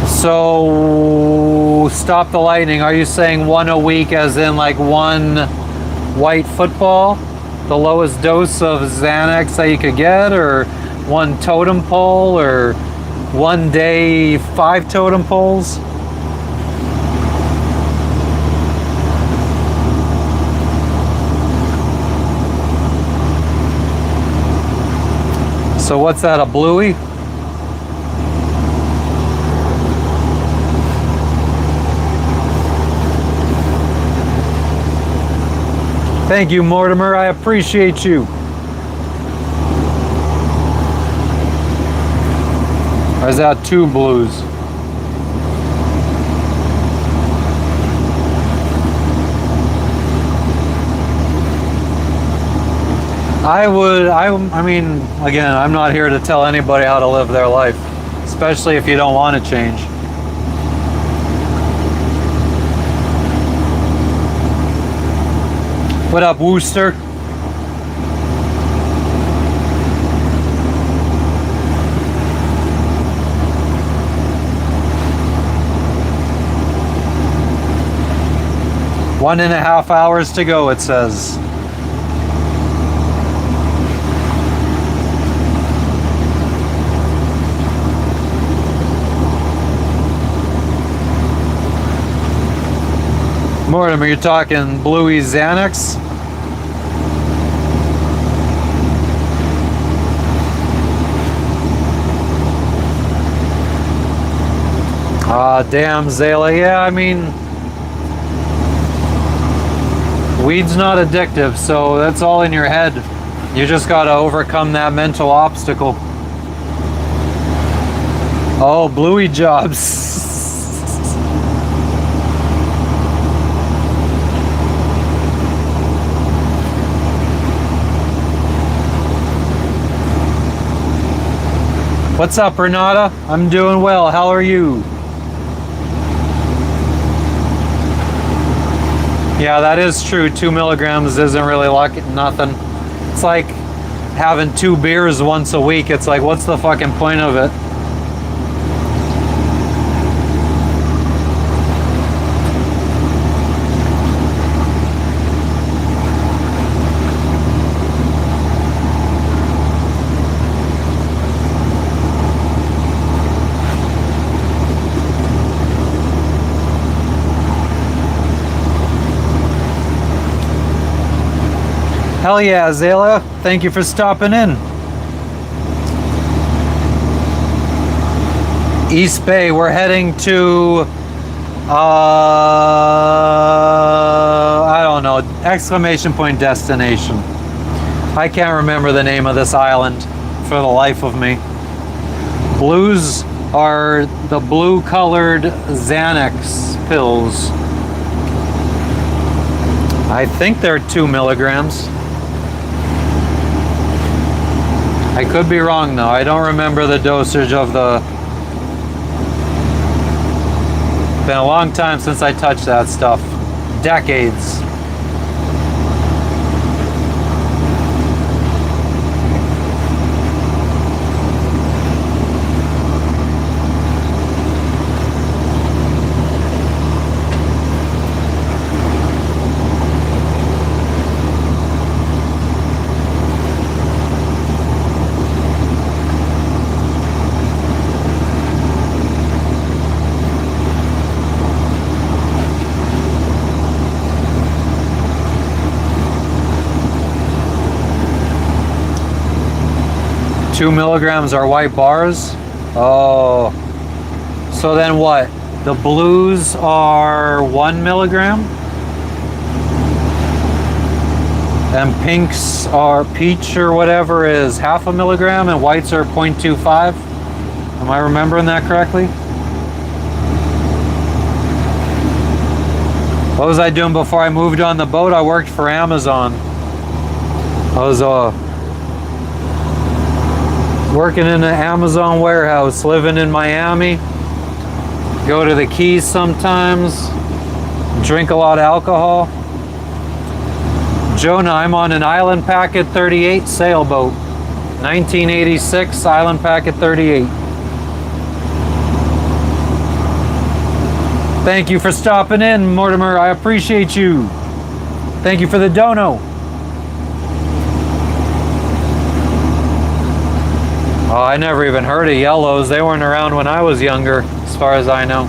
S1: So, stop the lightning. Are you saying one a week as in like one white football? The lowest dose of Xanax that you could get? Or one totem pole? Or one day 5 totem poles? So what's that, a bluey? Thank you, Mortimer. I appreciate you. Or is that 2 blues? I mean, again, I'm not here to tell anybody how to live their life, especially if you don't want to change. What up, Wooster? One and a half hours to go, it says. Mortimer, you're talking Bluey Xanax? Damn, Zayla. Yeah, I mean, weed's not addictive, so that's all in your head. You just gotta overcome that mental obstacle. Oh, Bluey jobs. What's up, Renata? I'm doing well. How are you? Yeah, that is true. 2 milligrams isn't really like nothing. It's like having 2 beers once a week. It's like, what's the fucking point of it? Hell yeah, Zayla. Thank you for stopping in. East Bay, we're heading to, I don't know, exclamation point destination. I can't remember the name of this island for the life of me. Blues are the blue colored Xanax pills. I think they're 2 milligrams. I could be wrong though. I don't remember the dosage of the... Been a long time since I touched that stuff. Decades. Two milligrams are white bars. Oh, so then what? The blues are 1 milligram, and pinks are peach or whatever is 0.5 milligram, and whites are 0.25. Am I remembering that correctly? What was I doing before I moved on the boat? I worked for Amazon. I was working in an Amazon warehouse, living in Miami. Go to the Keys sometimes. Drink a lot of alcohol. Jonah, I'm on an Island Packet 38 sailboat. 1986 Island Packet 38. Thank you for stopping in, Mortimer. I appreciate you. Thank you for the dono. Oh, I never even heard of yellows. They weren't around when I was younger, as far as I know.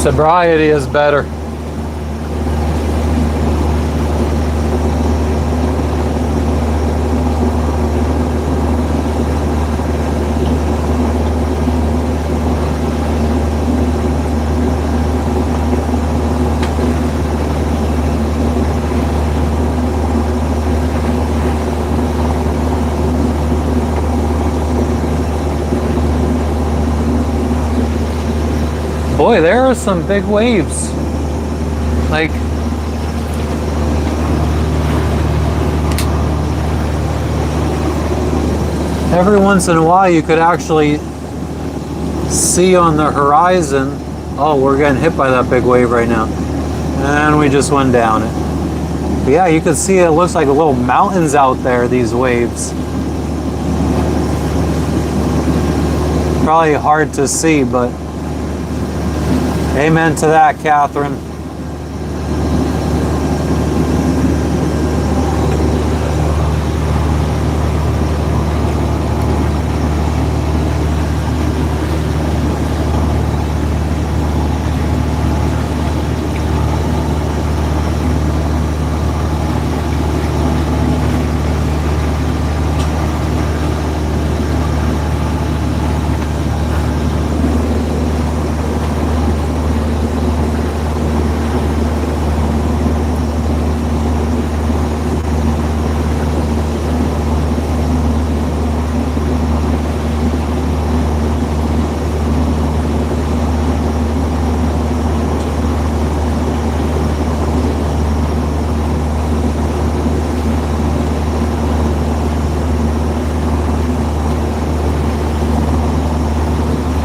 S1: Sobriety is better. Boy, there are some big waves. Like, every once in a while you could actually see on the horizon. Oh, we're getting hit by that big wave right now. And we just went down it. But yeah, you can see it looks like little mountains out there, these waves. Probably hard to see, but amen to that, Catherine.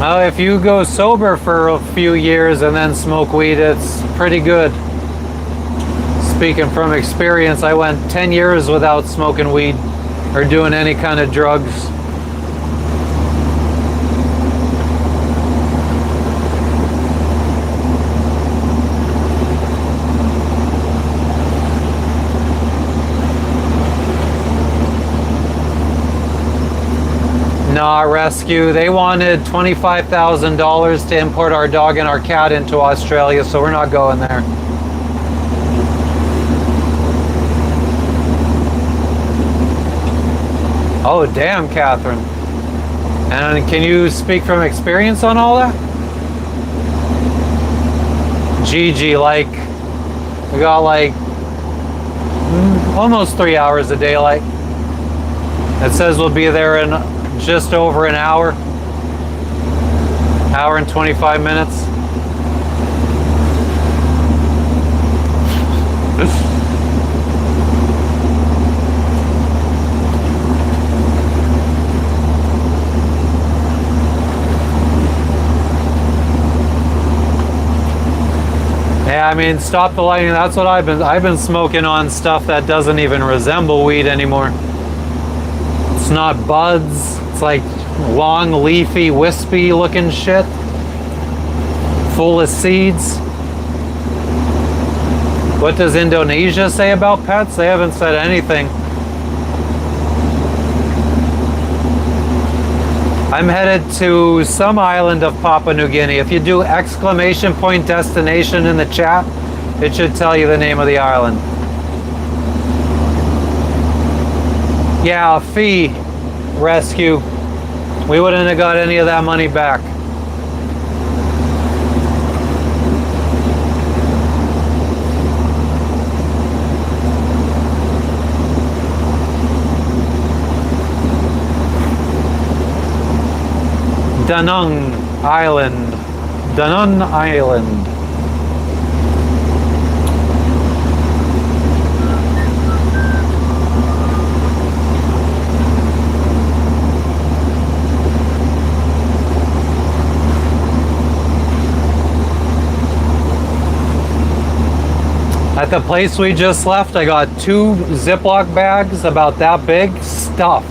S1: Well, if you go sober for a few years and then smoke weed, it's pretty good. Speaking from experience, I went 10 years without smoking weed or doing any kind of drugs. Nah, rescue. They wanted $25,000 to import our dog and our cat into Australia, so we're not going there. Oh, damn, Catherine. And can you speak from experience on all that? Gigi, like, we got like almost 3 hours of daylight. It says we'll be there in just over an hour and 25 minutes. Yeah, I mean, stop the lighting. That's what I've been smoking on stuff that doesn't even resemble weed anymore. It's not buds. It's like long, leafy, wispy looking shit. Full of seeds. What does Indonesia say about pets? They haven't said anything. I'm headed to some island of Papua New Guinea. If you do exclamation point destination in the chat, it should tell you the name of the island. Yeah, a fee rescue. We wouldn't have got any of that money back. Danang Island. Danang Island. At the place we just left, I got 2 Ziploc bags about that big, stuffed.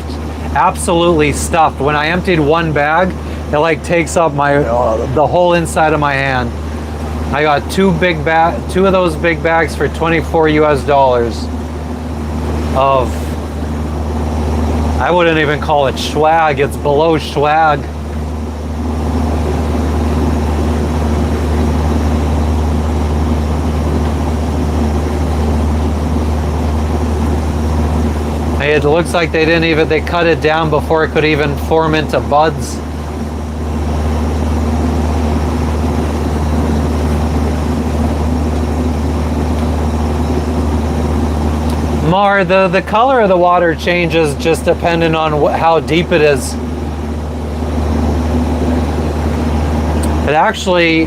S1: Absolutely stuffed. When I emptied one bag, it like takes up my the whole inside of my hand. I got 2 of those big bags for $24 US of, I wouldn't even call it swag, it's below swag. It looks like they cut it down before it could even form into buds. Mar, the color of the water changes just depending on how deep it is. It actually,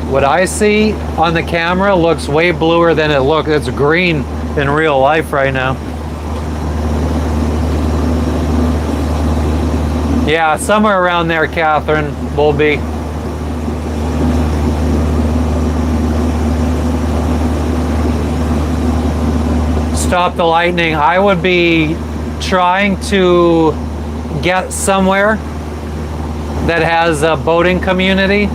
S1: what I see on the camera looks way bluer than it looks. It's green in real life right now. Yeah, somewhere around there, Catherine, will be. Stop the lightning. I would be trying to get somewhere that has a boating community.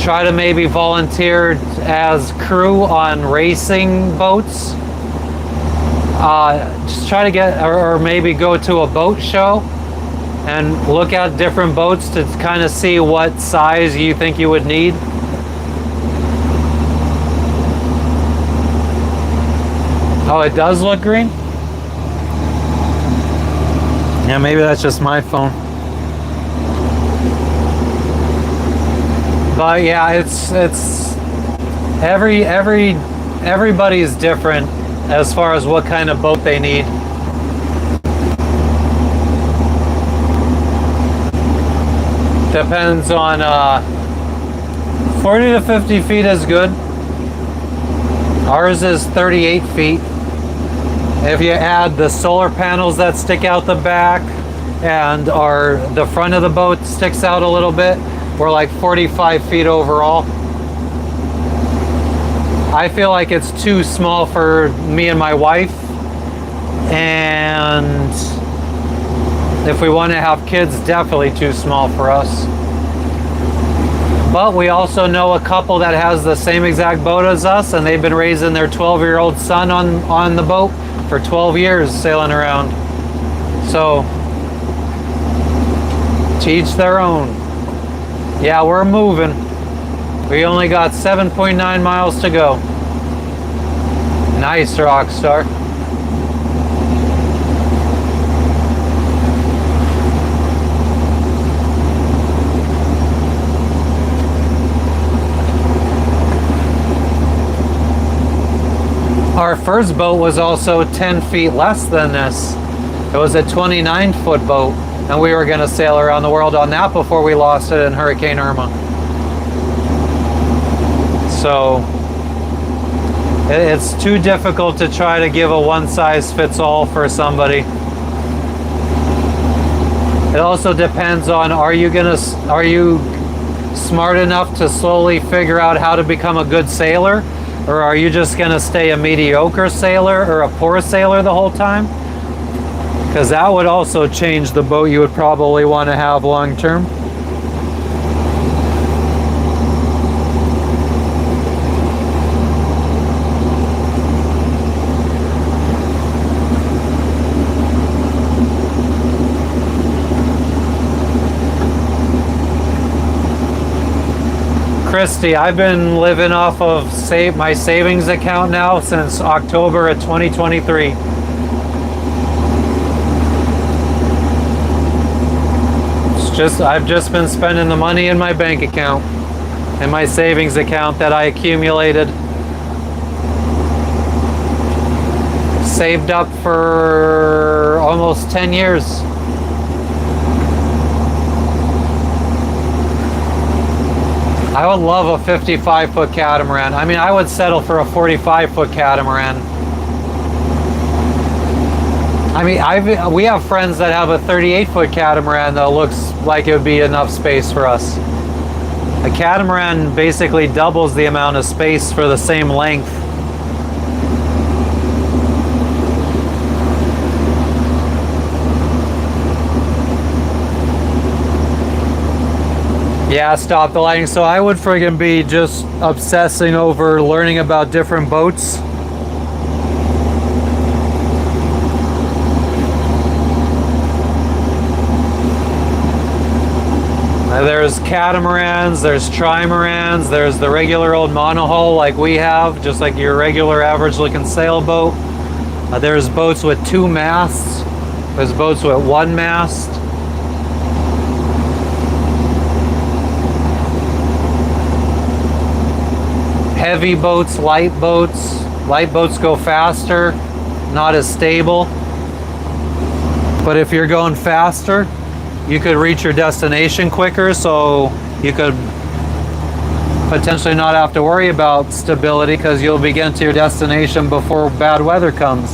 S1: Try to maybe volunteer as crew on racing boats. Just try to get, or maybe go to a boat show and look at different boats to kind of see what size you think you would need. Oh, it does look green? Yeah, maybe that's just my phone. But yeah, it's everybody's different as far as what kind of boat they need. Depends on 40 to 50 feet is good. Ours is 38 feet. If you add the solar panels that stick out the back and the front of the boat sticks out a little bit, we're like 45 feet overall. I feel like it's too small for me and my wife, and if we want to have kids, definitely too small for us. But we also know a couple that has the same exact boat as us, and they've been raising their 12-year-old son on the boat for 12 years sailing around. So, to each their own. Yeah, we're moving. We only got 7.9 miles to go. Nice, Rockstar. Our first boat was also 10 feet less than this. It was a 29-foot boat, and we were going to sail around the world on that before we lost it in Hurricane Irma. So it's too difficult to try to give a one-size-fits-all for somebody. It also depends on, are you smart enough to slowly figure out how to become a good sailor? Or are you just going to stay a mediocre sailor or a poor sailor the whole time? Because that would also change the boat you would probably want to have long term. Christy, I've been living off of my savings account now since October of 2023. I've just been spending the money in my bank account, in my savings account that I accumulated. Saved up for almost 10 years. I would love a 55-foot catamaran. I mean, I would settle for a 45-foot catamaran. I mean, we have friends that have a 38-foot catamaran that looks like it would be enough space for us. A catamaran basically doubles the amount of space for the same length. Yeah, stop the lightning. So I would friggin' be just obsessing over learning about different boats. There's catamarans, there's trimarans, there's the regular old monohull like we have, just like your regular average looking sailboat. There's boats with 2 masts. There's boats with 1 mast. Heavy boats, light boats. Light boats go faster, not as stable. But if you're going faster, you could reach your destination quicker, so you could potentially not have to worry about stability because you'll be getting to your destination before bad weather comes.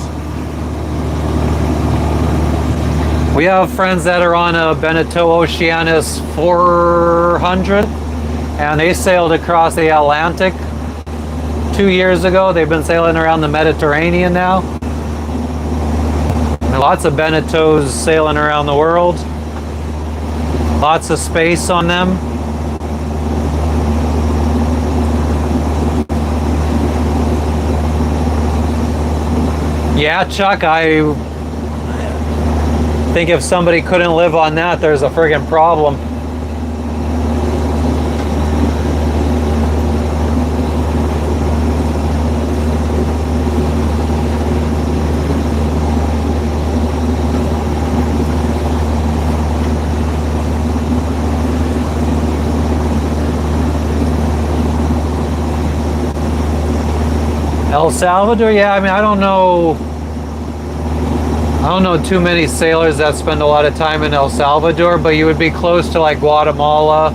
S1: We have friends that are on a Beneteau Oceanus 400 and they sailed across the Atlantic 2 years ago. They've been sailing around the Mediterranean now. And lots of Beneteaus sailing around the world. Lots of space on them. Yeah, Chuck, I think if somebody couldn't live on that, there's a friggin' problem. El Salvador, yeah, I mean, I don't know too many sailors that spend a lot of time in El Salvador, but you would be close to like Guatemala.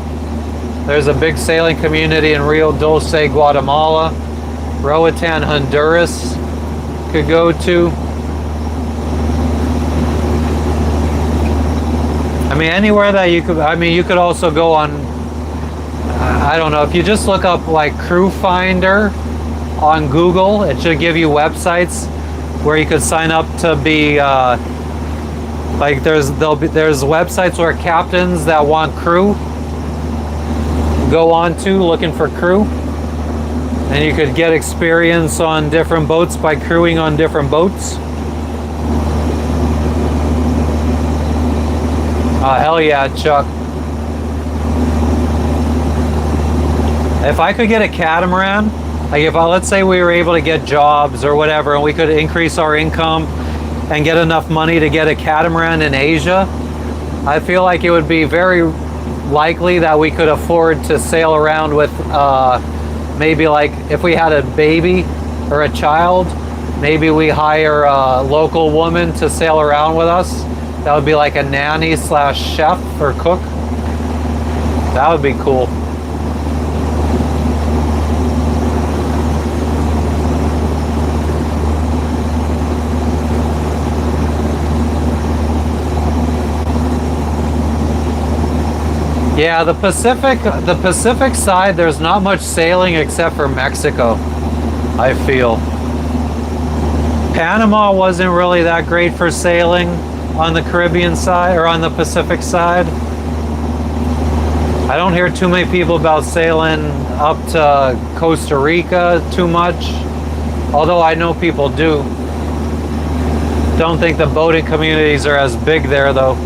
S1: There's a big sailing community in Rio Dulce, Guatemala. Roatan, Honduras could go to. I mean, anywhere that you could, I mean, you could also go on, I don't know, if you just look up like Crew Finder on Google, it should give you websites where you could sign up to be like there's websites where captains that want crew go on to looking for crew, and you could get experience on different boats by crewing on different boats. Hell yeah, Chuck. If I could get a catamaran, like if let's say we were able to get jobs or whatever and we could increase our income and get enough money to get a catamaran in Asia, I feel like it would be very likely that we could afford to sail around with maybe like if we had a baby or a child, maybe we hire a local woman to sail around with us. That would be like a nanny slash chef or cook. That would be cool. Yeah, the Pacific side, there's not much sailing except for Mexico, I feel. Panama wasn't really that great for sailing on the Caribbean side or on the Pacific side. I don't hear too many people about sailing up to Costa Rica too much, although I know people do. Don't think the boating communities are as big there though.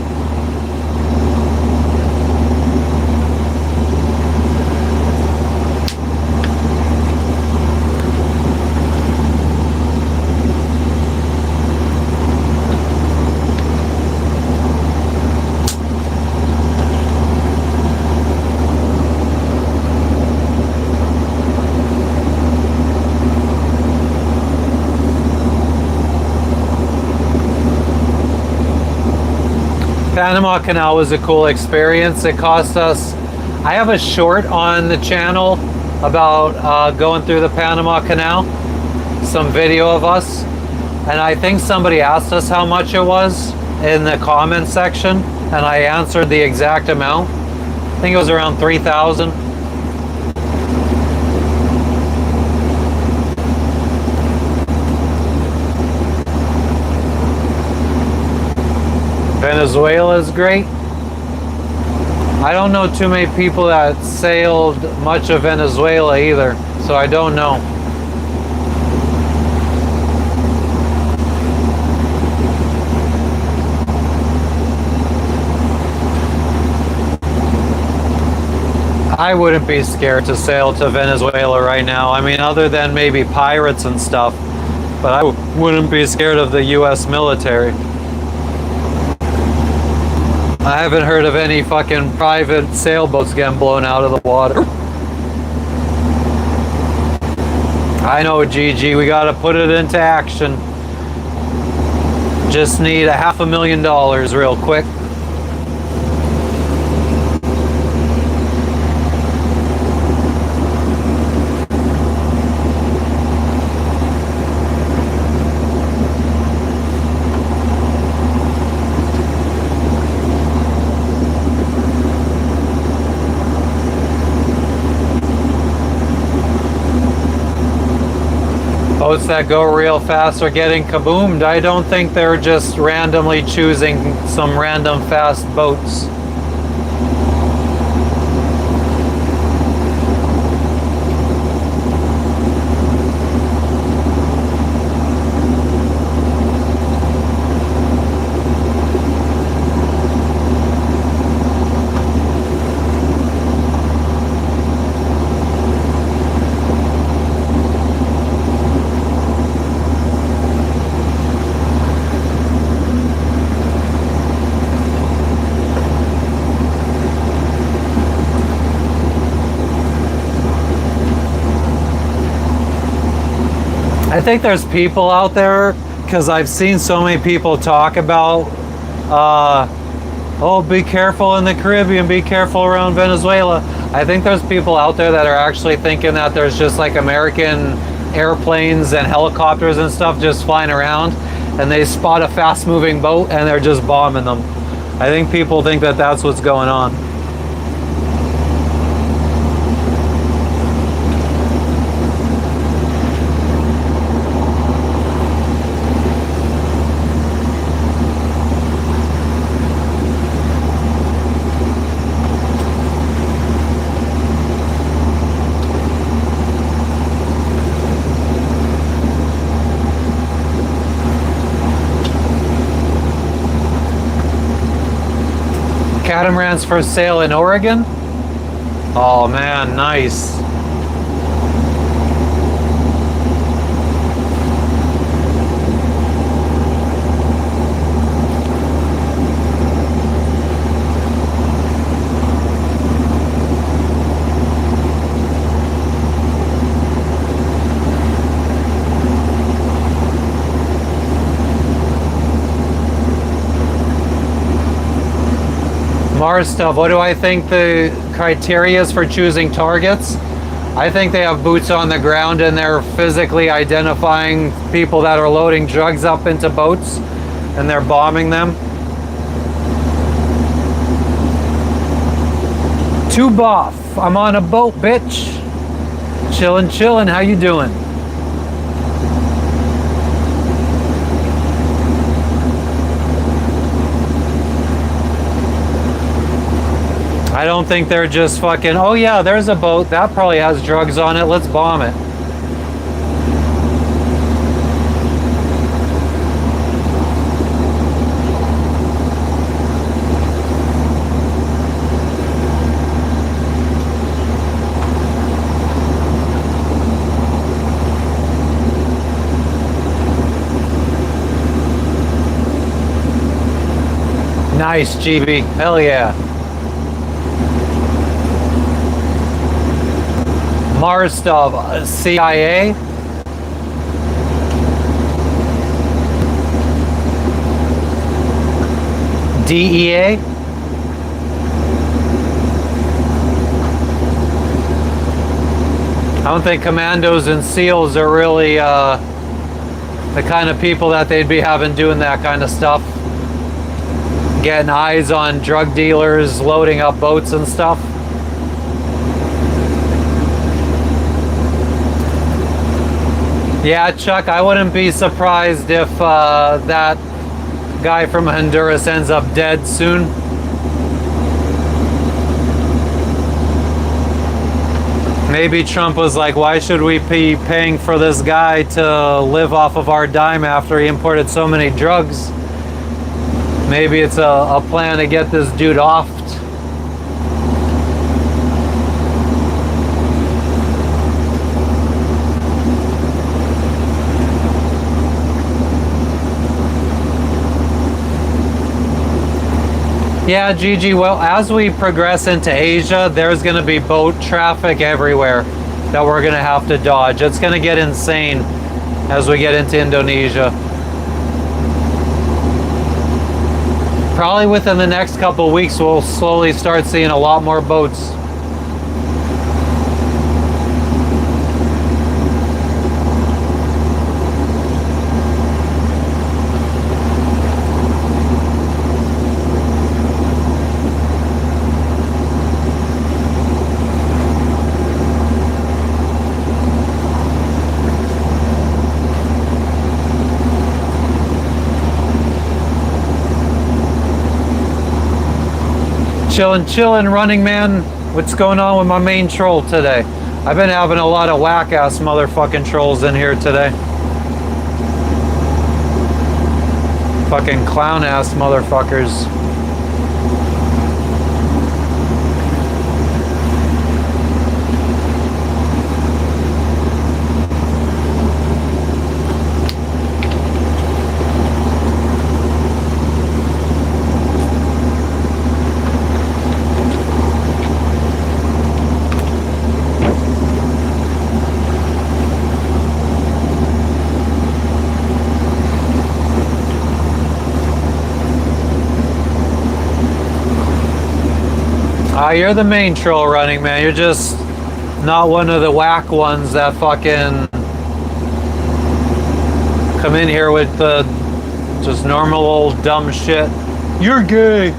S1: Panama Canal was a cool experience. It cost us, I have a short on the channel about going through the Panama Canal, some video of us, and I think somebody asked us how much it was in the comment section, and I answered the exact amount. I think it was around 3,000. Venezuela is great. I don't know too many people that sailed much of Venezuela either, so I don't know. I wouldn't be scared to sail to Venezuela right now. I mean, other than maybe pirates and stuff, but I wouldn't be scared of the US military. I haven't heard of any fucking private sailboats getting blown out of the water. I know, GG, we gotta put it into action. Just need $500,000 real quick. Boats that go real fast are getting kaboomed. I don't think they're just randomly choosing some random fast boats. I think there's people out there, because I've seen so many people talk about, oh, be careful in the Caribbean, be careful around Venezuela. I think there's people out there that are actually thinking that there's just like American airplanes and helicopters and stuff just flying around, and they spot a fast moving boat and they're just bombing them. I think people think that that's what's going on. Catamarans for sale in Oregon? Oh man, nice. Mars stuff. What do I think the criteria is for choosing targets? I think they have boots on the ground and they're physically identifying people that are loading drugs up into boats and they're bombing them. Too buff. I'm on a boat, bitch. Chillin', chillin'. How you doing? I don't think they're just fucking, oh yeah, there's a boat, that probably has drugs on it, let's bomb it. Nice, GB, hell yeah. Mars stuff, CIA. DEA. I don't think commandos and SEALs are really the kind of people that they'd be having doing that kind of stuff. Getting eyes on drug dealers, loading up boats and stuff. Yeah, Chuck, I wouldn't be surprised if that guy from Honduras ends up dead soon. Maybe Trump was like, why should we be paying for this guy to live off of our dime after he imported so many drugs? Maybe it's a plan to get this dude offed. Yeah, Gigi, well, as we progress into Asia, there's going to be boat traffic everywhere that we're going to have to dodge. It's going to get insane as we get into Indonesia. Probably within the next couple of weeks, we'll slowly start seeing a lot more boats. Chillin', running man. What's going on with my main troll today? I've been having a lot of whack-ass motherfucking trolls in here today. Fucking clown-ass motherfuckers. You're the main troll, running man. You're just not one of the whack ones that fucking come in here with the just normal old dumb shit. You're gay.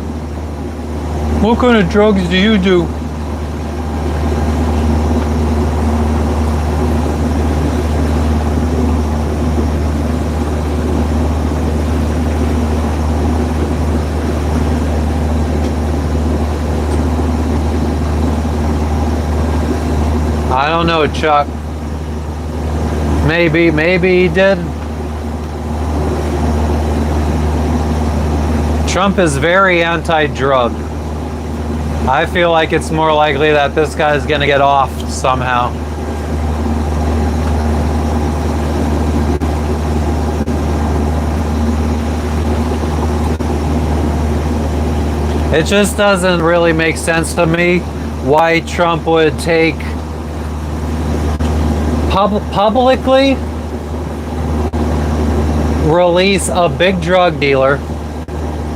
S1: What kind of drugs do you do? I don't know, Chuck. Maybe he did. Trump is very anti-drug. I feel like it's more likely that this guy's gonna get off somehow. It just doesn't really make sense to me why Trump would take publicly release a big drug dealer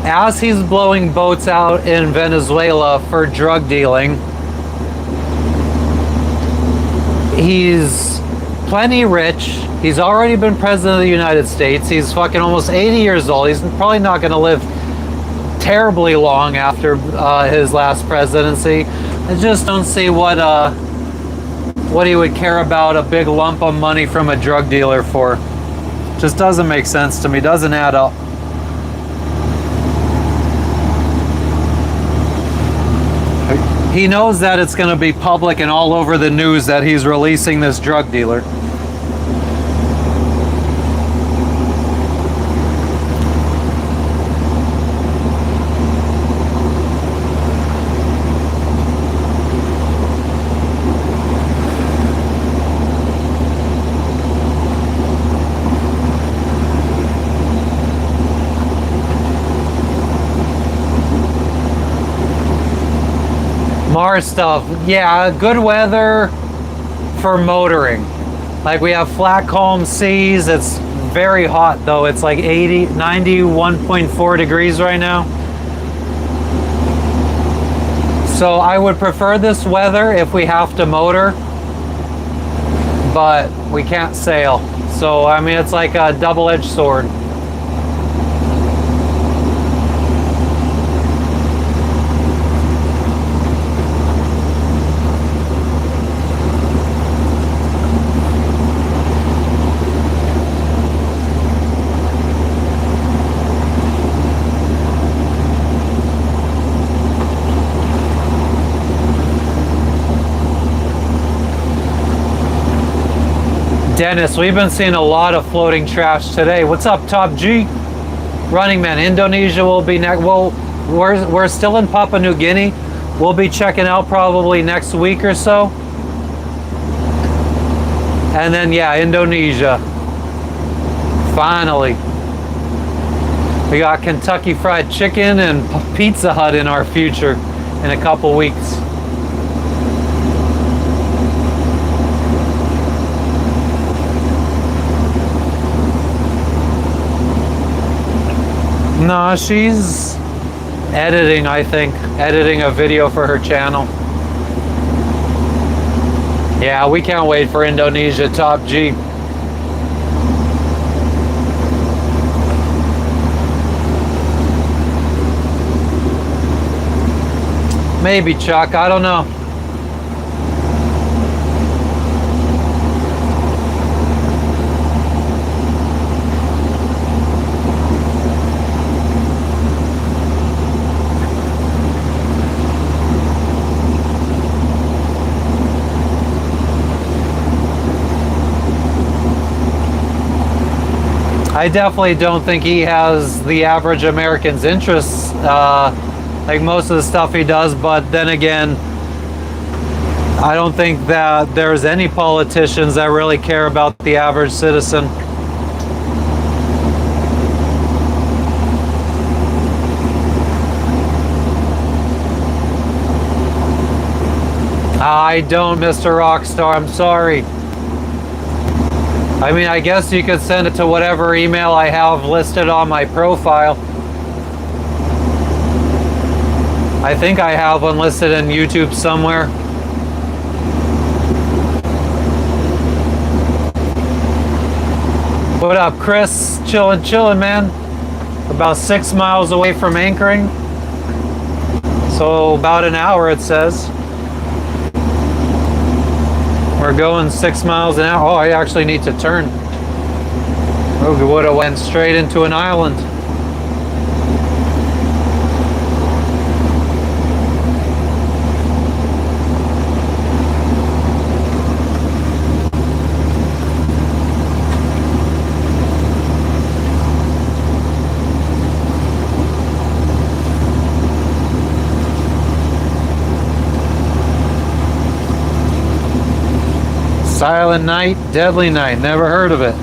S1: as he's blowing boats out in Venezuela for drug dealing. He's plenty rich. He's already been president of the United States. He's fucking almost 80 years old. He's probably not going to live terribly long after his last presidency. I just don't see what he would care about a big lump of money from a drug dealer for. Just doesn't make sense to me. Doesn't add up. He knows that it's going to be public and all over the news that he's releasing this drug dealer. Mars stuff, yeah, good weather for motoring. Like we have flat, calm seas. It's very hot though. It's like 91.4 degrees right now. So I would prefer this weather if we have to motor, but we can't sail. So I mean, it's like a double-edged sword. Dennis, we've been seeing a lot of floating trash today. What's up, Top G? Running man, Indonesia will be next. Well, we're still in Papua New Guinea. We'll be checking out probably next week or so. And then, yeah, Indonesia. Finally. We got Kentucky Fried Chicken and Pizza Hut in our future in a couple weeks. No, she's editing, I think. Editing a video for her channel. Yeah, we can't wait for Indonesia, Top G. Maybe, Chuck. I don't know. I definitely don't think he has the average American's interests, like most of the stuff he does, but then again, I don't think that there's any politicians that really care about the average citizen. I don't, Mr. Rockstar, I'm sorry. I mean, I guess you could send it to whatever email I have listed on my profile. I think I have one listed in YouTube somewhere. What up, Chris? Chillin', man. About 6 miles away from anchoring. So about an hour, it says. We're going 6 miles an hour. Oh, I actually need to turn. Oh, we would have went straight into an island. Silent Night, Deadly Night. Never heard of it.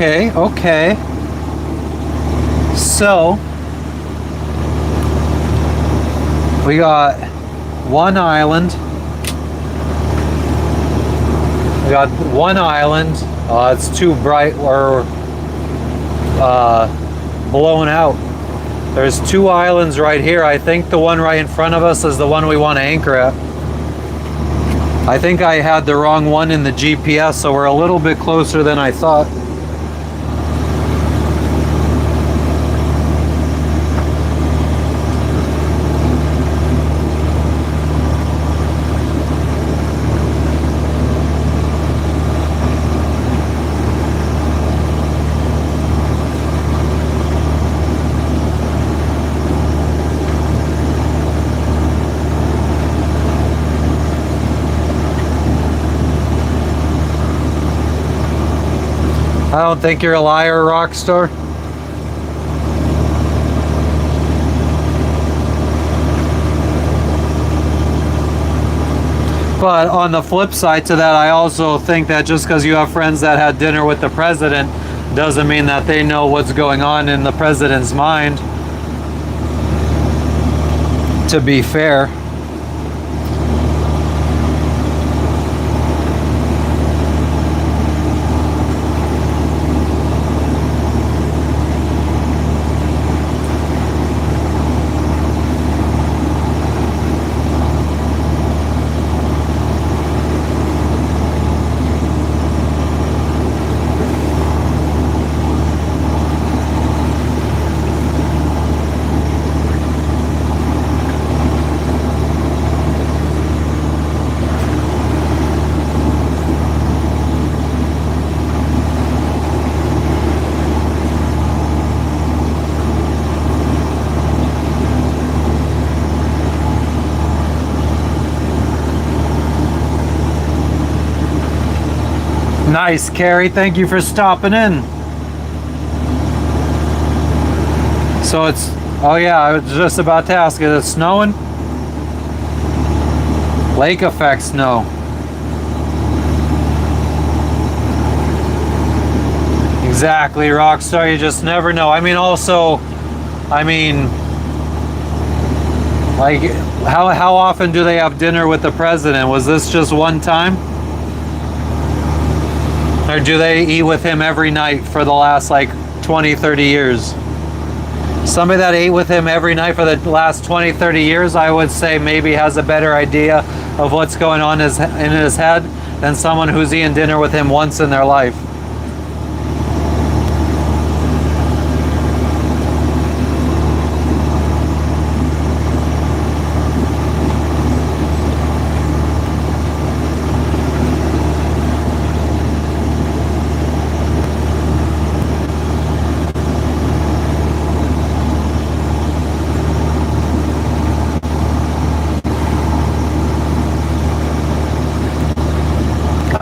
S1: Okay. So, we got one island. It's too bright or blown out. There's 2 islands right here. I think the one right in front of us is the one we want to anchor at. I think I had the wrong one in the GPS, so we're a little bit closer than I thought. I don't think you're a liar, Rockstar. But on the flip side to that, I also think that just because you have friends that had dinner with the president doesn't mean that they know what's going on in the president's mind. To be fair. Nice, Carrie. Thank you for stopping in. So it's... Oh yeah, I was just about to ask, is it snowing? Lake effect snow. Exactly, Rockstar. You just never know. I mean, also... like, how often do they have dinner with the president? Was this just one time? Or do they eat with him every night for the last like 20, 30 years? Somebody that ate with him every night for the last 20, 30 years, I would say maybe has a better idea of what's going on in his head than someone who's eaten dinner with him once in their life.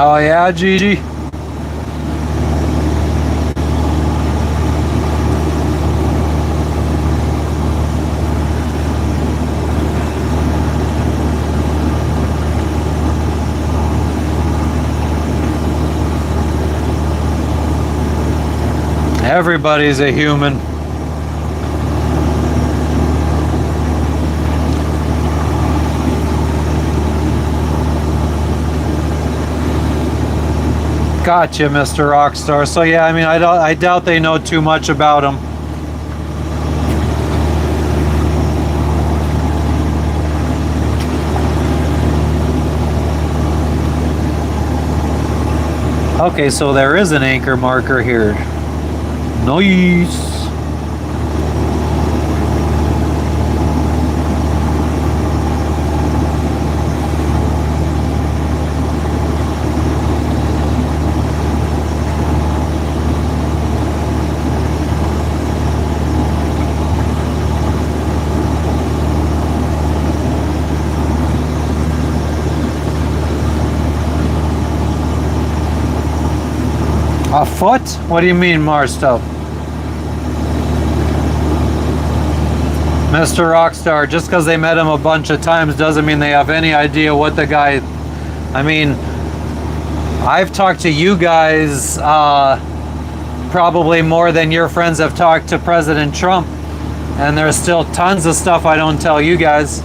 S1: Oh yeah, Gigi. Everybody's a human. Gotcha, Mr. Rockstar. So yeah, I mean, I doubt they know too much about him. Okay, so there is an anchor marker here. Nice. A foot? What do you mean, more stuff? Mr. Rockstar, just because they met him a bunch of times doesn't mean they have any idea what the guy... I mean, I've talked to you guys probably more than your friends have talked to President Trump. And there's still tons of stuff I don't tell you guys.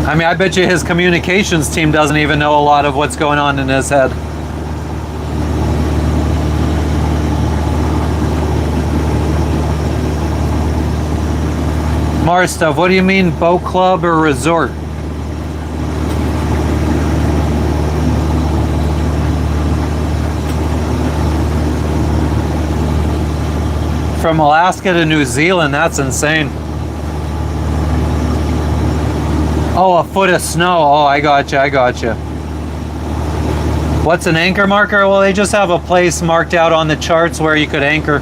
S1: I mean, I bet you his communications team doesn't even know a lot of what's going on in his head. More stuff. What do you mean, boat club or resort? From Alaska to New Zealand, that's insane. Oh, a foot of snow. Oh, I gotcha, I gotcha. What's an anchor marker? Well, they just have a place marked out on the charts where you could anchor.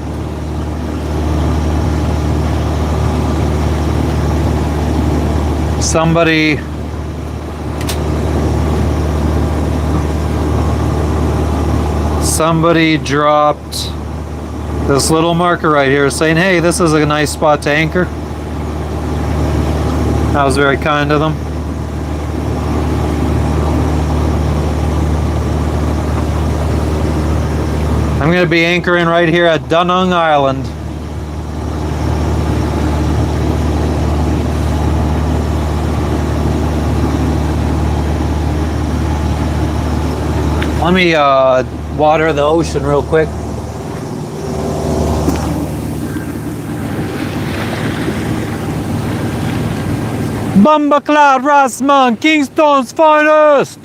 S1: Somebody... Somebody dropped this little marker right here saying, hey, this is a nice spot to anchor. That was very kind of them. I'm going to be anchoring right here at Dunung Island. Let me water the ocean real quick. Bumba Cloud Rossman, Kingston's finest.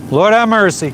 S1: Lord have mercy.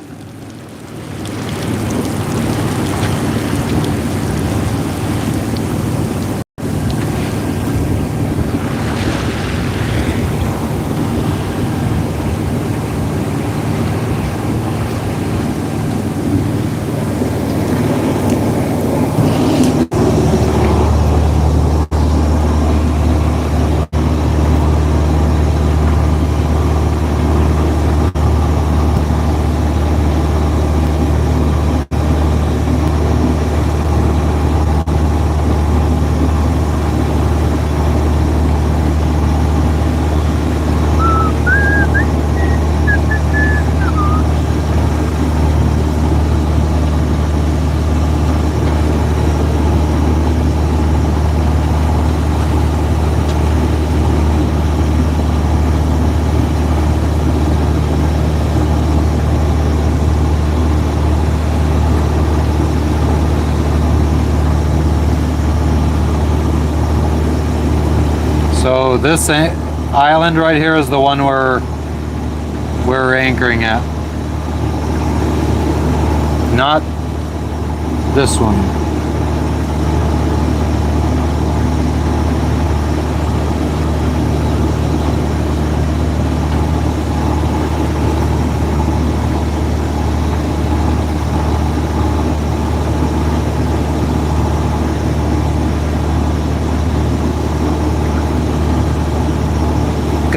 S1: So this island right here is the one we're anchoring at. Not this one.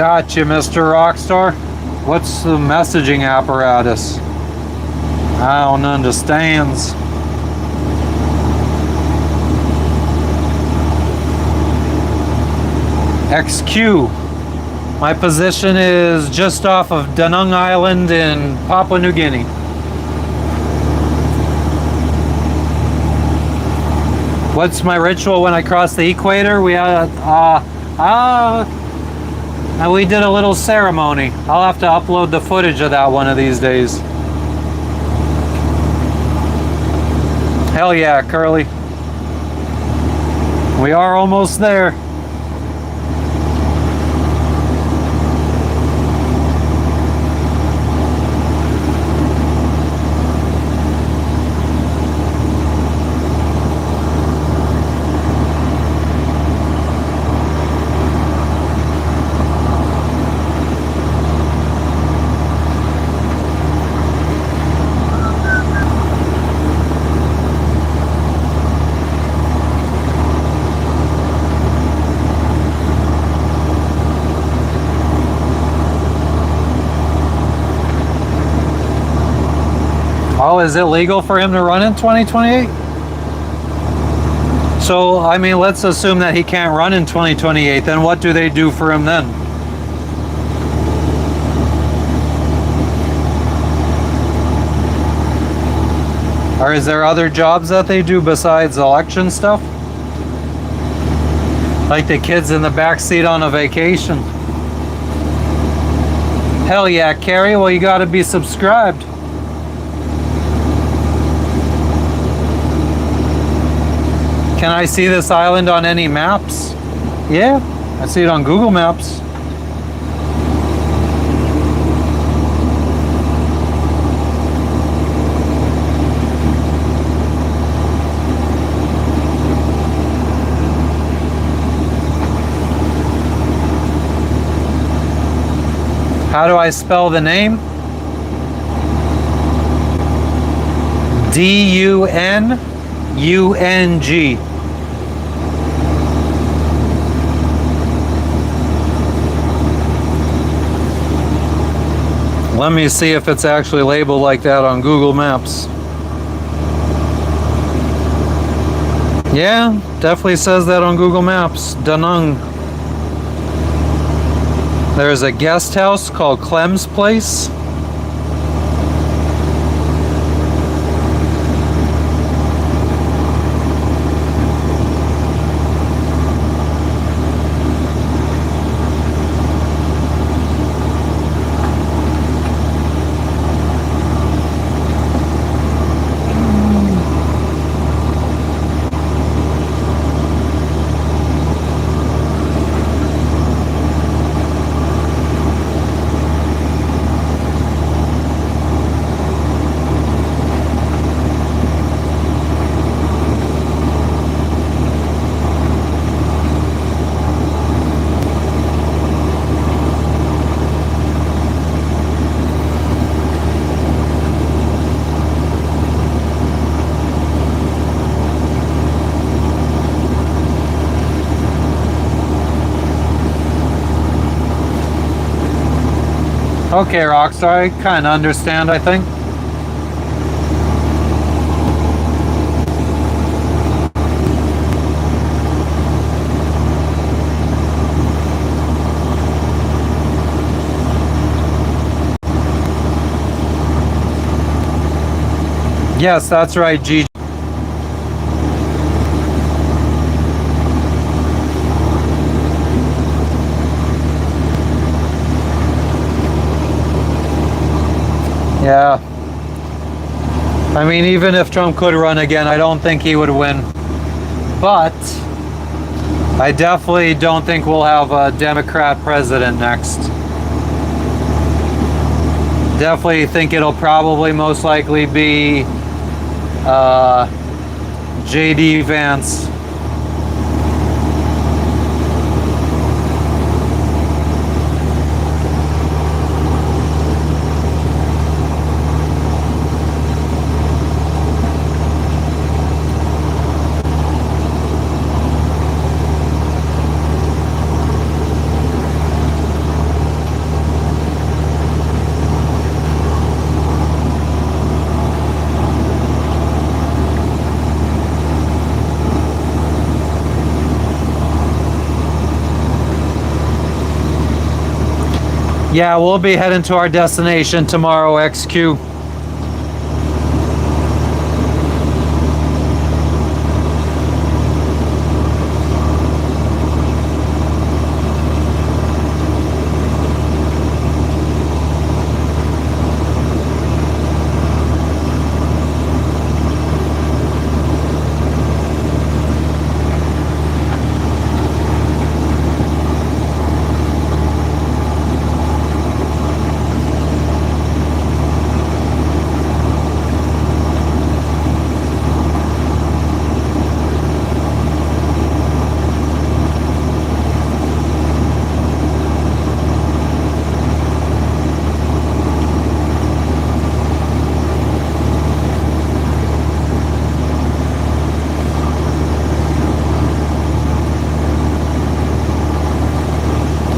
S1: Gotcha, Mr. Rockstar. What's the messaging apparatus? I don't understands. XQ. My position is just off of Danang Island in Papua New Guinea. What's my ritual when I cross the equator? We did a little ceremony. I'll have to upload the footage of that one of these days. Hell yeah, Curly. We are almost there. Oh, is it legal for him to run in 2028? So, I mean, let's assume that he can't run in 2028. Then what do they do for him then? Or is there other jobs that they do besides election stuff? Like the kids in the back seat on a vacation. Hell yeah, Carrie. Well, you gotta be subscribed. Can I see this island on any maps? Yeah, I see it on Google Maps. How do I spell the name? D-U-N-U-N-G. Let me see if it's actually labeled like that on Google Maps. Yeah, definitely says that on Google Maps. Danang. There's a guest house called Clem's Place. Okay, Rockstar, I kind of understand, I think. Yes, that's right, Gigi. Yeah. I mean, even if Trump could run again, I don't think he would win. But I definitely don't think we'll have a Democrat president next. Definitely think it'll probably most likely be J.D. Vance. Yeah, we'll be heading to our destination tomorrow, XQ.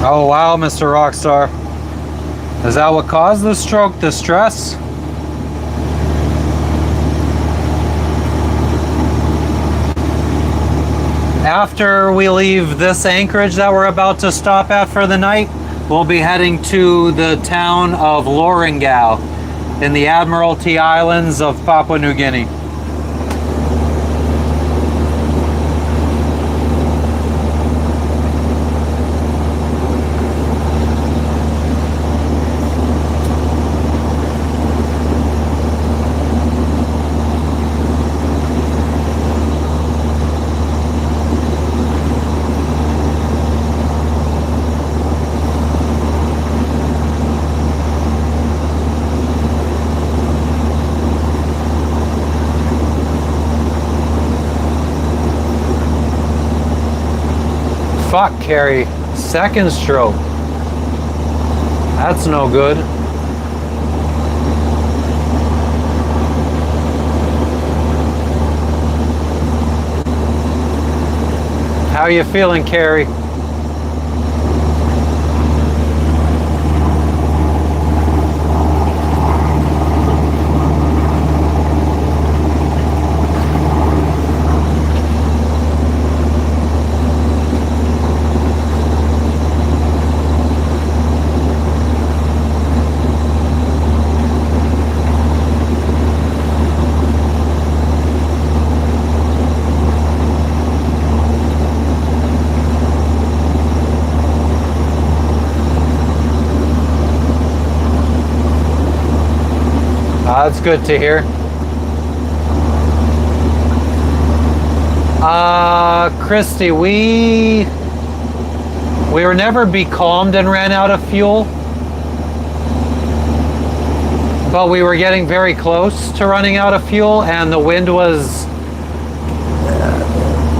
S1: Oh wow, Mr. Rockstar. Is that what caused the stroke? The stress? After we leave this anchorage that we're about to stop at for the night, we'll be heading to the town of Loringau in the Admiralty Islands of Papua New Guinea. Fuck, Carrie. Second stroke. That's no good. How are you feeling, Carrie? That's good to hear. Christy, we were never becalmed and ran out of fuel, but we were getting very close to running out of fuel, and the wind was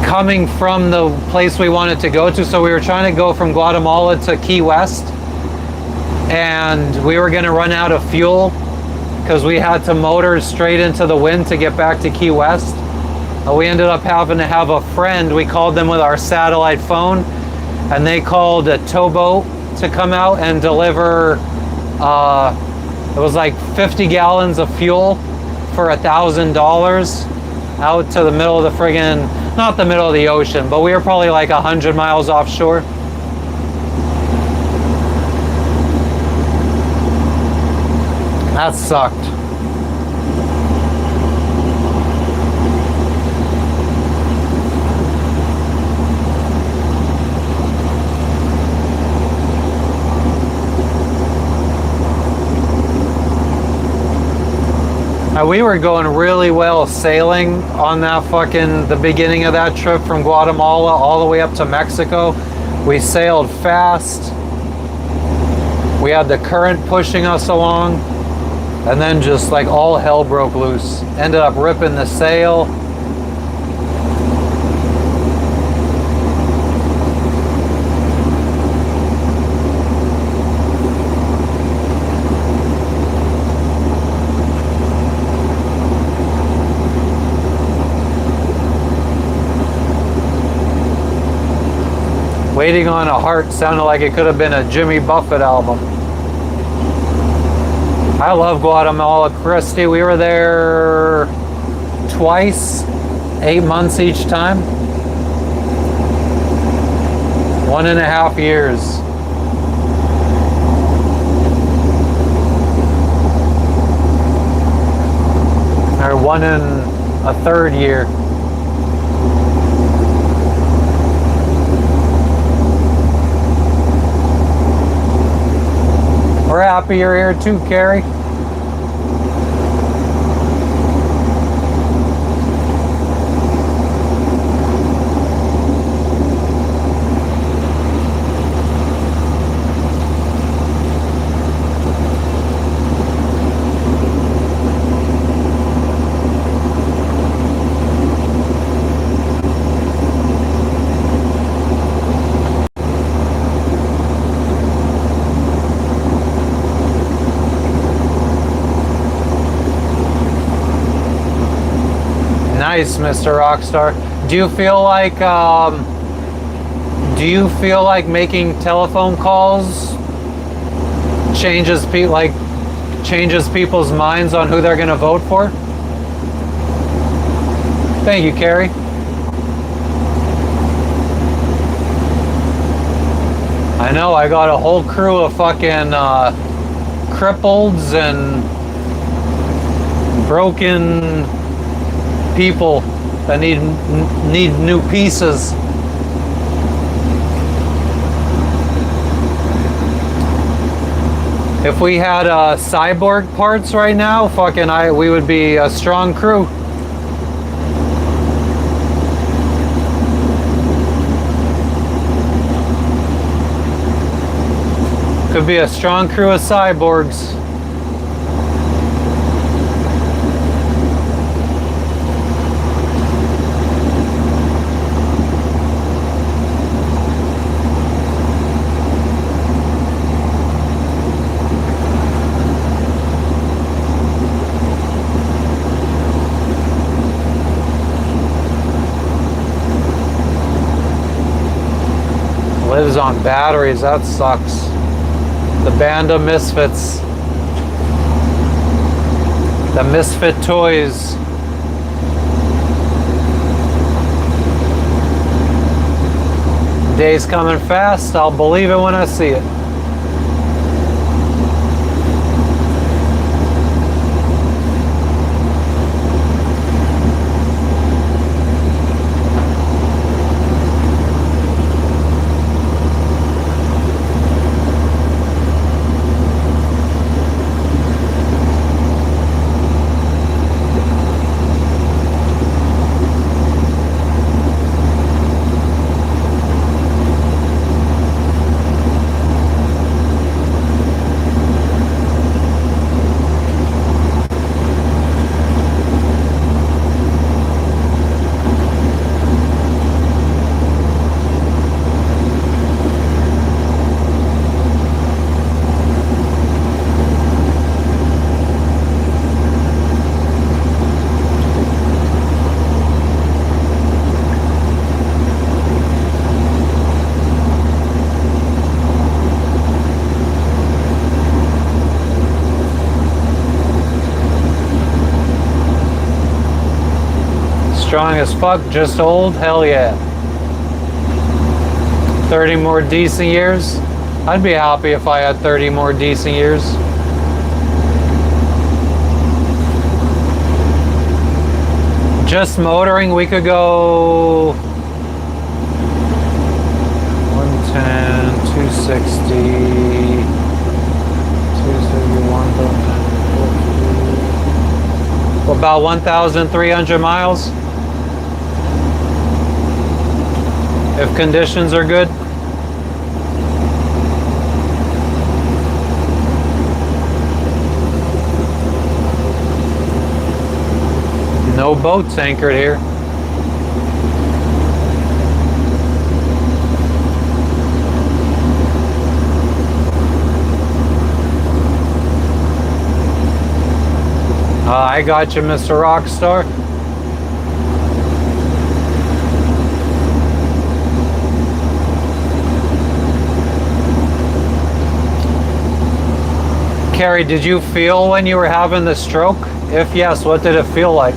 S1: coming from the place we wanted to go to. So we were trying to go from Guatemala to Key West, and we were going to run out of fuel because we had to motor straight into the wind to get back to Key West. We ended up having to have a friend. We called them with our satellite phone, and they called a towboat to come out and deliver. It was like 50 gallons of fuel for $1,000 out to the middle of the friggin', not the middle of the ocean, but we were probably like 100 miles offshore. That sucked. We were going really well sailing on that the beginning of that trip from Guatemala all the way up to Mexico. We sailed fast. We had the current pushing us along, and then just like all hell broke loose. Ended up ripping the sail. Waiting on a Heart sounded like it could have been a Jimmy Buffett album. I love Guatemala, Christy. We were there twice, 8 months each time. 1.5 years. 1 1/3 year. We're happy you're here too, Carrie. Nice, Mr. Rockstar. Do you feel like making telephone calls changes people's minds on who they're going to vote for? Thank you, Carrie. I know, I got a whole crew of fucking cripples and broken people that need new pieces. If we had cyborg parts right now, we would be a strong crew. Could be a strong crew of cyborgs. Lives on batteries, that sucks. The band of misfits. The misfit toys. Day's coming fast, I'll believe it when I see it. Strong as fuck, just old, hell yeah. 30 more decent years. I'd be happy if I had 30 more decent years. Just motoring, we could go 110, 260, 271, about 1,300 miles. If conditions are good. No boats anchored here. I got you, Mr. Rockstar. Carrie, did you feel when you were having the stroke? If yes, what did it feel like?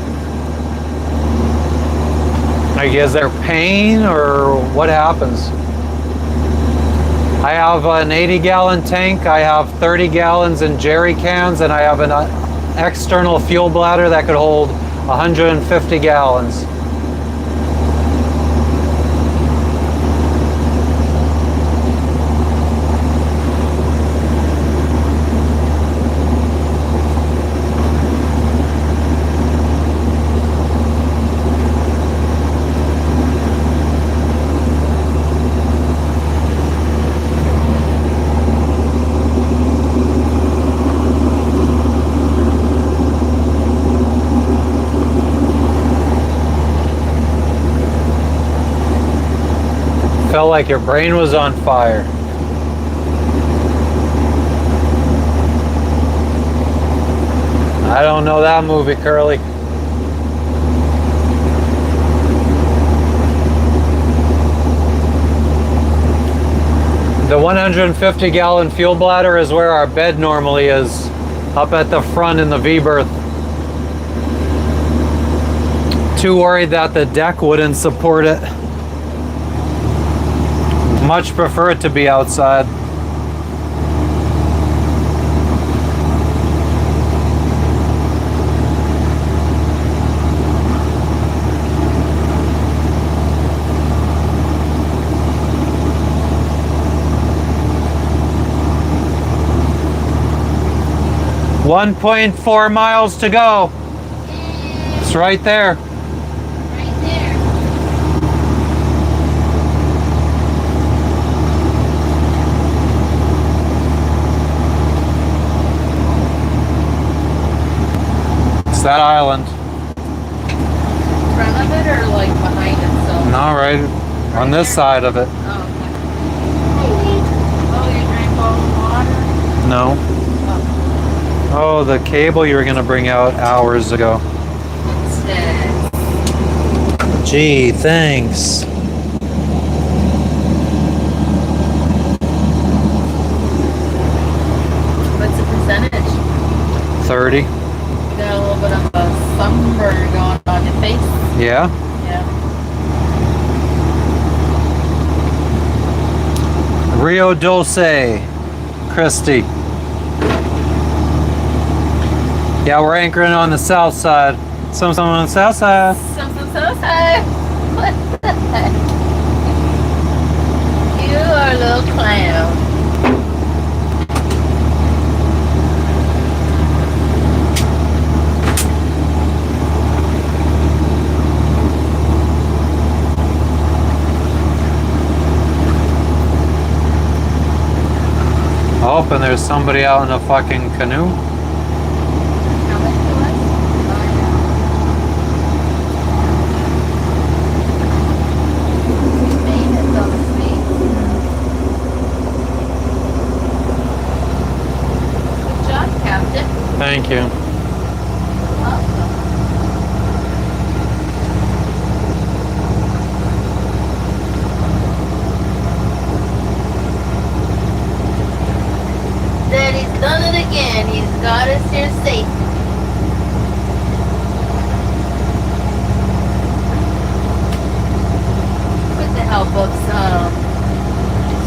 S1: Like, is there pain or what happens? I have an 80-gallon tank, I have 30 gallons in jerry cans, and I have an external fuel bladder that could hold 150 gallons. Felt like your brain was on fire. I don't know that movie, Curly. The 150 gallon fuel bladder is where our bed normally is, up at the front in the V-berth. Too worried that the deck wouldn't support it. Much prefer it to be outside. .4 miles to go. It's right there.
S3: Right there.
S1: It's that island.
S2: In front of it or like behind itself?
S1: No, right on this side of it.
S2: Oh, okay. Oh, you drank all the water?
S1: No. Oh, the cable you were gonna bring out hours ago.
S2: Instead.
S1: Gee, thanks.
S2: What's the percentage?
S1: 30.
S2: You got a little bit of a sunburn going on your face.
S1: Yeah.
S2: Yeah.
S1: Rio Dulce, Christie. Yeah, we're anchoring on the south side. Some on the south side.
S2: Something so sad. What the heck? You are a little clown.
S1: Oh, and there's somebody out in a fucking canoe.
S2: How much it was? Made it so sweet. Good job, Captain.
S1: Thank you.
S2: Awesome. Daddy's done it again. He's got us here safe. With the help of some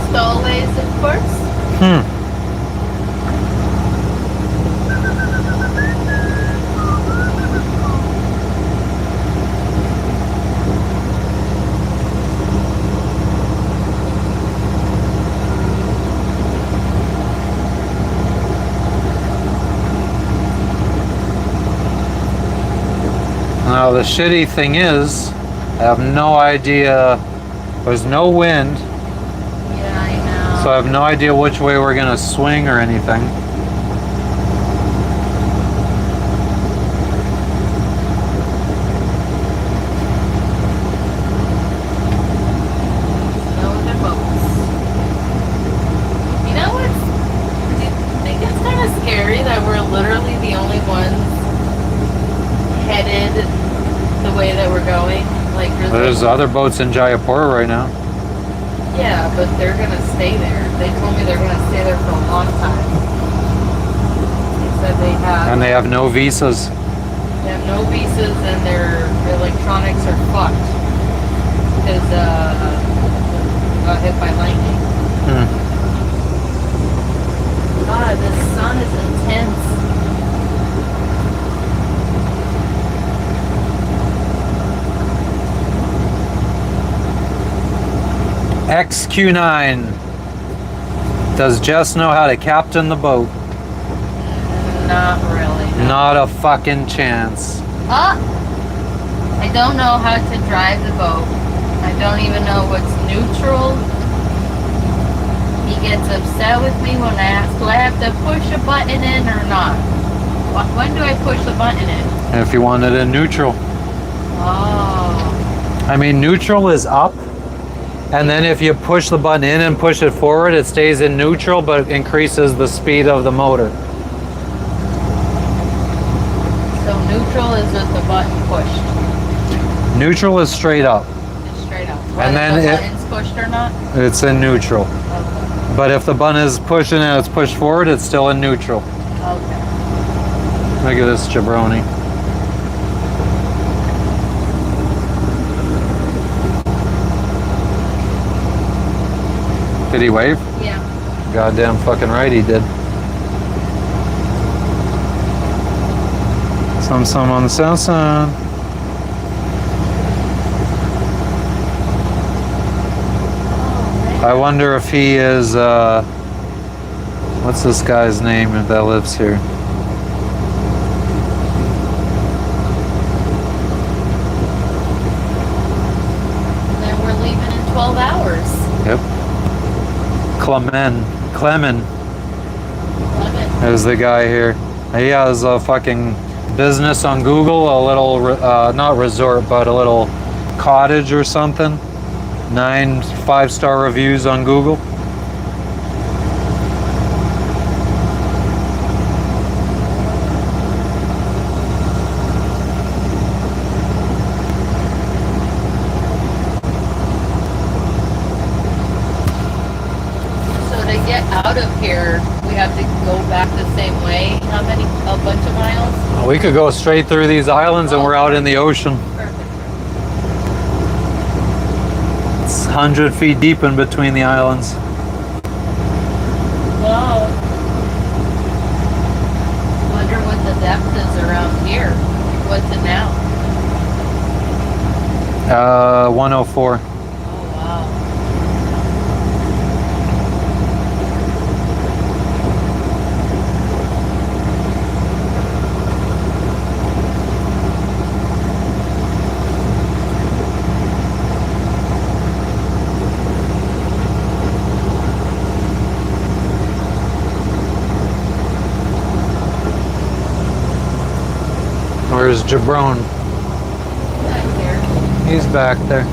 S2: stowaways, of course.
S1: Now the shitty thing is, I have no idea. There's no wind,
S2: Yeah, I know.
S1: so I have no idea which way we're gonna swing or anything.
S2: No other boats. You know what's? Do you think it's kind of scary that we're literally the only ones headed the way that we're going? Like,
S1: There's other boats in Jayapura right now.
S2: yeah, but they're gonna stay there. They told me they're gonna stay there for a long time. They said they have.
S1: And they have no visas.
S2: They have no visas and their electronics are fucked because got hit by lightning. God, this sun is intense.
S1: XQ9. Does Jess know how to captain the boat?
S2: Not really. No.
S1: Not a fucking chance.
S2: I don't know how to drive the boat. I don't even know what's neutral. He gets upset with me when I ask, do I have to push a button in or not? When do I push the button in?
S1: If you want it in neutral.
S2: Oh.
S1: I mean, neutral is up. And then if you push the button in and push it forward, it stays in neutral, but increases the speed of the motor.
S2: So neutral is with the button pushed.
S1: Neutral is straight up.
S2: It's straight up.
S1: And then
S2: the
S1: it-
S2: button's pushed or not?
S1: It's in neutral.
S2: Okay.
S1: But if the button is pushing and it's pushed forward, it's still in neutral.
S2: Okay.
S1: Look at this jabroni. Did he wave?
S2: Yeah.
S1: Goddamn fucking right he did. Some on the south side. I wonder if he is, what's this guy's name that lives here?
S2: Then we're leaving in 12 hours.
S1: Yep. Clemen
S2: Love it.
S1: is the guy here. He has a fucking business on Google, a little, not resort, but a little cottage or something. 9 5-star reviews on Google.
S2: So to get out of here, we have to go back the same way. How many? A bunch of miles?
S1: We could go straight through these islands and we're out in the ocean.
S2: Perfect.
S1: It's 100 feet deep in between the islands.
S2: Wow. Wonder what the depth is around here. What's it now?
S1: 104.
S2: Oh wow.
S1: Where's Jabron?
S2: Back here.
S1: He's back there.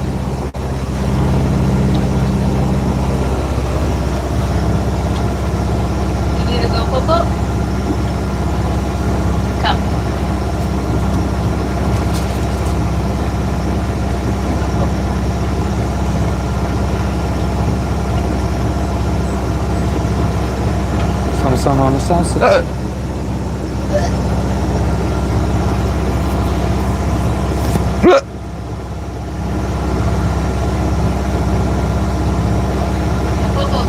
S2: You need to go Popo? Come.
S1: Some on the south side.
S2: Popo,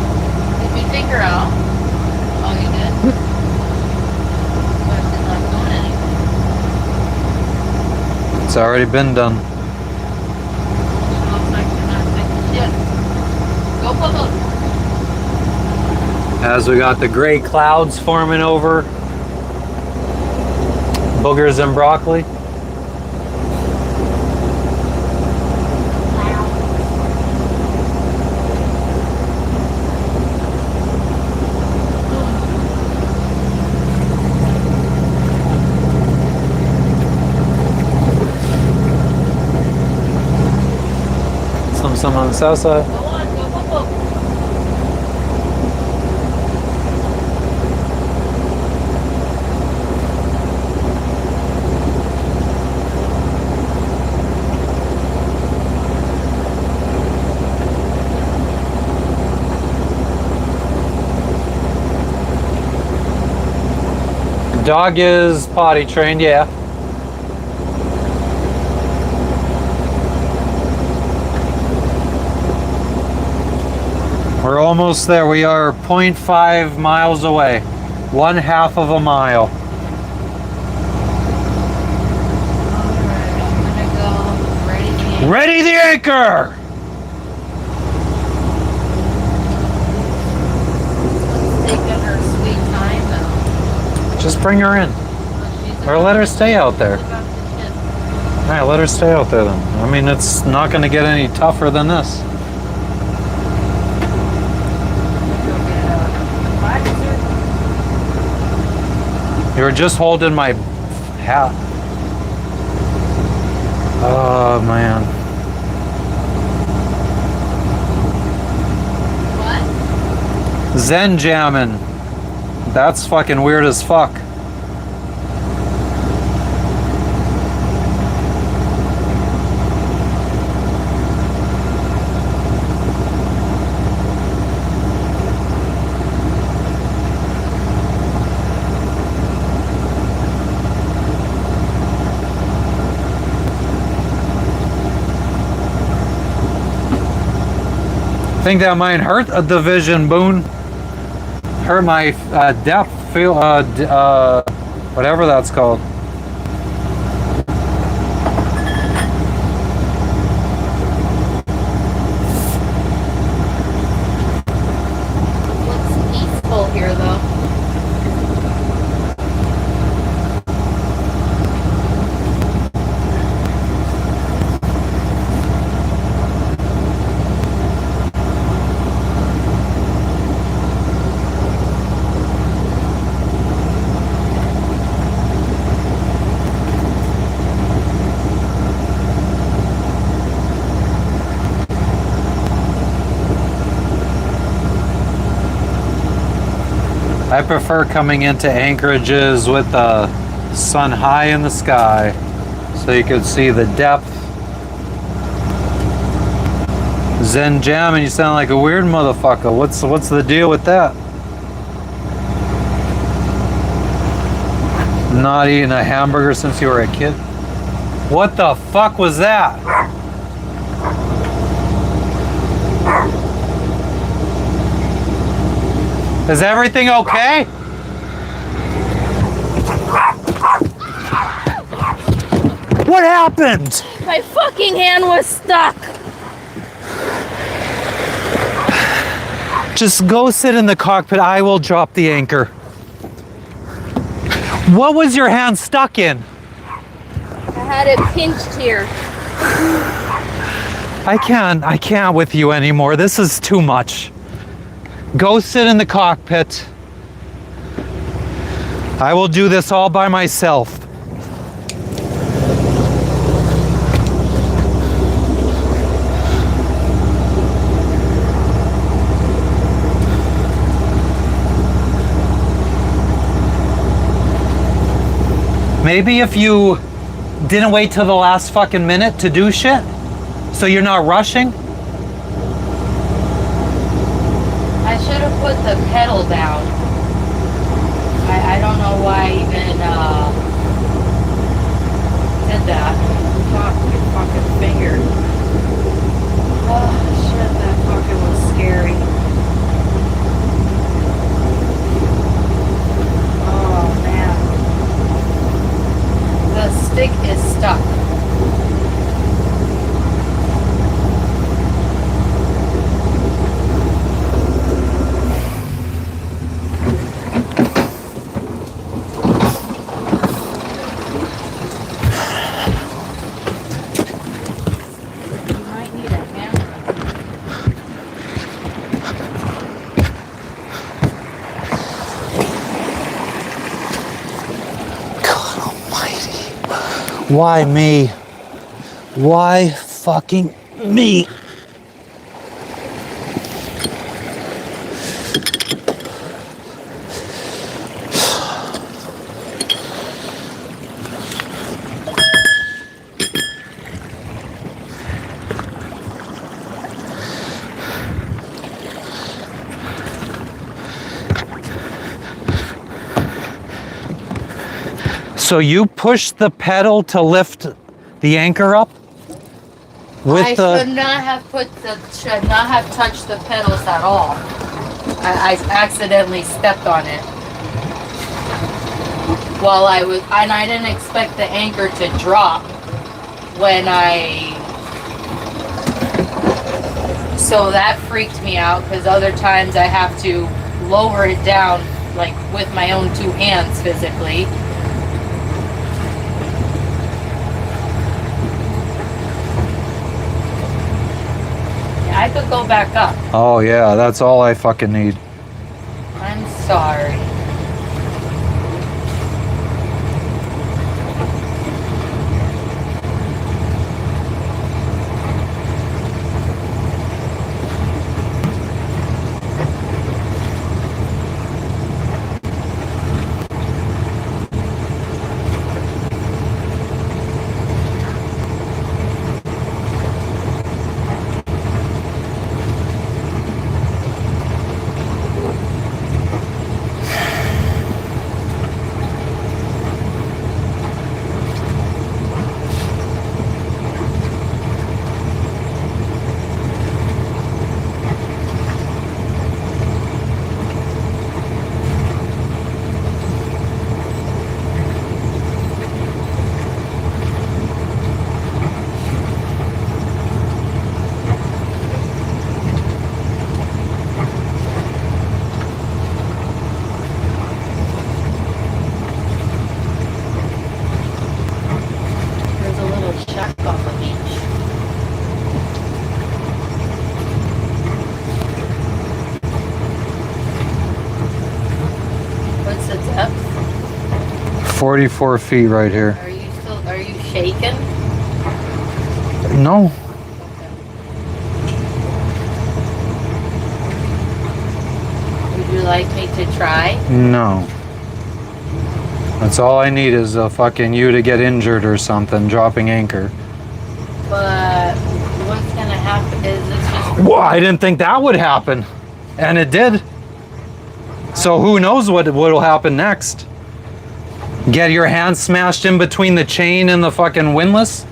S2: did you take her out? Oh, you did? But it's not going anywhere.
S1: It's already been done.
S2: Looks like you're not taking shit. Go Popo.
S1: As we got the gray clouds forming over boogers and broccoli. Some on the south side.
S2: Go on, go Popo.
S1: Dog is potty trained, yeah. We're almost there. We are 0.5 miles away. 1/2 of a mile.
S2: Alright, I'm gonna go ready to
S1: Ready the anchor! Just bring her in. Or let her stay out there. Alright, let her stay out there then. I mean, it's not going to get any tougher than this. You were just holding my hat. Oh, man.
S2: What?
S1: Zen jamming. That's fucking weird as fuck. I think that might hurt the vision, Boone. Hurt my depth, feel, whatever that's called.
S2: Looks peaceful here, though.
S1: I prefer coming into anchorages with the sun high in the sky so you could see the depth. Zen jamming, you sound like a weird motherfucker. What's the deal with that? Not eating a hamburger since you were a kid? What the fuck was that? Is everything okay? What happened?
S2: My fucking hand was stuck.
S1: Just go sit in the cockpit. I will drop the anchor. What was your hand stuck in?
S2: I had it pinched here.
S1: I can't with you anymore. This is too much. Go sit in the cockpit. I will do this all by myself. Maybe if you didn't wait till the last fucking minute to do shit, so you're not rushing.
S2: I should have put the pedal down. I don't know why I even did that. Fuck your fucking finger. Oh shit, that fucking was scary. Oh man. The stick is stuck.
S1: Why me? Why fucking me? So you push the pedal to lift the anchor up?
S2: I should not have touched the pedals at all. I accidentally stepped on it. While and I didn't expect the anchor to drop so that freaked me out because other times I have to lower it down like with my own two hands physically. Yeah, I could go back up.
S1: Oh yeah, that's all I fucking need.
S2: I'm sorry. There's a little shack on the beach. What's the depth?
S1: 44 feet right here.
S2: Are you shaking?
S1: No.
S2: Would you like me to try?
S1: No. That's all I need is a fucking you to get injured or something, dropping anchor.
S2: But what's gonna happen is this just...
S1: Well, I didn't think that would happen. And it did. So who knows what'll happen next? Get your hand smashed in between the chain and the fucking windlass?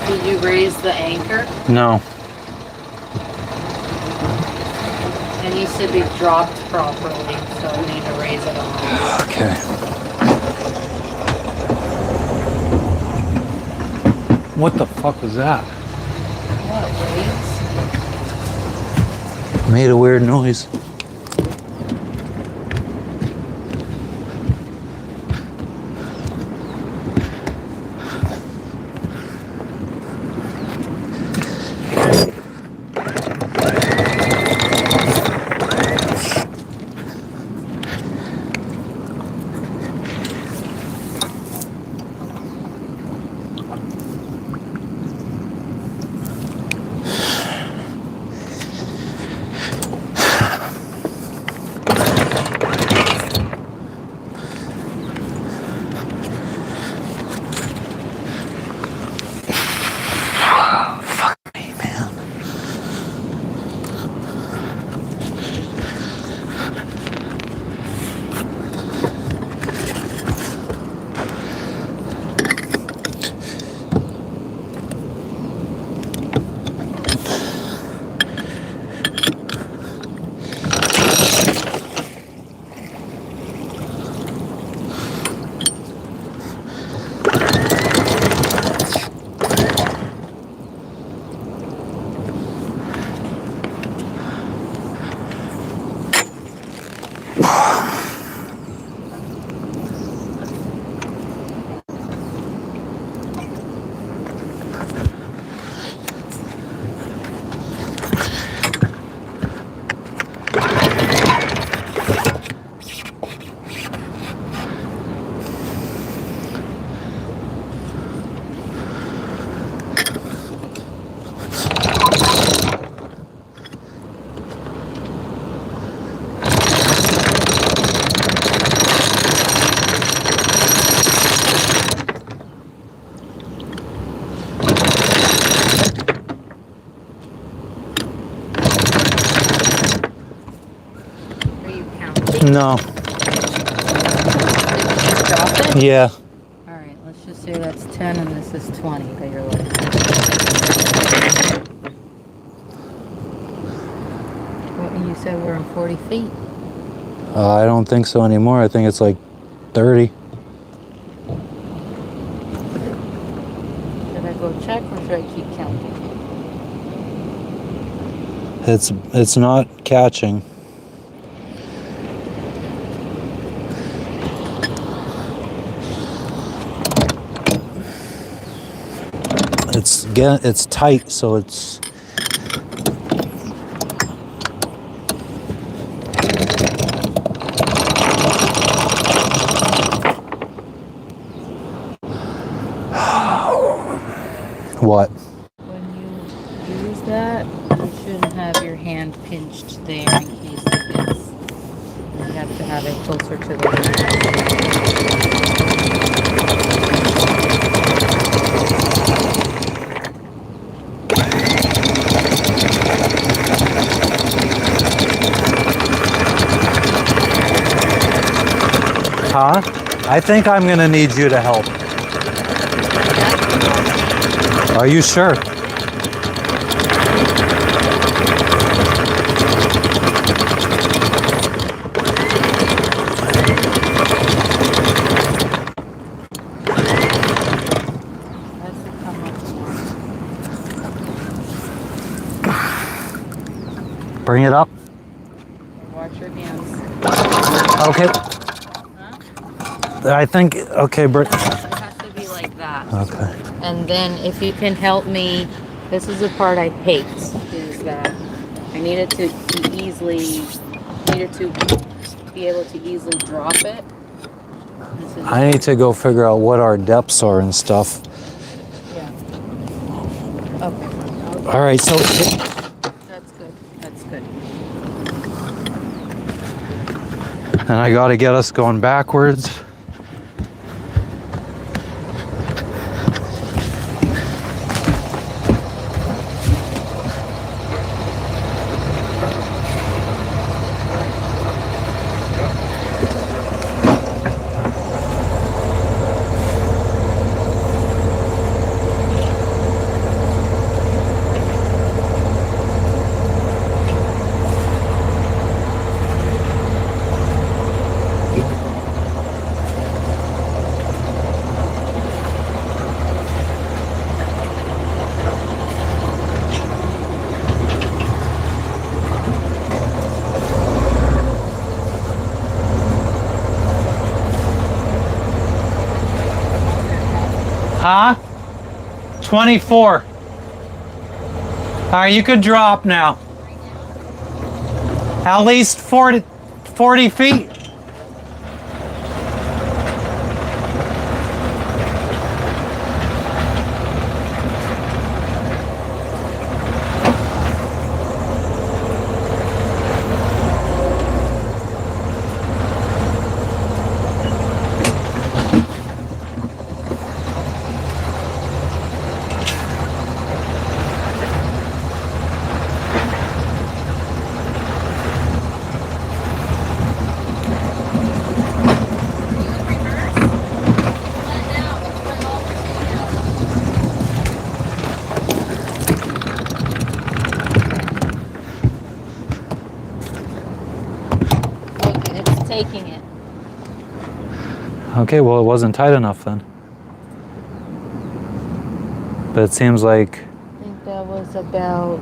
S2: Did you raise the anchor?
S1: No.
S2: It needs to be dropped properly, so we need to raise it on.
S1: Okay. What the fuck was that?
S2: What, waves?
S1: Made a weird noise. No.
S2: Just drop it?
S1: Yeah.
S2: All right, let's just say that's 10 and this is 20 that you're looking at. What, you said we're in 40 feet?
S1: I don't think so anymore. I think it's like 30.
S2: Should I go check or should I keep counting?
S1: It's not catching. It's tight, so it's what?
S2: When you use that, you shouldn't have your hand pinched there in case it gets. You have to have it closer to the hand.
S1: Huh? I think I'm gonna need you to help. Are you sure? Bring it up.
S2: Watch your hands.
S1: Okay. I think, okay,
S2: It has to be like that.
S1: okay.
S2: And then if you can help me, this is the part I hate, is that I needed to be able to easily drop it.
S1: I need to go figure out what our depths are and stuff.
S2: Yeah. Okay.
S1: All right, so
S2: That's good. That's good.
S1: and I got to get us going backwards. Huh? 24. All right, you could drop now. At least 40 feet.
S2: Taking it.
S1: Okay, well, it wasn't tight enough then. But it seems like
S2: I think that was about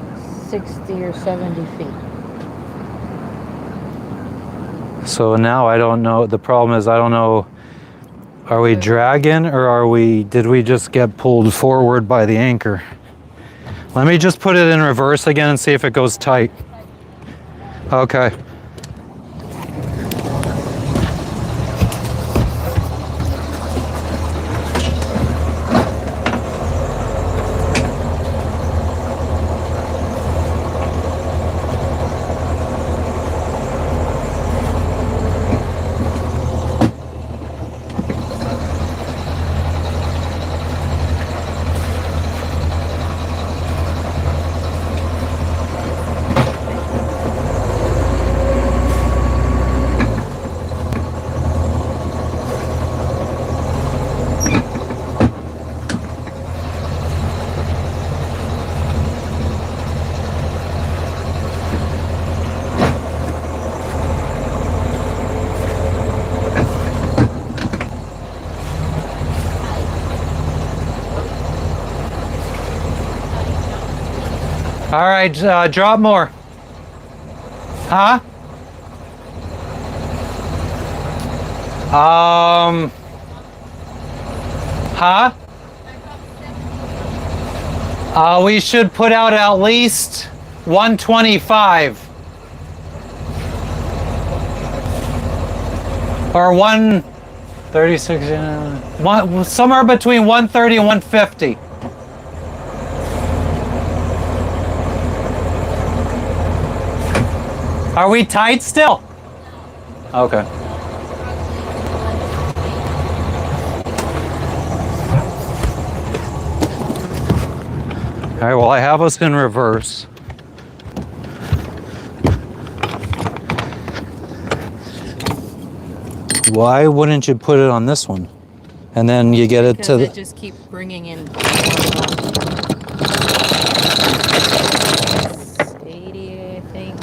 S2: 60 or 70 feet.
S1: so now I don't know. The problem is I don't know. Are we dragging or did we just get pulled forward by the anchor? Let me just put it in reverse again and see if it goes tight. Okay. All right, drop more. Huh? Huh? We should put out at least 125. Or 136, somewhere between 130 and 150. Are we tight still? Okay. All right, well, I have us in reverse. Why wouldn't you put it on this one? And then you get it to the...
S2: Because it just keeps bringing in 80, I think.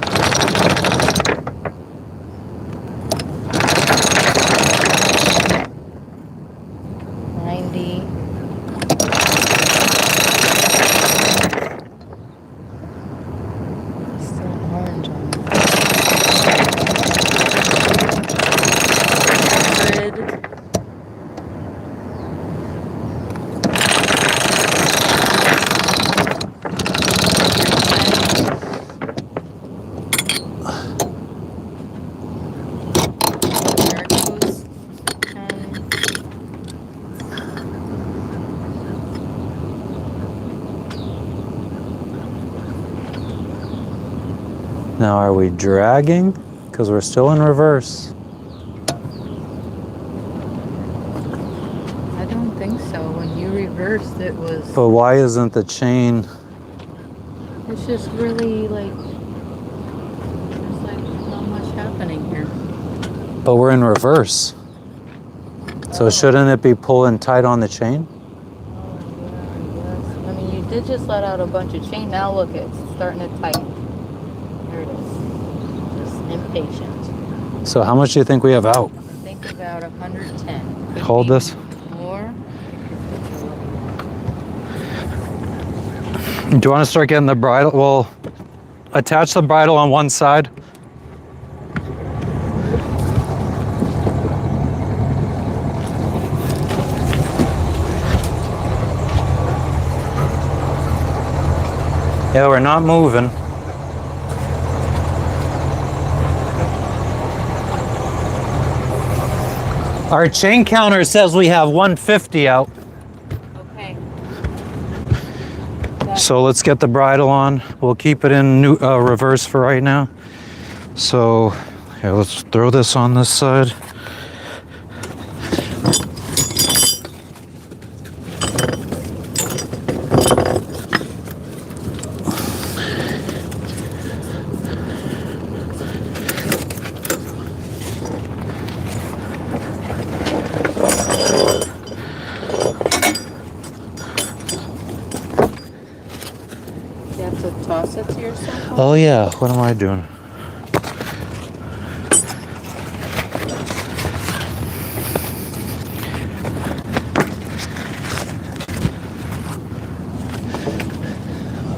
S1: Now, are we dragging? Because we're still in reverse.
S2: I don't think so. When you reversed, it was...
S1: But why isn't the chain...
S2: It's just really like... There's like not much happening here.
S1: But we're in reverse. So shouldn't it be pulling tight on the chain?
S2: Oh, yeah, I guess. I mean, you did just let out a bunch of chain. Now look, it's starting to tighten. There it is. Just impatient.
S1: So how much do you think we have out?
S2: I think about 110. Could
S1: Hold
S2: be
S1: this.
S2: more.
S1: Do you want to start getting the bridle? Well, attach the bridle on one side. Yeah, we're not moving. Our chain counter says we have 150 out.
S2: Okay.
S1: So let's get the bridle on. We'll keep it in reverse for right now. So here, let's throw this on this side.
S2: Toss it to yourself?
S1: Oh yeah, what am I doing?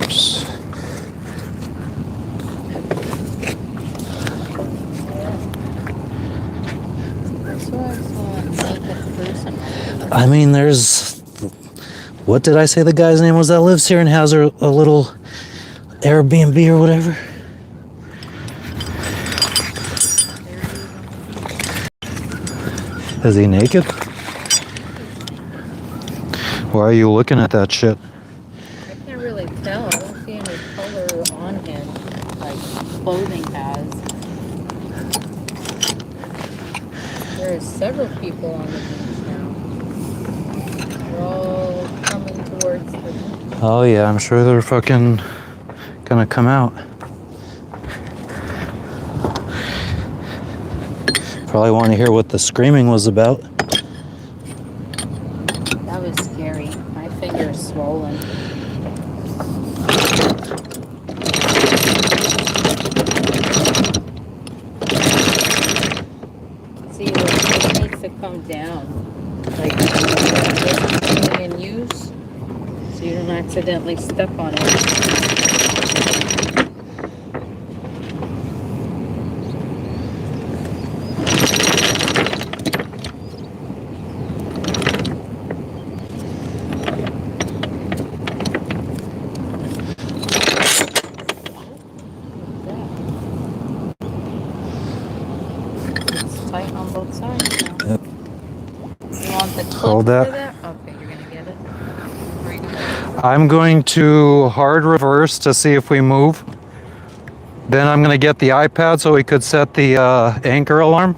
S1: Oops. I mean, there's... What did I say the guy's name was that lives here and has a little Airbnb or whatever? Is he naked? Why are you looking at that shit?
S2: I can't really tell. I don't see any color on him like clothing has. There are several people on the beach now. They're all coming towards the beach.
S1: Oh yeah, I'm sure they're fucking gonna come out. Probably want to hear what the screaming was about.
S2: That was scary. My finger is swollen. See, look, this needs to come down. Like, this is in use, so you don't accidentally step on it. It's tight on both sides now.
S1: Yep.
S2: You want the clip
S1: Hold that.
S2: for that? Okay, you're gonna get it. Or are you gonna...
S1: I'm going to hard reverse to see if we move. Then I'm going to get the iPad so we could set the anchor alarm.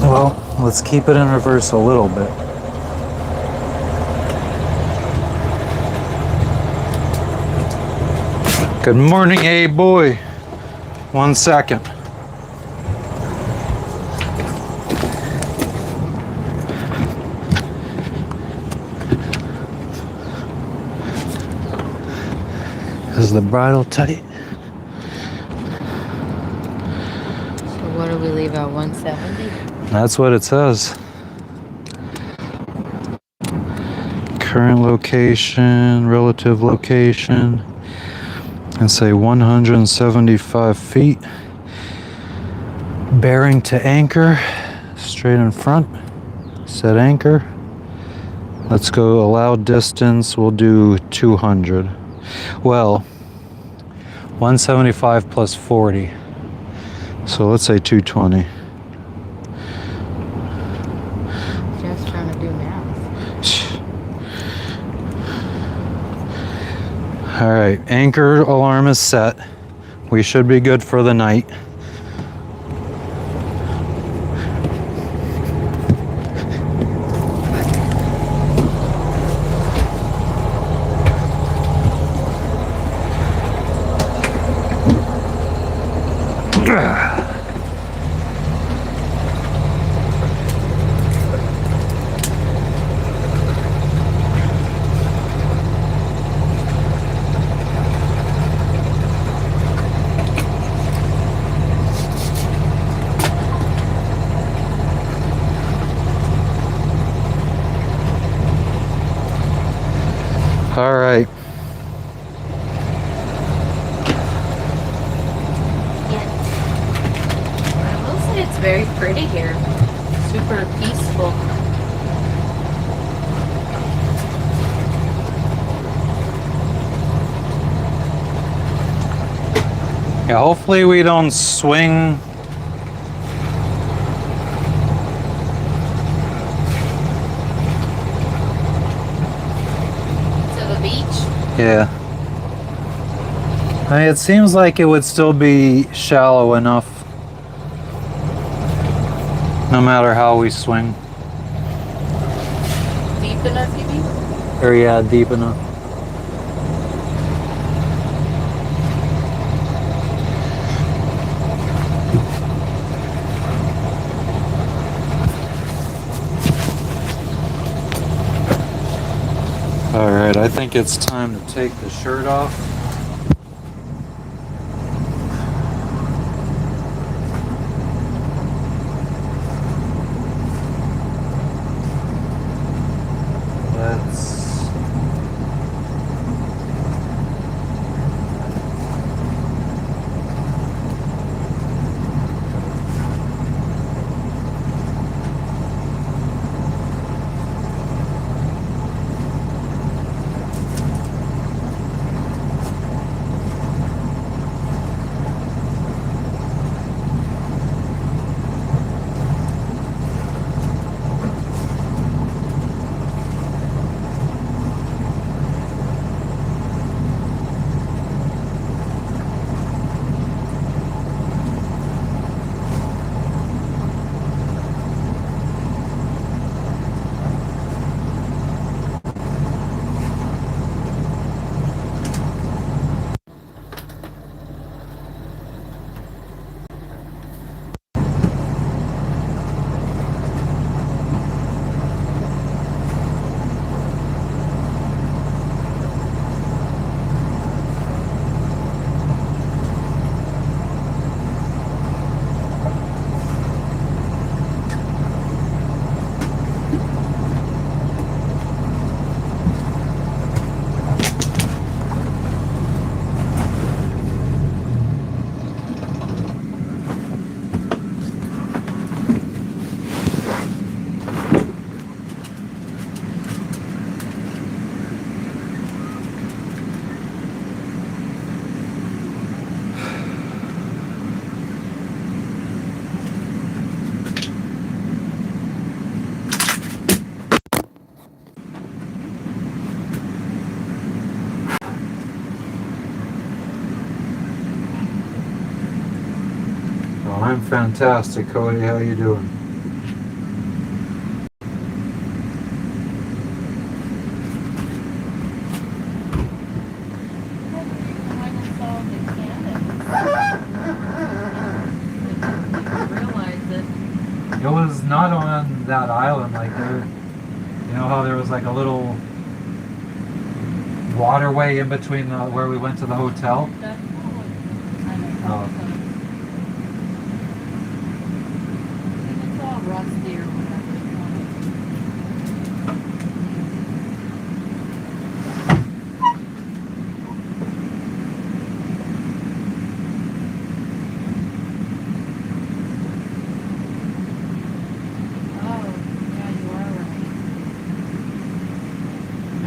S1: Well, let's keep it in reverse a little bit. Good morning, hey boy. 1 second. Is the bridle tight?
S2: So what do we leave at 170?
S1: That's what it says. Current location, relative location, and say 175 feet. Bearing to anchor, straight in front. Set anchor. Let's go allowed distance, we'll do 200. Well, 175 plus 40. So let's say 220.
S2: Just trying to do math.
S1: All right, anchor alarm is set. We should be good for the night. All right.
S2: I will say it's very pretty here. Super peaceful.
S1: Yeah, hopefully we don't swing.
S2: To the beach.
S1: Yeah. I mean, it seems like it would still be shallow enough. No matter how we swing.
S2: Deep enough, you mean?
S1: Or yeah, deep enough. All right, I think it's time to take the shirt off. Let's I'm fantastic, Cody. How you doing? It was not on that island, like there. You know how there was like a little waterway in between where we went to the hotel? Oh.
S2: It's all rusty or whatever.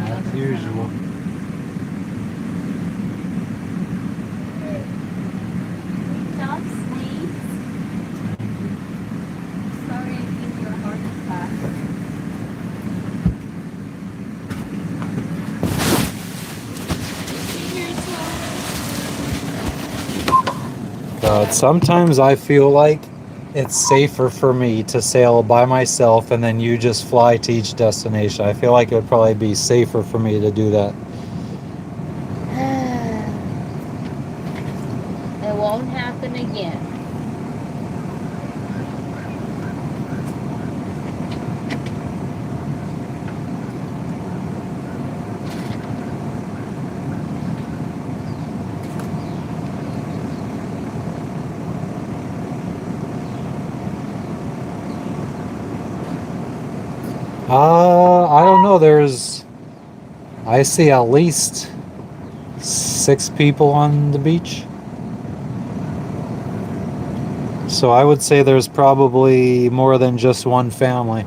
S1: As usual.
S3: Don't sleep. Sorry, I think your heart is back.
S1: God, sometimes I feel like it's safer for me to sail by myself and then you just fly to each destination. I feel like it would probably be safer for me to do that.
S2: It won't happen again.
S1: I don't know. I see at least 6 people on the beach. So I would say there's probably more than just one family.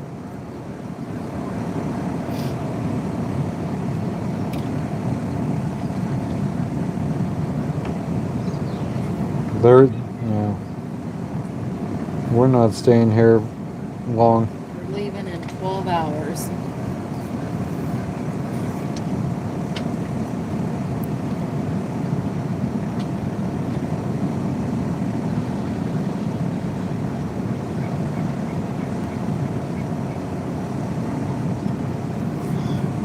S1: We're not staying here long.
S2: We're leaving in 12 hours.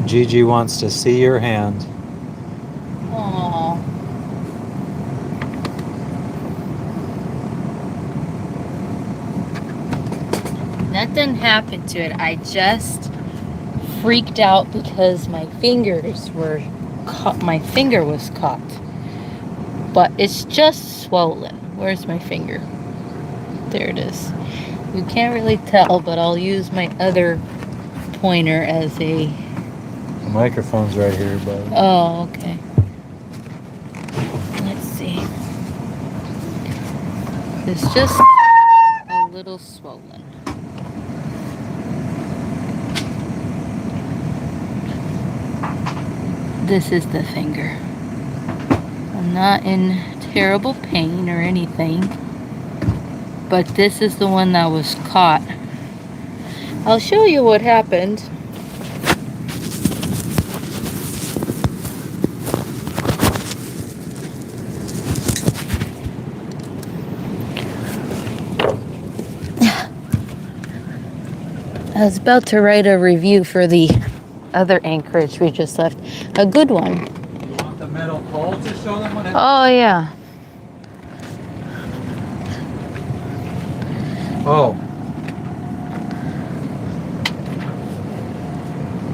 S1: Gigi wants to see your hand.
S2: Aww. Nothing happened to it. I just freaked out because my fingers were caught. My finger was caught. But it's just swollen. Where's my finger? There it is. You can't really tell, but I'll use my other pointer as a...
S1: The microphone's right here, bud.
S2: Oh, okay. Let's see. It's just a little swollen. This is the finger. I'm not in terrible pain or anything, but this is the one that was caught. I'll show you what happened. I was about to write a review for the other anchorage we just left. A good one.
S1: You want the metal pole to show them what happened?
S2: Oh, yeah.
S1: Oh.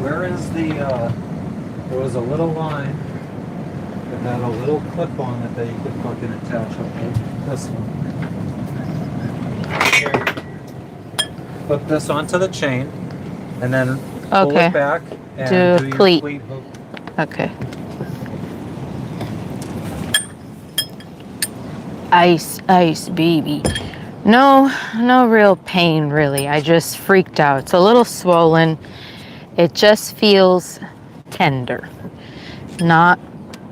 S1: Where is the, there was a little line that had a little clip on it that you could fucking attach up to this one. Here. Put this onto the chain and then pull
S2: Okay.
S1: it back and
S2: Do
S1: do your
S2: cleat.
S1: cleat hook.
S2: Okay. Ice, ice, baby. No real pain, really. I just freaked out. It's a little swollen. It just feels tender. Not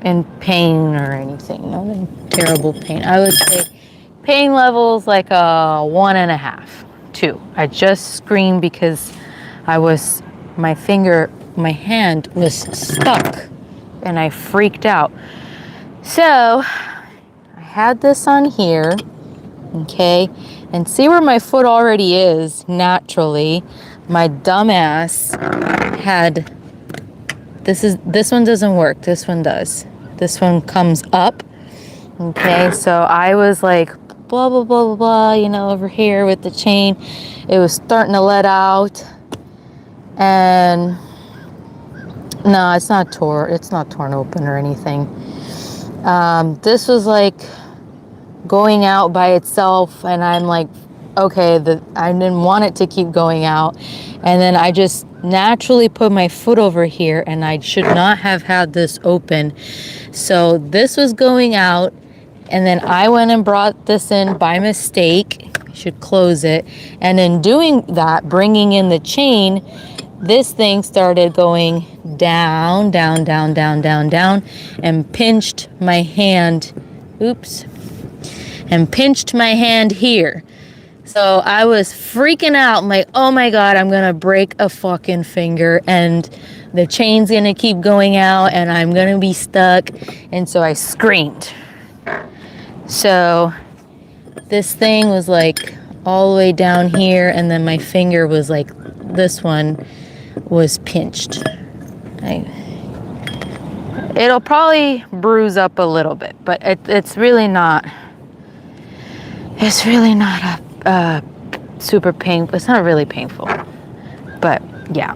S2: in pain or anything. Not in terrible pain. I would say pain levels like a 1.5, 2. I just screamed because my hand was stuck and I freaked out. So I had this on here
S4: Okay, and see where my foot already is naturally. My dumbass had this one doesn't work. This one does. This one comes up. Okay, so I was like blah blah blah blah blah, you know, over here with the chain. It was starting to let out, and no, it's not torn open or anything. This was like going out by itself, and I'm like, okay, I didn't want it to keep going out, and then I just naturally put my foot over here, and I should not have had this open. So this was going out, and then I went and brought this in by mistake. Should close it, and in doing that, bringing in the chain, this thing started going down, down, down, down, down, down, and pinched my hand. Oops. And pinched my hand here. So I was freaking out. I'm like, oh my God, I'm gonna break a fucking finger, and the chain's gonna keep going out, and I'm gonna be stuck. And so I screamed. So this thing was like all the way down here, and then my finger was like, this one was pinched. It'll probably bruise up a little bit, but it's really not a super painful. It's not really painful, but yeah,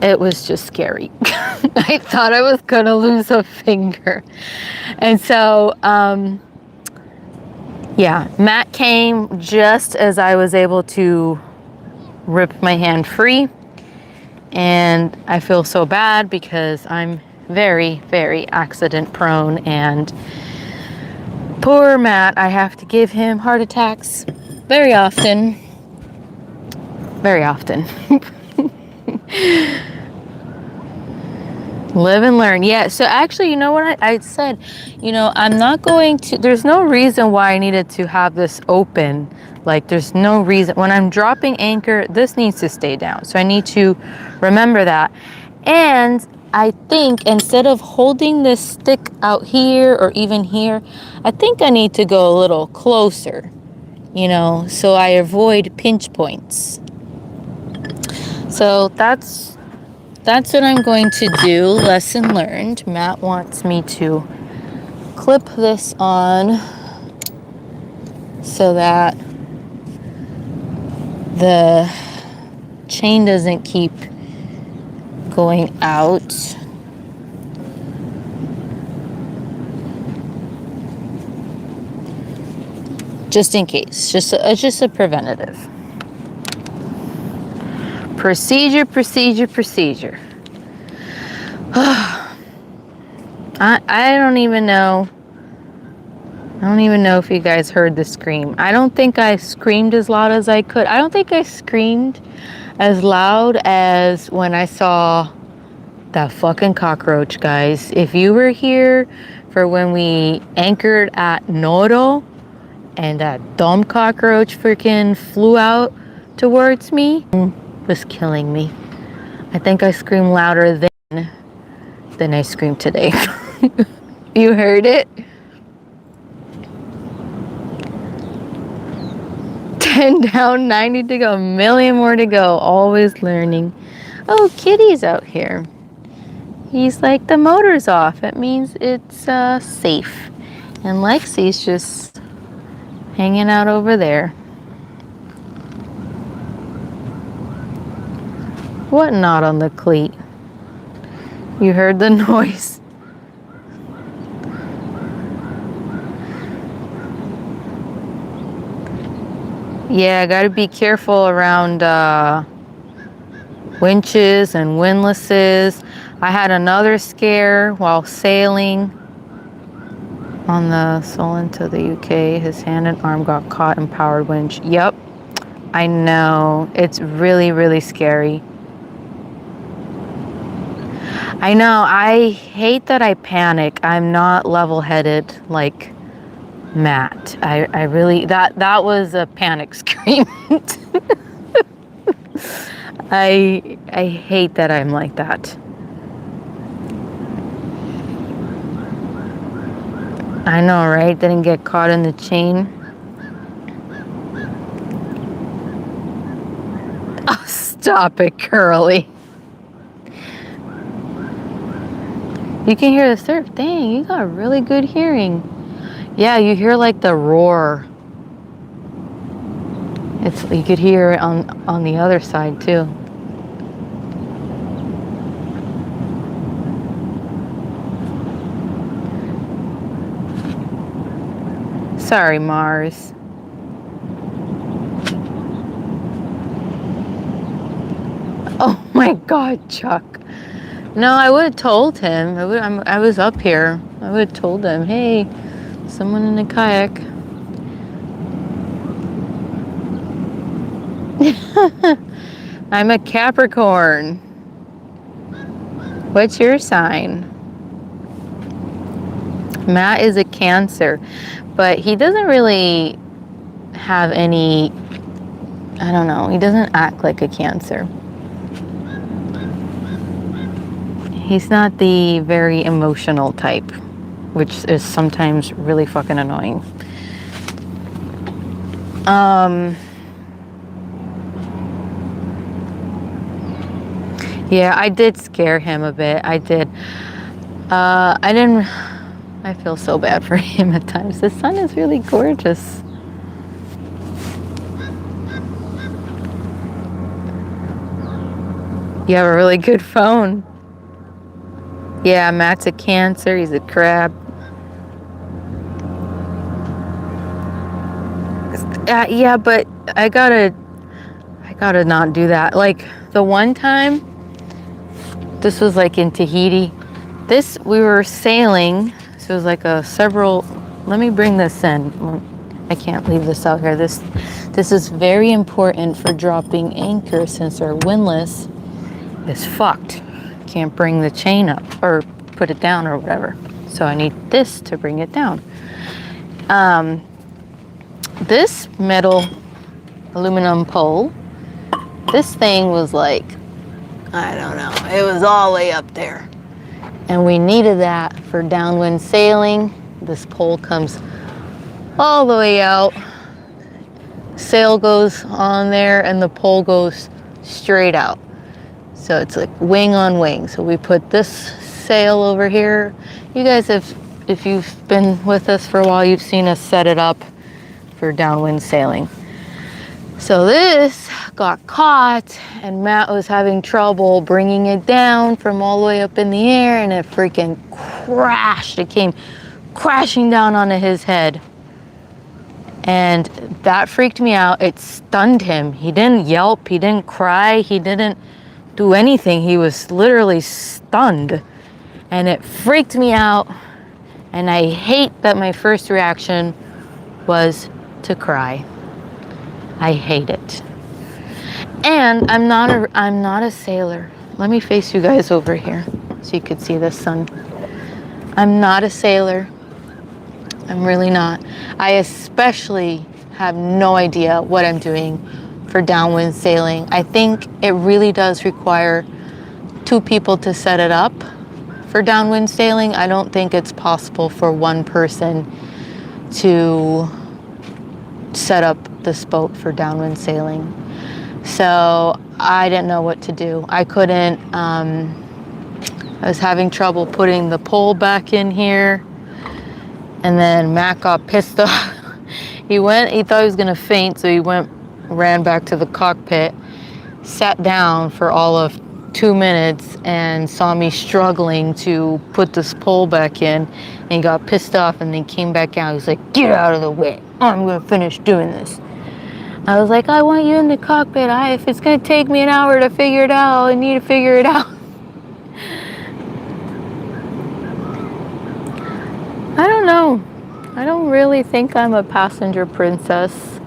S4: it was just scary. I thought I was gonna lose a finger. And so yeah, Matt came just as I was able to rip my hand free, and I feel so bad because I'm very, very accident prone, and poor Matt, I have to give him heart attacks very often. Very often. Live and learn. Yeah, so actually, you know what I said? You know, I'm not going to, there's no reason why I needed to have this open. Like, there's no reason. When I'm dropping anchor, this needs to stay down. So I need to remember that. And I think instead of holding this stick out here or even here, I think I need to go a little closer, you know, so I avoid pinch points. So that's what I'm going to do. Lesson learned. Matt wants me to clip this on so that the chain doesn't keep going out. Just in case. It's just a preventative. Procedure. I don't even know. I don't even know if you guys heard the scream. I don't think I screamed as loud as I could. I don't think I screamed as loud as when I saw that fucking cockroach, guys. If you were here for when we anchored at Noro and that dumb cockroach freaking flew out towards me, it was killing me. I think I screamed louder than I screamed today. You heard it? 10 down, 90 to go, a million more to go, always learning. Oh, Kitty's out here. He's like, the motor's off. It means it's safe. And Lexi's just hanging out over there. What knot on the cleat? You heard the noise. Yeah, I gotta be careful around winches and windlasses. I had another scare while sailing on the Solent to the UK. His hand and arm got caught in powered winch. Yep, I know. It's really, really scary. I know. I hate that I panic. I'm not level-headed like Matt. I really, that was a panic scream. I hate that I'm like that. I know, right? Didn't get caught in the chain. Stop it, Curly. You can hear the surf. Dang, you got really good hearing. Yeah, you hear like the roar. You could hear it on the other side too. Sorry, Mars. Oh my God, Chuck. No, I would have told him. I was up here. I would have told him, hey, someone in a kayak. I'm a Capricorn. What's your sign? Matt is a Cancer, but he doesn't really have any, I don't know, he doesn't act like a Cancer. He's not the very emotional type, which is sometimes really fucking annoying. Yeah, I did scare him a bit. I did. I feel so bad for him at times. The sun is really gorgeous. You have a really good phone. Yeah, Matt's a Cancer. He's a crab. Yeah, but I gotta not do that. Like the one time, this was like in Tahiti. We were sailing. So it was like let me bring this in. I can't leave this out here. This is very important for dropping anchor since our windlass is fucked. Can't bring the chain up or put it down or whatever. So I need this to bring it down. This metal aluminum pole, this thing was like, I don't know, it was all the way up there. And we needed that for downwind sailing. This pole comes all the way out. Sail goes on there and the pole goes straight out. So it's like wing on wing. So we put this sail over here. You guys if you've been with us for a while, you've seen us set it up for downwind sailing. So this got caught and Matt was having trouble bringing it down from all the way up in the air and it freaking crashed. It came crashing down onto his head. And that freaked me out. It stunned him. He didn't yelp, he didn't cry, he didn't do anything. He was literally stunned. And it freaked me out. And I hate that my first reaction was to cry. I hate it. And I'm not a sailor. Let me face you guys over here so you could see the sun. I'm not a sailor. I'm really not. I especially have no idea what I'm doing for downwind sailing. I think it really does require 2 people to set it up for downwind sailing. I don't think it's possible for one person to set up this boat for downwind sailing. So I didn't know what to do. I couldn't, I was having trouble putting the pole back in here. And then Matt got pissed off. He thought he was gonna faint, so he ran back to the cockpit, sat down for all of 2 minutes and saw me struggling to put this pole back in, and he got pissed off and then came back out. He was like, get out of the way. I'm gonna finish doing this. I was like, I want you in the cockpit. If it's gonna take me an hour to figure it out, I need to figure it out. I don't know. I don't really think I'm a passenger princess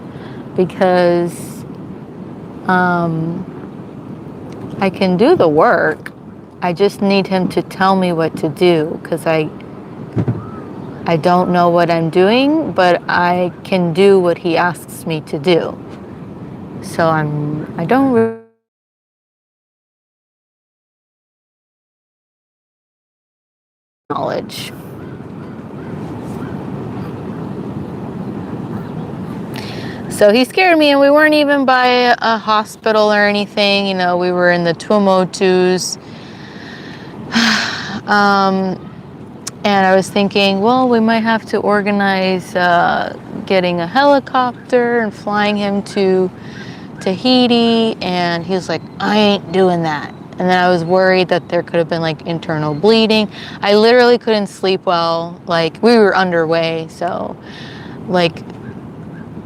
S4: because I can do the work. I just need him to tell me what to do because I don't know what I'm doing, but I can do what he asks me to do. So I don't really knowledge. So he scared me, and we weren't even by a hospital or anything. You know, we were in the Tuamotus. And I was thinking, well, we might have to organize getting a helicopter and flying him to Tahiti. And he was like, I ain't doing that. And then I was worried that there could have been like internal bleeding. I literally couldn't sleep well. Like, we were underway. So like,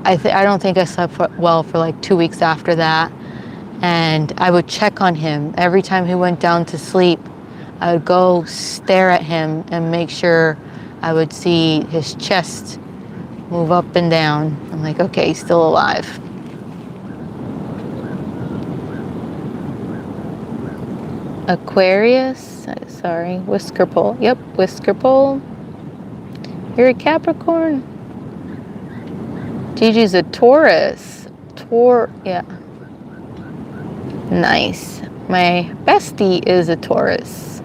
S4: I don't think I slept well for like 2 weeks after that. And I would check on him every time he went down to sleep. I would go stare at him and make sure I would see his chest move up and down. I'm like, okay, he's still alive. Aquarius, sorry, whisker pole. Yep, whisker pole. You're a Capricorn. Gigi's a Taurus. Yeah. Nice. My bestie is a Taurus.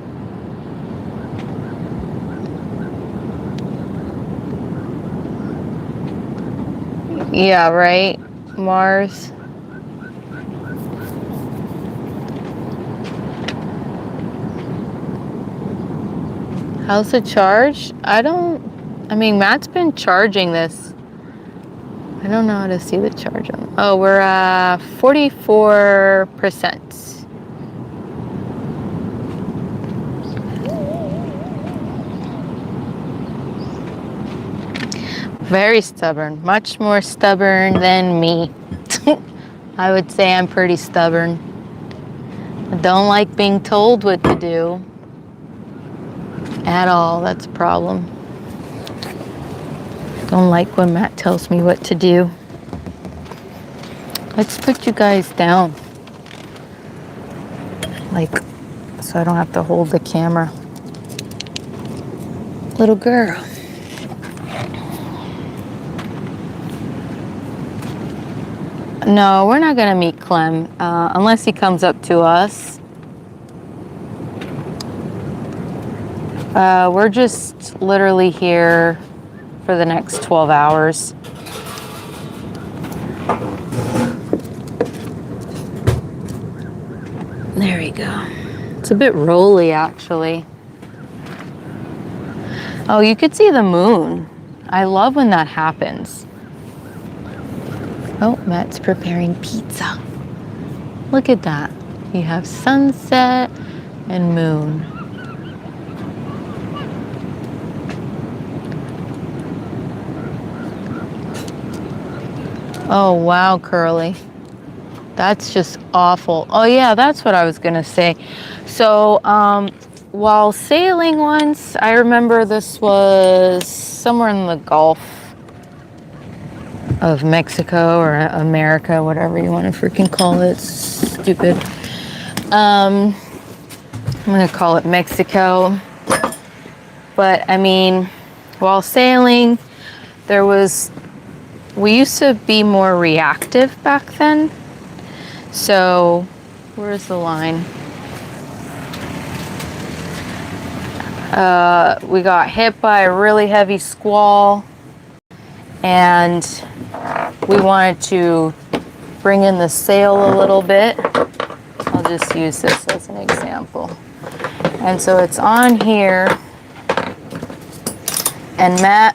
S4: Yeah, right? Mars. How's the charge? I mean, Matt's been charging this. I don't know how to see the charge on. Oh, we're at 44%. Very stubborn, much more stubborn than me. I would say I'm pretty stubborn. I don't like being told what to do at all. That's a problem. Don't like when Matt tells me what to do. Let's put you guys down. Like, so I don't have to hold the camera. Little girl. No, we're not gonna meet Clem unless he comes up to us. We're just literally here for the next 12 hours. There we go. It's a bit rolly, actually. Oh, you could see the moon. I love when that happens. Oh, Matt's preparing pizza. Look at that. You have sunset and moon. Oh, wow, Curly. That's just awful. Oh, yeah, that's what I was going to say. So, while sailing once, I remember this was somewhere in the Gulf of Mexico or America, whatever you want to freaking call it. Stupid. I'm going to call it Mexico. But, I mean, while sailing, we used to be more reactive back then. So, where's the line? We got hit by a really heavy squall, and we wanted to bring in the sail a little bit. I'll just use this as an example. And so it's on here, and Matt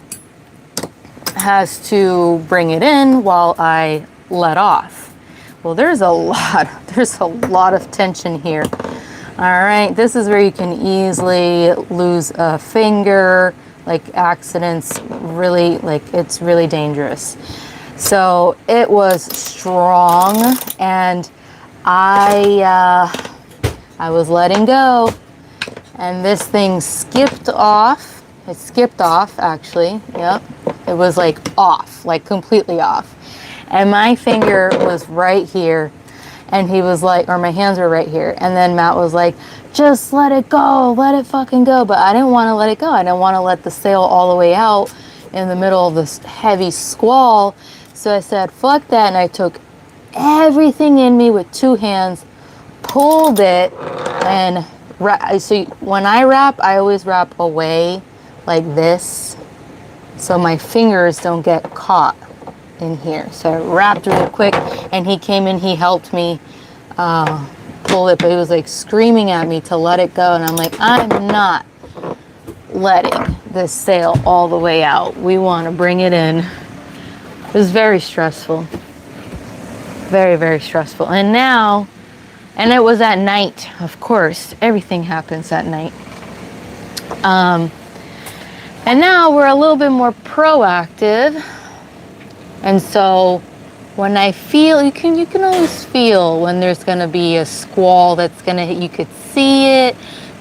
S4: has to bring it in while I let off. Well, there's a lot of tension here. All right, this is where you can easily lose a finger, like accidents, really, like it's really dangerous. So it was strong, and I was letting go, and this thing skipped off. It skipped off, actually, yep. It was like off, like completely off. And my finger was right here, and he was like, or my hands were right here. And then Matt was like, just let it go, let it fucking go. But I didn't want to let it go. I didn't want to let the sail all the way out in the middle of this heavy squall. So I said, fuck that. And I took everything in me with two hands, pulled it, and so when I wrap, I always wrap away like this, so my fingers don't get caught in here. So I wrapped real quick, and he came in, he helped me pull it, but he was like screaming at me to let it go, and I'm like, I'm not letting this sail all the way out. We want to bring it in. It was very stressful. Very, very stressful. And now, and it was at night, of course. Everything happens at night. And now we're a little bit more proactive. And so when I feel, you can always feel when there's going to be a squall that's going to hit. You could see it.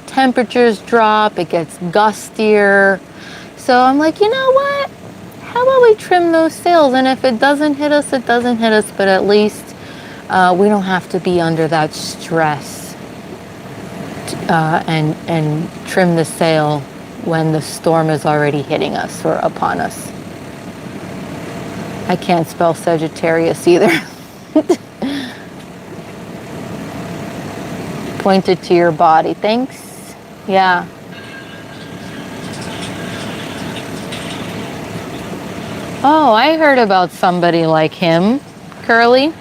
S4: Temperatures drop. It gets gustier. So I'm like, you know what? How about we trim those sails? And if it doesn't hit us, it doesn't hit us. But at least we don't have to be under that stress and trim the sail when the storm is already hitting us or upon us. I can't spell Sagittarius either. Pointed to your body. Thanks. Yeah. Oh, I heard about somebody like him, Curly.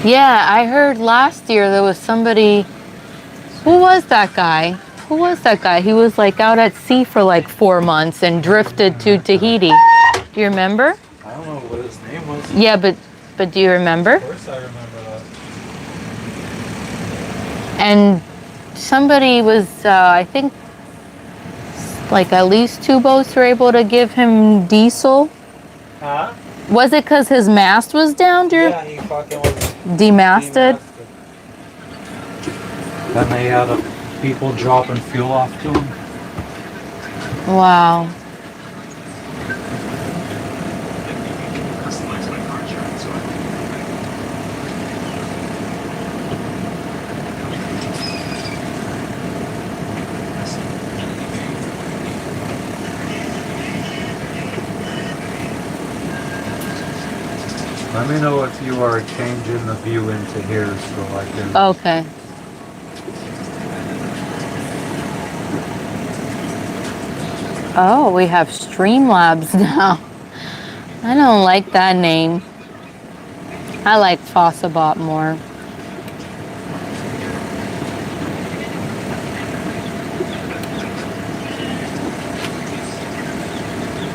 S4: Yeah, I heard last year there was somebody. Who was that guy? Who was that guy? He was like out at sea for like 4 months and drifted to Tahiti. Do you remember?
S1: I don't know what his name was.
S4: Yeah, but do you remember?
S1: Of course I remember that.
S4: And somebody was, I think, like at least 2 boats were able to give him diesel.
S1: Huh?
S4: Was it because his mast was down, Drew?
S1: Yeah, he fucking was
S4: Demasted?
S1: Then they had people dropping fuel off to him.
S4: Wow.
S1: Let me know if you are changing the view into here so I can...
S4: Okay. Oh, we have Streamlabs now. I don't like that name. I like Fossabot more.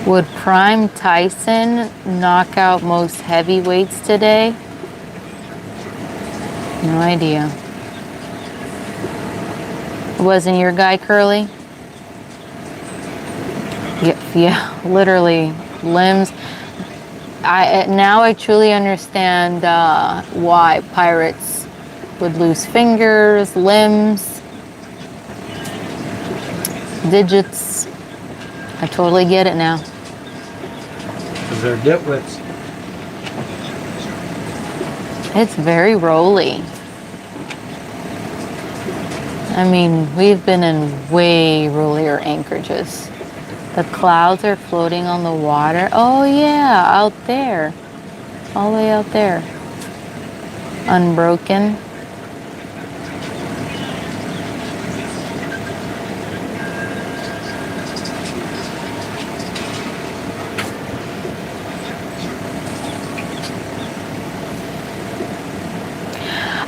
S4: Would Prime Tyson knock out most heavyweights today? No idea. It wasn't your guy, Curly? Yeah, literally limbs. Now I truly understand why pirates would lose fingers, limbs, digits. I totally get it now.
S1: Because they're ditwits.
S4: It's very rolly. I mean, we've been in way rollier anchorages. The clouds are floating on the water. Oh yeah, out there. All the way out there. Unbroken.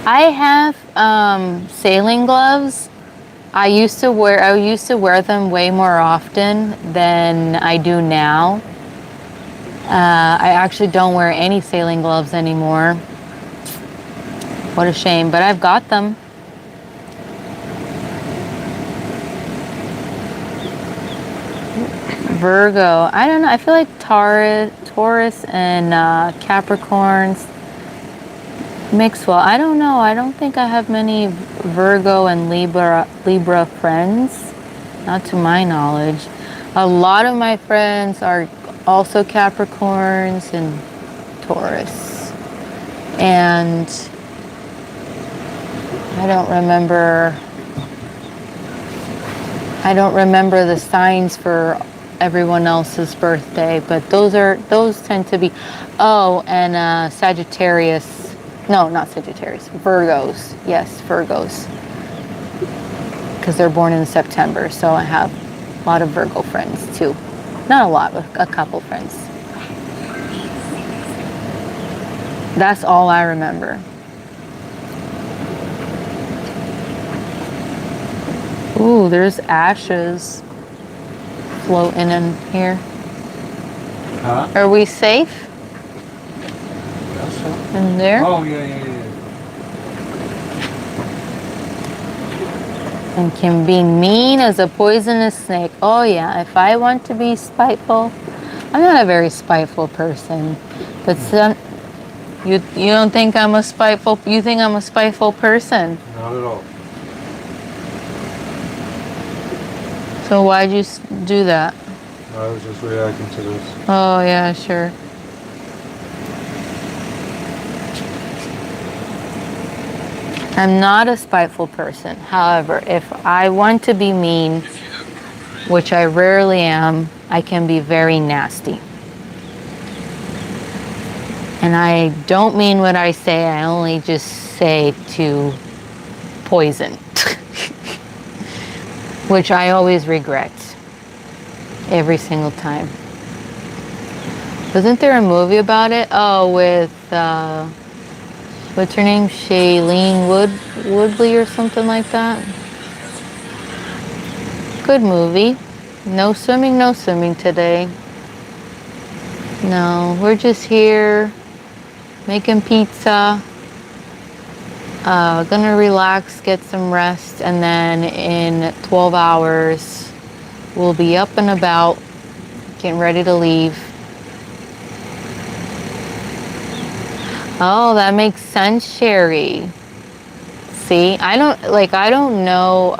S4: I have sailing gloves. I used to wear them way more often than I do now. I actually don't wear any sailing gloves anymore. What a shame, but I've got them. Virgo. I don't know. I feel like Taurus and Capricorns mix well. I don't know. I don't think I have many Virgo and Libra friends. Not to my knowledge. A lot of my friends are also Capricorns and Taurus. And I don't remember the signs for everyone else's birthday, but those tend to be, and Sagittarius. No, not Sagittarius. Virgos. Yes, Virgos. because they're born in September. So I have a lot of Virgo friends too. Not a lot, but a couple friends. That's all I remember. Ooh, there's ashes floating in here.
S1: Huh?
S4: Are we safe
S1: Guess so.
S4: in there?
S1: Oh, yeah.
S4: And can be mean as a poisonous snake. Oh yeah, if I want to be spiteful, I'm not a very spiteful person, but some, you don't think I'm a spiteful, you think I'm a spiteful person.
S1: Not at all.
S4: So why'd you do that?
S1: I was just reacting to this.
S4: Oh yeah, sure. I'm not a spiteful person. However, if I want to be mean, which I rarely am, I can be very nasty. And I don't mean what I say, I only just say to poison. Which I always regret. Every single time. Wasn't there a movie about it? Oh, with, what's her name? Shailene Woodley or something like that? Good movie. No swimming today. No, we're just here making pizza. Gonna relax, get some rest, and then in 12 hours we'll be up and about, getting ready to leave. Oh, that makes sense, Sherry. See, I don't know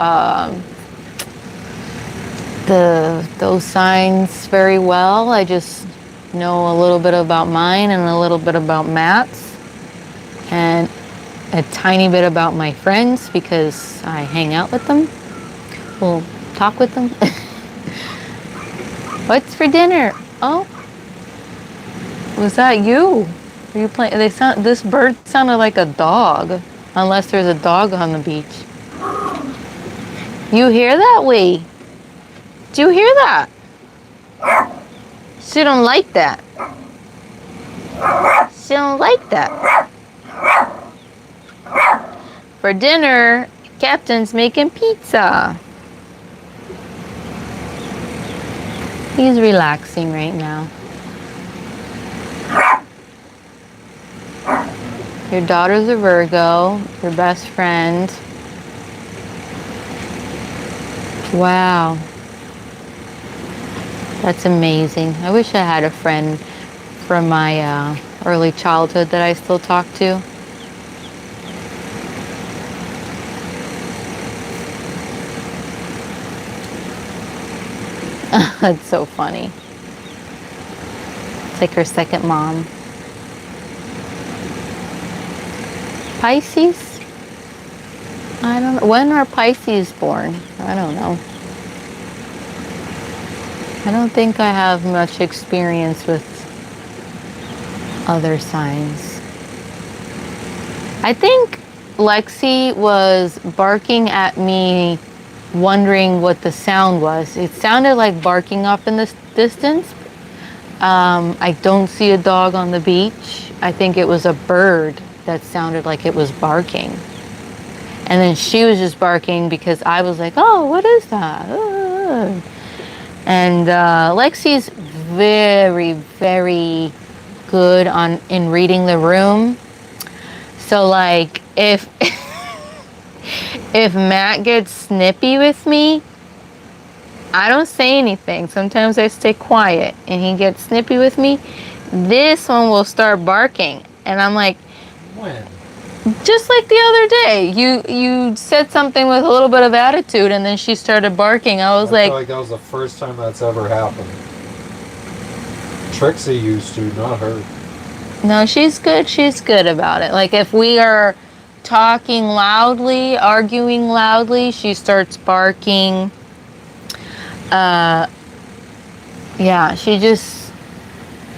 S4: those signs very well. I just know a little bit about mine and a little bit about Matt's and a tiny bit about my friends because I hang out with them. We'll talk with them. What's for dinner? Oh, was that you? Are you playing? This bird sounded like a dog, unless there's a dog on the beach. You hear that, Wee? Do you hear that? She don't like that. She don't like that. For dinner, Captain's making pizza. He's relaxing right now. Your daughter's a Virgo, your best friend. Wow. That's amazing. I wish I had a friend from my early childhood that I still talk to. That's so funny. It's like her second mom. Pisces? I don't know. When are Pisces born? I don't know. I don't think I have much experience with other signs. I think Lexi was barking at me, wondering what the sound was. It sounded like barking up in the distance. I don't see a dog on the beach. I think it was a bird that sounded like it was barking. And then she was just barking because I was like, oh, what is that? And Lexi's very, very good in reading the room. So like if Matt gets snippy with me, I don't say anything. Sometimes I stay quiet and he gets snippy with me. This one will start barking. And I'm like,
S1: When?
S4: just like the other day, you said something with a little bit of attitude and then she started barking. I
S1: feel like that was the first time that's ever happened. Trixie used to, not her.
S4: No, she's good. She's good about it. Like if we are talking loudly, arguing loudly, she starts barking. Yeah, she just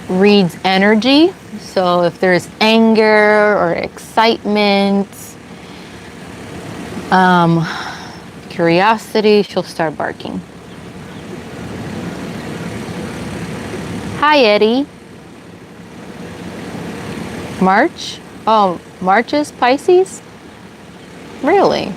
S4: reads energy. So if there's anger or excitement, curiosity, she'll start barking. Hi, Eddie. March? Oh, March is Pisces? Really?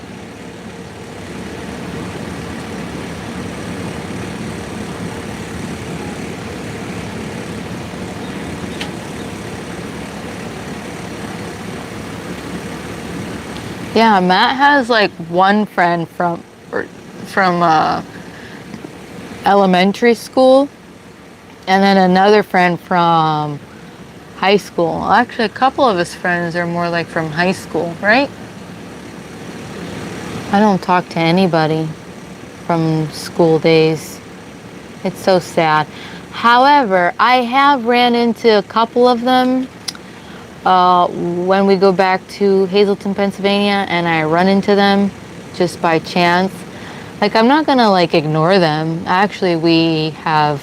S4: Yeah, Matt has like one friend from elementary school, and then another friend from high school. Actually, a couple of his friends are more like from high school, right? I don't talk to anybody from school days. It's so sad. However, I have ran into a couple of them when we go back to Hazleton, Pennsylvania, and I run into them just by chance. Like, I'm not gonna like ignore them. Actually, we have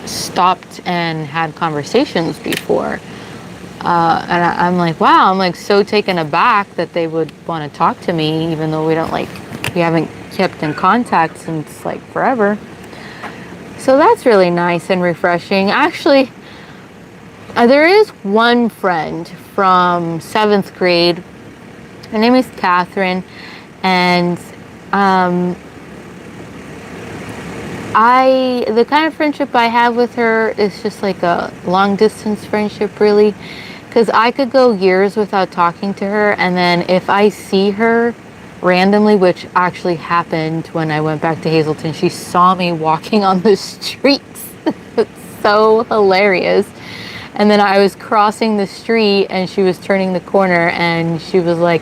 S4: stopped and had conversations before. And I'm like, wow, I'm like so taken aback that they would want to talk to me, even though we haven't kept in contact since like forever. So that's really nice and refreshing. Actually, there is one friend from 7th grade. Her name is Catherine, and the kind of friendship I have with her is just like a long distance friendship, really, because I could go years without talking to her, and then if I see her randomly, which actually happened when I went back to Hazleton, she saw me walking on the streets. It's so hilarious. And then I was crossing the street and she was turning the corner and she was like,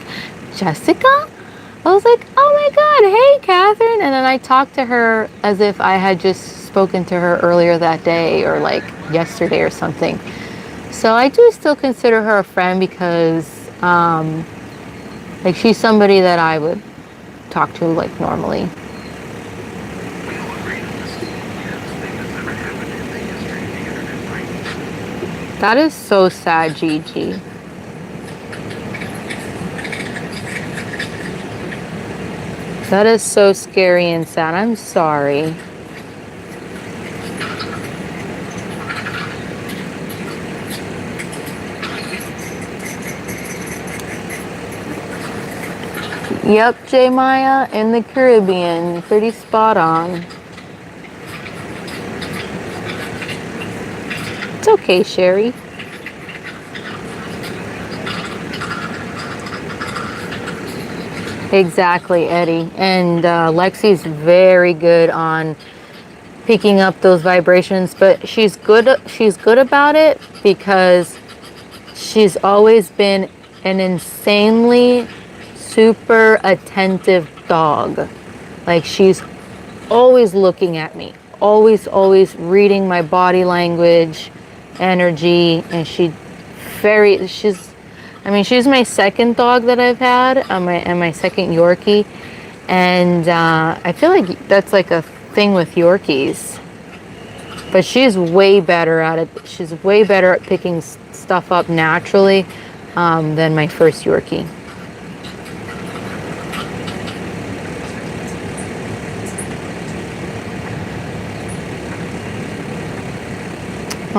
S4: Jessica? I was like, oh my God, hey, Catherine. And then I talked to her as if I had just spoken to her earlier that day or like yesterday or something. So I do still consider her a friend because like she's somebody that I would talk to like normally. That is so sad, Gigi. That is so scary and sad. I'm sorry. Yep, J Maya, in the Caribbean. Pretty spot on. It's okay, Sherry. Exactly, Eddie. And Lexi's very good on picking up those vibrations, but she's good about it because she's always been an insanely super attentive dog. Like, she's always looking at me, always reading my body language, energy, and she's my second dog that I've had, and my second Yorkie, and I feel like that's like a thing with Yorkies, but she's way better at it. She's way better at picking stuff up naturally than my first Yorkie.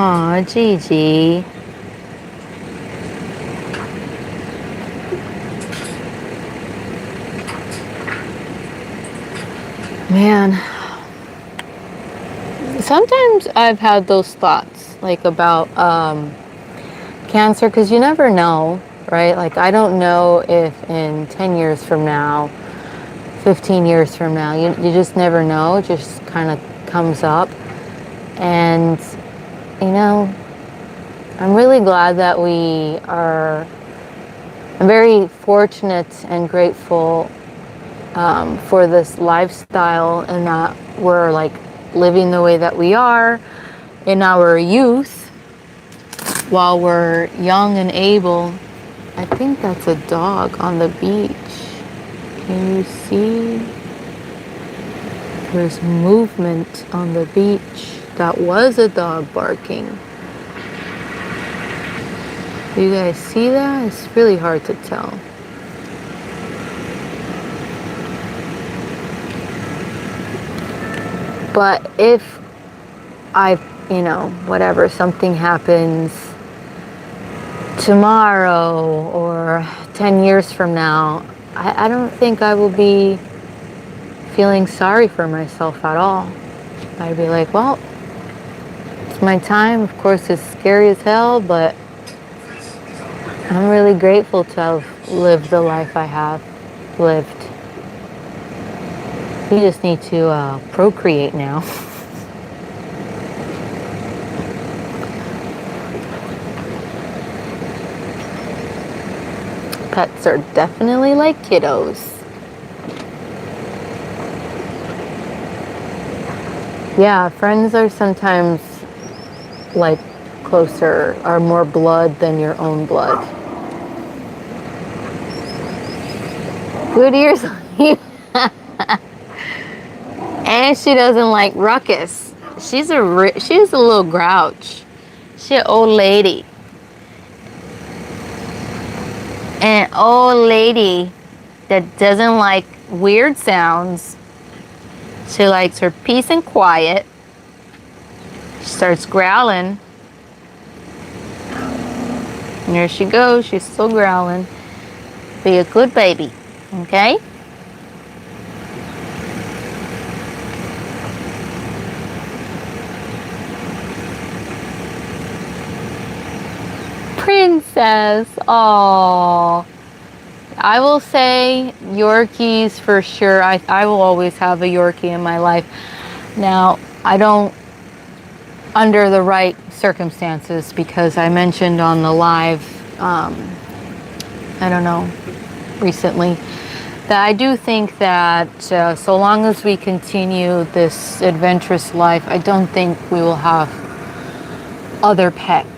S4: Aw, Gigi. Man, sometimes I've had those thoughts, like about cancer, because you never know, right? Like, I don't know if in 10 years from now, 15 years from now, you just never know. It just kind of comes up. And, you know, I'm really glad that I'm very fortunate and grateful for this lifestyle, and that we're like living the way that we are in our youth while we're young and able. I think that's a dog on the beach. Can you see? There's movement on the beach. That was a dog barking. Do you guys see that? It's really hard to tell. But if whatever, something happens tomorrow or 10 years from now, I don't think I will be feeling sorry for myself at all. I'd be like, well, it's my time. Of course, it's scary as hell, but I'm really grateful to have lived the life I have lived. We just need to procreate now. Pets are definitely like kiddos. Yeah, friends are sometimes like closer, are more blood than your own blood. Good ears on you. And she doesn't like ruckus. She's a little grouch. She's an old lady. An old lady that doesn't like weird sounds. She likes her peace and quiet. She starts growling. And there she goes. She's still growling. Be a good baby, okay? Princess. Oh, I will say Yorkies for sure. I will always have a Yorkie in my life. Now, I don't, under the right circumstances, because I mentioned on the live, I don't know, recently, that I do think that so long as we continue this adventurous life, I don't think we will have other pets.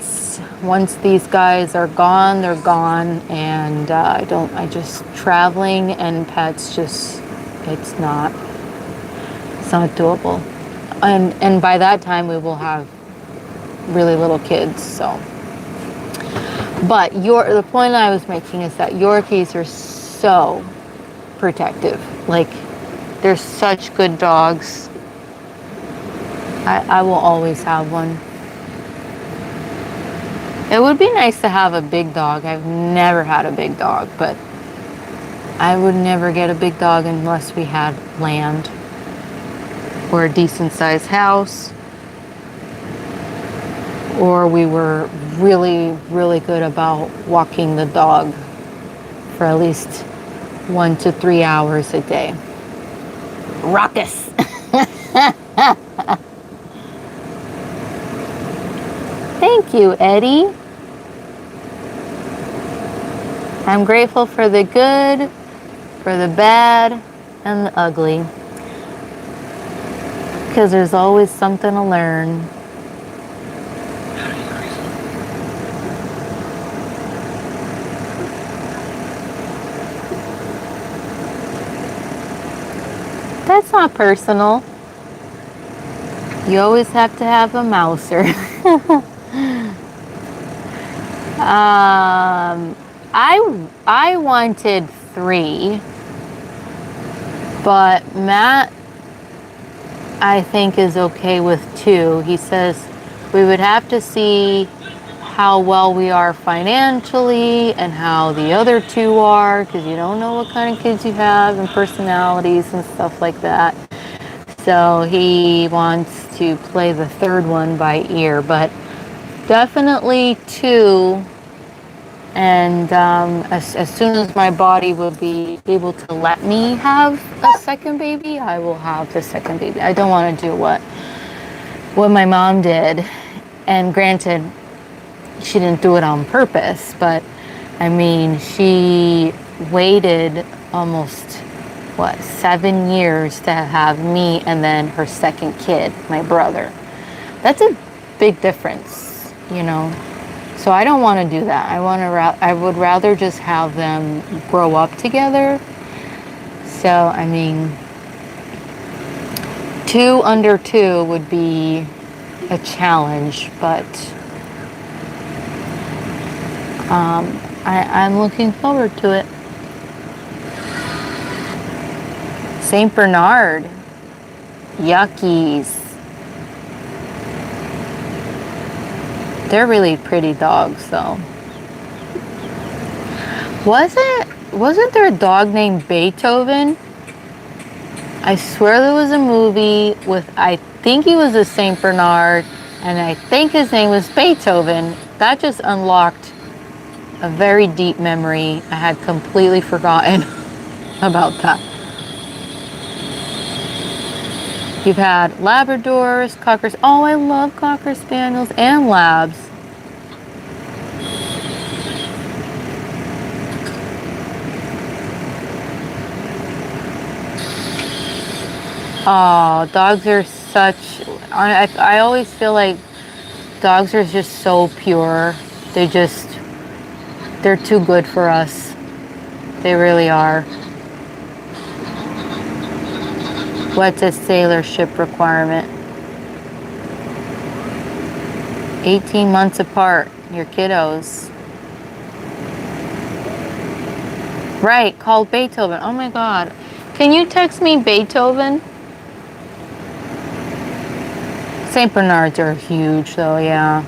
S4: Once these guys are gone, they're gone, and traveling and pets it's not doable. And by that time we will have really little kids, so. But the point I was making is that Yorkies are so protective. Like, they're such good dogs. I will always have one. It would be nice to have a big dog. I've never had a big dog, but I would never get a big dog unless we had land or a decent sized house, or we were really, really good about walking the dog for at least 1 to 3 hours a day. Raucous. Thank you, Eddie. I'm grateful for the good, for the bad, and the ugly. Because there's always something to learn. That's not personal. You always have to have a mouser. I wanted 3, but Matt, I think, is okay with 2. He says we would have to see how well we are financially and how the other 2 are, because you don't know what kind of kids you have and personalities and stuff like that. So he wants to play the 3rd one by ear, but definitely 2. And as soon as my body will be able to let me have a second baby, I will have the 2nd baby. I don't want to do what my mom did. And granted, she didn't do it on purpose, but I mean, she waited almost 7 years to have me and then her 2nd kid, my brother. That's a big difference, you know. So I don't want to do that. I would rather just have them grow up together. So I mean, 2 under 2 would be a challenge, but I'm looking forward to it. Saint Bernard. Yuckies. They're really pretty dogs, though. Wasn't there a dog named Beethoven? I swear there was a movie with, I think he was a Saint Bernard, and I think his name was Beethoven. That just unlocked a very deep memory. I had completely forgotten about that. You've had Labradors, Cockers. Oh, I love Cocker Spaniels and Labs. Oh, dogs are such, I always feel like dogs are just so pure. They're too good for us. They really are. What's a sailor ship requirement? 18 months apart, your kiddos. Right, called Beethoven. Oh my God. Can you text me Beethoven? Saint Bernards are huge though, yeah.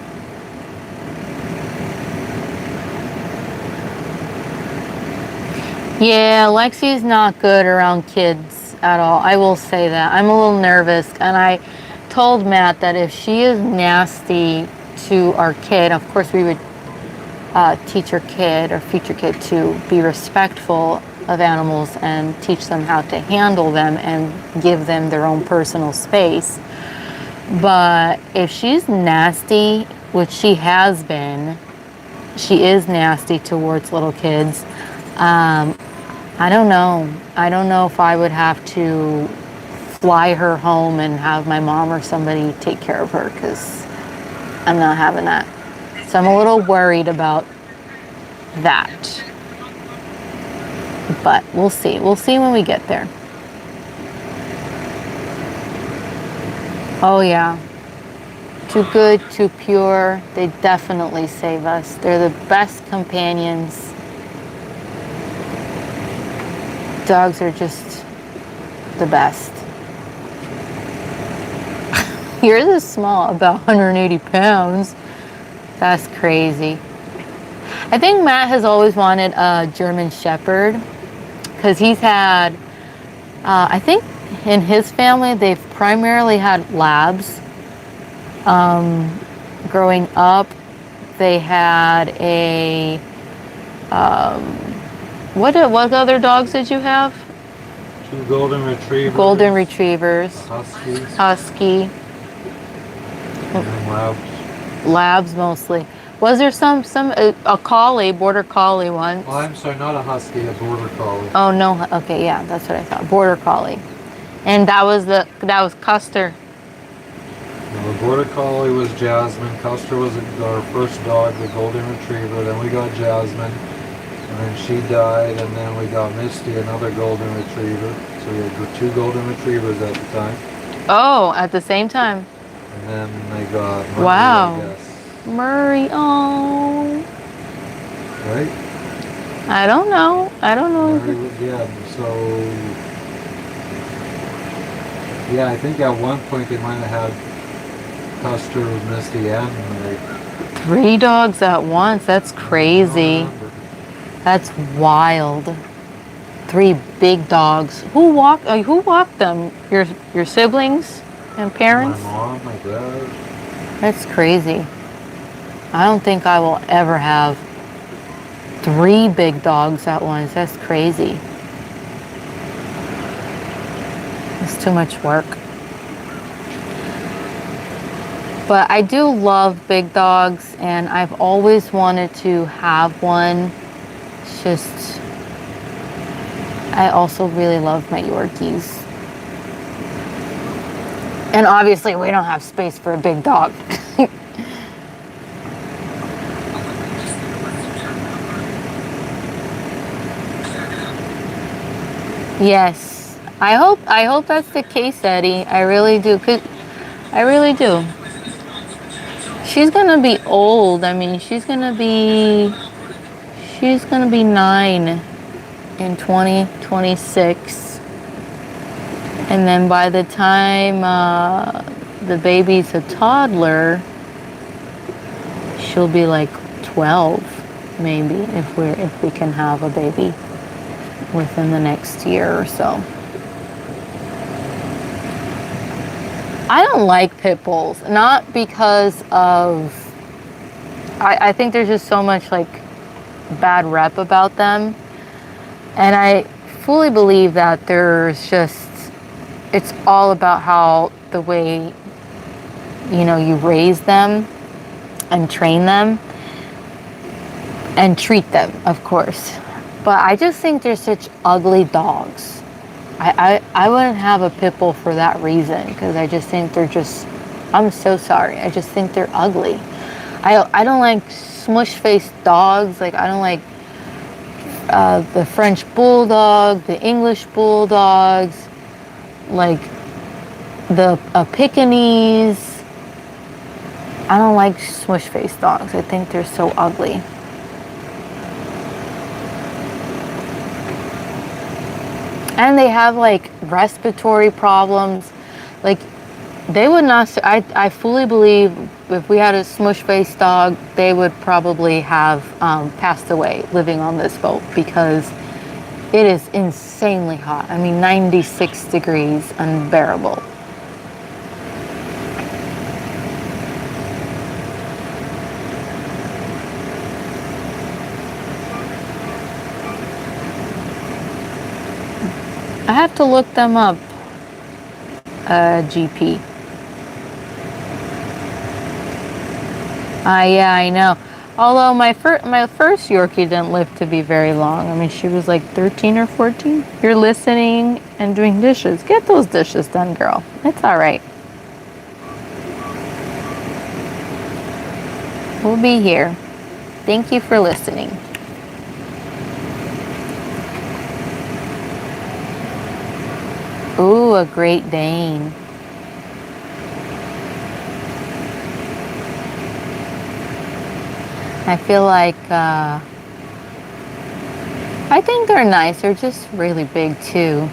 S4: Yeah, Lexi's not good around kids at all. I will say that. I'm a little nervous, and I told Matt that if she is nasty to our kid, of course we would teach our kid or future kid to be respectful of animals and teach them how to handle them and give them their own personal space. But if she's nasty, which she has been, she is nasty towards little kids. I don't know. I don't know if I would have to fly her home and have my mom or somebody take care of her, because I'm not having that. So I'm a little worried about that. But we'll see. We'll see when we get there. Oh yeah. Too good, too pure. They definitely save us. They're the best companions. Dogs are just the best. Yours is small, about 180 pounds. That's crazy. I think Matt has always wanted a German Shepherd, because he's had, I think in his family, they've primarily had Labs. Growing up, they had a, what other dogs did you have?
S1: 2 golden retrievers.
S4: Golden retrievers.
S1: Husky.
S4: Husky.
S1: And Labs.
S4: Labs mostly. Was there a collie, border collie once?
S1: Oh, I'm sorry, not a husky, a border collie.
S4: Oh no, okay, yeah, that's what I thought. Border collie. And that was Custer.
S1: No, the border collie was Jasmine. Custer was our first dog, the golden retriever. Then we got Jasmine, and then she died, and then we got Misty, another golden retriever. So we had 2 golden retrievers at the time.
S4: Oh, at the same time.
S1: And then they got Murray,
S4: Wow.
S1: I guess.
S4: Murray, oh.
S1: Right?
S4: I don't know.
S1: Murray, yeah, so... Yeah, I think at one point they might have had Custer, Misty, and Murray.
S4: 3 dogs at once. That's crazy. That's wild. 3 big dogs. Who walked them? Your siblings and parents?
S1: My mom, my dad.
S4: That's crazy. I don't think I will ever have 3 big dogs at once. That's crazy. It's too much work. But I do love big dogs, and I've always wanted to have one. It's just, I also really love my Yorkies. And obviously we don't have space for a big dog. Yes, I hope that's the case, Eddie. I really do. I really do. She's gonna be old. I mean, she's gonna be 9 in 2026. And then by the time the baby's a toddler, she'll be like 12, maybe, if we can have a baby within the next year or so. I don't like pit bulls, not because of, I think there's just so much like bad rep about them. And I fully believe that there's just, it's all about how the way, you know, you raise them and train them and treat them, of course. But I just think they're such ugly dogs. I wouldn't have a pit bull for that reason, because I just think they're just, I'm so sorry, I just think they're ugly. I don't like smush-faced dogs. Like, I don't like the French bulldog, the English bulldogs, like the Pekingese. I don't like smush-faced dogs. I think they're so ugly. And they have like respiratory problems. Like, they would not, I fully believe if we had a smush-faced dog, they would probably have passed away living on this boat, because it is insanely hot. I mean, 96 degrees, unbearable. I have to look them up, GP. Yeah, I know. Although my first Yorkie didn't live to be very long. I mean, she was like 13 or 14. You're listening and doing dishes. Get those dishes done, girl. It's all right. We'll be here. Thank you for listening. Ooh, a Great Dane. I feel like, I think they're nice. They're just really big too.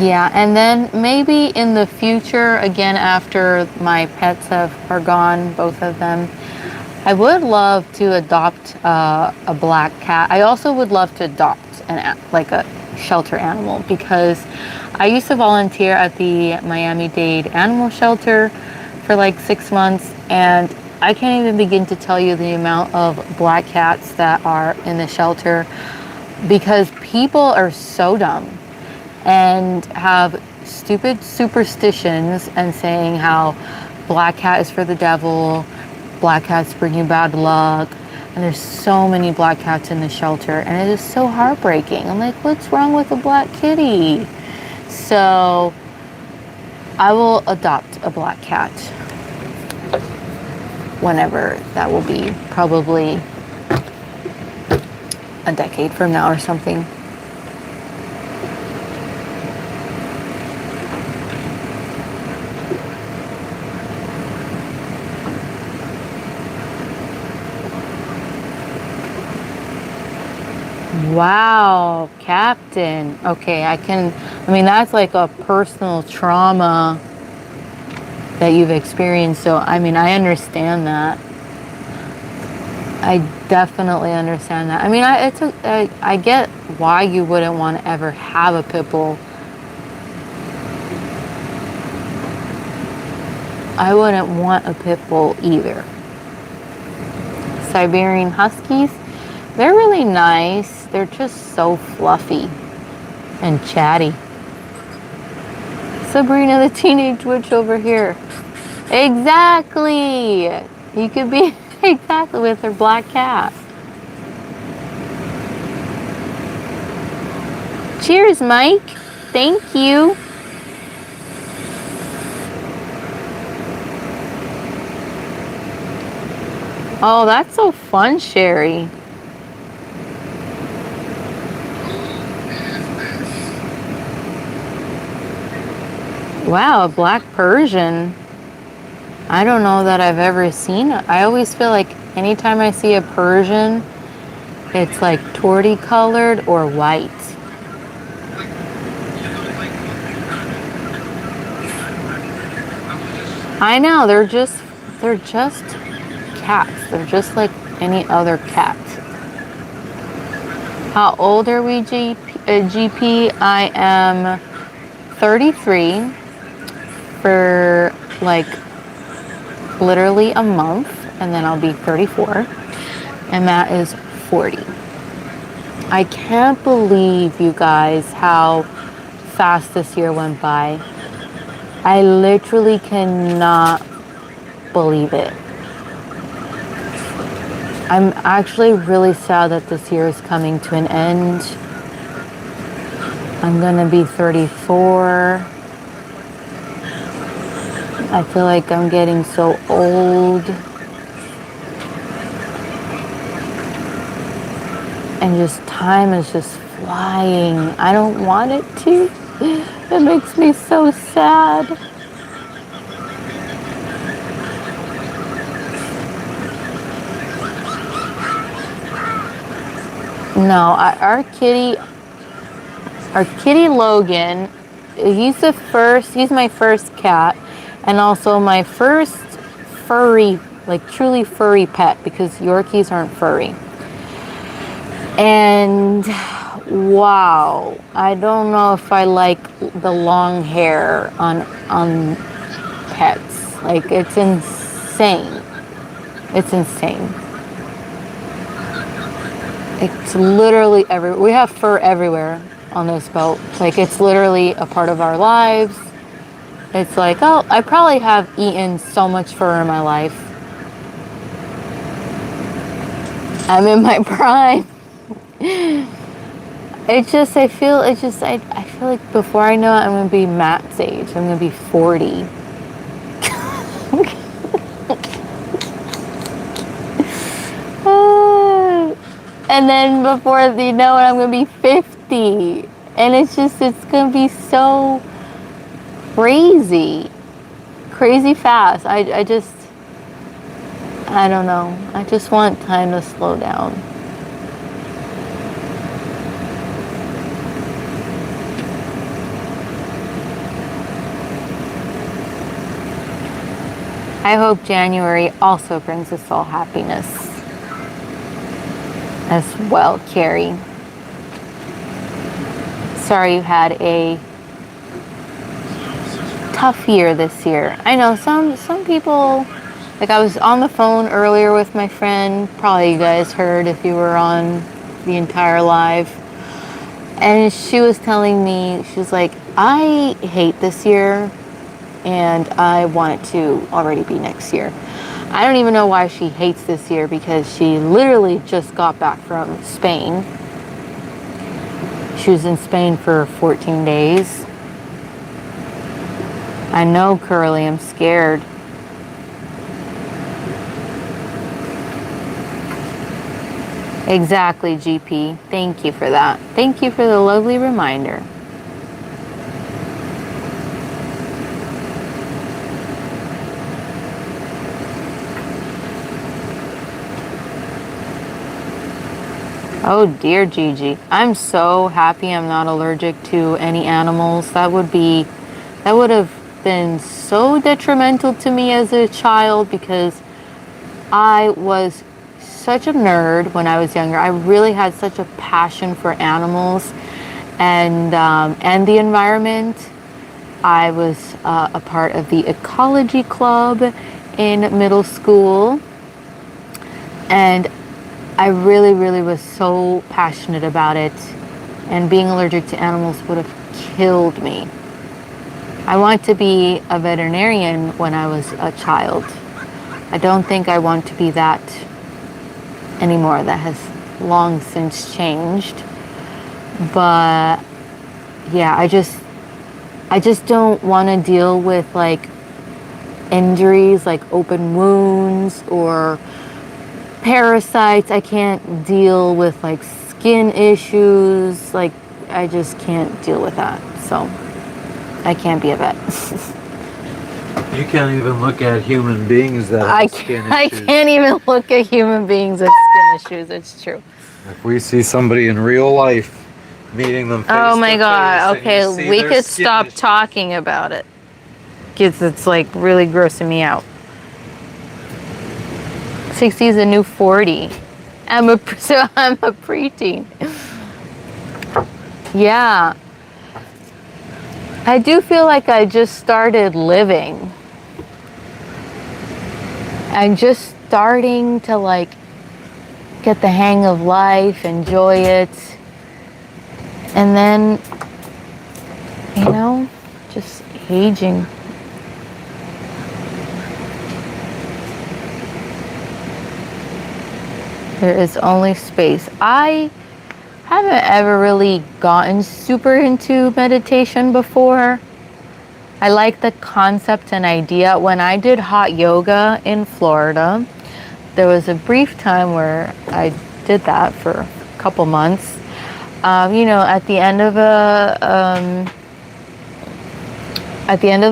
S4: Yeah, and then maybe in the future, again, after my pets are gone, both of them, I would love to adopt a black cat. I also would love to adopt like a shelter animal, because I used to volunteer at the Miami-Dade animal shelter for like 6 months, and I can't even begin to tell you the amount of black cats that are in the shelter, because people are so dumb and have stupid superstitions and saying how black cat is for the devil, black cats bring you bad luck, and there's so many black cats in the shelter, and it is so heartbreaking. I'm like, what's wrong with a black kitty? So I will adopt a black cat whenever that will be, probably a decade from now or something. Wow, Captain. Okay, I mean, that's like a personal trauma that you've experienced. So, I mean, I understand that. I definitely understand that. I mean, I get why you wouldn't want to ever have a pit bull. I wouldn't want a pit bull either. Siberian Huskies, they're really nice. They're just so fluffy and chatty. Sabrina the Teenage Witch over here. Exactly. You could be exactly with her black cat. Cheers, Mike. Thank you. Oh, that's so fun, Sherry. Wow, a black Persian. I don't know that I've ever seen it. I always feel like anytime I see a Persian, it's like torty colored or white. I know, they're just cats. They're just like any other cat. How old are we, GP? I am 33 for like literally a month, and then I'll be 34, and Matt is 40. I can't believe, you guys, how fast this year went by. I literally cannot believe it. I'm actually really sad that this year is coming to an end. I'm gonna be 34. I feel like I'm getting so old. And just time is just flying. I don't want it to. It makes me so sad. No, our kitty Logan, he's my first cat, and also my first furry, like truly furry pet, because Yorkies aren't furry. And wow, I don't know if I like the long hair on pets. Like, it's insane. It's insane. It's literally everywhere. We have fur everywhere on this boat. Like, it's literally a part of our lives. It's like, oh, I probably have eaten so much fur in my life. I'm in my prime. I feel like before I know it, I'm gonna be Matt's age. I'm gonna be 40. And then before you know it, I'm gonna be 50. And it's gonna be so crazy fast. I don't know. I just want time to slow down. I hope January also brings us all happiness as well, Carrie. Sorry you had a tough year this year. I know some people, like, I was on the phone earlier with my friend, probably you guys heard if you were on the entire live, and she was telling me, she was like, I hate this year and I want it to already be next year. I don't even know why she hates this year, because she literally just got back from Spain. She was in Spain for 14 days. I know, Curly, I'm scared. Exactly, GP. Thank you for that. Thank you for the lovely reminder. Oh dear, Gigi. I'm so happy I'm not allergic to any animals. That would have been so detrimental to me as a child, because I was such a nerd when I was younger. I really had such a passion for animals and the environment. I was a part of the ecology club in middle school, and I really, really was so passionate about it, and being allergic to animals would have killed me. I wanted to be a veterinarian when I was a child. I don't think I want to be that anymore. That has long since changed. But yeah, I just don't want to deal with like injuries, like open wounds or parasites. I can't deal with like skin issues. Like, I just can't deal with that. So I can't be a vet.
S1: You can't even look at human beings that have skin
S4: I
S1: issues.
S4: can't even look at human beings with skin issues. It's true.
S1: If we see somebody in real life, meeting them face
S4: Oh my
S1: to
S4: God.
S1: face, and you
S4: Okay,
S1: see
S4: we
S1: their
S4: could
S1: skin
S4: stop
S1: issues.
S4: talking about it. Because it's like really grossing me out. 60 is a new 40. I'm a preteen. Yeah. I do feel like I just started living. I'm just starting to like get the hang of life, enjoy it. And then, you know, just aging. There is only space. I haven't ever really gotten super into meditation before. I like the concept and idea. When I did hot yoga in Florida, there was a brief time where I did that for a couple months. You know, at the end of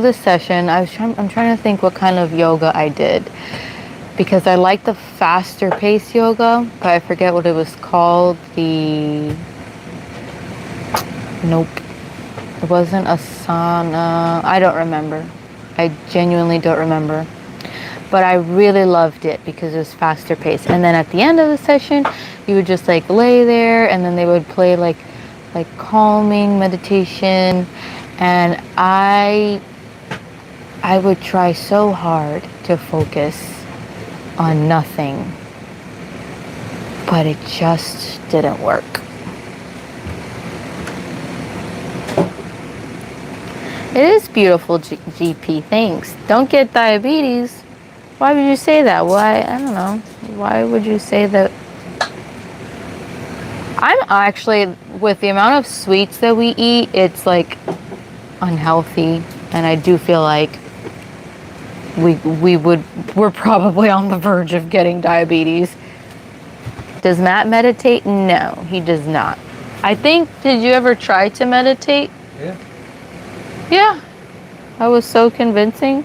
S4: the session, I'm trying to think what kind of yoga I did, because I like the faster pace yoga, but I forget what it was called. Nope. It wasn't asana. I don't remember. I genuinely don't remember. But I really loved it because it was faster paced. And then at the end of the session, you would just like lay there, and then they would play like calming meditation. And I would try so hard to focus on nothing, but it just didn't work. It is beautiful, GP. Thanks. Don't get diabetes. Why would you say that? Why? I don't know. Why would you say that? I'm actually, with the amount of sweets that we eat, it's like unhealthy, and I do feel like we're probably on the verge of getting diabetes. Does Matt meditate? No, he does not. I think, did you ever try to meditate?
S1: Yeah.
S4: Yeah. I was so convincing.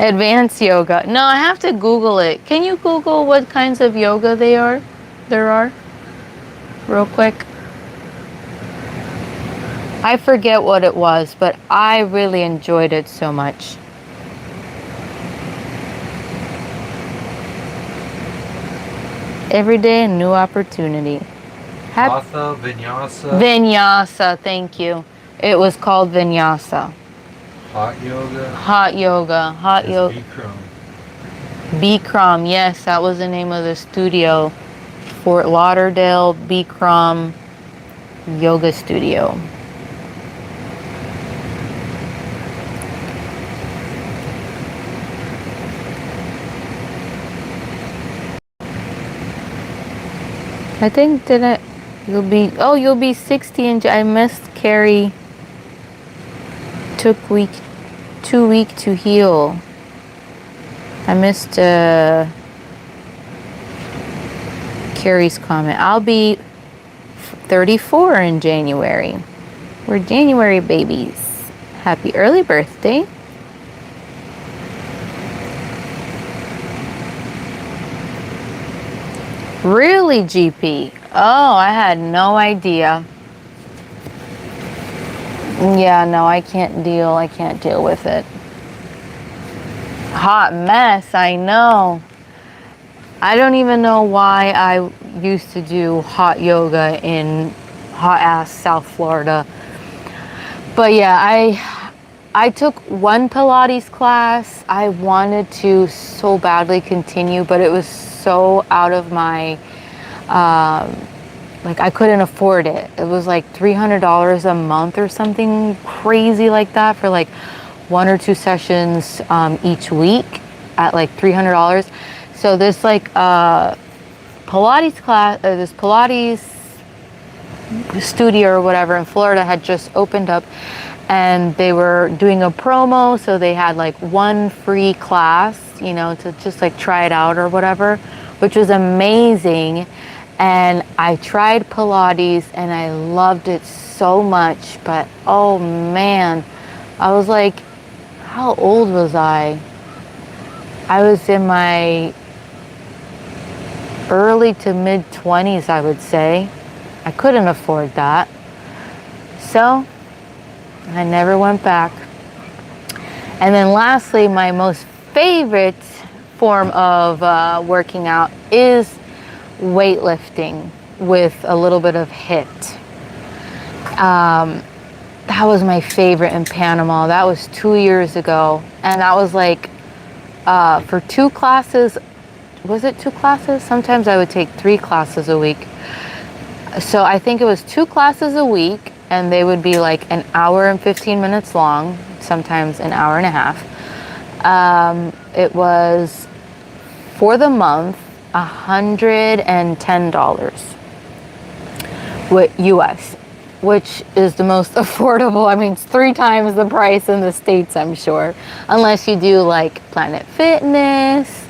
S4: Advanced yoga. No, I have to Google it. Can you Google what kinds of yoga there are? Real quick. I forget what it was, but I really enjoyed it so much. Every day a new opportunity.
S1: Hatha, vinyasa.
S4: Vinyasa, thank you. It was called Vinyasa.
S1: Hot yoga.
S4: Hot yoga. Hot yoga.
S1: Bikram.
S4: Bikram, yes, that was the name of the studio. Fort Lauderdale Bikram Yoga Studio. I think you'll be 60 and I missed Carrie. Took 2 weeks to heal. I missed Carrie's comment. I'll be 34 in January. We're January babies. Happy early birthday. Really, GP? Oh, I had no idea. Yeah, no, I can't deal with it. Hot mess, I know. I don't even know why I used to do hot yoga in hot ass South Florida. But yeah, I took one Pilates class. I wanted to so badly continue, but it was so out of my, like I couldn't afford it. It was like $300 a month or something crazy like that for like 1 or 2 sessions each week at like $300. So this like Pilates class, this Pilates studio or whatever in Florida had just opened up, and they were doing a promo, so they had like 1 free class, you know, to just like try it out or whatever, which was amazing. And I tried Pilates and I loved it so much, but oh man, I was like, how old was I? I was in my early to mid 20s, I would say. I couldn't afford that. So I never went back. And then lastly, my most favorite form of working out is weightlifting with a little bit of HIIT. That was my favorite in Panama. That was 2 years ago. And that was like for 2 classes. Was it 2 classes? Sometimes I would take 3 classes a week. So I think it was 2 classes a week, and they would be like an hour and 15 minutes long, sometimes an hour and a half. It was for the month $110 with US, which is the most affordable. I mean, it's 3 times the price in the States, I'm sure, unless you do like Planet Fitness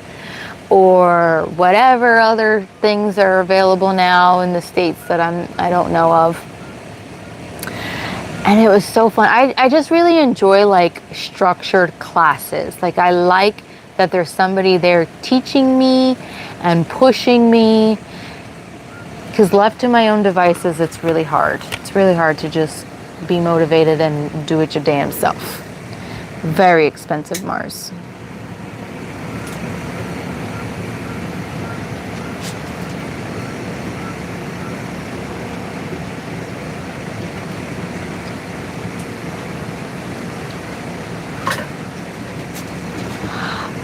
S4: or whatever other things are available now in the States that I don't know of. And it was so fun. I just really enjoy like structured classes. Like I like that there's somebody there teaching me and pushing me, because left to my own devices, it's really hard. It's really hard to just be motivated and do it your damn self. Very expensive, Mars.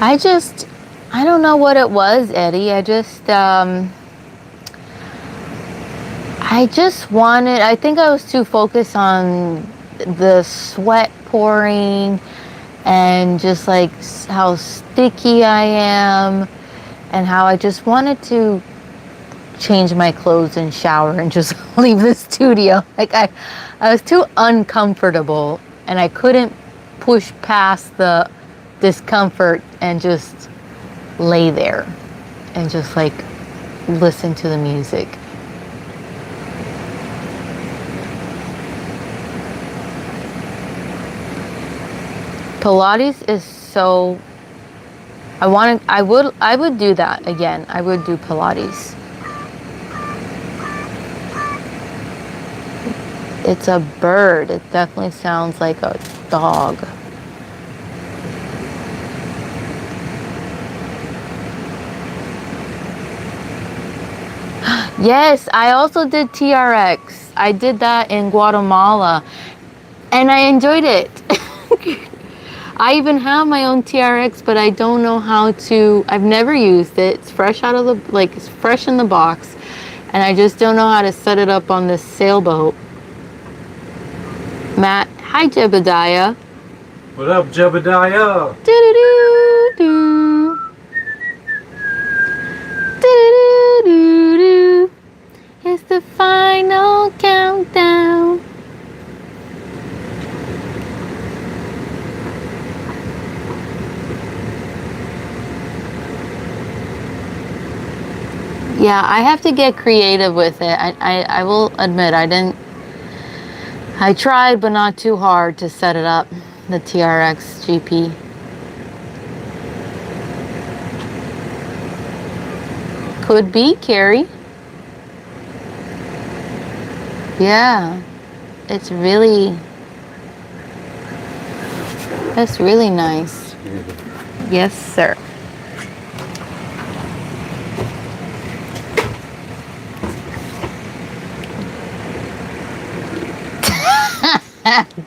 S4: I don't know what it was, Eddie. I think I was too focused on the sweat pouring and just like how sticky I am, and how I just wanted to change my clothes and shower and just leave the studio. Like I was too uncomfortable, and I couldn't push past the discomfort and just lay there and just like listen to the music. Pilates is so, I would do that again. I would do Pilates. It's a bird. It definitely sounds like a dog. Yes, I also did TRX. I did that in Guatemala, and I enjoyed it. I even have my own TRX, but I don't know how to, I've never used it. It's fresh out of the, like, it's fresh in the box, and I just don't know how to set it up on this sailboat. Matt, hi Jebediah.
S1: What up, Jebediah?
S4: Do-do-do-do. Do-do-do-do-do. It's the final countdown. Yeah, I have to get creative with it. I will admit I tried, but not too hard to set it up, the TRX GP. Could be, Carrie. Yeah, it's really nice. Yes, sir.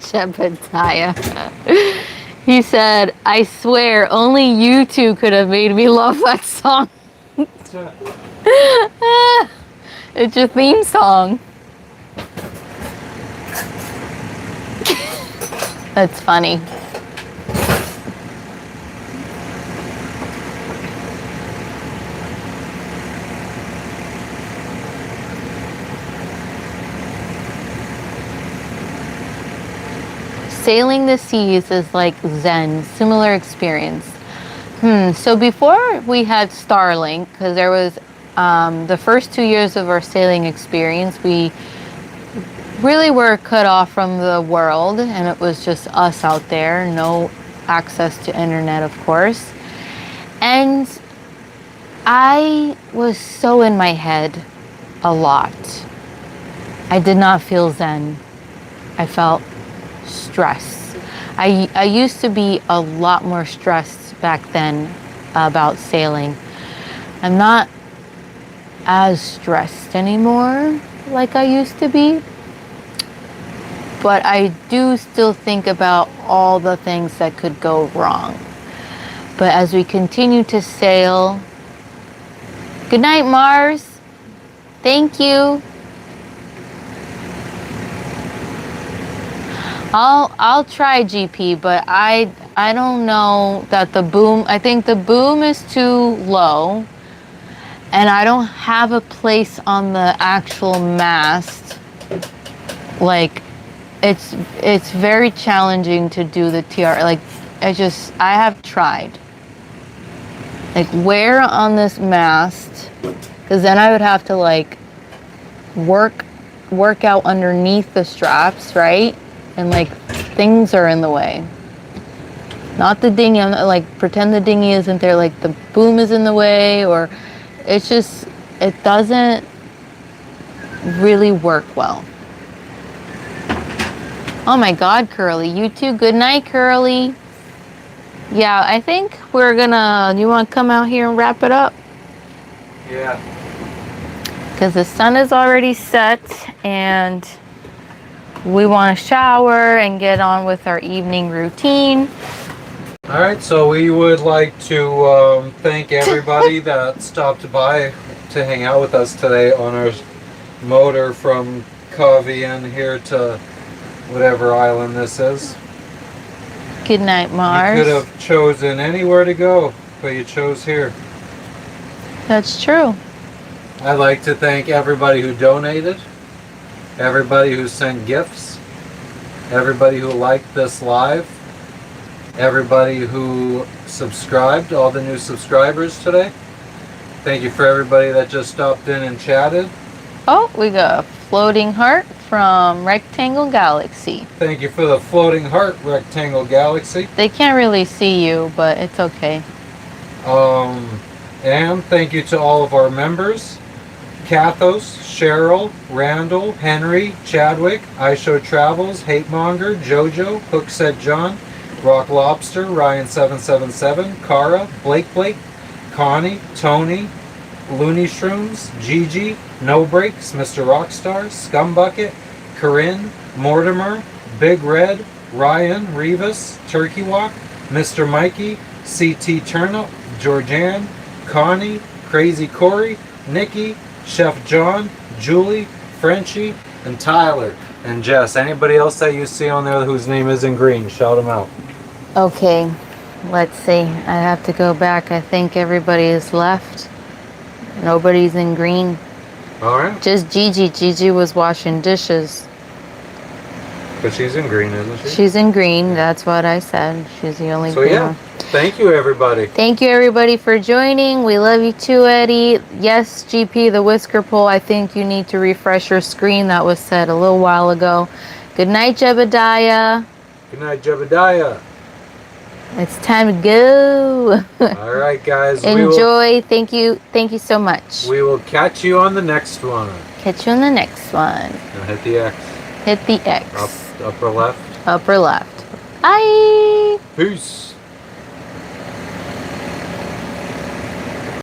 S4: Jebediah. He said, I swear, only you two could have made me love that song. It's your theme song. That's funny. Sailing the seas is like Zen, similar experience. So before we had Starlink, because there was the first 2 years of our sailing experience, we really were cut off from the world, and it was just us out there, no access to internet, of course. And I was so in my head a lot. I did not feel zen. I felt stress. I used to be a lot more stressed back then about sailing. I'm not as stressed anymore like I used to be, but I do still think about all the things that could go wrong. But as we continue to sail, good night, Mars. Thank you. I'll try GP, but I don't know that the boom, I think the boom is too low, and I don't have a place on the actual mast. Like, it's very challenging to do the TR. Like, I have tried. Like, where on this mast? Because then I would have to like work out underneath the straps, right? And like things are in the way. Not the dinghy. I'm not, like, pretend the dinghy isn't there. Like the boom is in the way, or it's just, it doesn't really work well. Oh my God, Curly, you too. Good night, Curly. Yeah, I think we're gonna. You want to come out here and wrap it up?
S1: Yeah.
S4: Because the sun is already set, and we want to shower and get on with our evening routine.
S1: All right, so we would like to thank everybody that stopped by to hang out with us today on our motor from Kavieng here to whatever island this is.
S4: Good night, Mars.
S1: You could have chosen anywhere to go, but you chose here.
S4: That's true.
S1: I'd like to thank everybody who donated, everybody who sent gifts, everybody who liked this live, everybody who subscribed, all the new subscribers today. Thank you for everybody that just stopped in and chatted.
S4: Oh, we got a floating heart from Rectangle Galaxy.
S1: Thank you for the floating heart, Rectangle Galaxy.
S4: They can't really see you, but it's okay.
S1: And thank you to all of our members. Kathos, Cheryl, Randall, Henry, Chadwick, iShow Travels, Hatemonger, Jojo, Hook Said John, Rock Lobster, Ryan777, Kara, Blake, Connie, Tony, Looney Shrooms, Gigi, No Breaks, Mr. Rockstar, Scumbucket, Corinne, Mortimer, Big Red, Ryan, Revis, Turkey Walk, Mr. Mikey, CT Turnip, Georgianne, Connie, Crazy Corey, Nikki, Chef John, Julie, Frenchie, and Tyler, and Jess. Anybody else that you see on there whose name is in green, shout them out.
S4: Okay, let's see. I have to go back. I think everybody is left. Nobody's in green.
S1: All right.
S4: Just Gigi. Gigi was washing dishes.
S1: But she's in green, isn't she?
S4: She's in green. That's what I said. She's the only
S1: So
S4: green
S1: yeah,
S4: one.
S1: thank you everybody.
S4: Thank you everybody for joining. We love you too, Eddie. Yes, GP, the whisker pole. I think you need to refresh your screen. That was said a little while ago. Good night, Jebediah.
S1: Good night, Jebediah.
S4: It's time to go.
S1: All right, guys.
S4: Enjoy. Thank you. Thank you so much.
S1: We will catch you on the next one.
S4: Catch you on the next one.
S1: Now hit the X.
S4: Hit the X.
S1: Upper left.
S4: Upper left. Bye.
S1: Peace.